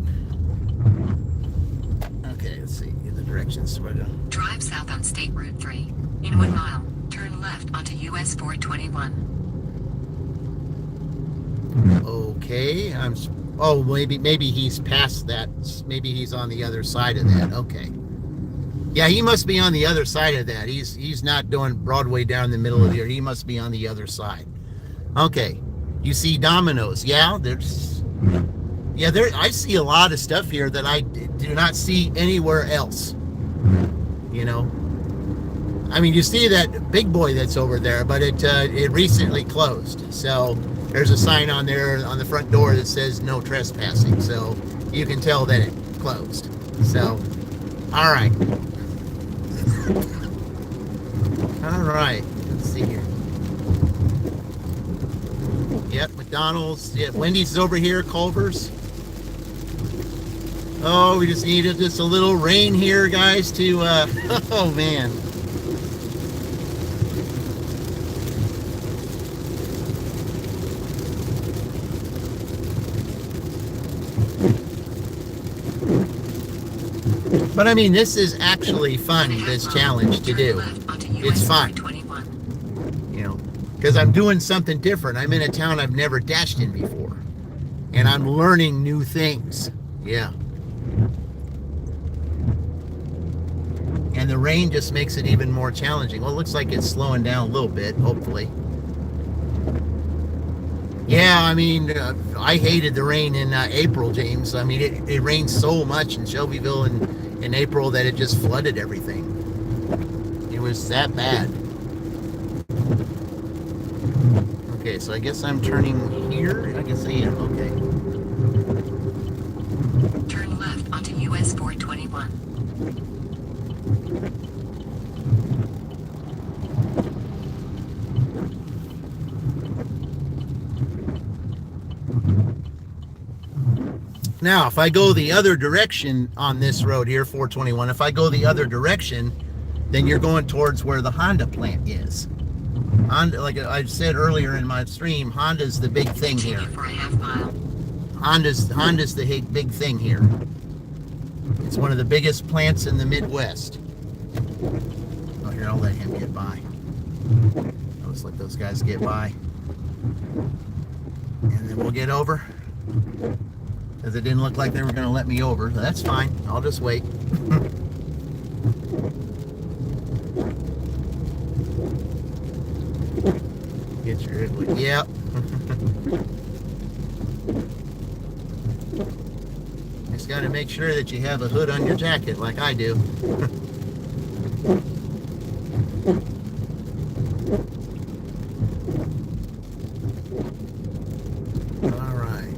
Speaker 1: Okay, let's see the directions.
Speaker 2: Drive south on State Route 3. In 1 mile, turn left onto US 421.
Speaker 1: Okay, oh, maybe he's past that. Maybe he's on the other side of that. Okay. Yeah, he must be on the other side of that. He's not doing Broadway down the middle of here. He must be on the other side. Okay. You see Domino's. Yeah, I see a lot of stuff here that I do not see anywhere else. You know, I mean, you see that Big Boy that's over there, but it recently closed. So there's a sign on there on the front door that says no trespassing. So you can tell that it closed. So, all right. All right. Let's see here. Yep, McDonald's. Yeah, Wendy's is over here. Culver's. Oh, we just needed just a little rain here, guys, to, oh, man. But, I mean, this is actually fun, this challenge to do. It's fun. You know, because I'm doing something different. I'm in a town I've never dashed in before. And I'm learning new things. Yeah. And the rain just makes it even more challenging. Well, it looks like it's slowing down a little bit, hopefully. Yeah, I mean, I hated the rain in April, James. I mean, it rained so much in Shelbyville in April that it just flooded everything. It was that bad. Okay, so I guess I'm turning here. I can see it. Okay.
Speaker 2: Turn left onto US 421.
Speaker 1: Now, if I go the other direction on this road here, 421, if I go the other direction, then you're going towards where the Honda plant is. Honda, like I said earlier in my stream, Honda's the big thing here.
Speaker 2: For a half mile.
Speaker 1: Honda's the big thing here. It's one of the biggest plants in the Midwest. Oh, here, I'll let him get by. I'll just let those guys get by. And then we'll get over. Because it didn't look like they were going to let me over. That's fine. I'll just wait. Get your... Yep. Just got to make sure that you have a hood on your jacket like I do. All right.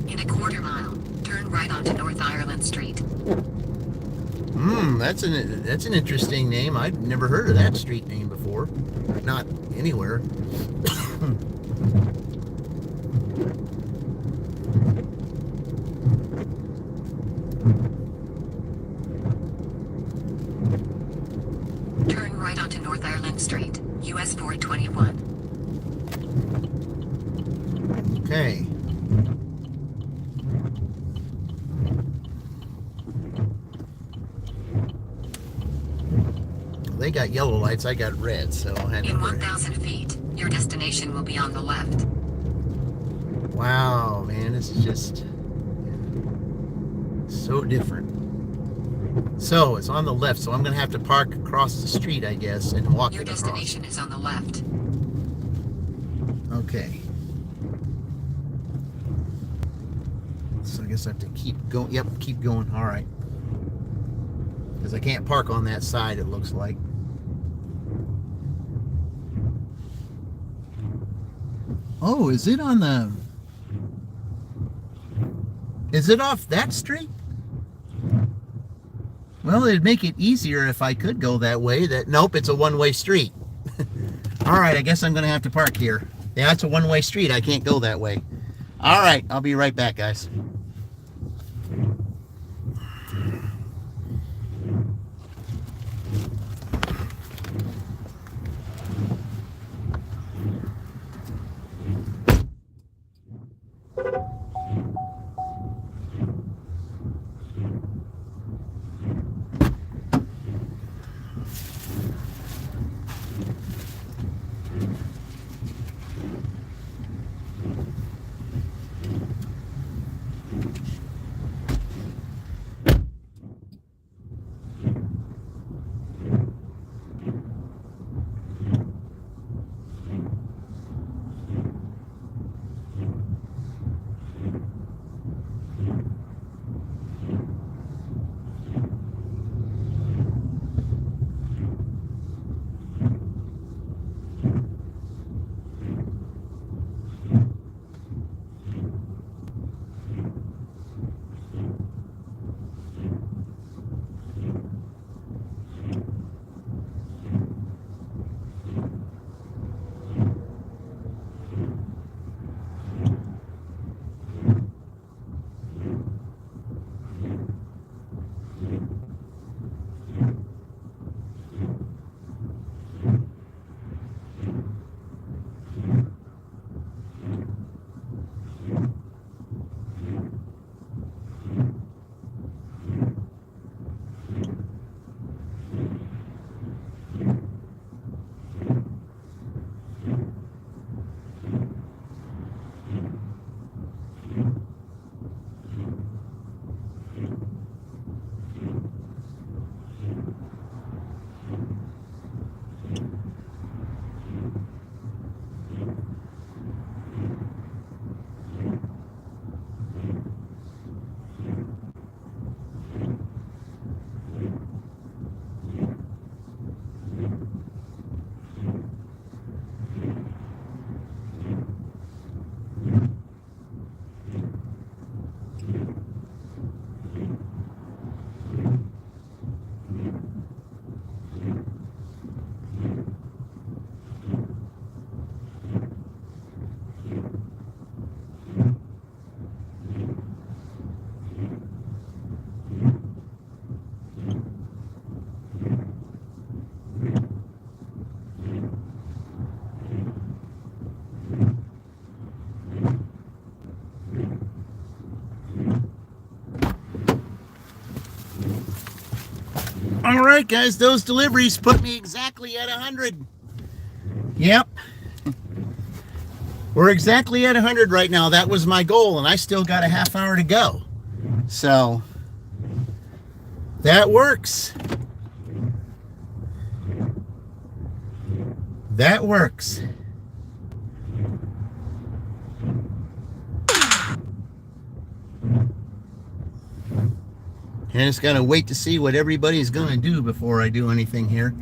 Speaker 2: In a quarter mile, turn right onto North Ireland Street.
Speaker 1: That's an interesting name. I've never heard of that street name before. Not anywhere.
Speaker 2: Turn right onto North Ireland Street, US 421.
Speaker 1: Okay. They got yellow lights, I got red, so I had to...
Speaker 2: In 1,000 feet, your destination will be on the left.
Speaker 1: Wow, man, this is just so different. So, it's on the left, so I'm going to have to park across the street, I guess, and walk
Speaker 2: Your
Speaker 1: it across.
Speaker 2: destination is on the left.
Speaker 1: Okay. So I guess I have to keep going. Yep, keep going. All right. Because I can't park on that side, it looks like. Oh, is it on the... Is it off that street? Well, it'd make it easier if I could go that way. Nope, it's a one-way street. All right, I guess I'm going to have to park here. Yeah, it's a one-way street. I can't go that way. All right, I'll be right back, guys. right, guys, those deliveries put me exactly at 100. Yep. We're exactly at 100 right now. That was my goal, and I still got a half hour to go. So that works. That works. And I just gotta wait to see what everybody's gonna do before I do anything here.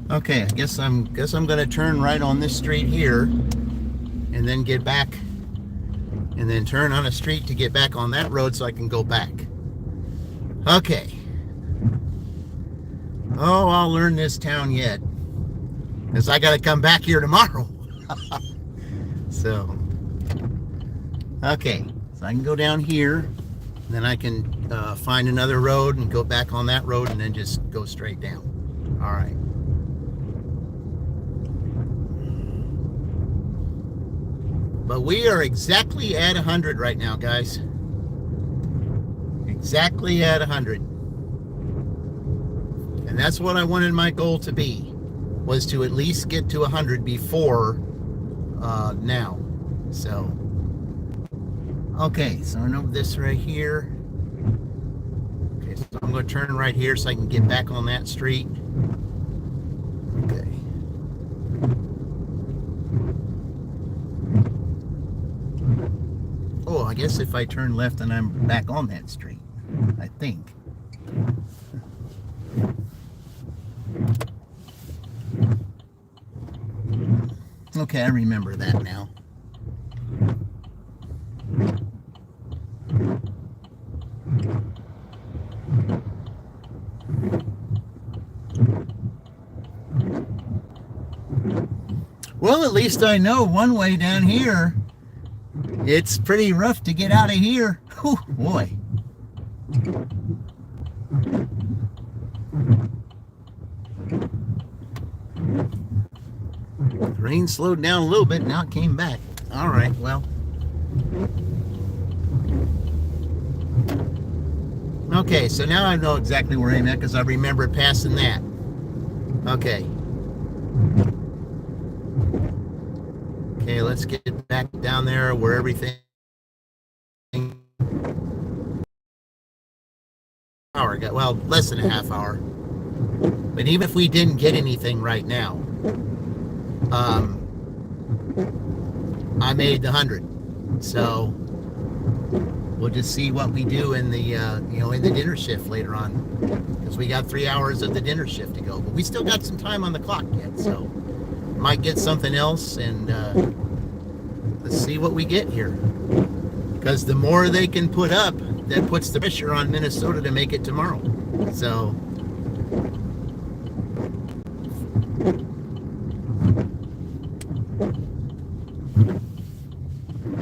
Speaker 1: Okay, I guess I'm gonna turn right on this street here, and then get back, and then turn on a street to get back on that road so I can go back. Okay. Oh, I'll learn this town yet, because I gotta come back here tomorrow. So, okay, so I can go down here. Then I can find another road and go back on that road and then just go straight down. All right. But we are exactly at 100 right now, guys. Exactly at 100. And that's what I wanted my goal to be, was to at least get to 100 before now. So, okay, so I know this right here. Okay, so I'm going to turn right here so I can get back on that street. Okay. Oh, I guess if I turn left and I'm back on that street, I think. Okay, I remember that now. Well, at least I know one way down here. It's pretty rough to get out of here. Whew, boy. The rain slowed down a little bit, now it came back. All right, well. Okay, so now I know exactly where I'm at because I remember passing that. Okay. Okay, let's get back down there where everything. Hour got, well, less than a half hour. But even if we didn't get anything right now, I made the 100. So we'll just see what we do in the in the dinner shift later on, because we got 3 hours of the dinner shift to go. But we still got some time on the clock yet, so might get something else, and let's see what we get here. Because the more they can put up, that puts the pressure on Minnesota to make it tomorrow. So.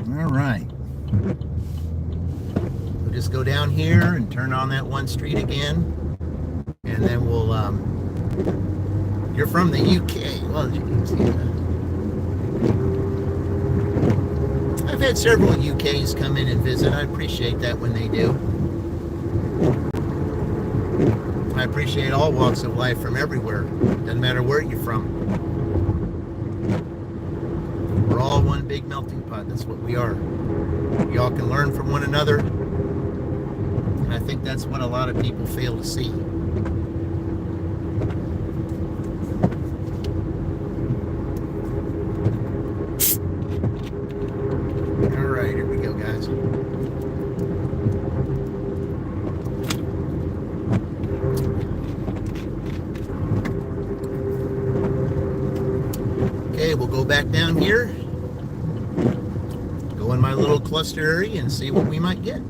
Speaker 1: All right. We'll just go down here and turn on that one street again, and then we'll. You're from the UK. Well, you can see that. I've had several UKs come in and visit. I appreciate that when they do. I appreciate all walks of life from everywhere. Doesn't matter where you're from. We're all one big melting pot. That's what we are. Y'all can learn from one another. And I think that's what a lot of people fail to see. All right, here we go, guys. Okay, we'll go back down here, go in my little cluster area and see what we might get.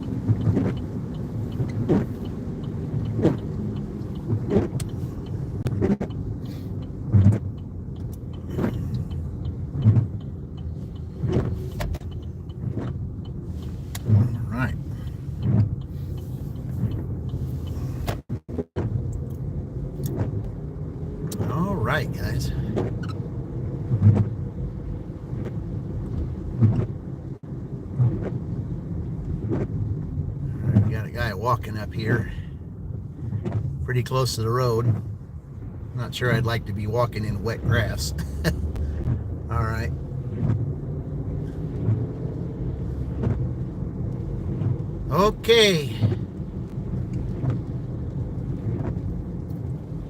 Speaker 1: All right, guys. We got a guy walking up here. pretty close to the road. Not sure I'd like to be walking in wet grass. All right. Okay.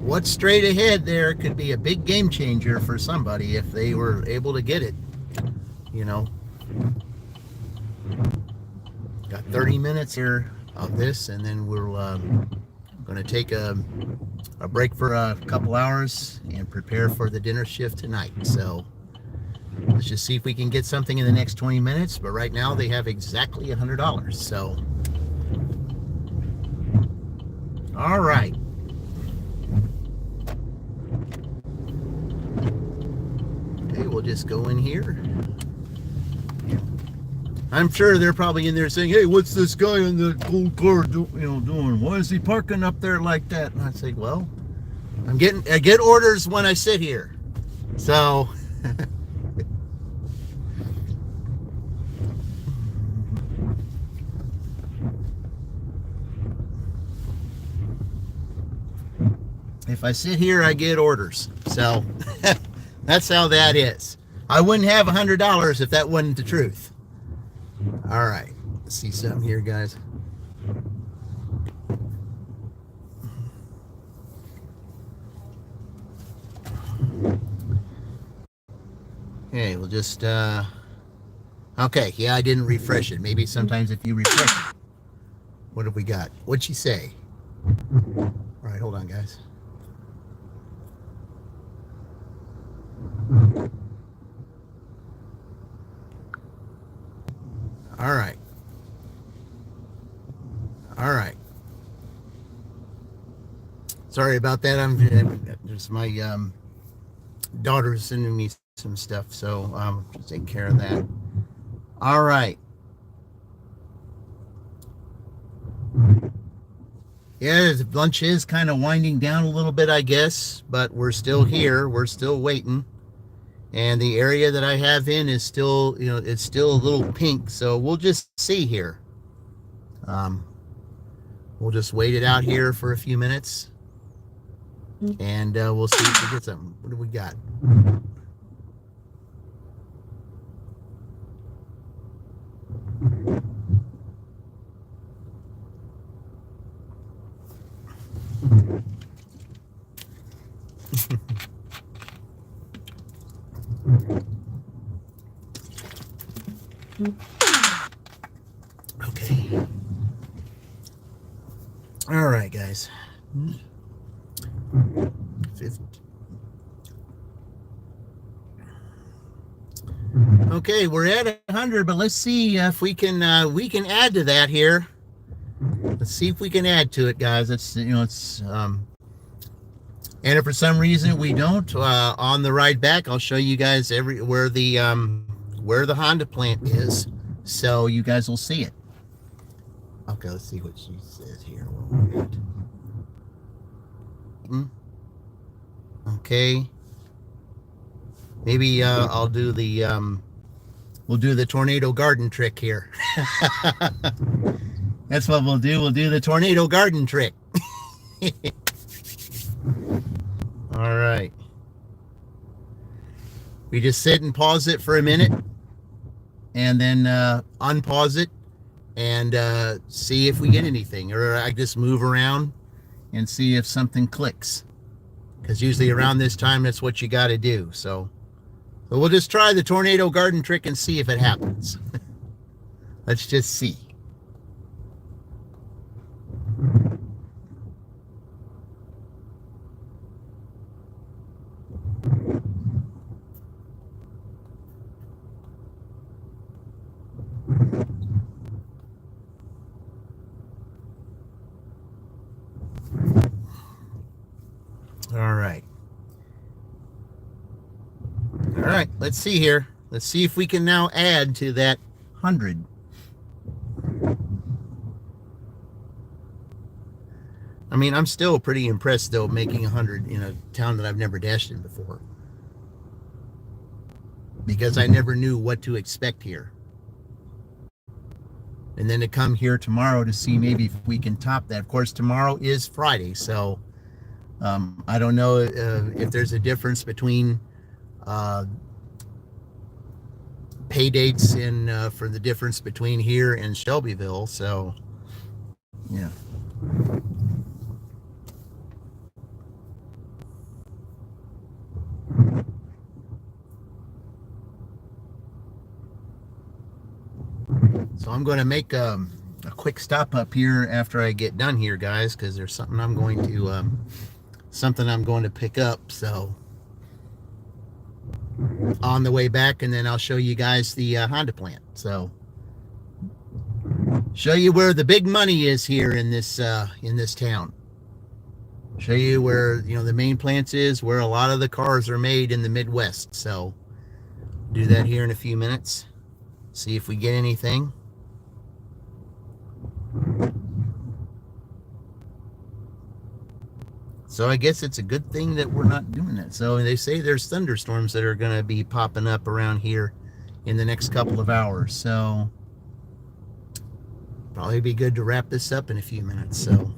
Speaker 1: What's straight ahead there could be a big game changer for somebody if they were able to get it. You know. Got 30 minutes here of this, and then we're going to take a break for a couple hours and prepare for the dinner shift tonight. So let's just see if we can get something in the next 20 minutes. But right now they have exactly $100. So, all right. Okay, we'll just go in here. I'm sure they're probably in there saying, "Hey, what's this guy in the gold car doing? Why is he parking up there like that?" And I say, "Well, I get orders when I sit here." So if I sit here, I get orders. So that's how that is. I wouldn't have $100 if that wasn't the truth. All right, let's see something here, guys. Okay, we'll just, okay, yeah, I didn't refresh it. Maybe sometimes if you refresh it. What have we got? What'd she say? All right, hold on, guys. All right. All right. Sorry about that. Just my daughter's sending me some stuff, so just taking care of that. All right. Yeah, lunch is kind of winding down a little bit, I guess, but we're still here. We're still waiting. And the area that I have in is still, it's still a little pink. So we'll just see here. We'll just wait it out here for a few minutes. And we'll see if we get something. What do we got? Okay. All right, guys. 50. Okay, we're at 100, but let's see if we can add to that here. Let's see if we can add to it, guys. It's and if for some reason we don't, on the ride back, I'll show you guys where the Honda plant is, so you guys will see it. Okay, let's see what she says here. Okay. Maybe I'll do we'll do the tornado garden trick here. That's what we'll do. We'll do the tornado garden trick. All right. We just sit and pause it for a minute and then unpause it and see if we get anything, or I just move around and see if something clicks, because usually around this time that's what you got to do. So we'll just try the tornado garden trick and see if it happens. Let's just see. All right. All right, let's see here. Let's see if we can now add to that 100. I mean, I'm still pretty impressed, though, making 100 in a town that I've never dashed in before, because I never knew what to expect here. And then to come here tomorrow to see maybe if we can top that. Of course, tomorrow is Friday, so I don't know if there's a difference between uh, pay dates in for the difference between here and Shelbyville. So yeah. So I'm going to make a quick stop up here after I get done here, guys, because there's something I'm going to pick up. So on the way back, and then I'll show you guys the Honda plant. So show you where the big money is here in this town. Show you where the main plants is, where a lot of the cars are made in the Midwest. So do that here in a few minutes. See if we get anything. So I guess it's a good thing that we're not doing that. So they say there's thunderstorms that are going to be popping up around here in the next couple of hours. So probably be good to wrap this up in a few minutes. So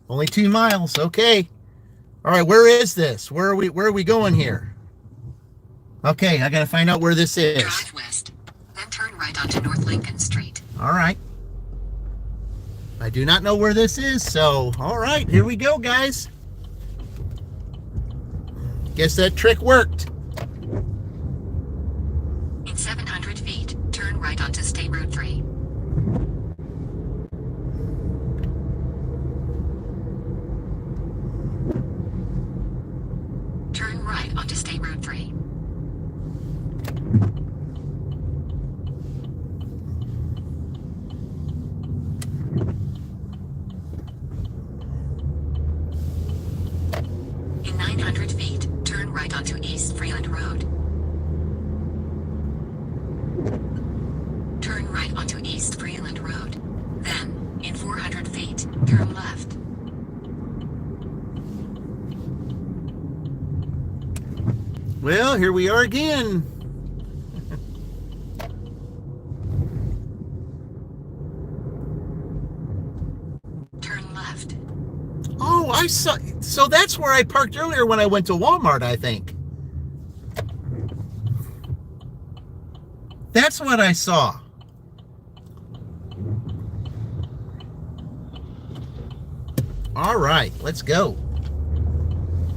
Speaker 1: only 2 miles. Okay. All right. Where is this? Where are we going here? Okay. I got to find out where this is.
Speaker 2: Drive west, then turn right onto North Lincoln Street.
Speaker 1: All right. I do not know where this is. So, all right. Here we go, guys. Guess that trick worked.
Speaker 2: In 700 feet, turn right onto State Route 3. Turn right onto State Route 3. In 900 feet, turn right onto East Freeland Road. Turn right onto East Freeland Road. Then, in 400 feet, turn left.
Speaker 1: Well, here we are again.
Speaker 2: Turn left.
Speaker 1: Oh, I saw. So that's where I parked earlier when I went to Walmart, I think. That's what I saw. All right, let's go.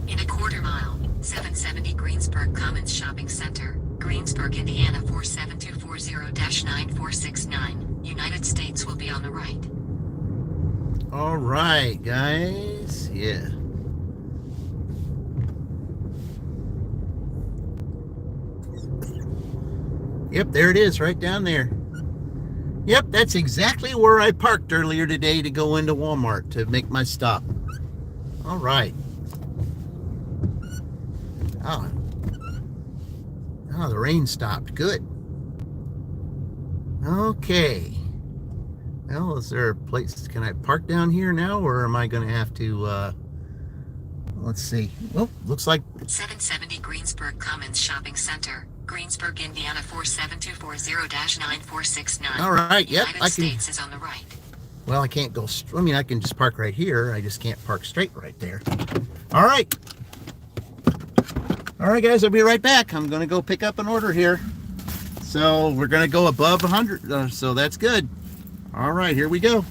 Speaker 2: In a quarter mile, 770 Greensburg Commons Shopping Center, Greensburg, Indiana 47240-9469. United States will be on the right.
Speaker 1: All right, guys. Yeah. Yep, there it is, right down there. Yep, that's exactly where I parked earlier today to go into Walmart to make my stop. All right. Oh, the rain stopped. Good. Okay. Well, is there a place? Can I park down here now, or am I going to have to, let's see. Well, looks like
Speaker 2: 770 Greensburg Commons Shopping Center, Greensburg, Indiana 47240-9469.
Speaker 1: All right, yep,
Speaker 2: United
Speaker 1: I can.
Speaker 2: States is on the right.
Speaker 1: Well, I can't go. I mean, I can just park right here. I just can't park straight right there. All right. All right, guys, I'll be right back. I'm going to go pick up an order here. So we're going to go above 100, so that's good. All right, here we go.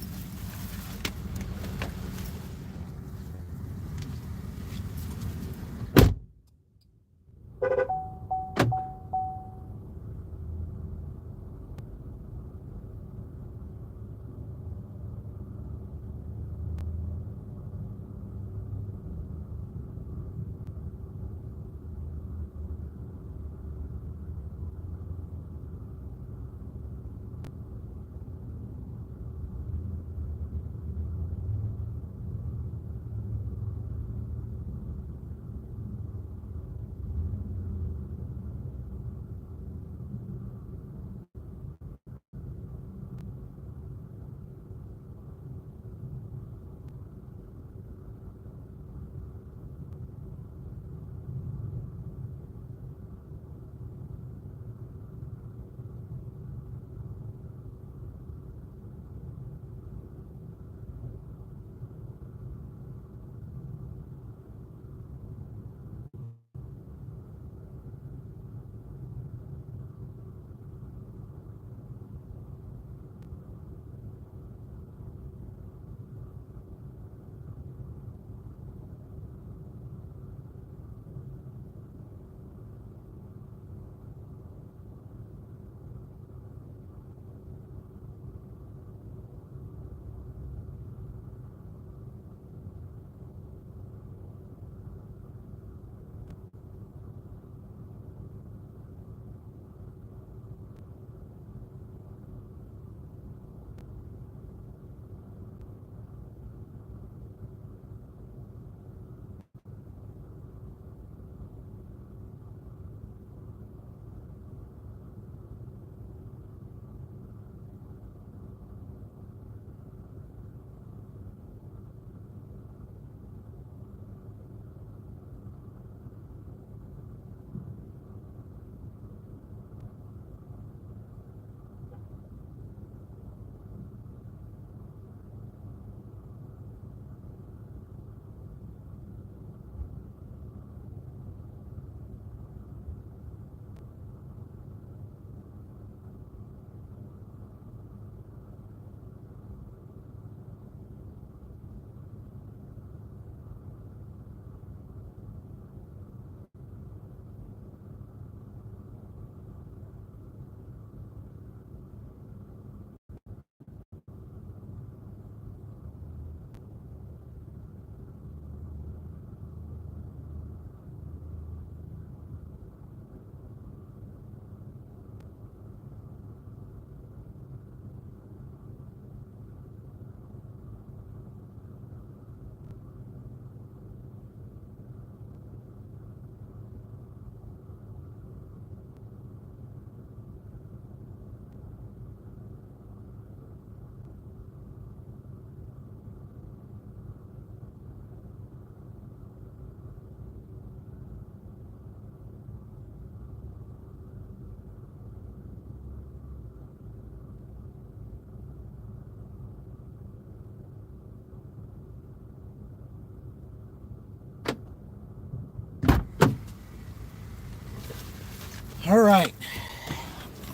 Speaker 1: All right.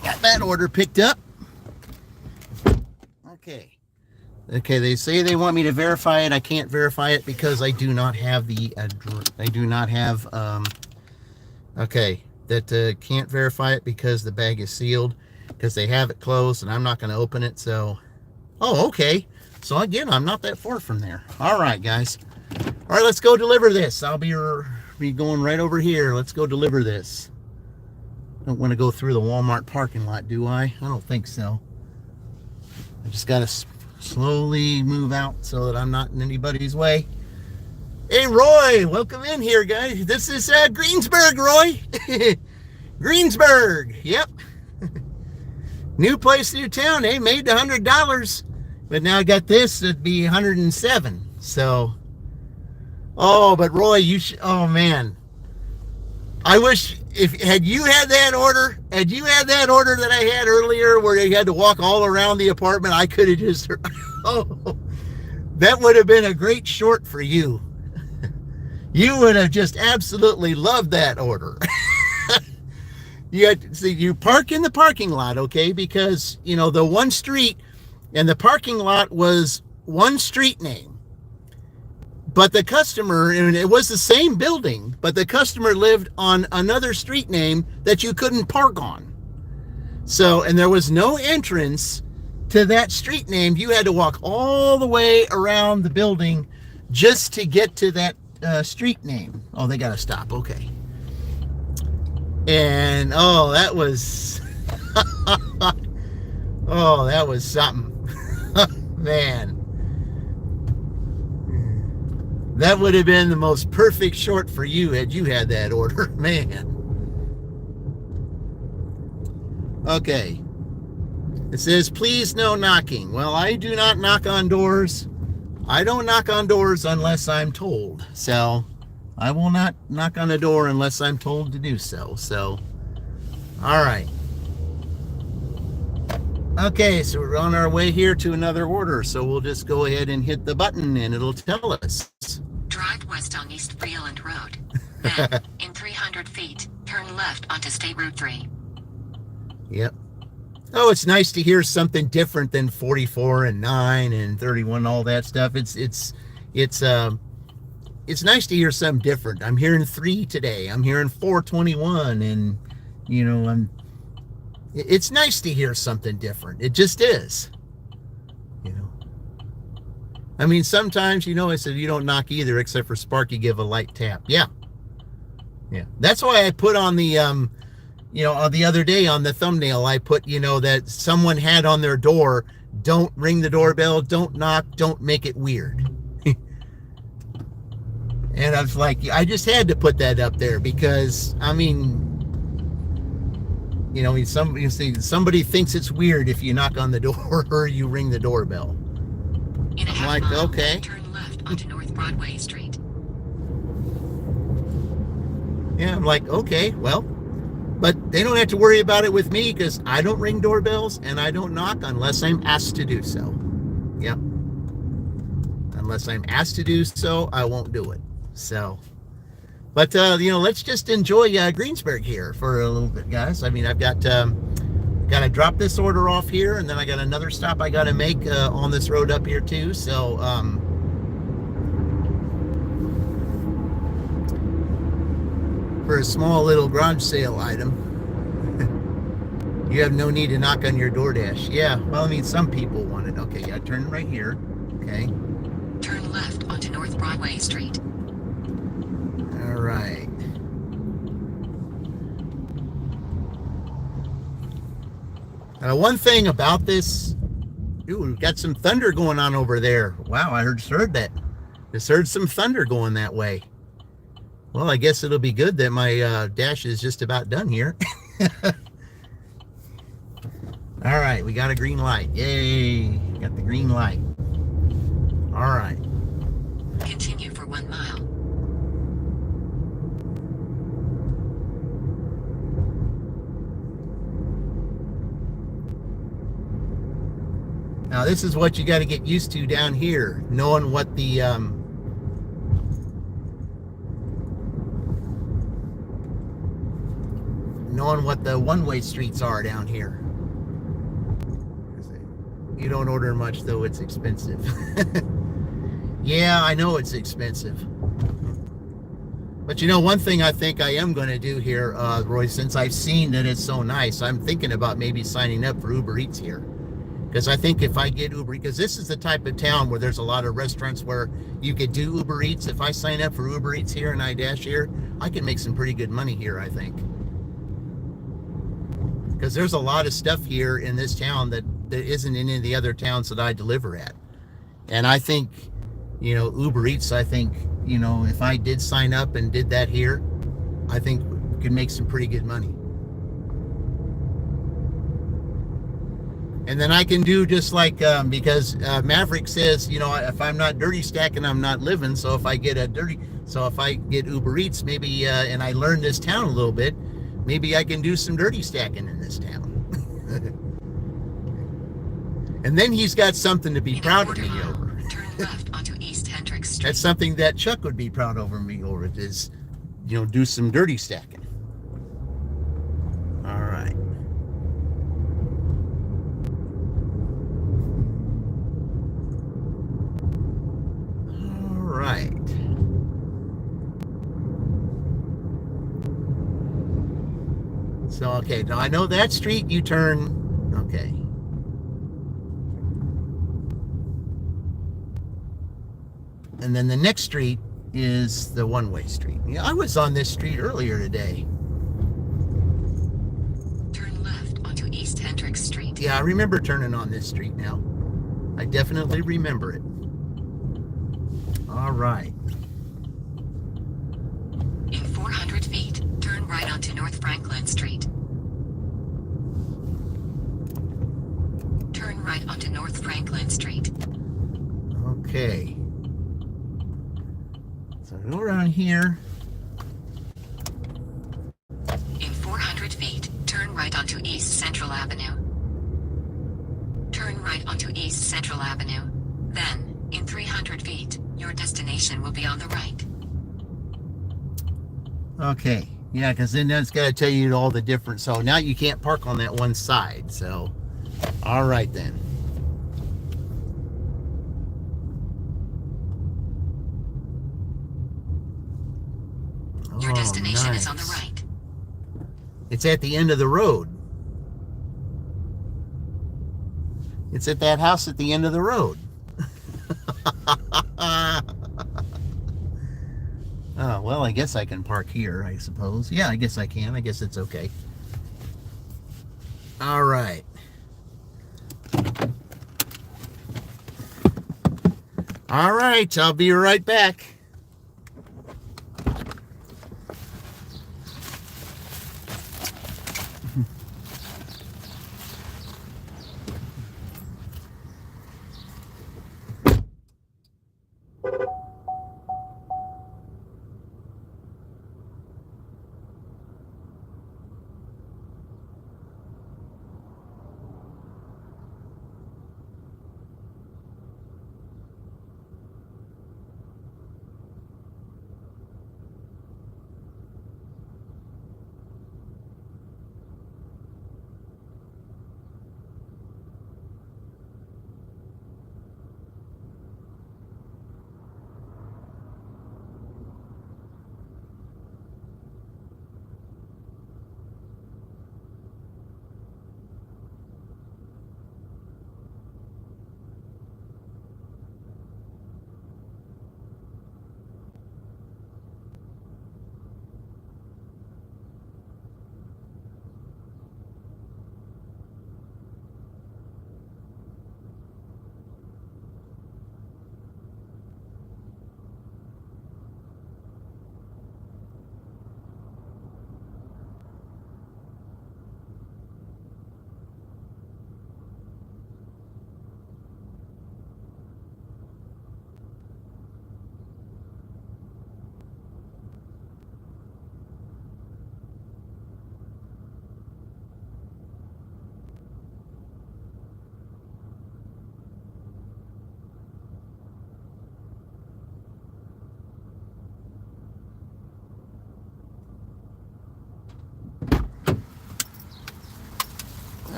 Speaker 1: Got that order picked up. Okay. Okay, they say they want me to verify it. I can't verify it because I do not have the address. I do not have, okay, that can't verify it because the bag is sealed, because they have it closed and I'm not going to open it. So, oh, okay. So again, I'm not that far from there. All right, guys. All right, let's go deliver this. I'll be going right over here. Let's go deliver this. Don't want to go through the Walmart parking lot, do I? I don't think so. I just got to slowly move out so that I'm not in anybody's way. Hey, Roy, welcome in here, guys. This is Greensburg, Roy. Greensburg, yep. New place, new town. They made $100, but now I got this. It'd be 107. So, oh, but Roy, oh man, I wish had you had that order that I had earlier where you had to walk all around the apartment, I could have just, oh, that would have been a great short for you. You would have just absolutely loved that order. You park in the parking lot, okay? Because, you know, the one street and the parking lot was one street name. But the customer, and it was the same building, but the customer lived on another street name that you couldn't park on. So, and there was no entrance to that street name. You had to walk all the way around the building just to get to that street name. Oh, they got to stop. Okay. And, oh, that was, oh, that was something. Man. That would have been the most perfect short for you had you had that order, man. Okay. It says, please no knocking. Well, I do not knock on doors. I don't knock on doors unless I'm told. So, I will not knock on a door unless I'm told to do so. So, all right. Okay, so we're on our way here to another order. So we'll just go ahead and hit the button and it'll tell us.
Speaker 2: Drive west on East Freeland Road. Then, in 300 feet, turn left onto State Route 3. Yep.
Speaker 1: Oh, it's nice to hear something different than 44 and 9 and 31, all that stuff. It's nice to hear something different. I'm hearing 3 today. I'm hearing 421, and you know, it's nice to hear something different. It just is. You know. I mean, sometimes, you know, I said you don't knock either, except for Sparky give a light tap. Yeah. Yeah. That's why I put on the you know, the other day on the thumbnail, I put, you know, that someone had on their door, don't ring the doorbell, don't knock, don't make it weird. And I was like, I just had to put that up there because, I mean, you know, somebody thinks it's weird if you knock on the door or you ring the doorbell. I'm like, okay.
Speaker 2: Turn left onto North Broadway Street.
Speaker 1: Yeah, I'm like, okay, well, but they don't have to worry about it with me because I don't ring doorbells and I don't knock unless I'm asked to do so. Yep. Unless I'm asked to do so, I won't do it. So, but, you know, let's just enjoy Greensburg here for a little bit, guys. I mean, I've got to drop this order off here, and then I got another stop I got to make on this road up here too. So, for a small little garage sale item, you have no need to knock on your DoorDash. Yeah, well, I mean, some people want it. Okay, yeah, turn right here. Okay.
Speaker 2: Turn left onto North Broadway Street.
Speaker 1: All right. One thing about this, ooh, we've got some thunder going on over there. Wow, I just heard that. Just heard some thunder going that way. Well, I guess it'll be good that my dash is just about done here. All right, we got a green light. Yay, we got the green light. All right.
Speaker 2: Continue for 1 mile.
Speaker 1: Now, this is what you got to get used to down here, knowing what the knowing what the one-way streets are down here. You don't order much, though. It's expensive. Yeah, I know it's expensive. But you know, one thing I think I am going to do here, Roy, since I've seen that it's so nice, I'm thinking about maybe signing up for Uber Eats here. Because I think if I get Uber, because this is the type of town where there's a lot of restaurants where you could do Uber Eats. If I sign up for Uber Eats here and I dash here, I can make some pretty good money here, I think. Because there's a lot of stuff here in this town that isn't in any of the other towns that I deliver at. And I think, you know, Uber Eats, I think, you know, if I did sign up and did that here, I think we could make some pretty good money. And then I can do just like, because Maverick says, you know, if I'm not dirty stacking, I'm not living. So if I get Uber Eats, maybe, and I learn this town a little bit, maybe I can do some dirty stacking in this town. And then he's got something to be proud of me over.
Speaker 2: Turn left onto East Hendricks Street.
Speaker 1: That's something that Chuck would be proud over me over, is, you know, do some dirty stacking. All right. All right. So, okay, now I know that street you turn, okay. And then the next street is the one-way street. Yeah, I was on this street earlier today.
Speaker 2: Turn left onto East Hendricks Street.
Speaker 1: Yeah, I remember turning on this street now. I definitely remember it. All right.
Speaker 2: In 400 feet, turn right onto North Franklin Street. Turn right onto North Franklin Street.
Speaker 1: Okay. So go around here.
Speaker 2: In 400 feet, turn right onto East Central Avenue. Turn right onto East Central Avenue. Then, in 300 feet, your destination will be on the right.
Speaker 1: Okay. Yeah, because then that's got to tell you all the different. So now you can't park on that one side. So, all right then.
Speaker 2: Your destination
Speaker 1: nice.
Speaker 2: is on the right.
Speaker 1: It's at the end of the road. It's at that house at the end of the road. Oh, well, I guess I can park here, I suppose. Yeah, I guess I can. I guess it's okay. All right. All right, I'll be right back.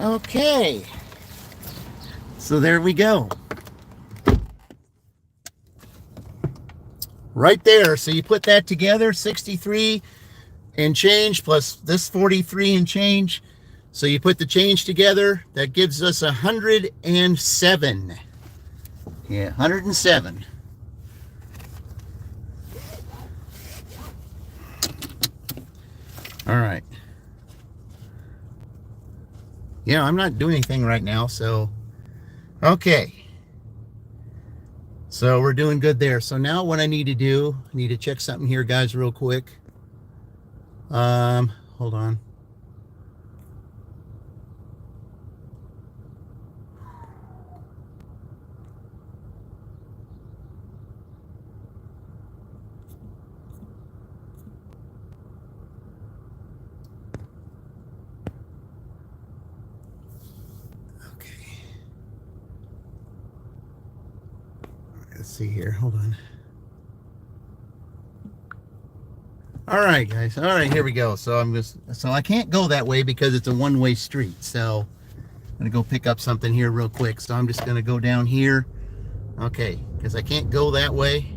Speaker 1: Okay. So there we go. Right there. So you put that together, 63 and change plus this 43 and change. So you put the change together, that gives us 107. Yeah, 107. All right. Yeah, I'm not doing anything right now, so okay. So we're doing good there. So now what I need to do, I need to check something here, guys, real quick. Hold on. Let's see here. Hold on. All right, guys. All right, here we go. So I can't go that way because it's a one-way street. So I'm gonna go pick up something here real quick. So I'm just gonna go down here. Okay, because I can't go that way.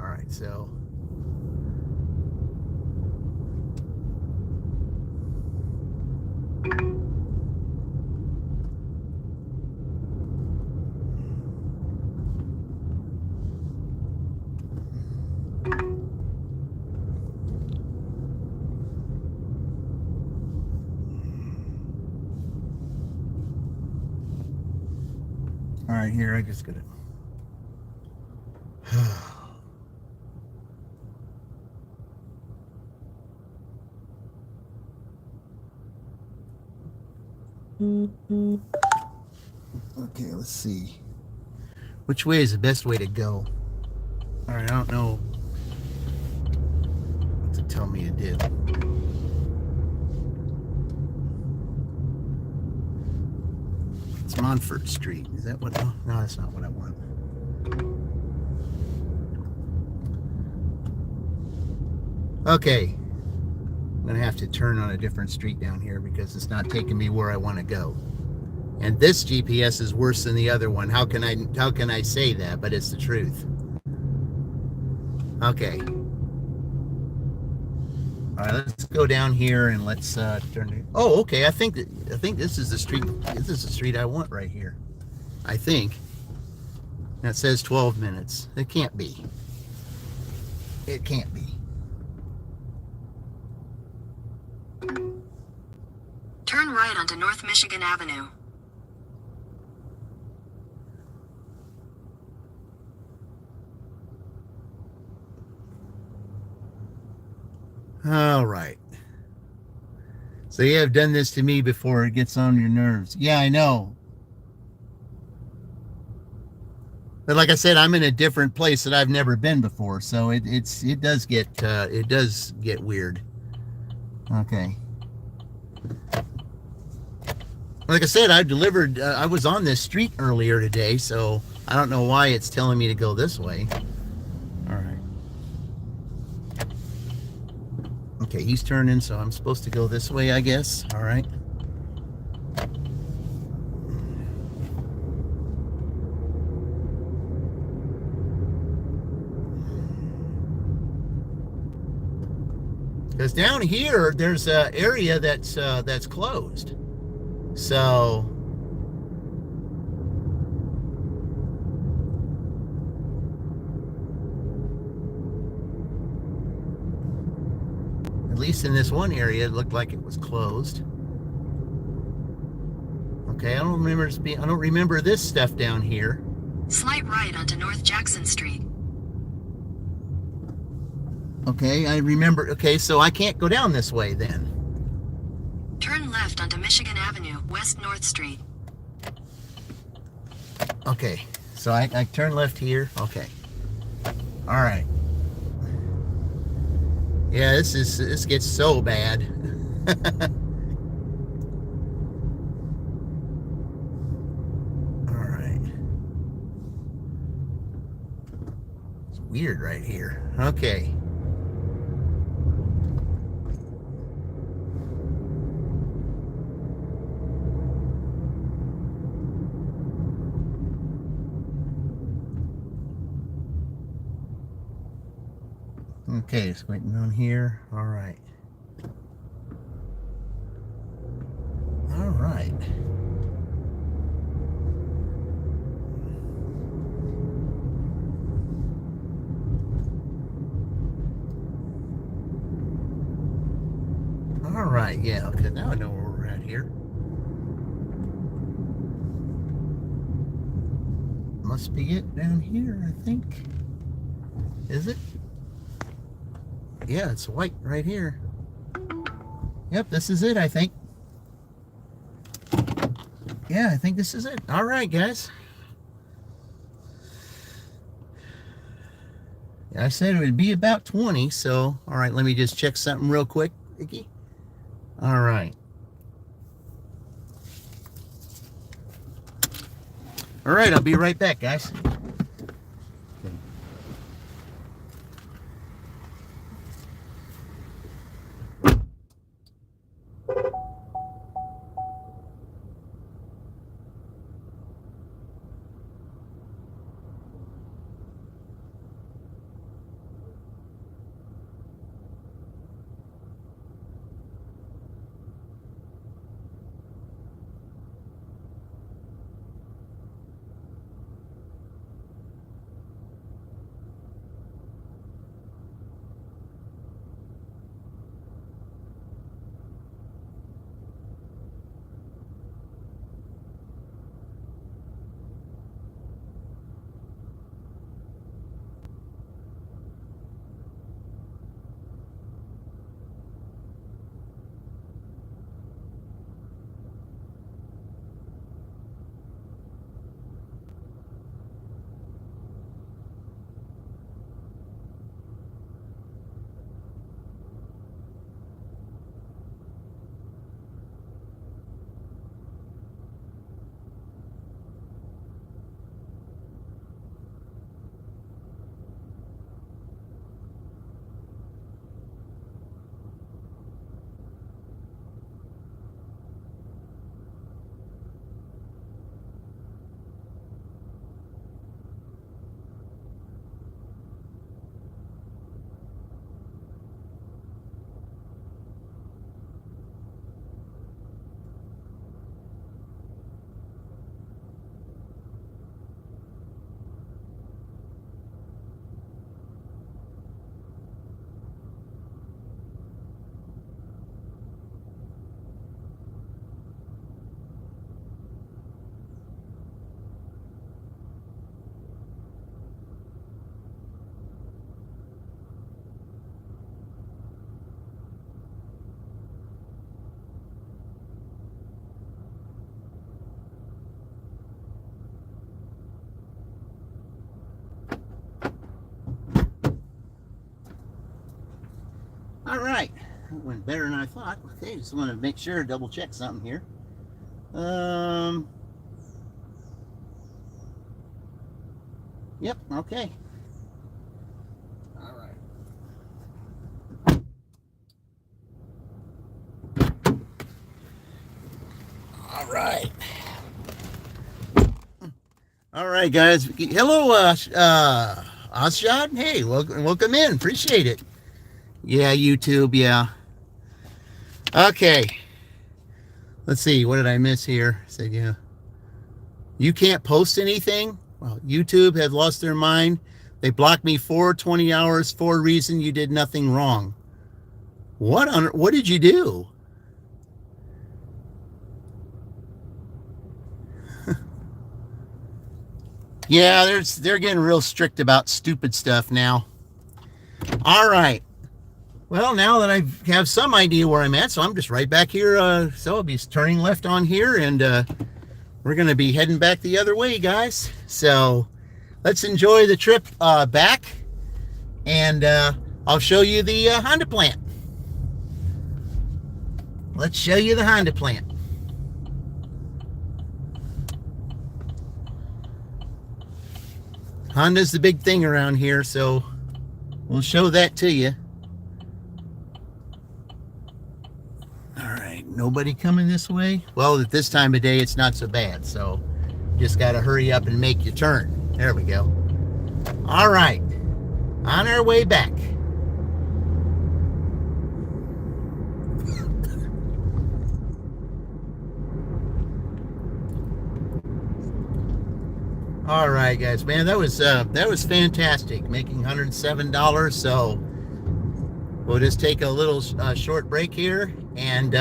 Speaker 1: All right, so. All right, here, I just gotta. Okay, let's see. Which way is the best way to go? All right, I don't know what to tell me to do. It's Montfort Street. Is that what? No, that's not what I want. Okay. I'm going to have to turn on a different street down here because it's not taking me where I want to go. And this GPS is worse than the other one. How can I say that? But it's the truth. Okay. All right, let's go down here and let's turn it. Oh, okay. I think this is the street. This is the street I want right here. I think. That says 12 minutes. It can't be. It can't be.
Speaker 2: Turn right onto North Michigan Avenue.
Speaker 1: All right. So you have done this to me before. It gets on your nerves. Yeah, I know. But like I said, I'm in a different place that I've never been before, so it does get weird. Okay. Like I said, I was on this street earlier today, so I don't know why it's telling me to go this way. All right. Okay, he's turning, so I'm supposed to go this way, I guess. All right. Because down here, there's an area that's closed. So at least in this one area, it looked like it was closed. Okay, I don't remember this stuff down here.
Speaker 2: Slight right onto North Jackson Street.
Speaker 1: Okay, I remember. Okay, so I can't go down this way then.
Speaker 2: Turn left onto Michigan Avenue, West North Street.
Speaker 1: Okay, so I turn left here. Okay. All right. Yeah, this gets so bad. All right. It's weird right here. Okay. Okay, it's waiting on here. All right. All right. All right, yeah, okay, now I know where we're at here. Must be it down here, I think. Is it? Yeah, it's white right here. Yep, this is it, I think. Yeah, I think this is it. All right, guys. I said it would be about 20, so, all right, let me just check something real quick, Vicky. All right. All right, I'll be right back, guys. All right, that went better than I thought. Okay, just want to make sure, double check something here. Yep, okay. All right. All right. All right, guys. Hello, Oshad. Hey, welcome in. Appreciate it. Yeah, YouTube, yeah. Okay. Let's see, what did I miss here? Said, yeah. You can't post anything? Well, YouTube has lost their mind. They blocked me for 20 hours for a reason you did nothing wrong. What did you do? Yeah, they're getting real strict about stupid stuff now. All right. Well, now that I have some idea where I'm at, so I'm just right back here. So I'll be turning left on here, and we're going to be heading back the other way, guys. So let's enjoy the trip back, and I'll show you the Honda plant. Let's show you the Honda plant. Honda's the big thing around here, so we'll show that to you. All right, nobody coming this way? Well, at this time of day, it's not so bad, so just got to hurry up and make your turn. There we go. All right, on our way back. All right, guys, man, that was fantastic, making $107. So we'll just take a little short break here, and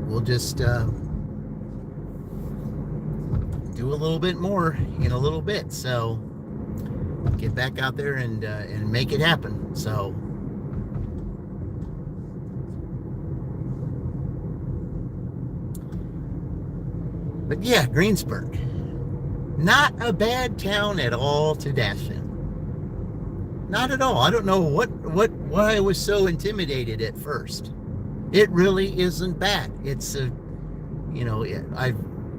Speaker 1: we'll just do a little bit more in a little bit. So get back out there and make it happen. So. But yeah, Greensburg, not a bad town at all to dash in. Not at all. I don't know why I was so intimidated at first. It really isn't bad. It's I've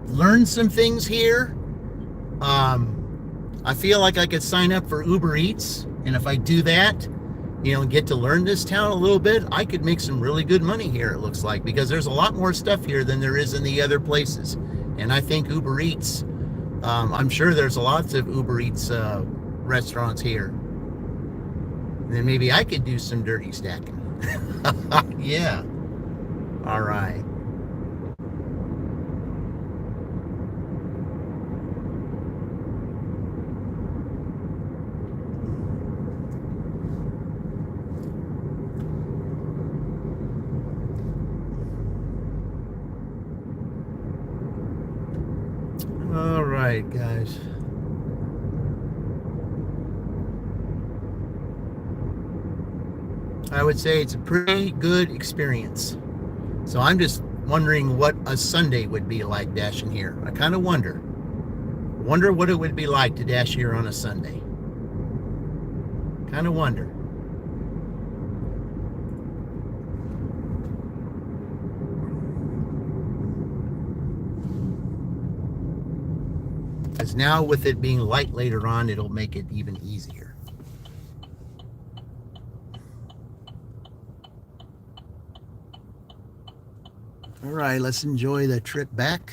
Speaker 1: learned some things here. I feel like I could sign up for Uber Eats, and if I do that, and get to learn this town a little bit, I could make some really good money here, it looks like, because there's a lot more stuff here than there is in the other places. And I think Uber Eats, I'm sure there's lots of Uber Eats restaurants here. And then maybe I could do some dirty stacking. Yeah. All right. All right, guys. I would say it's a pretty good experience. So I'm just wondering what a Sunday would be like dashing here. I kind of wonder what it would be like to dash here on a Sunday. Kind of wonder. Because now with it being light later on, it'll make it even easier. All right, let's enjoy the trip back.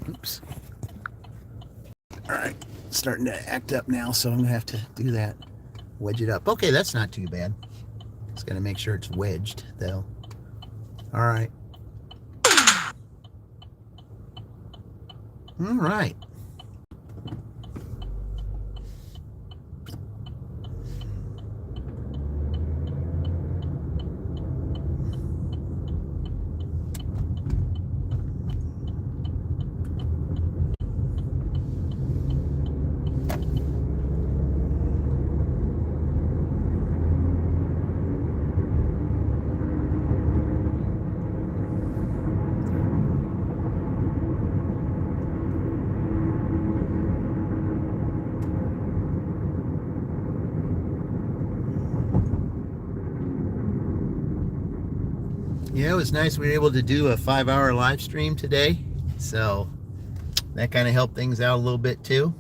Speaker 1: Oops. All right, it's starting to act up now, so I'm gonna have to do that. Wedge it up. Okay, that's not too bad. Just gonna make sure it's wedged though. All right. All right. Yeah, it was nice. We were able to do a 5-hour live stream today, so that kind of helped things out a little bit too.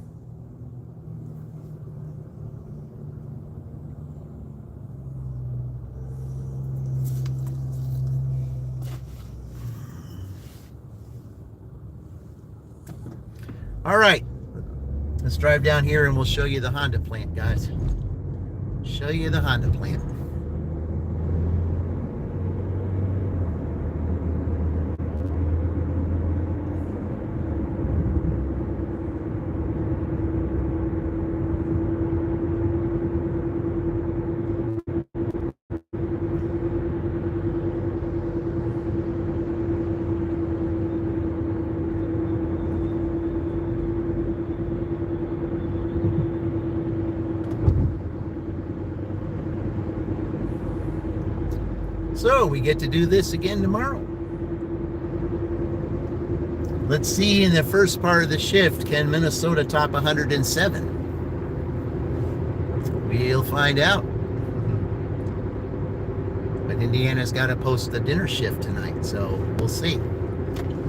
Speaker 1: All right, let's drive down here and we'll show you the Honda plant, guys. Show you the Honda plant. So we get to do this again tomorrow. Let's see in the first part of the shift, can Minnesota top 107? We'll find out. But Indiana's got to post the dinner shift tonight, so we'll see.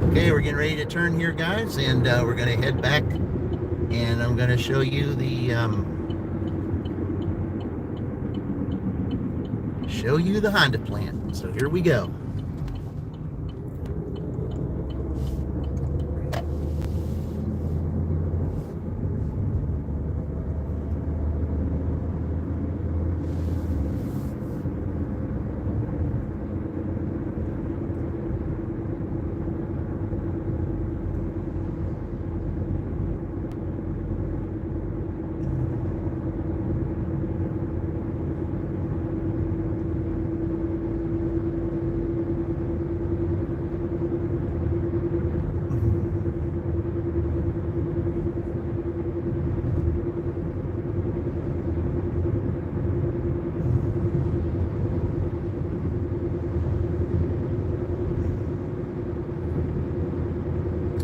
Speaker 1: Okay, we're getting ready to turn here, guys, and we're going to head back, and I'm going to show you the Honda plant. So here we go.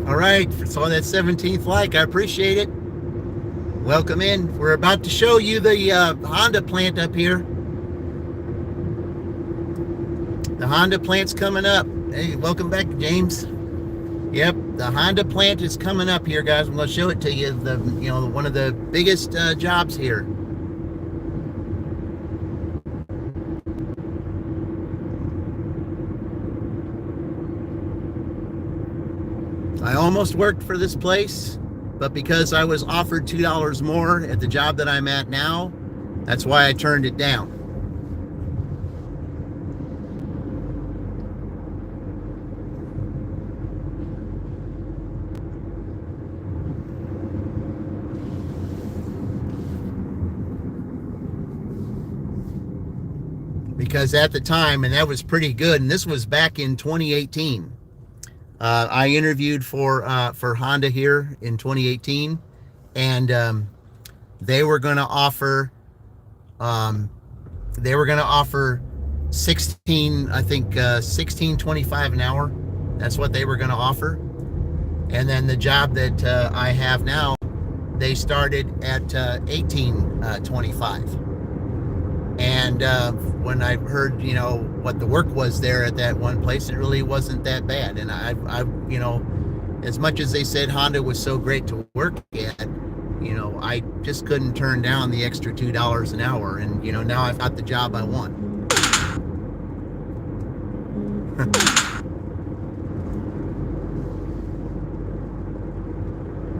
Speaker 1: All right, for that 17th like, I appreciate it. Welcome in. We're about to show you the Honda plant up here. The Honda plant's coming up. Hey, welcome back, James. Yep, the Honda plant is coming up here, guys. I'm going to show it to you. One of the biggest jobs here. I almost worked for this place, but because I was offered $2 more at the job that I'm at now, that's why I turned it down. Because at the time, and that was pretty good, and this was back in 2018. I interviewed for Honda here in 2018, and they were going to offer 16.25 an hour. That's what they were going to offer. And then the job that I have now, they started at 18.25. And when I heard, what the work was there at that one place, it really wasn't that bad. And I as much as they said Honda was so great to work at, I just couldn't turn down the extra $2 an hour. And, now I've got the job I want.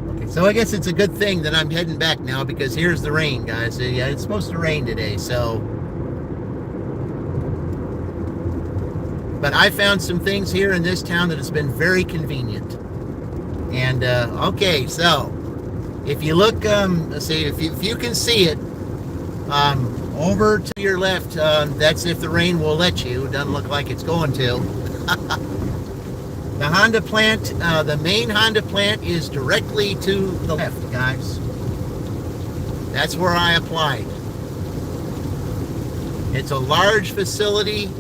Speaker 1: Okay, so I guess it's a good thing that I'm heading back now, because here's the rain, guys. Yeah, it's supposed to rain today, so. But I found some things here in this town that has been very convenient. And, okay, so if you look, let's see, if you can see it, over to your left, that's if the rain will let you. It doesn't look like it's going to. The Honda plant, the main Honda plant is directly to the left, guys. That's where I applied. It's a large facility,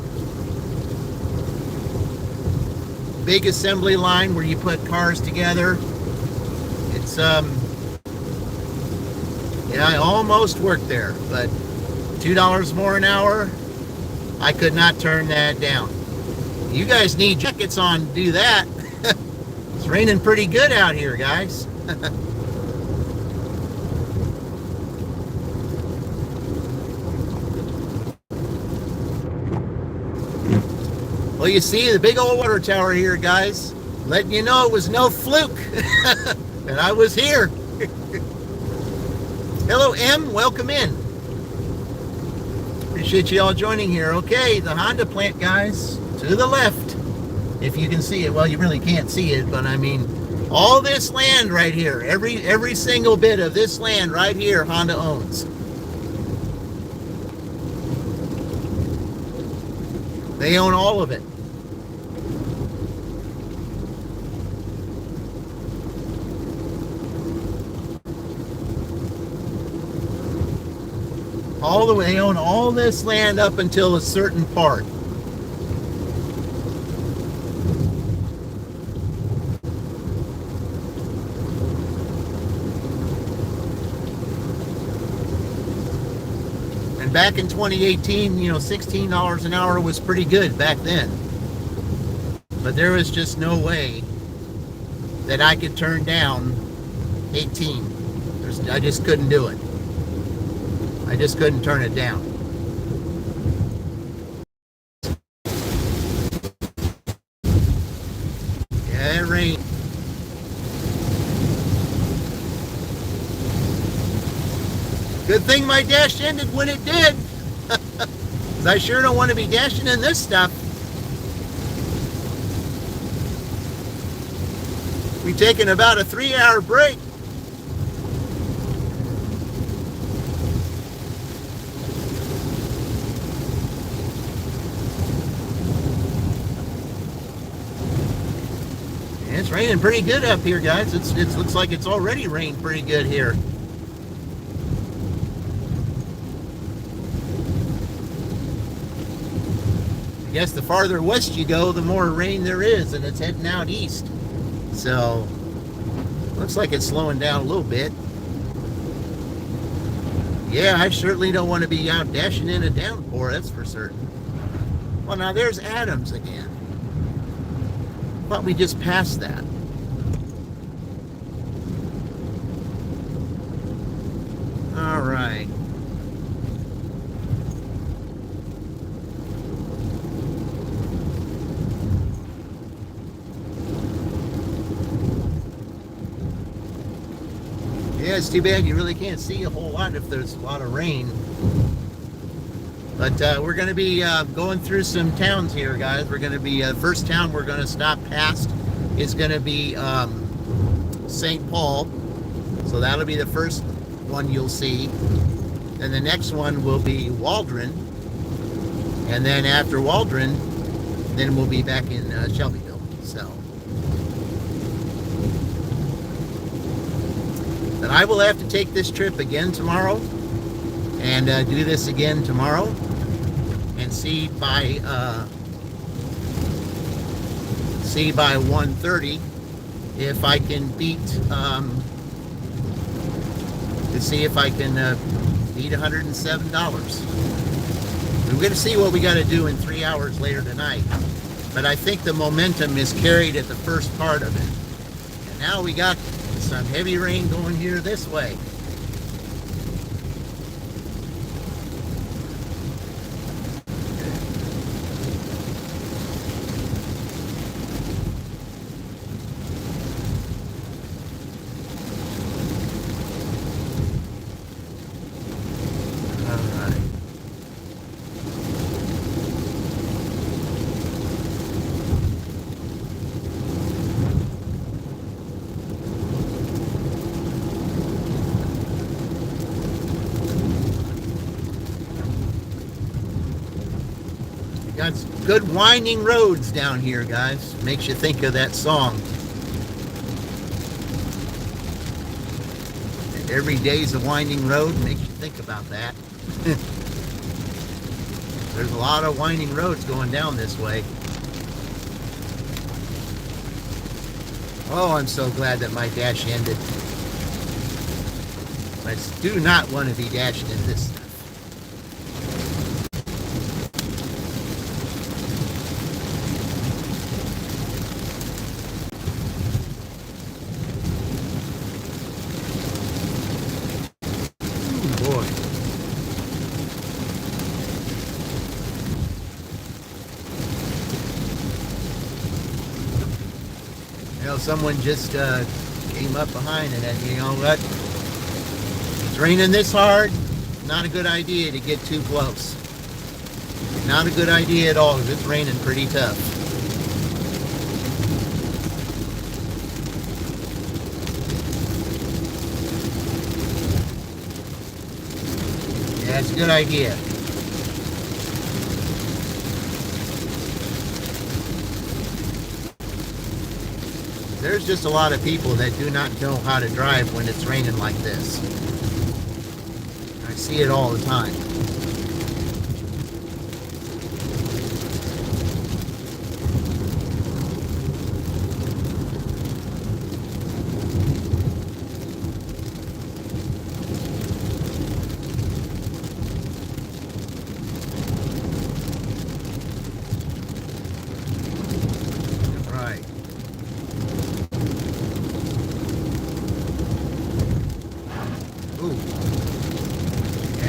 Speaker 1: big assembly line where you put cars together. It's, yeah, I almost worked there, but $2 more an hour, I could not turn that down. You guys need jackets on to do that. It's raining pretty good out here, guys. Well, you see the big old water tower here, guys, letting you know it was no fluke. And I was here. Hello, M. Welcome in. Appreciate you all joining here. Okay, the Honda plant, guys, to the left. If you can see it. Well, you really can't see it, but I mean, all this land right here, every single bit of this land right here, Honda owns. They own all of it. All the way, they own all this land up until a certain part. And back in 2018, $16 an hour was pretty good back then. But there was just no way that I could turn down 18. I just couldn't do it. I just couldn't turn it down. Yeah, it rained. Good thing my dash ended when it did. 'Cause I sure don't want to be dashing in this stuff. We're taking about a 3-hour break. It's raining pretty good up here, guys. It looks like it's already rained pretty good here. I guess the farther west you go, the more rain there is, and it's heading out east. So looks like it's slowing down a little bit. Yeah, I certainly don't want to be out dashing in a downpour, that's for certain. Well, now there's Adams again. Thought we just passed that. All right. Yeah, it's too bad you really can't see a whole lot if there's a lot of rain. But we're going to be going through some towns here, guys. We're going to be, first town we're going to stop past is going to be St. Paul. So that'll be the first one you'll see. And the next one will be Waldron. And then after Waldron, then we'll be back in Shelbyville. So. But I will have to take this trip again tomorrow and do this again tomorrow and see by 1:30 if I can beat to see if I can beat $107. We're going to see what we got to do in 3 hours later tonight, but I think the momentum is carried at the first part of it, and now we got some heavy rain going here this way. Got good winding roads down here, guys. Makes you think of that song. Every day's a winding road. Makes you think about that. There's a lot of winding roads going down this way. Oh, I'm so glad that my dash ended. I do not want to be dashing in this stuff. Someone just came up behind and you know what? It's raining this hard. Not a good idea to get too close. Not a good idea at all because it's raining pretty tough. Yeah, it's a good idea. There's just a lot of people that do not know how to drive when it's raining like this. I see it all the time.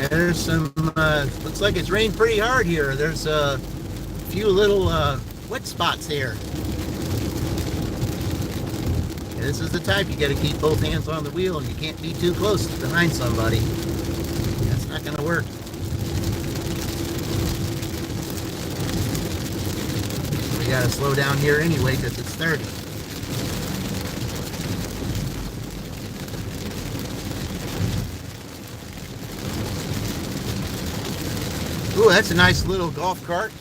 Speaker 1: There's some, looks like it's rained pretty hard here. There's a few little wet spots here. Yeah, this is the type you got to keep both hands on the wheel and you can't be too close behind somebody. That's not going to work. We got to slow down here anyway because it's 30. Ooh, that's a nice little golf cart.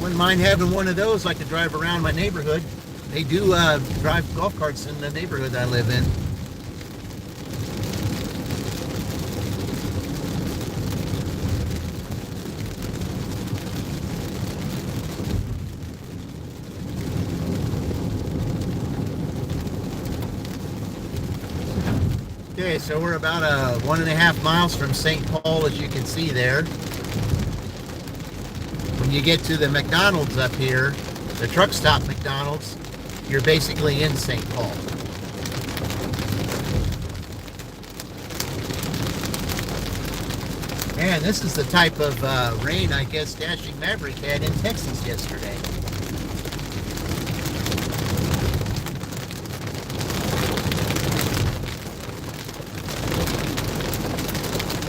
Speaker 1: Wouldn't mind having one of those. I could drive around my neighborhood. They do drive golf carts in the neighborhood I live in. Okay, so we're about 1.5 miles from St. Paul, as you can see there. When you get to the McDonald's up here, the truck stop McDonald's, you're basically in St. Paul. And this is the type of rain I guess Dashing Maverick had in Texas yesterday.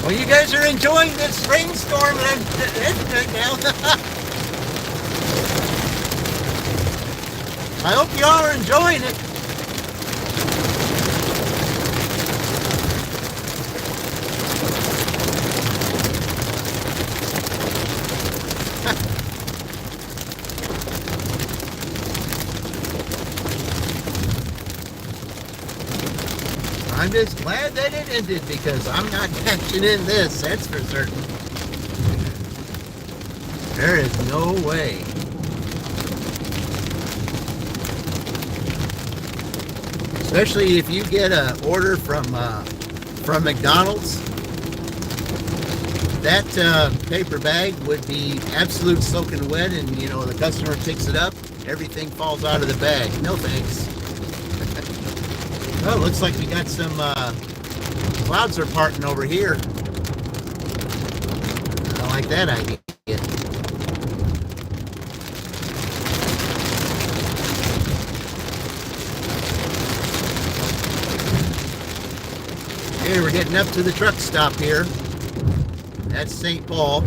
Speaker 1: Well, you guys are enjoying this rainstorm that I'm in right now. I hope you all are enjoying it. I'm just glad that it ended because I'm not catching in this, that's for certain. There is no way. Especially if you get an order from McDonald's, that paper bag would be absolute soaking wet, and you know the customer picks it up, everything falls out of the bag. No thanks. Oh, looks like we got some clouds are parting over here. I like that idea. Okay, we're getting up to the truck stop here. That's St. Paul.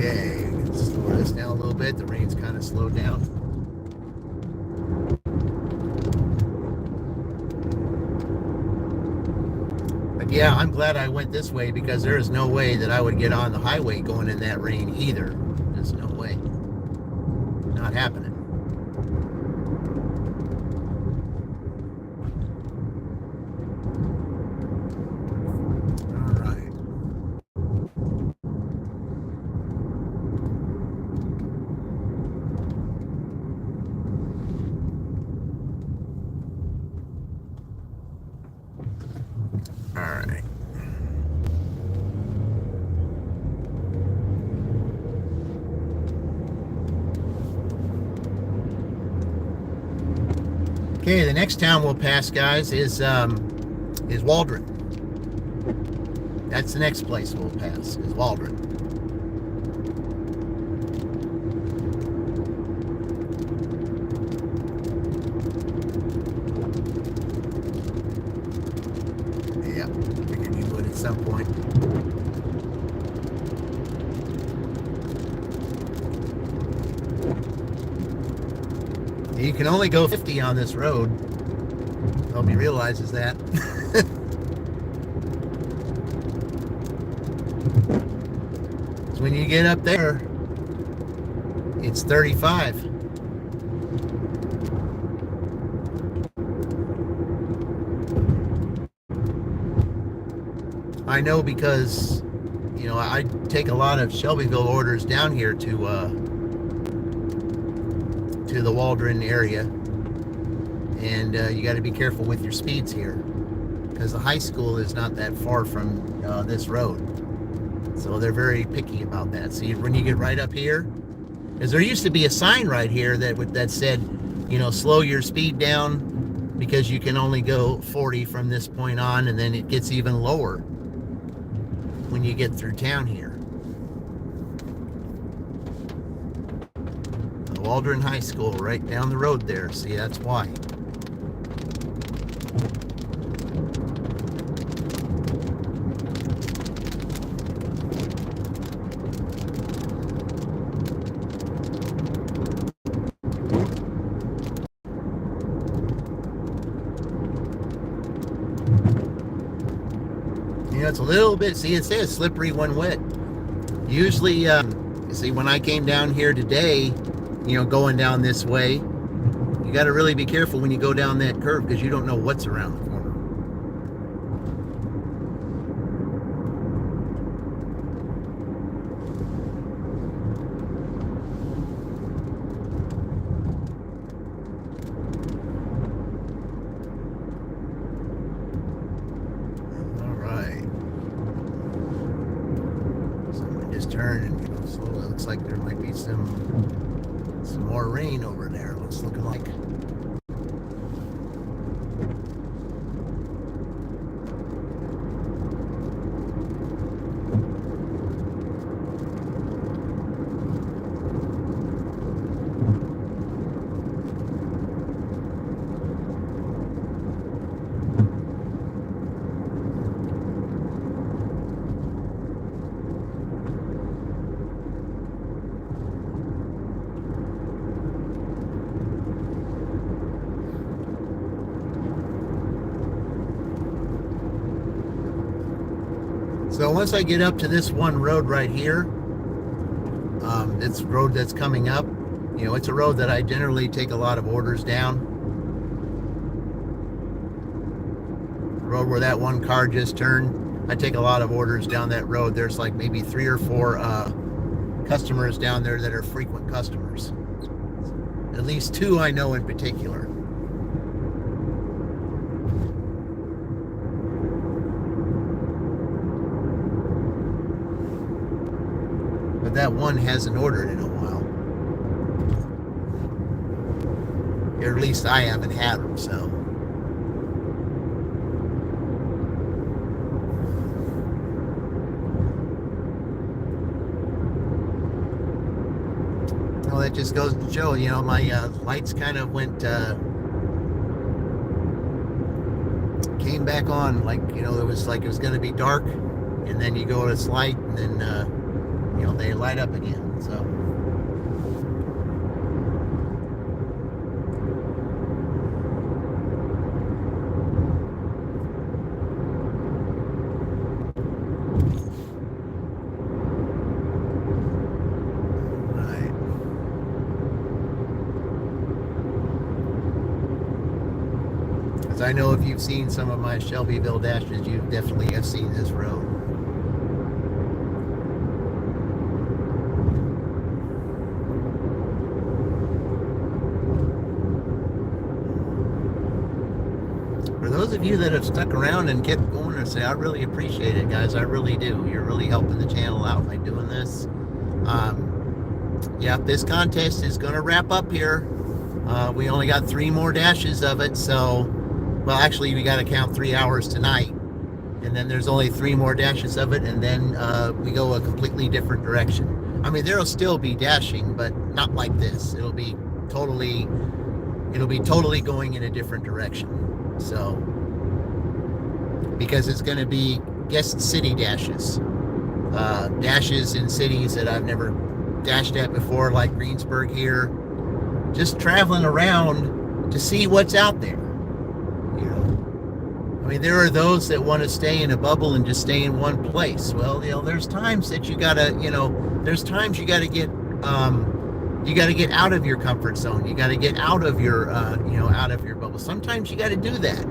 Speaker 1: Okay, let's slow this down a little bit. The rain's kind of slowed down. But yeah, I'm glad I went this way because there is no way that I would get on the highway going in that rain either. There's no way. Not happening. All right. Okay, the next town we'll pass, guys, is Waldron. That's the next place we'll pass, is Waldron. Yep, figured you would at some point. You can only go 50 on this road. Nobody realizes that. So when you get up there, it's 35. I know because, you know, I take a lot of Shelbyville orders down here to the Waldron area, and you got to be careful with your speeds here because the high school is not that far from this road, so they're very picky about that. See, when you get right up here, because there used to be a sign right here that said, you know, slow your speed down because you can only go 40 from this point on, and then it gets even lower when you get through town here. The Waldron High School right down the road there. See, that's why. You know, it's a little bit, see, it says slippery when wet. Usually, see, when I came down here today, you know, going down this way, You got to really be careful when you go down that curve because you don't know what's around the corner. Turn and slowly. It looks like there might be some more rain over there. Looks looking like. So once I get up to this one road right here, this road that's coming up, it's a road that I generally take a lot of orders down. The road where that one car just turned, I take a lot of orders down that road. There's like maybe 3 or 4 customers down there that are frequent customers. At least 2 I know in particular. But that one hasn't ordered in a while. Or at least I haven't had them, so. Well, that just goes to show, my lights kind of went, came back on like, it was like it was going to be dark, and then you go to this light, and then, they light up again, so. Right. As I know if you've seen some of my Shelbyville dashes, you definitely have seen this road. For those of you that have stuck around and kept going, and say, I really appreciate it, guys. I really do. You're really helping the channel out by doing this. Yeah, this contest is going to wrap up here. We only got 3 more dashes of it, so, well, actually, we got to count 3 hours tonight. And then there's only 3 more dashes of it, and then we go a completely different direction. I mean, there'll still be dashing, but not like this. It'll be totally going in a different direction. So, because it's going to be guest city dashes. Dashes in cities that I've never dashed at before, like Greensburg here. Just traveling around to see what's out there. I mean, there are those that want to stay in a bubble and just stay in one place. Well, there's times that you gotta, there's times you gotta get out of your comfort zone. You gotta get out of your, out of your bubble. Sometimes you gotta do that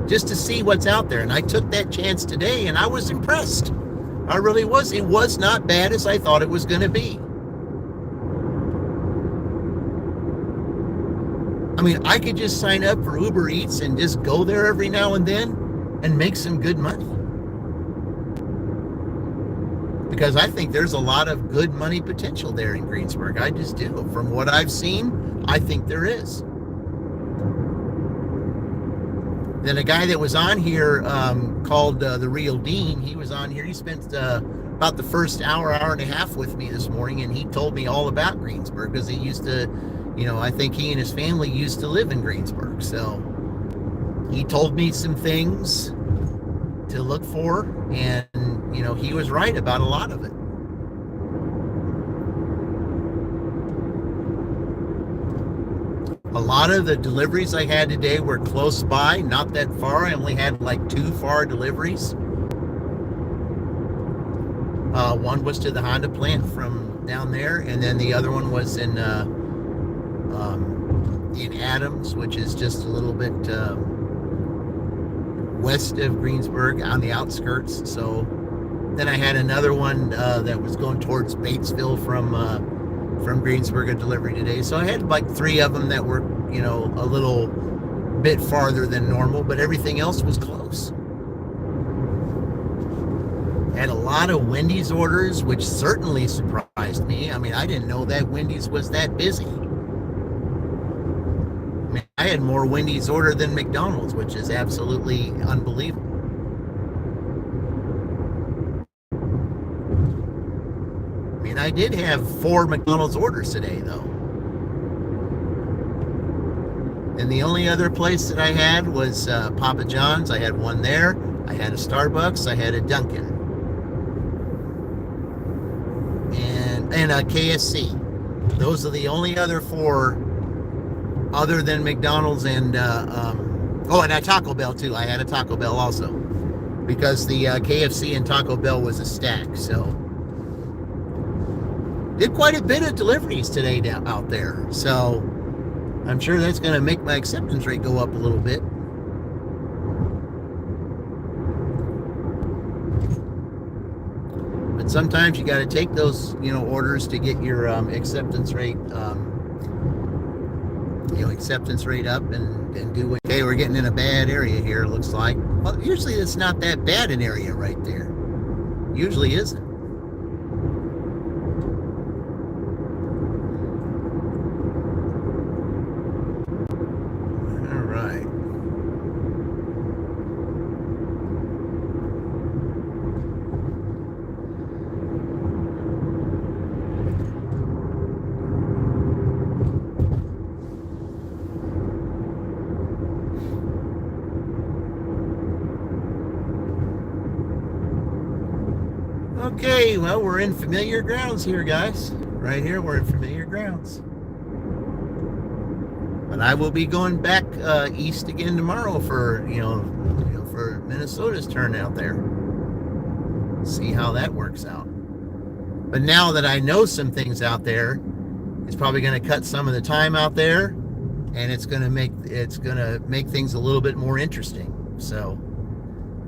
Speaker 1: just to see what's out there. And I took that chance today, and I was impressed. I really was. It was not bad as I thought it was going to be. I mean, I could just sign up for Uber Eats and just go there every now and then and make some good money. Because I think there's a lot of good money potential there in Greensburg. I just do. From what I've seen, I think there is. Then a guy that was on here called The Real Dean, he was on here. He spent about the first hour and a half with me this morning, and he told me all about Greensburg because he used to, I think he and his family used to live in Greensburg. So he told me some things to look for, and, he was right about a lot of it. A lot of the deliveries I had today were close by, not that far. I only had like 2 far deliveries. One was to the Honda plant from down there, and then the other one was in in Adams, which is just a little bit west of Greensburg on the outskirts. So then I had another one that was going towards Batesville from Greensburg, a delivery today. So I had like 3 of them that were, you know, a little bit farther than normal, but everything else was close. Had a lot of Wendy's orders, which certainly surprised me. I mean, I didn't know that Wendy's was that busy. I mean, I had more Wendy's order than McDonald's, which is absolutely unbelievable. I mean, I did have 4 McDonald's orders today, though. And the only other place that I had was Papa John's. I had one there. I had a Starbucks. I had a Dunkin'. And a KFC. Those are the only other 4 other than McDonald's and and a Taco Bell too. I had a Taco Bell also because the KFC and Taco Bell was a stack. So did quite a bit of deliveries today out there. So I'm sure that's going to make my acceptance rate go up a little bit. But sometimes you got to take those, you know, orders to get your acceptance rate, up and do what. Okay, we're getting in a bad area here. It looks like. Well, usually it's not that bad an area right there. Usually isn't. All right. Okay, well, we're in familiar grounds here, guys. Right here, we're in familiar grounds. But I will be going back east again tomorrow for, for Minnesota's turn out there. See how that works out. But now that I know some things out there, it's probably going to cut some of the time out there, and it's going to make things a little bit more interesting. So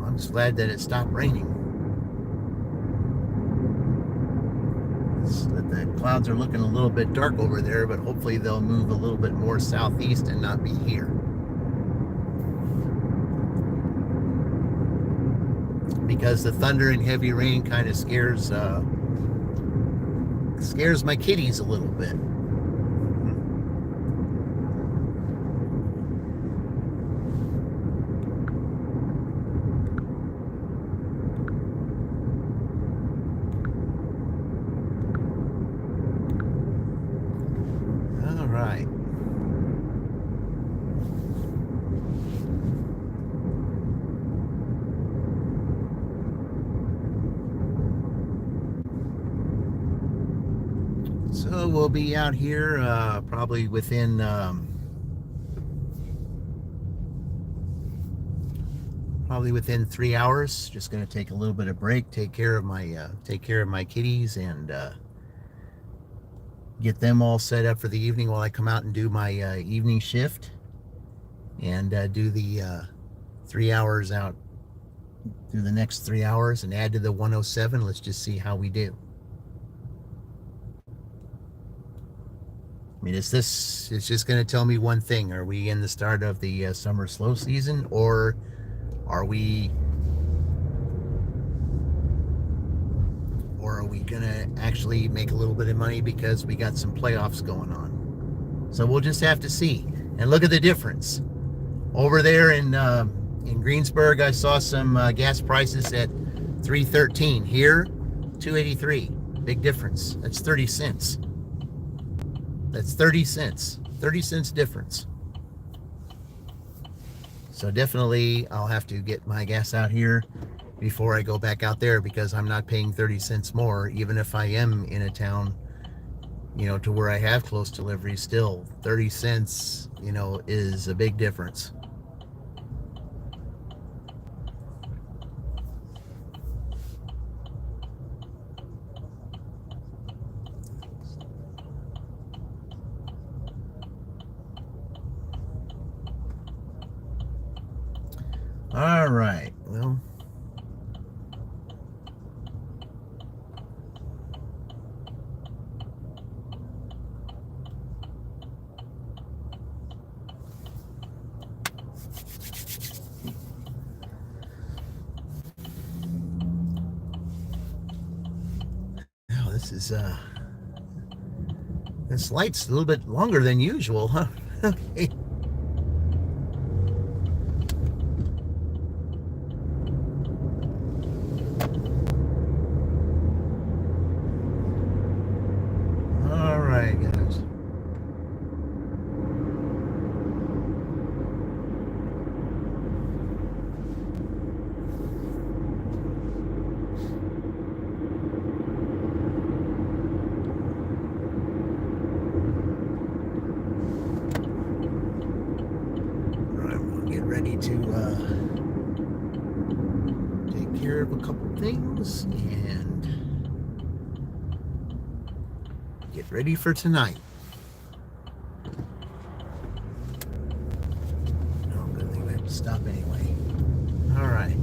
Speaker 1: I'm just glad that it stopped raining. The clouds are looking a little bit dark over there, but hopefully they'll move a little bit more southeast and not be here. Because the thunder and heavy rain kind of scares my kitties a little bit. So we'll be out here probably within 3 hours. Just going to take a little bit of break, take care of my kitties, and get them all set up for the evening while I come out and do my evening shift, and do the 3 hours out through the next 3 hours and add to the 107. Let's just see how we do. I mean, it's just going to tell me one thing. Are we in the start of the summer slow season, or are we going to actually make a little bit of money because we got some playoffs going on? So we'll just have to see. And look at the difference. Over there in Greensburg, I saw some gas prices at $3.13. Here, $2.83. Big difference. That's 30 cents. That's 30 cents. 30 cents difference. So definitely I'll have to get my gas out here before I go back out there, because I'm not paying 30 cents more, even if I am in a town, to where I have close delivery. Still 30 cents, is a big difference. All right. Well, now this light's a little bit longer than usual, huh? Okay. All right, guys. Get ready to take care of a couple things and get ready for tonight. No, good thing we have to stop anyway. All right.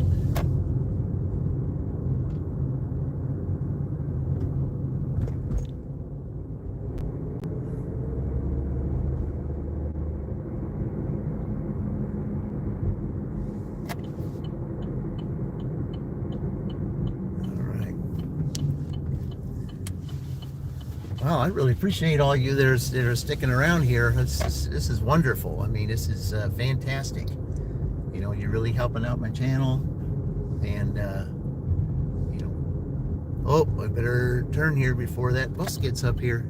Speaker 1: Well, I really appreciate all you that are sticking around here. This is wonderful. I mean, this is fantastic. You know, you're really helping out my channel, and you know. Oh, I better turn here before that bus gets up here.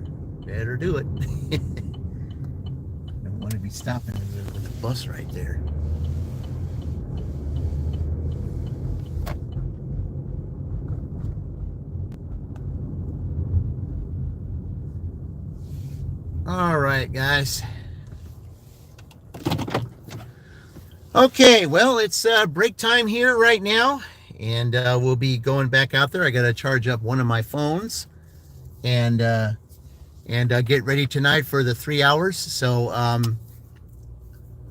Speaker 1: Better do it. Don't want to be stopping with the bus right there. All right, guys. Okay, well, it's break time here right now, and we'll be going back out there. I got to charge up one of my phones, and get ready tonight for the 3 hours. So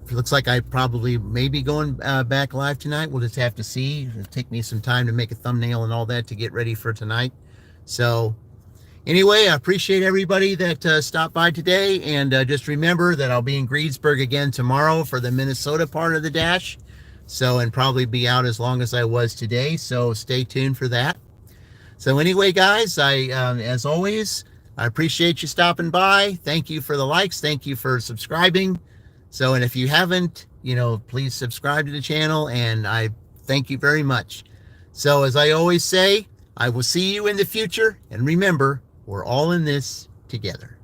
Speaker 1: it looks like I probably may be going back live tonight. We'll just have to see. It'll take me some time to make a thumbnail and all that to get ready for tonight. So anyway, I appreciate everybody that stopped by today, and just remember that I'll be in Greensburg again tomorrow for the Minnesota part of the dash, so, and probably be out as long as I was today, so stay tuned for that. So anyway, guys, as always, I appreciate you stopping by. Thank you for the likes. Thank you for subscribing. So, and if you haven't, you know, please subscribe to the channel, and I thank you very much. So as I always say, I will see you in the future, and remember, we're all in this together.